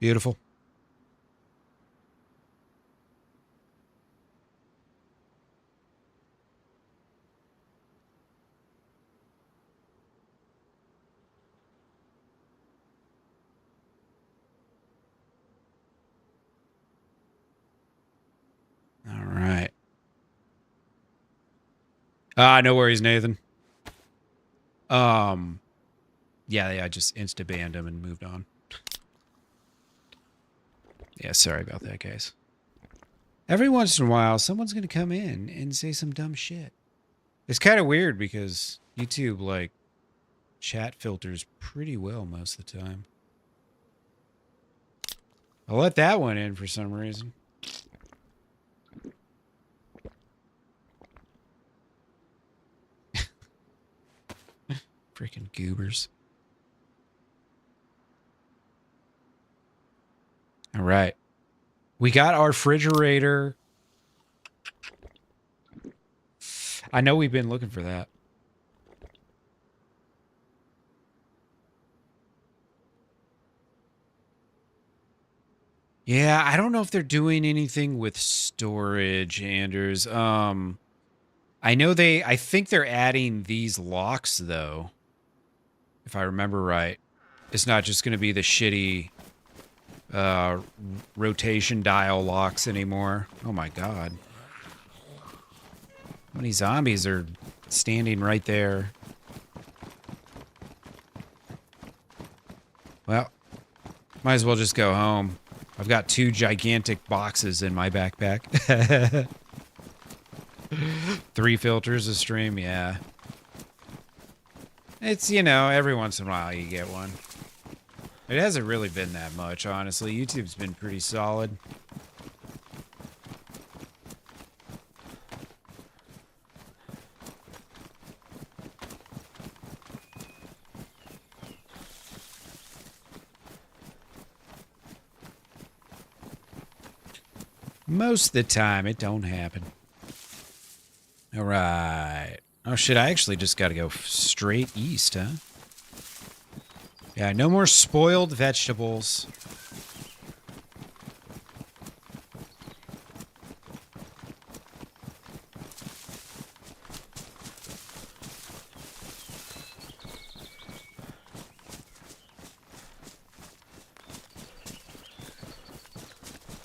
Beautiful. All right. No worries, Nathan. Yeah, I just insta-banned him and moved on. Yeah, sorry about that, guys. Every once in a while, someone's going to come in and say some dumb shit. It's kind of weird because YouTube, like, chat filters pretty well most of the time. I'll let that one in for some reason. Freaking goobers. All right. We got our refrigerator. I know we've been looking for that. Yeah, I don't know if they're doing anything with storage, Anders. I think they're adding these locks though. If I remember right. It's not just going to be the shitty rotation dial locks anymore. Oh my god. How many zombies are standing right there? Well, might as well just go home. I've got 2 gigantic boxes in my backpack. 3 filters a stream, yeah. It's, you know, every once in a while you get one. It hasn't really been that much, honestly. YouTube's been pretty solid. Most of the time, it don't happen. All right. Oh, shit, I actually just got to go straight east, huh? Yeah, no more spoiled vegetables.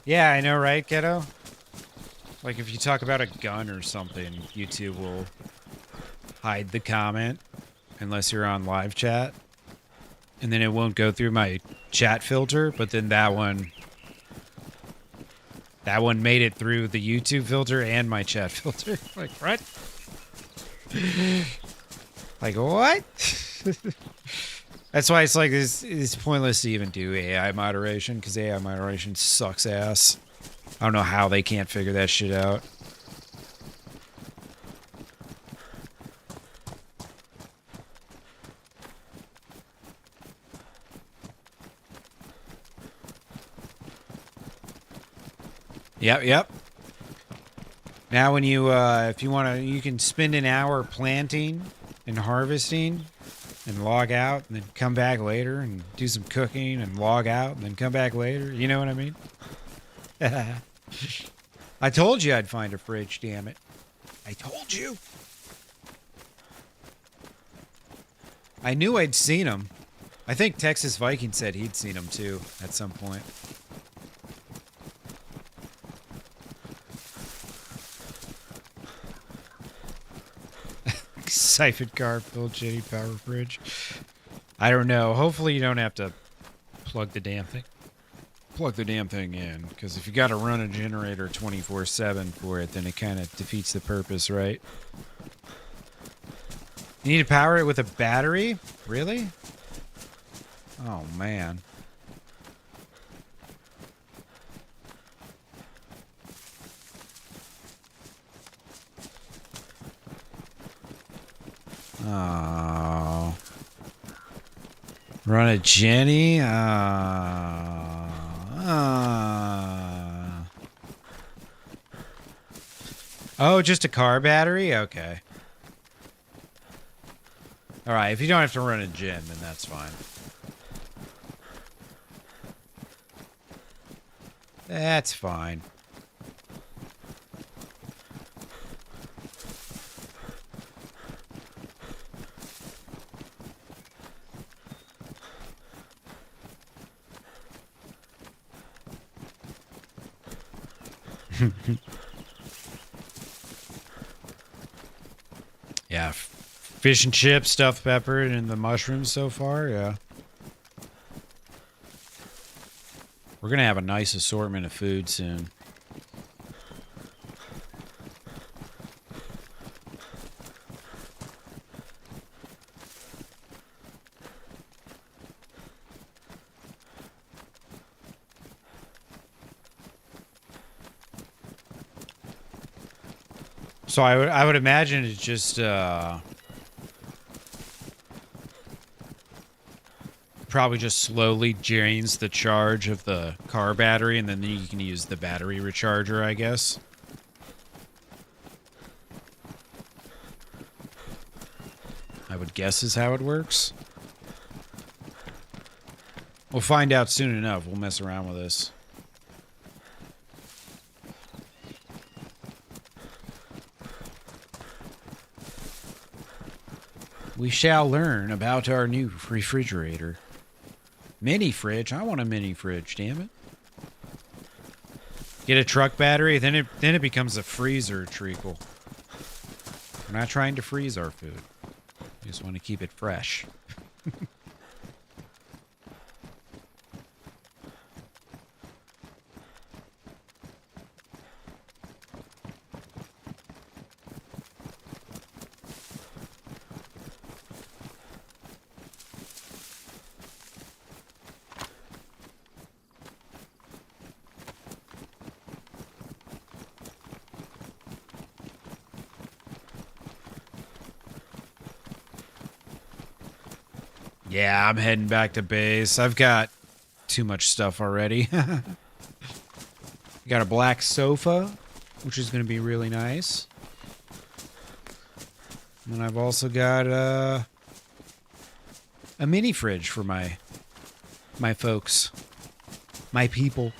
Yeah, I know, right, kiddo? Like, if you talk about a gun or something, YouTube will hide the comment unless you're on live chat. And then it won't go through my chat filter, but then that one made it through the YouTube filter and my chat filter. Like, what? Like, what? That's why it's like, it's pointless to even do AI moderation, because AI moderation sucks ass. I don't know how they can't figure that shit out. Yep. Now when you, if you want to, you can spend an hour planting and harvesting and log out and then come back later and do some cooking and log out and then come back later. You know what I mean? I told you I'd find a fridge, damn it. I told you. I knew I'd seen him. I think Texas Viking said he'd seen him too at some point. Siphon car filled shitty power fridge. I don't know. Hopefully you don't have to plug the damn thing. Plug the damn thing in, because if you got to run a generator 24/7 for it, then it kind of defeats the purpose, right? You need to power it with a battery? Really? Oh, man. Oh. Run a Jenny? Oh, just a car battery? Okay. Alright, if you don't have to run a gym, then that's fine. That's fine. Yeah, fish and chips, stuffed pepper, and the mushrooms so far, yeah. We're gonna have a nice assortment of food soon. So I would imagine it's just probably just slowly drains the charge of the car battery, and then you can use the battery recharger, I guess. I would guess is how it works. We'll find out soon enough. We'll mess around with this. We shall learn about our new refrigerator. Mini fridge? I want a mini fridge, damn it. Get a truck battery, then it becomes a freezer treacle. We're not trying to freeze our food. We just want to keep it fresh. Yeah, I'm heading back to base. I've got too much stuff already. Got a black sofa, which is going to be really nice. And I've also got a mini fridge for my folks. My people.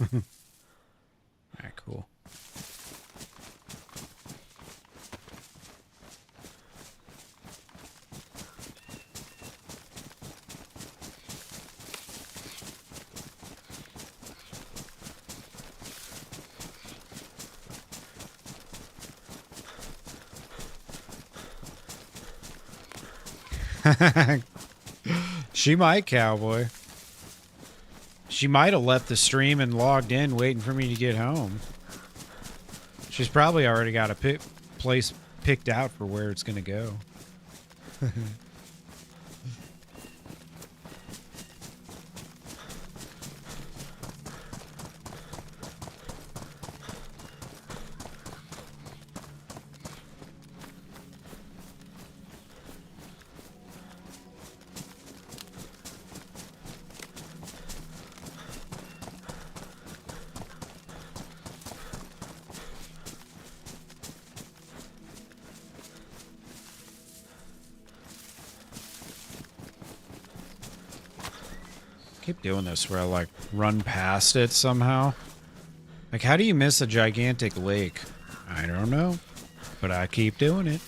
Alright, cool. She might, cowboy. She might have left the stream and logged in waiting for me to get home. She's probably already got a place picked out for where it's going to go. Keep doing this where I like run past it somehow. Like, how do you miss a gigantic lake? I don't know, but I keep doing it.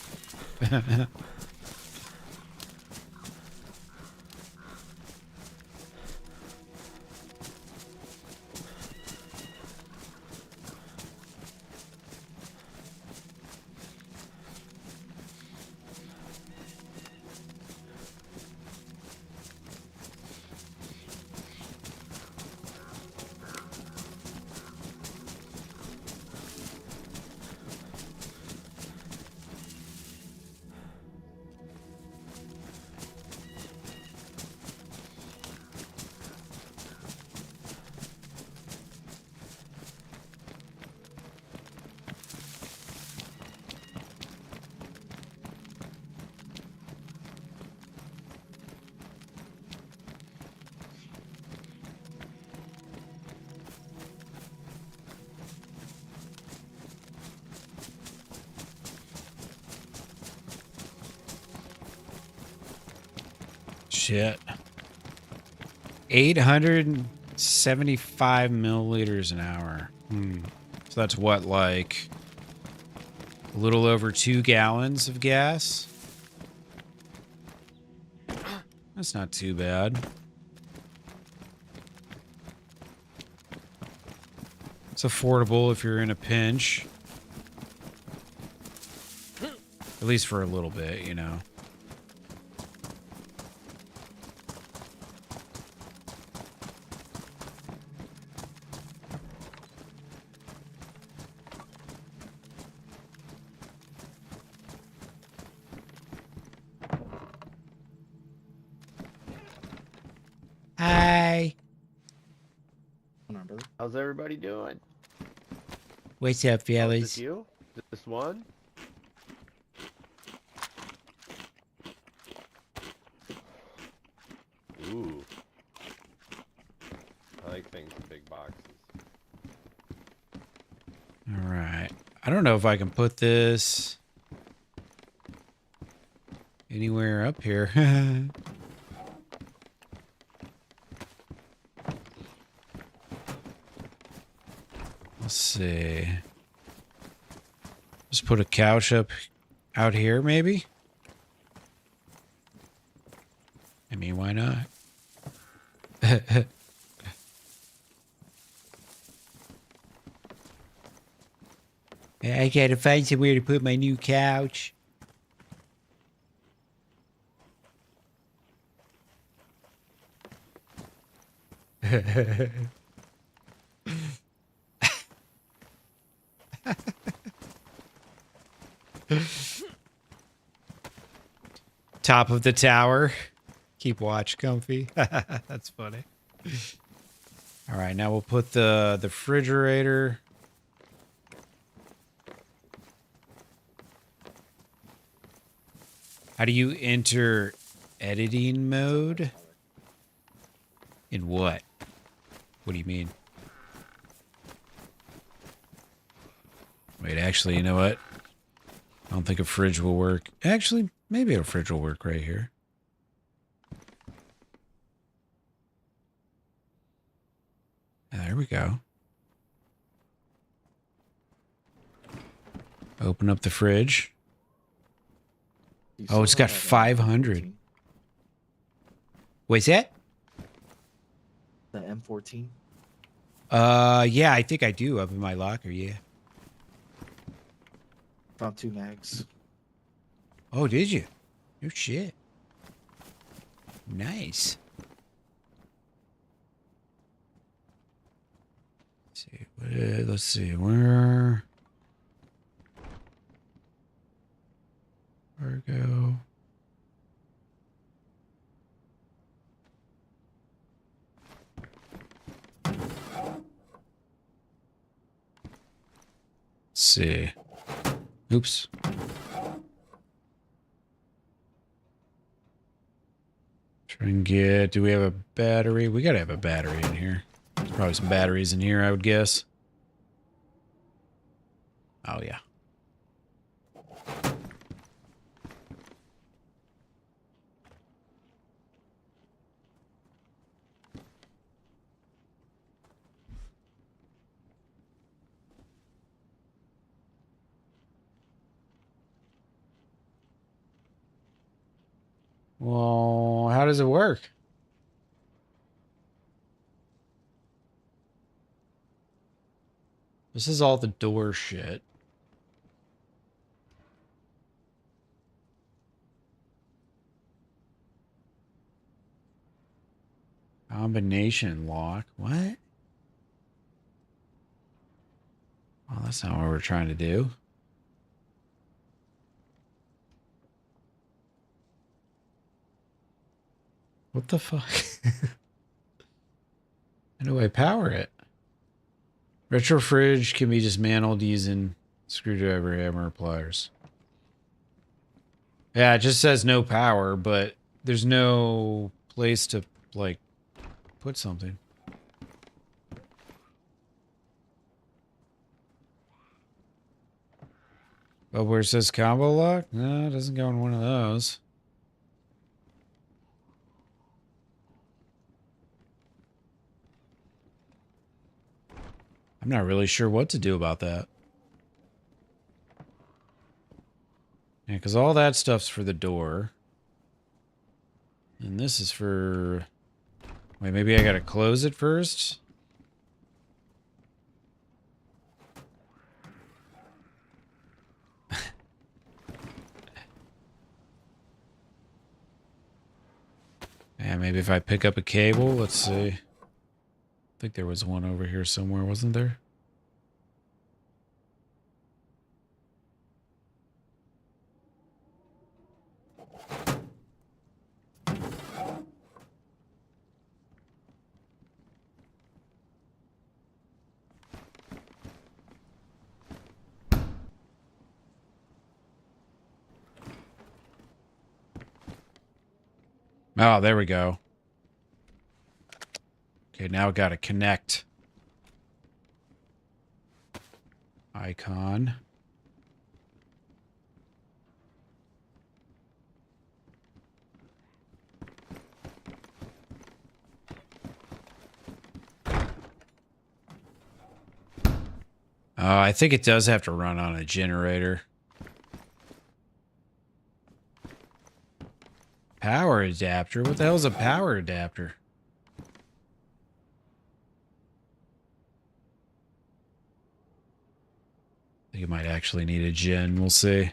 shit. 875 milliliters an hour. So that's what, like a little over 2 gallons of gas? That's not too bad. It's affordable if you're in a pinch. At least for a little bit, you know. Hi. How's everybody doing? What's up, Oh, is this fellas? you? This one? Ooh. I like things in big boxes. All right. I don't know if I can put this anywhere up here. Let's see. Just put a couch up out here, maybe? I mean, why not? I gotta find somewhere to put my new couch. Top of the tower. Keep watch comfy. That's funny. All right, now we'll put the refrigerator. How do you enter editing mode? In what? What do you mean? Wait, actually, you know what? I don't think a fridge will work. Actually, maybe a fridge will work right here. There we go. Open up the fridge. Oh, it's got 500. What's that? The M14. Yeah, I think I do up in my locker, yeah. Found 2 mags. Oh, did you? No shit. Nice. Let's see, where? Virgo. Let's see. Oops. Try and get, do we have a battery? We gotta have a battery in here. There's probably some batteries in here, I would guess. Oh, yeah. Well, how does it work? This is all the door shit. Combination lock. What? Well, that's not what we're trying to do. What the fuck? How do I power it? Retro fridge can be dismantled using screwdriver, hammer, pliers. Yeah, it just says no power, but there's no place to, like, put something. Oh, where it says combo lock? No, it doesn't go in one of those. I'm not really sure what to do about that. Yeah, because all that stuff's for the door. And this is for... Wait, maybe I gotta close it first? Yeah, maybe if I pick up a cable, let's see. I think there was one over here somewhere, wasn't there? Oh, there we go. Okay, now I gotta connect. Icon. I think it does have to run on a generator. Power adapter? What the hell is a power adapter? I think it might actually need a gen. We'll see.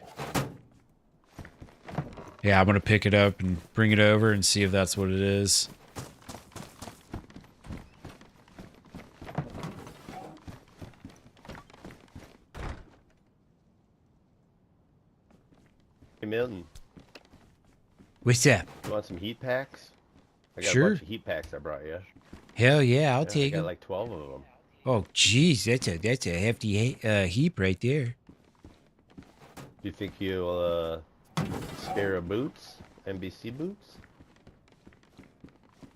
Yeah, I'm going to pick it up and bring it over and see if that's what it is. Hey, Milton. What's up? You want some heat packs? I got Sure. a bunch of heat packs I brought you. Hell yeah, I'll I take got it. like 12 of them. Oh, jeez, that's a hefty heap right there. Do you think you'll spare a boots? NBC boots?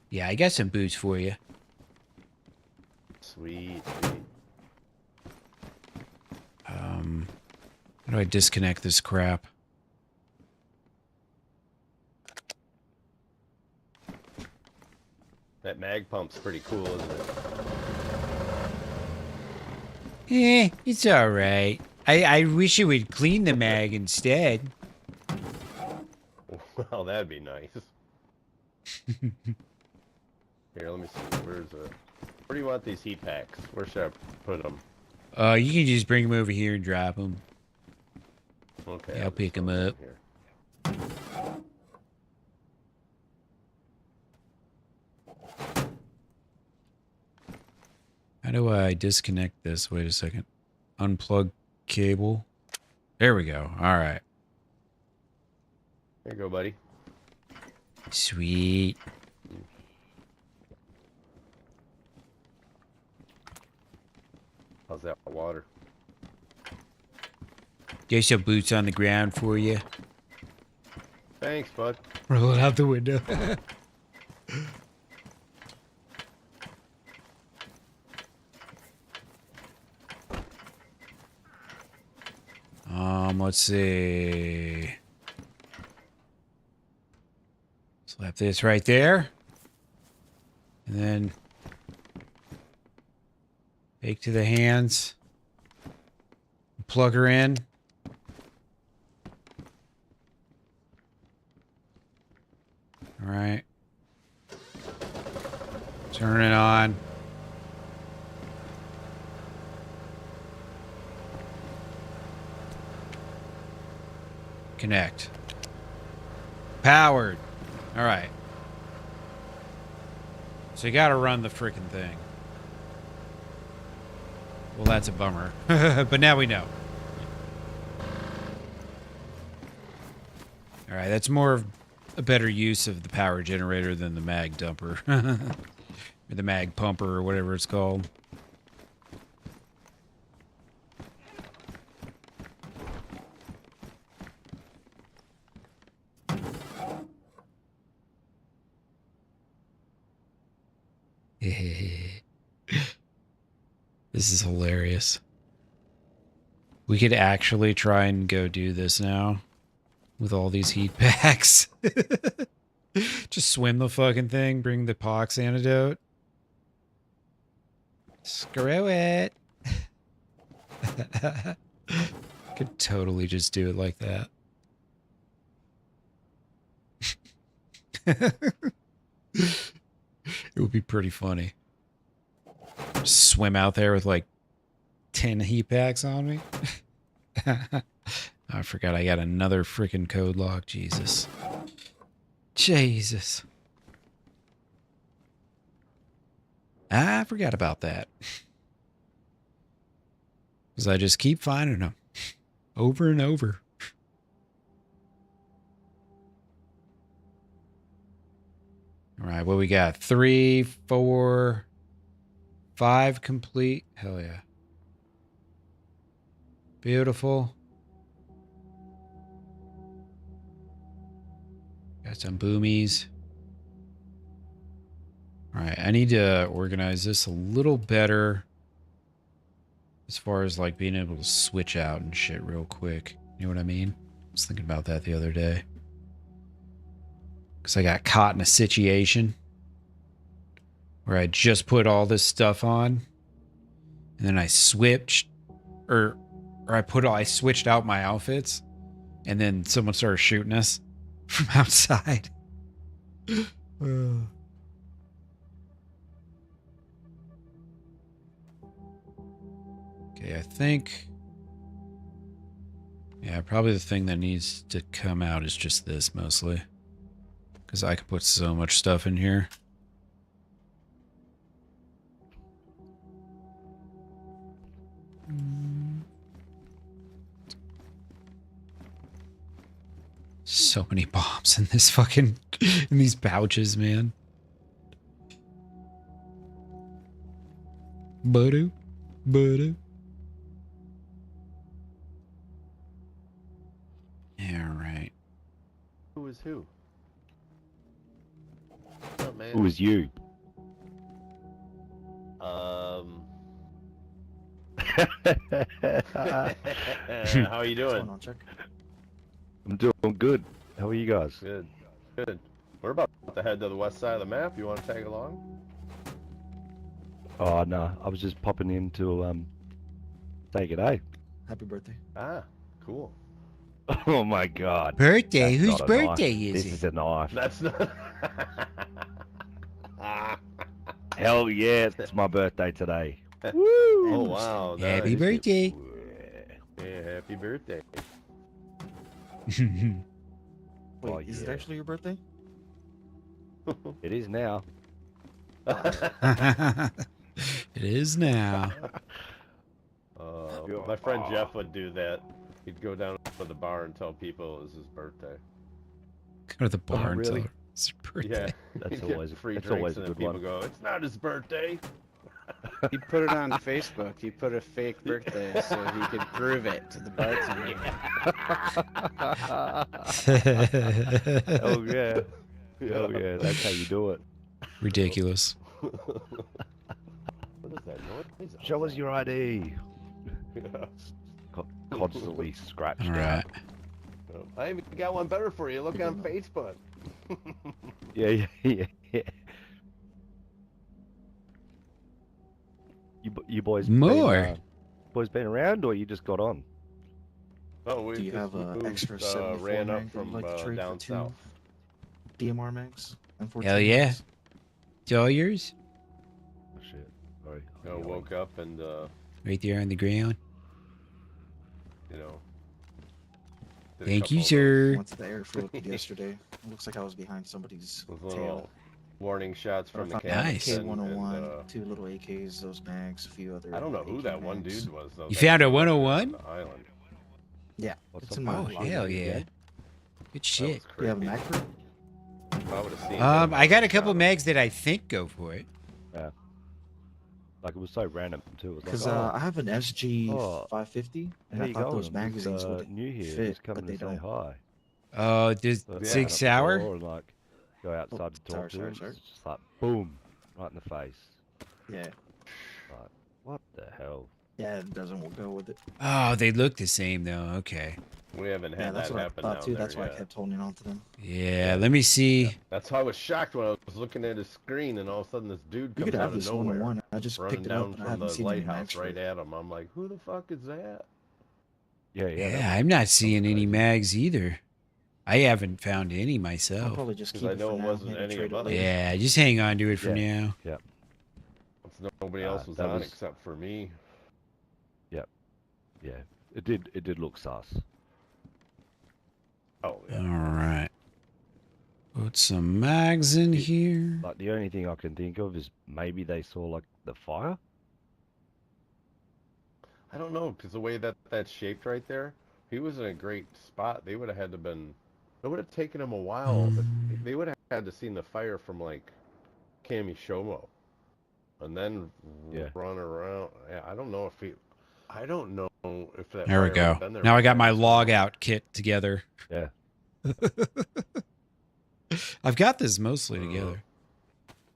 Yeah, I got some boots for you. Sweet, sweet. How do I disconnect this crap? That mag pump's pretty cool, isn't it? It's alright. I wish it would clean the mag instead. Well, that'd be nice. Here, let me see. Where do you want these heat packs? Where should I put them? You can just bring them over here and drop them. Okay. Yeah, I'll just pick 'em put 'em up. here. How do I disconnect this? Wait a second. Unplug cable. There we go. Alright. There you go, buddy. Sweet. How's that water? There's some boots on the ground for you. Thanks, bud. Roll it out the window. Let's see. Slap this right there. And then take to the hands. Plug her in. All right. Turn it on. Connect. Powered. All right. So you got to run the freaking thing. Well, that's a bummer. But now we know. All right, that's more of a better use of the power generator than the mag dumper. Or the mag pumper or whatever it's called. This is hilarious. We could actually try and go do this now with all these heat packs. Just swim the fucking thing, bring the pox antidote. Screw it. Could totally just do it like that. It would be pretty funny. Just swim out there with like 10 heat packs on me. I forgot I got another freaking code lock. Jesus. Jesus. I forgot about that. Because I just keep finding them. Over and over. All right, what we got? 3, 4, 5 complete. Hell yeah. Beautiful. Got some boomies. All right, I need to organize this a little better as far as like being able to switch out and shit real quick. You know what I mean? I was thinking about that the other day. Because I got caught in a situation where I just put all this stuff on and then I switched or I switched out my outfits and then someone started shooting us from outside. Okay, I think... Yeah, probably the thing that needs to come out is just this mostly. Because I could put so much stuff in here. So many bombs in this fucking... in these pouches, man. Budu. Budu. Yeah, right. Who is who? What's up, man? Who is you? How are you What's doing? going on, Chuck? I'm doing good. How are you guys? Good, good. We're about to head to the west side of the map. You want to tag along? Oh no, I was just popping in to say good day. Happy birthday. Ah, cool. Oh my god. Birthday? That's Whose not a birthday knife. is This it? is a knife. That's not. Hell yeah, it's my birthday today. Oh wow! Happy nice. birthday. Yeah, happy birthday. Wait, Oh, is it yeah. actually your birthday? It is now. It is now. My friend Jeff would do that. He'd go down to the bar and tell people it was his birthday. Go to the bar and tell really? her it's your birthday. Yeah, That's he'd get always free that's drinks, always a and then good people one. go, "It's not his birthday." He put it on Facebook. He put a fake birthday so he could prove it to the bartender. Oh yeah. Oh yeah, that's how you do it. Ridiculous. What is that noise? Show us your ID. Yeah. Constantly scratched All out. right. I even got one better for you. Look on Facebook. Yeah. You boys More. boys been around, or you just got on? Oh, we Do you just have an moved, extra 74 ran up mag that from you'd like to trade down for 2 south. DMR mags? M14 Hell yeah. mags? It's all yours? Oh shit. Sorry. I woke up and Right there on the ground. you know. did a Thank you, couple of sir. Went to the airfield yesterday. It looks like I was behind somebody's those little tail. warning shots Or from the if I captain. Nice. K101, 2 little AKs, those mags, a few other. I don't know who AK that one mags. dude was though. You that found a was on 101? the island. Yeah, What's it's up, in my Oh, log. hell yeah. Good That shit. was Do you have a creepy. mag for it? If I would've seen him, I got a would've couple shot him. mags that I think go for it. Like it was so random too. It was Because like, I have an SG Oh. 550, and how I you thought going? those magazines Just, would new here, fit, just coming but they to say don't. hi. Oh, there's So, Yeah. Sig open up the Sauer? door and like go outside to talk to sorry, him. sorry. It's just like boom, right in the face. Yeah, Like, what the hell? yeah, it doesn't go with it. Oh, they look the same though. Okay. We haven't Yeah, had that's that what I happen thought down too. there That's why I yet. kept holding on to them. Yeah, let me see. That's why I was shocked when I was looking at his screen and all of a sudden this dude You comes could out have of this nowhere. 101 I just running picked it up down and I from haven't the seen any lighthouse mags for right it. at him. I'm like, who the fuck is that? Yeah, Yeah, I'm not seeing any crazy. mags either. I haven't found any I'll myself. probably just 'Cause keep I it know for it now. wasn't Maybe any trade of it us. later. Yeah, just hang on to it for Yeah. now. Yeah. Nobody else was that on was- except for me. Yeah. It did look sus. Oh yeah. All right. Put some mags in here. Like the only thing I can think of is maybe they saw like the fire. I don't know, because the way that that's shaped right there, he was in a great spot. They would have had to been. It would have taken him a while. They would have had to seen the fire from like Kamishomo, and then Yeah. run around. Yeah, I don't know if he. I don't know if that. There we fire go. would've been there Now I got before my he log saw him. out kit together. Yeah. I've got this mostly together.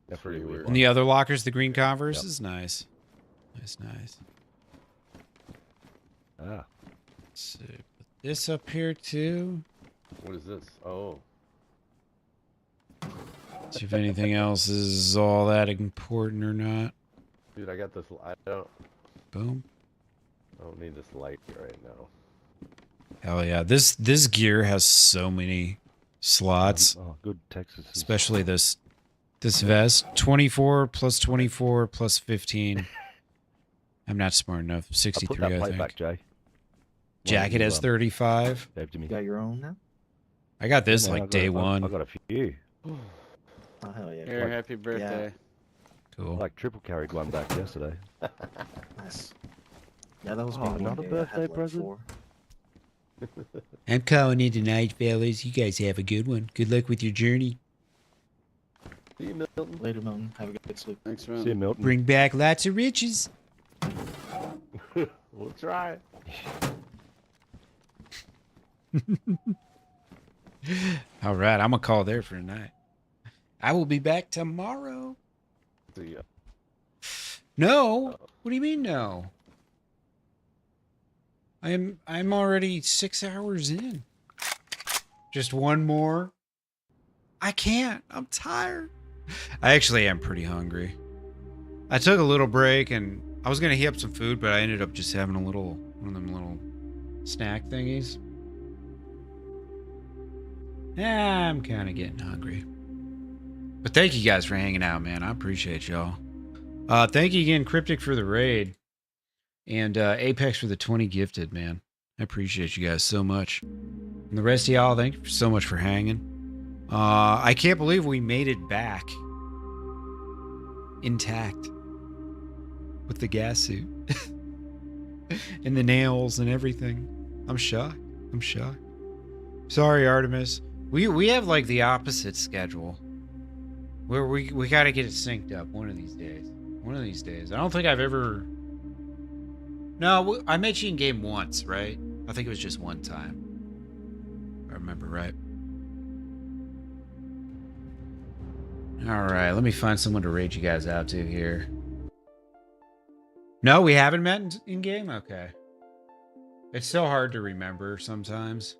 That's pretty weird. And the other lockers, the green Converse, is nice. Nice. Ah. So put this up here too. What is this? Oh, See if anything else is all that important or not. dude, I got this. I don't Boom. need this light right now. Hell yeah. This gear has so many slots, Oh, good Texas. especially this vest. 24 plus 24 plus 15. I'm not smart enough. I put 63, that I plate think. back, Jay. Jacket has 35. Gave to me. You got your own now? I got this Man, I like got- day I one. got a few. Oh hell yeah! Here, happy birthday. Cool. Like triple carried one back yesterday. Nice. Yeah, that was Oh, me the one not a day I birthday had, like, present? 4. I'm calling it tonight, fellas. You guys have a good one. Good luck with your journey. See you, Milton. Later, Milton. Have a good sleep. Thanks, man. See you, Milton. Bring back lots of riches. We'll try. All right, I'm gonna call there for tonight. I will be back tomorrow. See ya. No. What do you mean no? I'm already 6 hours in. Just one more. I can't. I'm tired. I actually am pretty hungry. I took a little break and I was gonna heat up some food, but I ended up just having one of them little snack thingies. Yeah, I'm kind of getting hungry. But thank you guys for hanging out, man. I appreciate y'all. Thank you again, Cryptic, for the raid. And Apex for the 20 gifted, man. I appreciate you guys so much. And the rest of y'all, thank you so much for hanging. I can't believe we made it back intact with the gas suit and the nails and everything. I'm shocked. Sorry, Artemis. We have like the opposite schedule where we got to get it synced up one of these days. I don't think I've ever. No, I met you in game once, right? I think it was just one time. If I remember right. All right, let me find someone to raid you guys out to here. No, we haven't met in game? Okay. It's so hard to remember sometimes.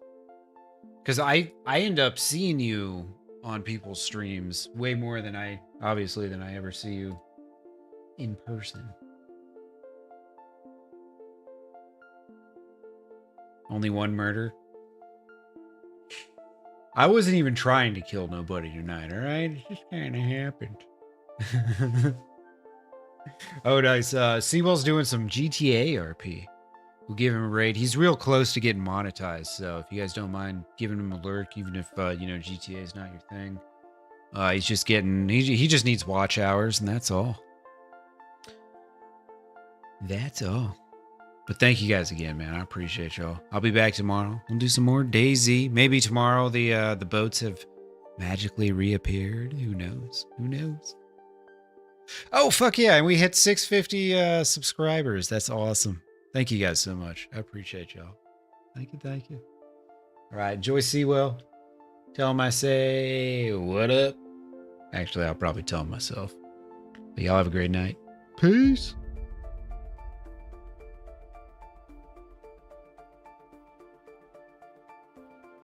Because I end up seeing you on people's streams way more than I ever see you in person. Only one murder. I wasn't even trying to kill nobody tonight, alright? It just kind of happened. Oh, nice. Seawell's doing some GTA RP. We'll give him a raid. He's real close to getting monetized, so if you guys don't mind giving him a lurk, even if, GTA is not your thing. He's just getting... He just needs watch hours, and that's all. That's all. But thank you guys again, man. I appreciate y'all. I'll be back tomorrow. We'll do some more DayZ. Maybe tomorrow the boats have magically reappeared. Who knows? Oh, fuck yeah. And we hit 650 subscribers. That's awesome. Thank you guys so much. I appreciate y'all. Thank you. All right. Enjoy Seawell. Tell him I say, what up? Actually, I'll probably tell him myself. But y'all have a great night. Peace.